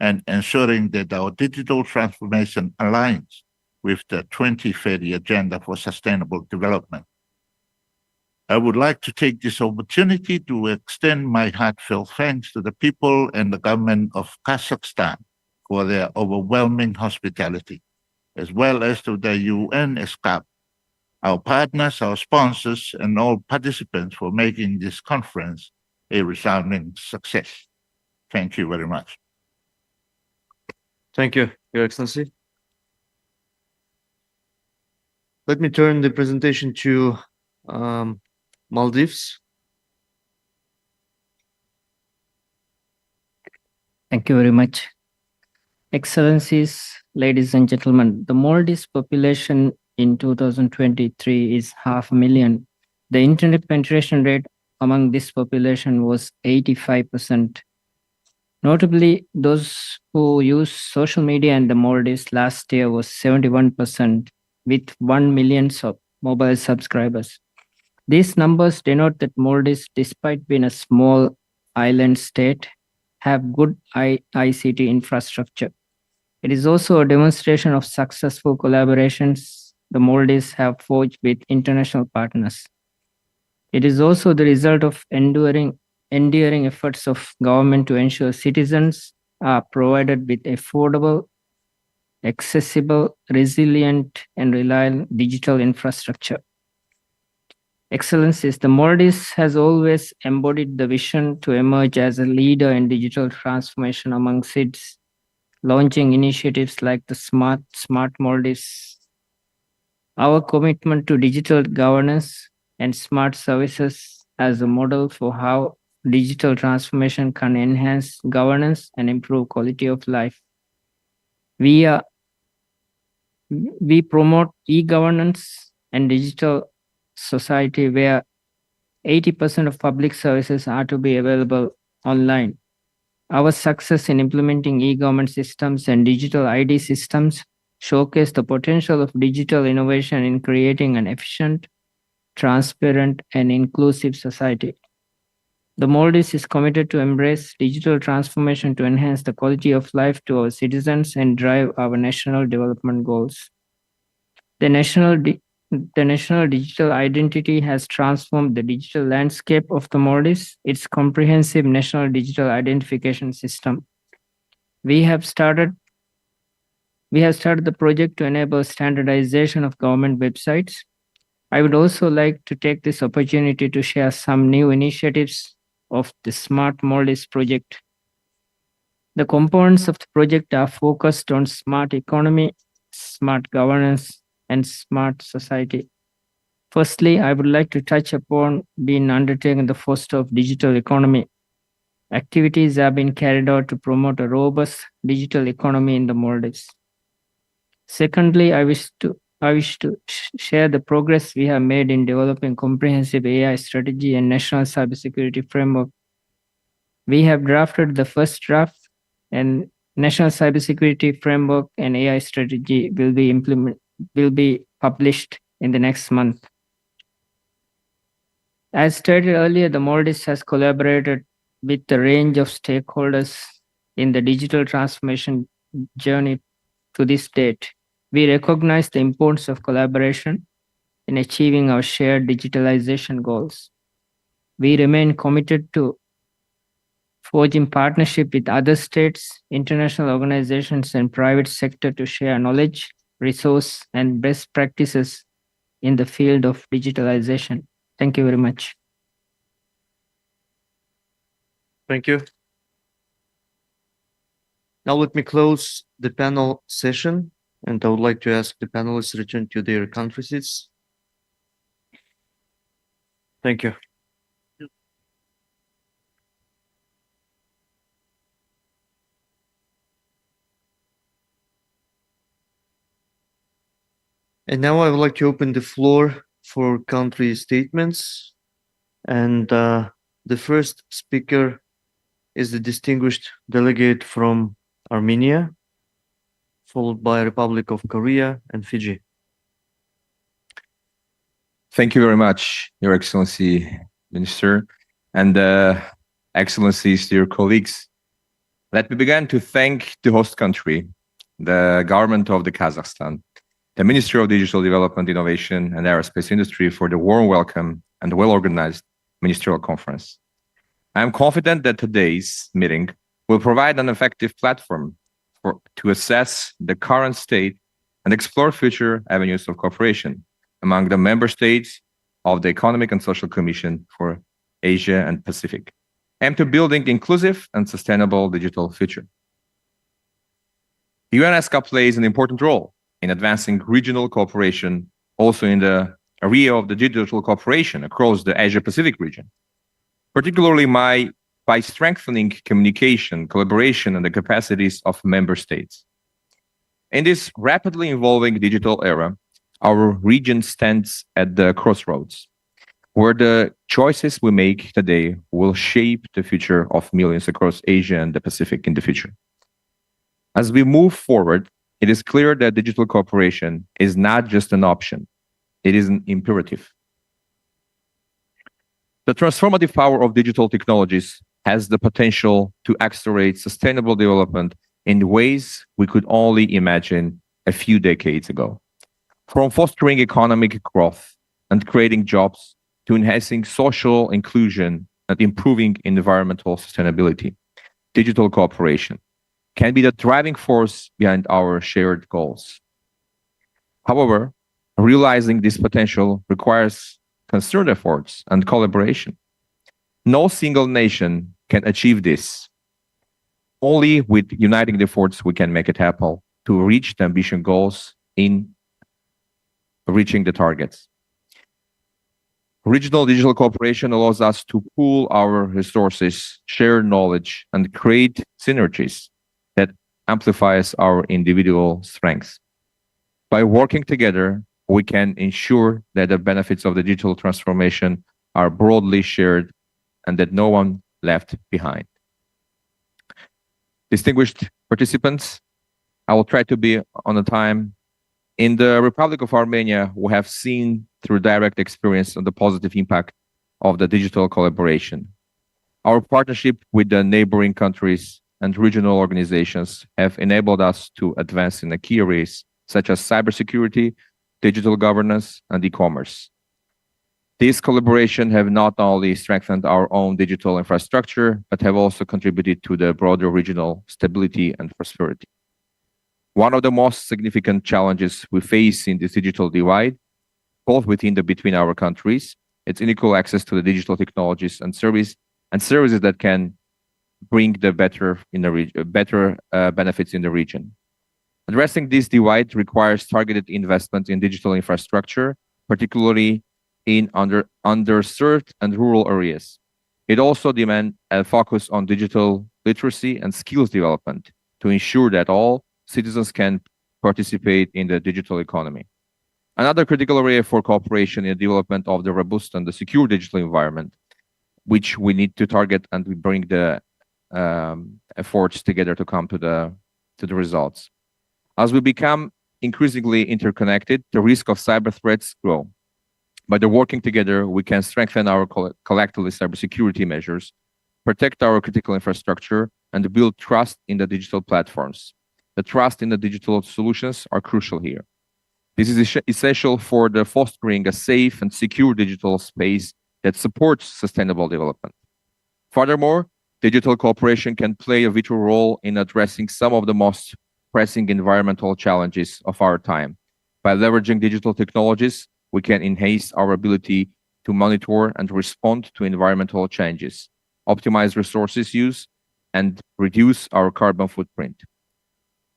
and ensuring that our digital transformation aligns with the 2030 Agenda for Sustainable Development. I would like to take this opportunity to extend my heartfelt thanks to the people and the government of Kazakhstan for their overwhelming hospitality, as well as to the UN ESCAP, our partners, our sponsors, and all participants for making this conference a resounding success. Thank you very much. Thank you, Your Excellency. Let me turn the presentation to Maldives. Thank you very much. Excellencies, ladies and gentlemen, the Maldives population in 2023 is 500,000. The internet penetration rate among this population was 85%. Notably, those who use social media in the Maldives last year was 71%, with 1 million mobile subscribers. These numbers denote that Maldives, despite being a small island state, have good ICT infrastructure. It is also a demonstration of successful collaborations the Maldives have forged with international partners. It is also the result of enduring efforts of government to ensure citizens are provided with affordable, accessible, resilient, and reliable digital infrastructure. Excellencies, the Maldives has always embodied the vision to emerge as a leader in digital transformation among cities, launching initiatives like the Smart Maldives. Our commitment to digital governance and smart services as a model for how digital transformation can enhance governance and improve quality of life. We are We promote e-governance and digital society where 80% of public services are to be available online. Our success in implementing e-government systems and digital ID systems showcase the potential of digital innovation in creating an efficient, transparent, and inclusive society. The Maldives is committed to embrace digital transformation to enhance the quality of life to our citizens and drive our national development goals. The national digital identity has transformed the digital landscape of the Maldives. Its comprehensive national digital identification system. We have started the project to enable standardization of government websites. I would also like to take this opportunity to share some new initiatives of the Smart Maldives project. The components of the project are focused on smart economy, smart governance, and smart society. Firstly, I would like to touch upon being undertaken the foster of digital economy. Activities have been carried out to promote a robust digital economy in the Maldives. Secondly, I wish to share the progress we have made in developing comprehensive AI strategy and national cybersecurity framework. We have drafted the first draft, and national cybersecurity framework and AI strategy will be published in the next month. As stated earlier, the Maldives has collaborated with a range of stakeholders in the digital transformation journey to this date. We recognize the importance of collaboration in achieving our shared digitalization goals. We remain committed to forging partnership with other states, international organizations, and private sector to share knowledge, resource, and best practices in the field of digitalization. Thank you very much. Thank you. Now let me close the panel session, and I would like to ask the panelists to return to their country seats. Thank you. And now I would like to open the floor for country statements. And the first speaker is the distinguished delegate from Armenia, followed by Republic of Korea and Fiji. Thank you very much, Your Excellency, Minister, and Excellencies, dear colleagues. Let me begin to thank the host country, the government of the Kazakhstan, the Ministry of Digital Development, Innovation, and Aerospace Industry for the warm welcome and well-organized ministerial conference. I am confident that today's meeting will provide an effective platform to assess the current state and explore future avenues of cooperation among the member states of the Economic and Social Commission for Asia and Pacific, and to building inclusive and sustainable digital future. UN ESCAP plays an important role in advancing regional cooperation, also in the area of the digital cooperation across the Asia-Pacific region, particularly by strengthening communication, collaboration, and the capacities of member states. In this rapidly evolving digital era, our region stands at the crossroads, where the choices we make today will shape the future of millions across Asia and the Pacific in the future. As we move forward, it is clear that digital cooperation is not just an option, it is an imperative. The transformative power of digital technologies has the potential to accelerate sustainable development in ways we could only imagine a few decades ago. From fostering economic growth and creating jobs to enhancing social inclusion and improving environmental sustainability, digital cooperation can be the driving force behind our shared goals. However, realizing this potential requires concerted efforts and collaboration. No single nation can achieve this. Only with uniting efforts we can make it happen to reach the ambition goals in reaching the targets. Regional digital cooperation allows us to pool our resources, share knowledge, and create synergies that amplifies our individual strengths. By working together, we can ensure that the benefits of the digital transformation are broadly shared and that no one left behind. Distinguished participants, I will try to be on time. In the Republic of Armenia, we have seen through direct experience the positive impact of the digital collaboration. Our partnership with the neighboring countries and regional organizations have enabled us to advance in the key areas such as cybersecurity, digital governance, and e-commerce. These collaborations have not only strengthened our own digital infrastructure, but have also contributed to the broader regional stability and prosperity. One of the most significant challenges we face in this digital divide, both within and between our countries, is unequal access to the digital technologies and services that can bring the better benefits in the region. Addressing this divide requires targeted investment in digital infrastructure, particularly in underserved and rural areas. It also demands a focus on digital literacy and skills development to ensure that all citizens can participate in the digital economy. Another critical area for cooperation in the development of the robust and the secure digital environment, which we need to target and we bring the efforts together to come to the results. As we become increasingly interconnected, the risk of cyber threats grow. By working together, we can strengthen our collectively cybersecurity measures, protect our critical infrastructure, and build trust in the digital platforms. The trust in the digital solutions are crucial here. This is essential for the fostering a safe and secure digital space that supports sustainable development. Furthermore, digital cooperation can play a vital role in addressing some of the most pressing environmental challenges of our time. By leveraging digital technologies, we can enhance our ability to monitor and respond to environmental changes, optimize resources use, and reduce our carbon footprint.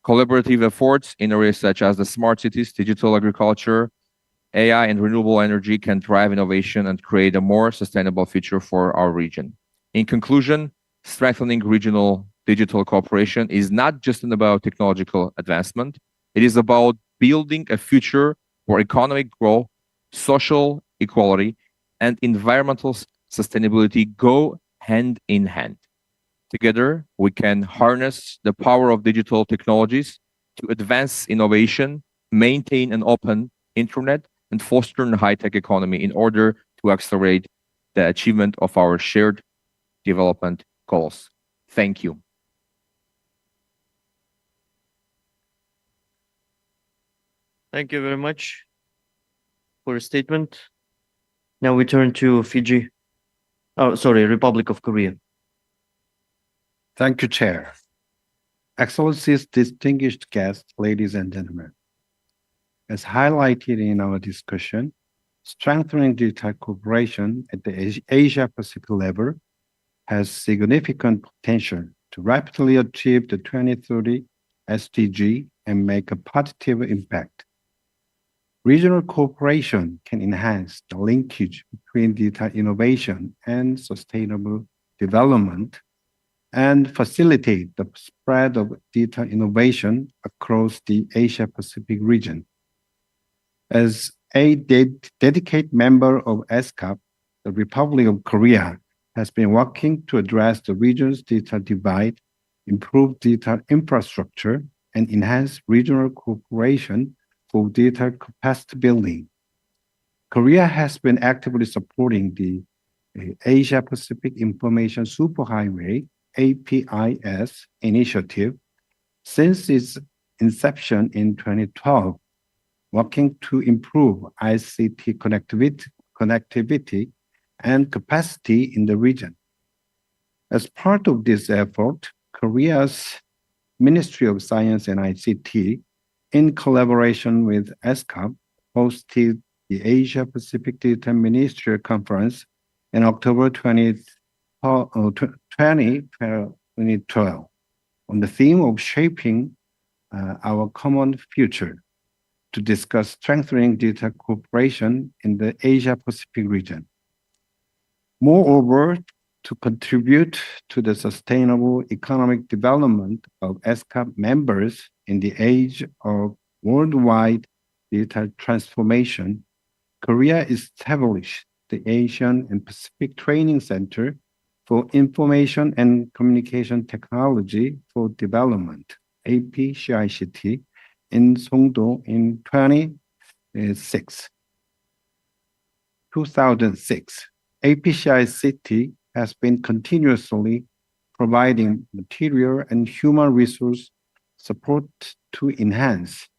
Collaborative efforts in areas such as the smart cities, digital agriculture, AI, and renewable energy can drive innovation and create a more sustainable future for our region. In conclusion, strengthening regional digital cooperation is not just about technological advancement. It is about building a future where economic growth, social equality, and environmental sustainability go hand in hand. Together, we can harness the power of digital technologies to advance innovation, maintain an open internet, and foster a high-tech economy in order to accelerate the achievement of our shared development goals. Thank you. Thank you very much for a statement. Now we turn to Republic of Korea. Thank you, Chair. Excellencies, distinguished guests, ladies and gentlemen. As highlighted in our discussion, strengthening digital cooperation at the Asia-Pacific level has significant potential to rapidly achieve the 2030 SDG and make a positive impact. Regional cooperation can enhance the linkage between digital innovation and sustainable development and facilitate the spread of digital innovation across the Asia-Pacific region. As a dedicated member of ESCAP, the Republic of Korea has been working to address the region's digital divide, improve digital infrastructure, and enhance regional cooperation for digital capacity building. Korea has been actively supporting the Asia-Pacific Information Superhighway APIS initiative since its inception in 2012, working to improve ICT connectivity and capacity in the region. As part of this effort, Korea's Ministry of Science and ICT, in collaboration with ESCAP, hosted the Asia-Pacific Digital Ministerial Conference in October 2012 on the theme of shaping our common future to discuss strengthening digital cooperation in the Asia-Pacific region. Moreover, to contribute to the sustainable economic development of ESCAP members in the age of worldwide digital transformation, Korea established the Asian and Pacific Training Center for Information and Communication Technology for Development, APCICT, in Songdo in 2006. APCICT has been continuously providing material and human resource support to enhance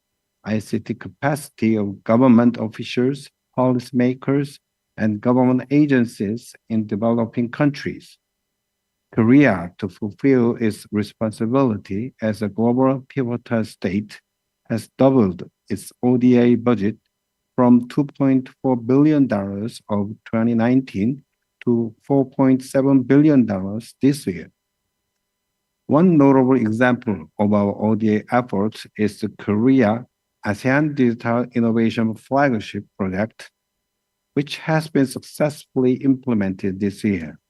ICT capacity of government officials, policymakers, and government agencies in developing countries. Korea, to fulfill its responsibility as a global pivotal state, has doubled its ODA budget from $2.4 billion of 2019 to $4.7 billion this year. One notable example of our ODA efforts is the Korea ASEAN Digital Innovation Flagship Project, which has been successfully implemented this year.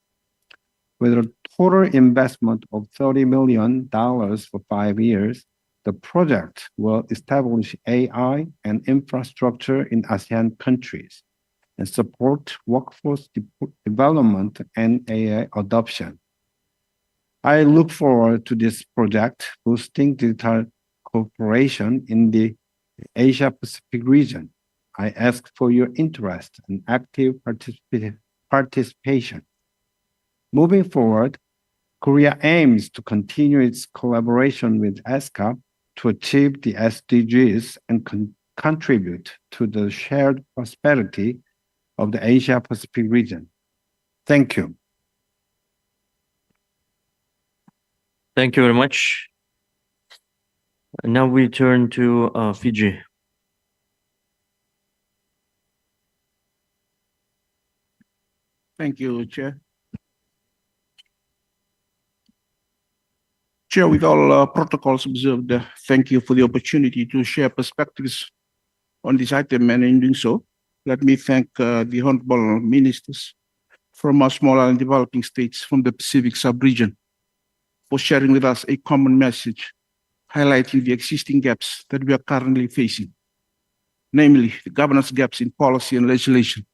With a total investment of $30 million for 5 years, the project will establish AI and infrastructure in ASEAN countries and support workforce development and AI adoption. I look forward to this project boosting digital cooperation in the Asia-Pacific region. I ask for your interest and active participation. Moving forward, Korea aims to continue its collaboration with ESCAP to achieve the SDGs and contribute to the shared prosperity of the Asia-Pacific region. Thank you. Thank you very much. And now we turn to Fiji. Thank you, Chair. Chair, with all protocols observed, thank you for the opportunity to share perspectives on this item, and in doing so, let me thank the honorable ministers from our smaller and developing states from the Pacific sub-region for sharing with us a common message, highlighting the existing gaps that we are currently facing, namely the governance gaps in policy and legislation,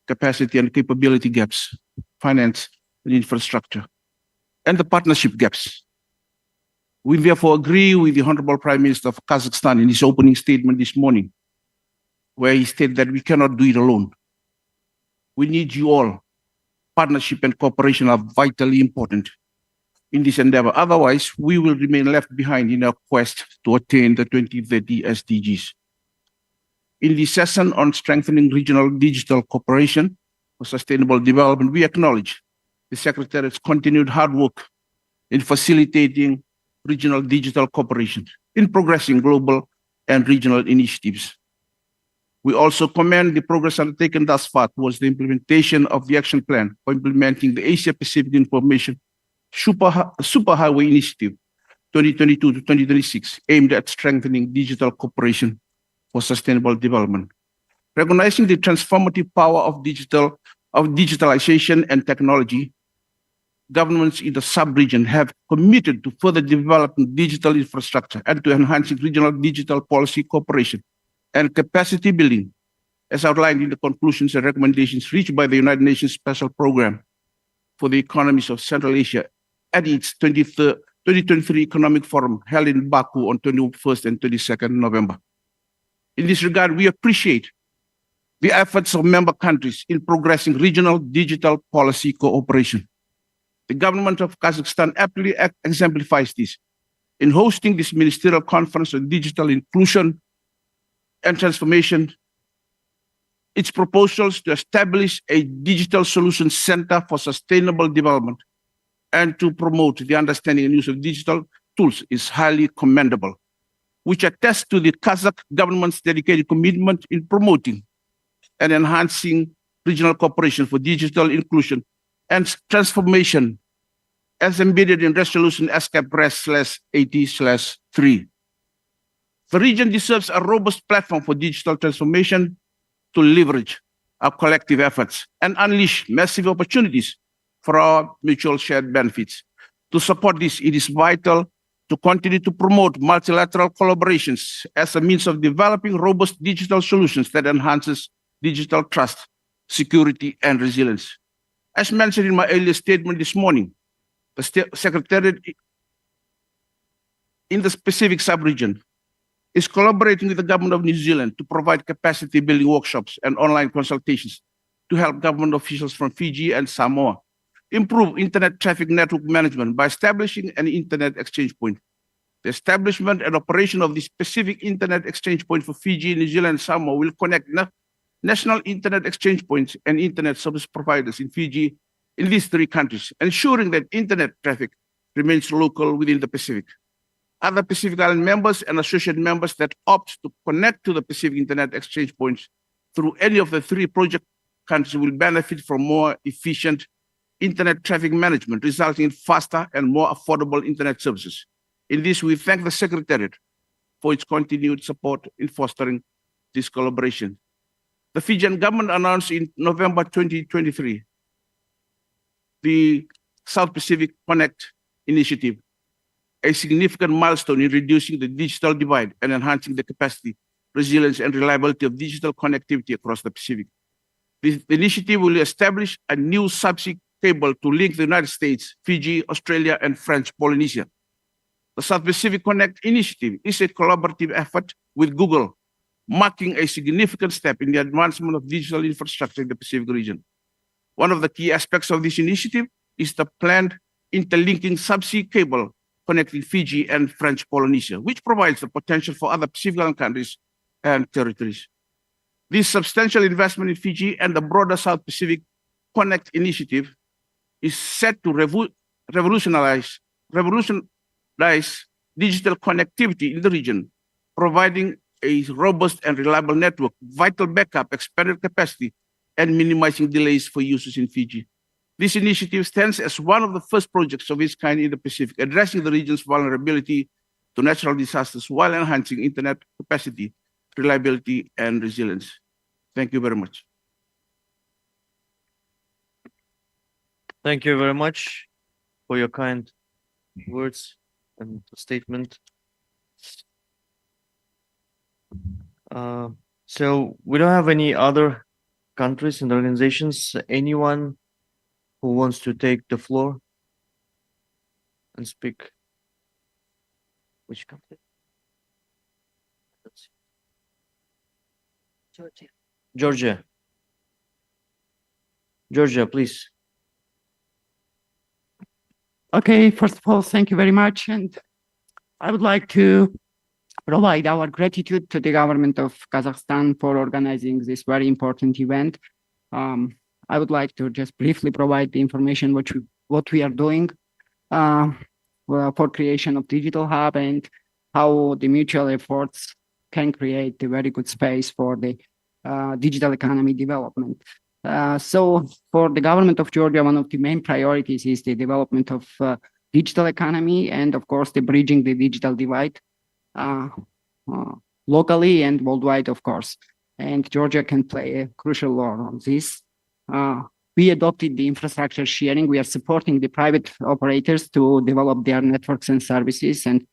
capacity and capability gaps, finance and infrastructure, and the partnership gaps. We therefore agree with the Honorable Prime Minister of Kazakhstan in his opening statement this morning, where he stated that we cannot do it alone. We need you all. Partnership and cooperation are vitally important in this endeavor. Otherwise, we will remain left behind in our quest to attain the 2030 SDGs. In this session on strengthening regional digital cooperation for sustainable development, we acknowledge the Secretariat's continued hard work in facilitating regional digital cooperation, in progressing global and regional initiatives. We also commend the progress undertaken thus far towards the implementation of the action plan for implementing the Asia-Pacific Information Superhighway Initiative 2022 to 2026, aimed at strengthening digital cooperation for sustainable development. Recognizing the transformative power of digitalization and technology, governments in the sub-region have committed to further developing digital infrastructure and to enhancing regional digital policy cooperation and capacity building, as outlined in the conclusions and recommendations reached by the United Nations Special Program for the Economies of Central Asia at its 2023 Economic Forum held in Baku on 21st and 22nd November. In this regard, we appreciate the efforts of member countries in progressing regional digital policy cooperation. The government of Kazakhstan aptly exemplifies this in hosting this Ministerial Conference on Digital Inclusion and Transformation. Its proposals to establish a Digital Solutions Center for Sustainable Development and to promote the understanding and use of digital tools is highly commendable, which attests to the Kazakh government's dedicated commitment in promoting and enhancing regional cooperation for digital inclusion and transformation, as embedded in Resolution ESCAP-80/3. The region deserves a robust platform for digital transformation to leverage our collective efforts and unleash massive opportunities for our mutual shared benefits. To support this, it is vital to continue to promote multilateral collaborations as a means of developing robust digital solutions that enhances digital trust, security, and resilience. As mentioned in my earlier statement this morning, the Secretariat in the Pacific sub-region is collaborating with the government of New Zealand to provide capacity building workshops and online consultations to help government officials from Fiji and Samoa improve internet traffic network management by establishing an internet exchange point. The establishment and operation of the specific internet exchange point for Fiji, New Zealand, and Samoa will connect national internet exchange points and internet service providers in Fiji in these three countries, ensuring that internet traffic remains local within the Pacific. Other Pacific Island members and associate members that opt to connect to the Pacific Internet Exchange points through any of the three project countries will benefit from more efficient internet traffic management, resulting in faster and more affordable internet services. In this, we thank the Secretariat for its continued support in fostering this collaboration. The Fijian government announced in November 2023 the South Pacific Connect initiative, a significant milestone in reducing the digital divide and enhancing the capacity, resilience, and reliability of digital connectivity across the Pacific. This initiative will establish a new subsea cable to link the United States, Fiji, Australia, and French Polynesia. The South Pacific Connect initiative is a collaborative effort with Google, marking a significant step in the advancement of digital infrastructure in the Pacific region. One of the key aspects of this initiative is the planned interlinking subsea cable connecting Fiji and French Polynesia, which provides the potential for other Pacific Island countries and territories. This substantial investment in Fiji and the broader South Pacific Connect initiative is set to revolutionize digital connectivity in the region, providing a robust and reliable network, vital backup, expanded capacity, and minimizing delays for users in Fiji. This initiative stands as one of the first projects of its kind in the Pacific, addressing the region's vulnerability to natural disasters while enhancing internet capacity, reliability, and resilience. Thank you very much. Thank you very much for your kind words and statement. So we don't have any other countries and organizations. Anyone who wants to take the floor and speak? Which country? Let's see. Georgia. Georgia. Georgia, please. Okay, first of all, thank you very much. And I would like to provide our gratitude to the government of Kazakhstan for organizing this very important event. I would like to just briefly provide the information what we are doing for creation of digital hub and how the mutual efforts can create a very good space for the digital economy development. So for the government of Georgia, one of the main priorities is the development of digital economy and, of course, the bridging the digital divide locally and worldwide, of course. And Georgia can play a crucial role on this. We adopted the infrastructure sharing. We are supporting the private operators to develop their networks and services. And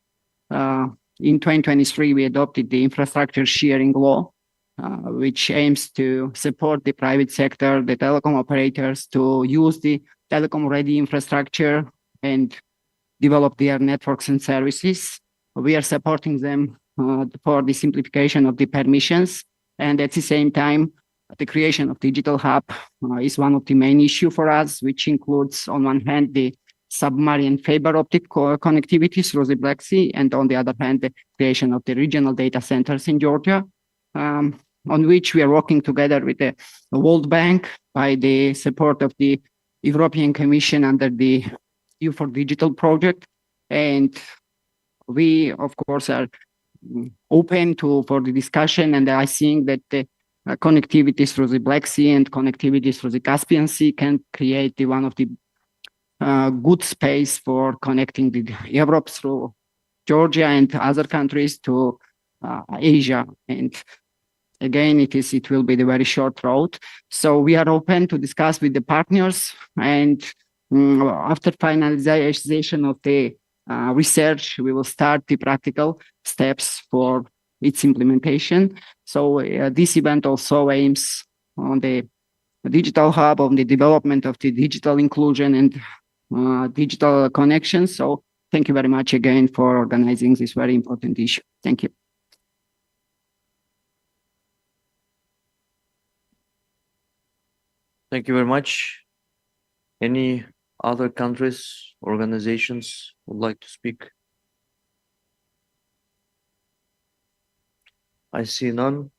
in 2023, we adopted the infrastructure sharing law, which aims to support the private sector, the telecom operators to use the telecom-ready infrastructure and develop their networks and services. We are supporting them for the simplification of the permissions. And at the same time, the creation of digital hub is one of the main issues for us, which includes, on one hand, the submarine fiber optic connectivity through the Black Sea, and on the other hand, the creation of the regional data centers in Georgia, on which we are working together with the World Bank by the support of the European Commission under the EU4 Digital project. And we, of course, are open for the discussion, and I think that the connectivity through the Black Sea and connectivity through the Caspian Sea can create one of the good space for connecting the Europe through Georgia and other countries to Asia. And again, it will be the very short road. So we are open to discuss with the partners, and after finalization of the research, we will start the practical steps for its implementation. So this event also aims on the digital hub, on the development of the digital inclusion and digital connections. So thank you very much again for organizing this very important issue. Thank you. Thank you very much. Any other countries, organizations would like to speak? I see none.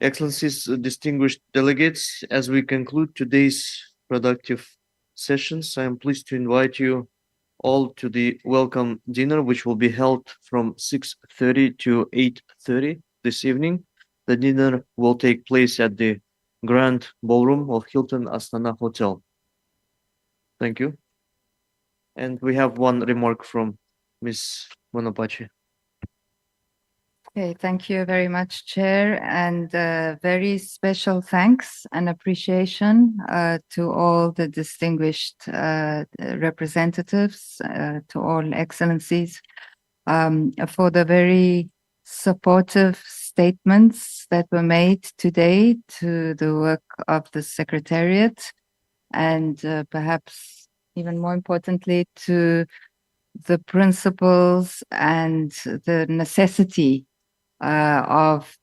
Excellencies, distinguished delegates, as we conclude today's productive sessions, I am pleased to invite you all to the welcome dinner, which will be held from 6:30 to 8:30 this evening. The dinner will take place at the Grand Ballroom of Hilton Astana Hotel. Thank you. And we have one remark from Ms. Monopachi. Okay, thank you very much, Chair, and very special thanks and appreciation to all the distinguished representatives, to all excellencies, for the very supportive statements that were made today to the work of the Secretariat, and perhaps even more importantly, to the principles and the necessity of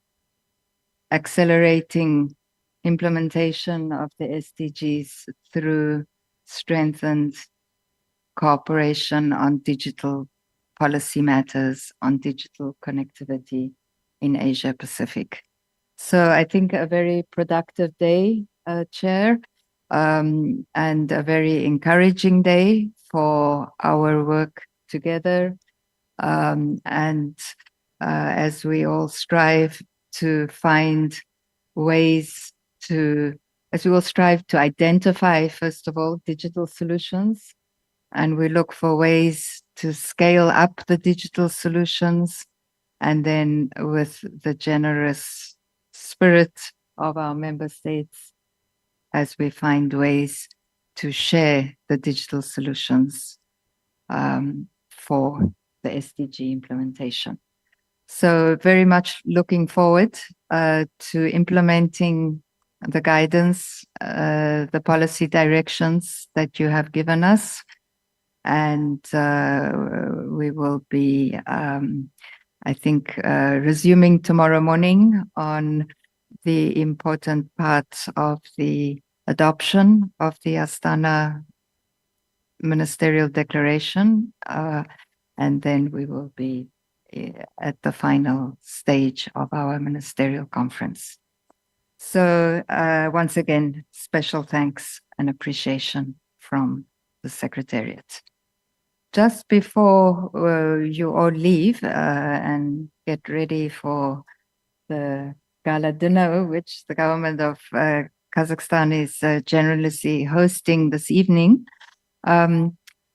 accelerating implementation of the SDGs through strengthened cooperation on digital policy matters, on digital connectivity in Asia Pacific. So I think a very productive day, Chair, and a very encouraging day for our work together. As we all strive to find ways as we all strive to identify, first of all, digital solutions, and we look for ways to scale up the digital solutions, and then with the generous spirit of our member states, as we find ways to share the digital solutions for the SDG implementation. So very much looking forward to implementing the guidance, the policy directions that you have given us. And we will be, I think, resuming tomorrow morning on the important part of the adoption of the Astana Ministerial Declaration. And then we will be at the final stage of our ministerial conference. So once again, special thanks and appreciation from the Secretariat. Just before you all leave and get ready for the gala dinner, which the government of Kazakhstan is generously hosting this evening,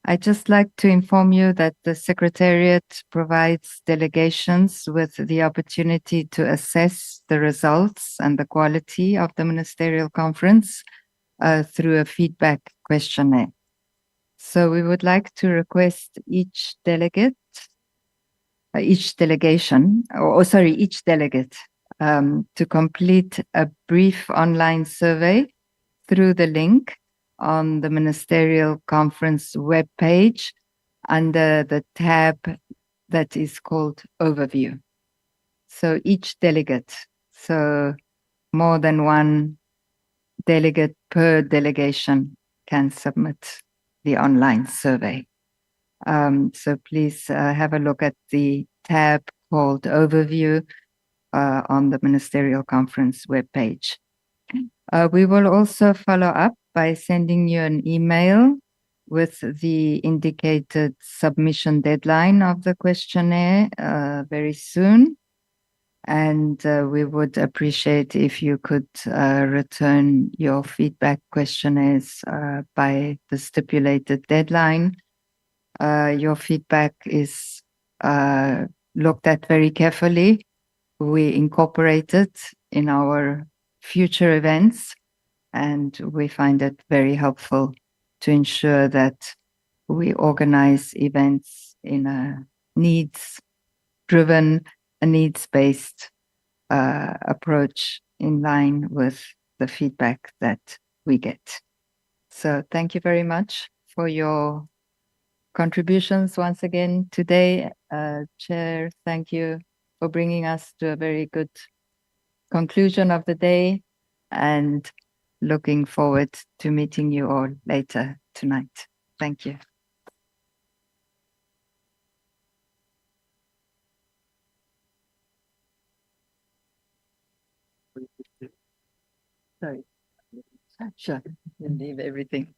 I'd just like to inform you that the Secretariat provides delegations with the opportunity to assess the results and the quality of the ministerial conference through a feedback questionnaire. So we would like to request each delegate to complete a brief online survey through the link on the Ministerial Conference webpage under the tab that is called Overview. So each delegate, so more than one delegate per delegation can submit the online survey. So please have a look at the tab called Overview on the Ministerial Conference webpage. We will also follow up by sending you an email with the indicated submission deadline of the questionnaire very soon. And we would appreciate if you could return your feedback questionnaires by the stipulated deadline. Your feedback is looked at very carefully. We incorporate it in our future events, and we find it very helpful to ensure that we organize events in a needs-driven, a needs-based approach in line with the feedback that we get. So thank you very much for your contributions once again today. Chair, thank you for bringing us to a very good conclusion of the day, and looking forward to meeting you all later tonight. Thank you. Sorry. Sure, you leave everything.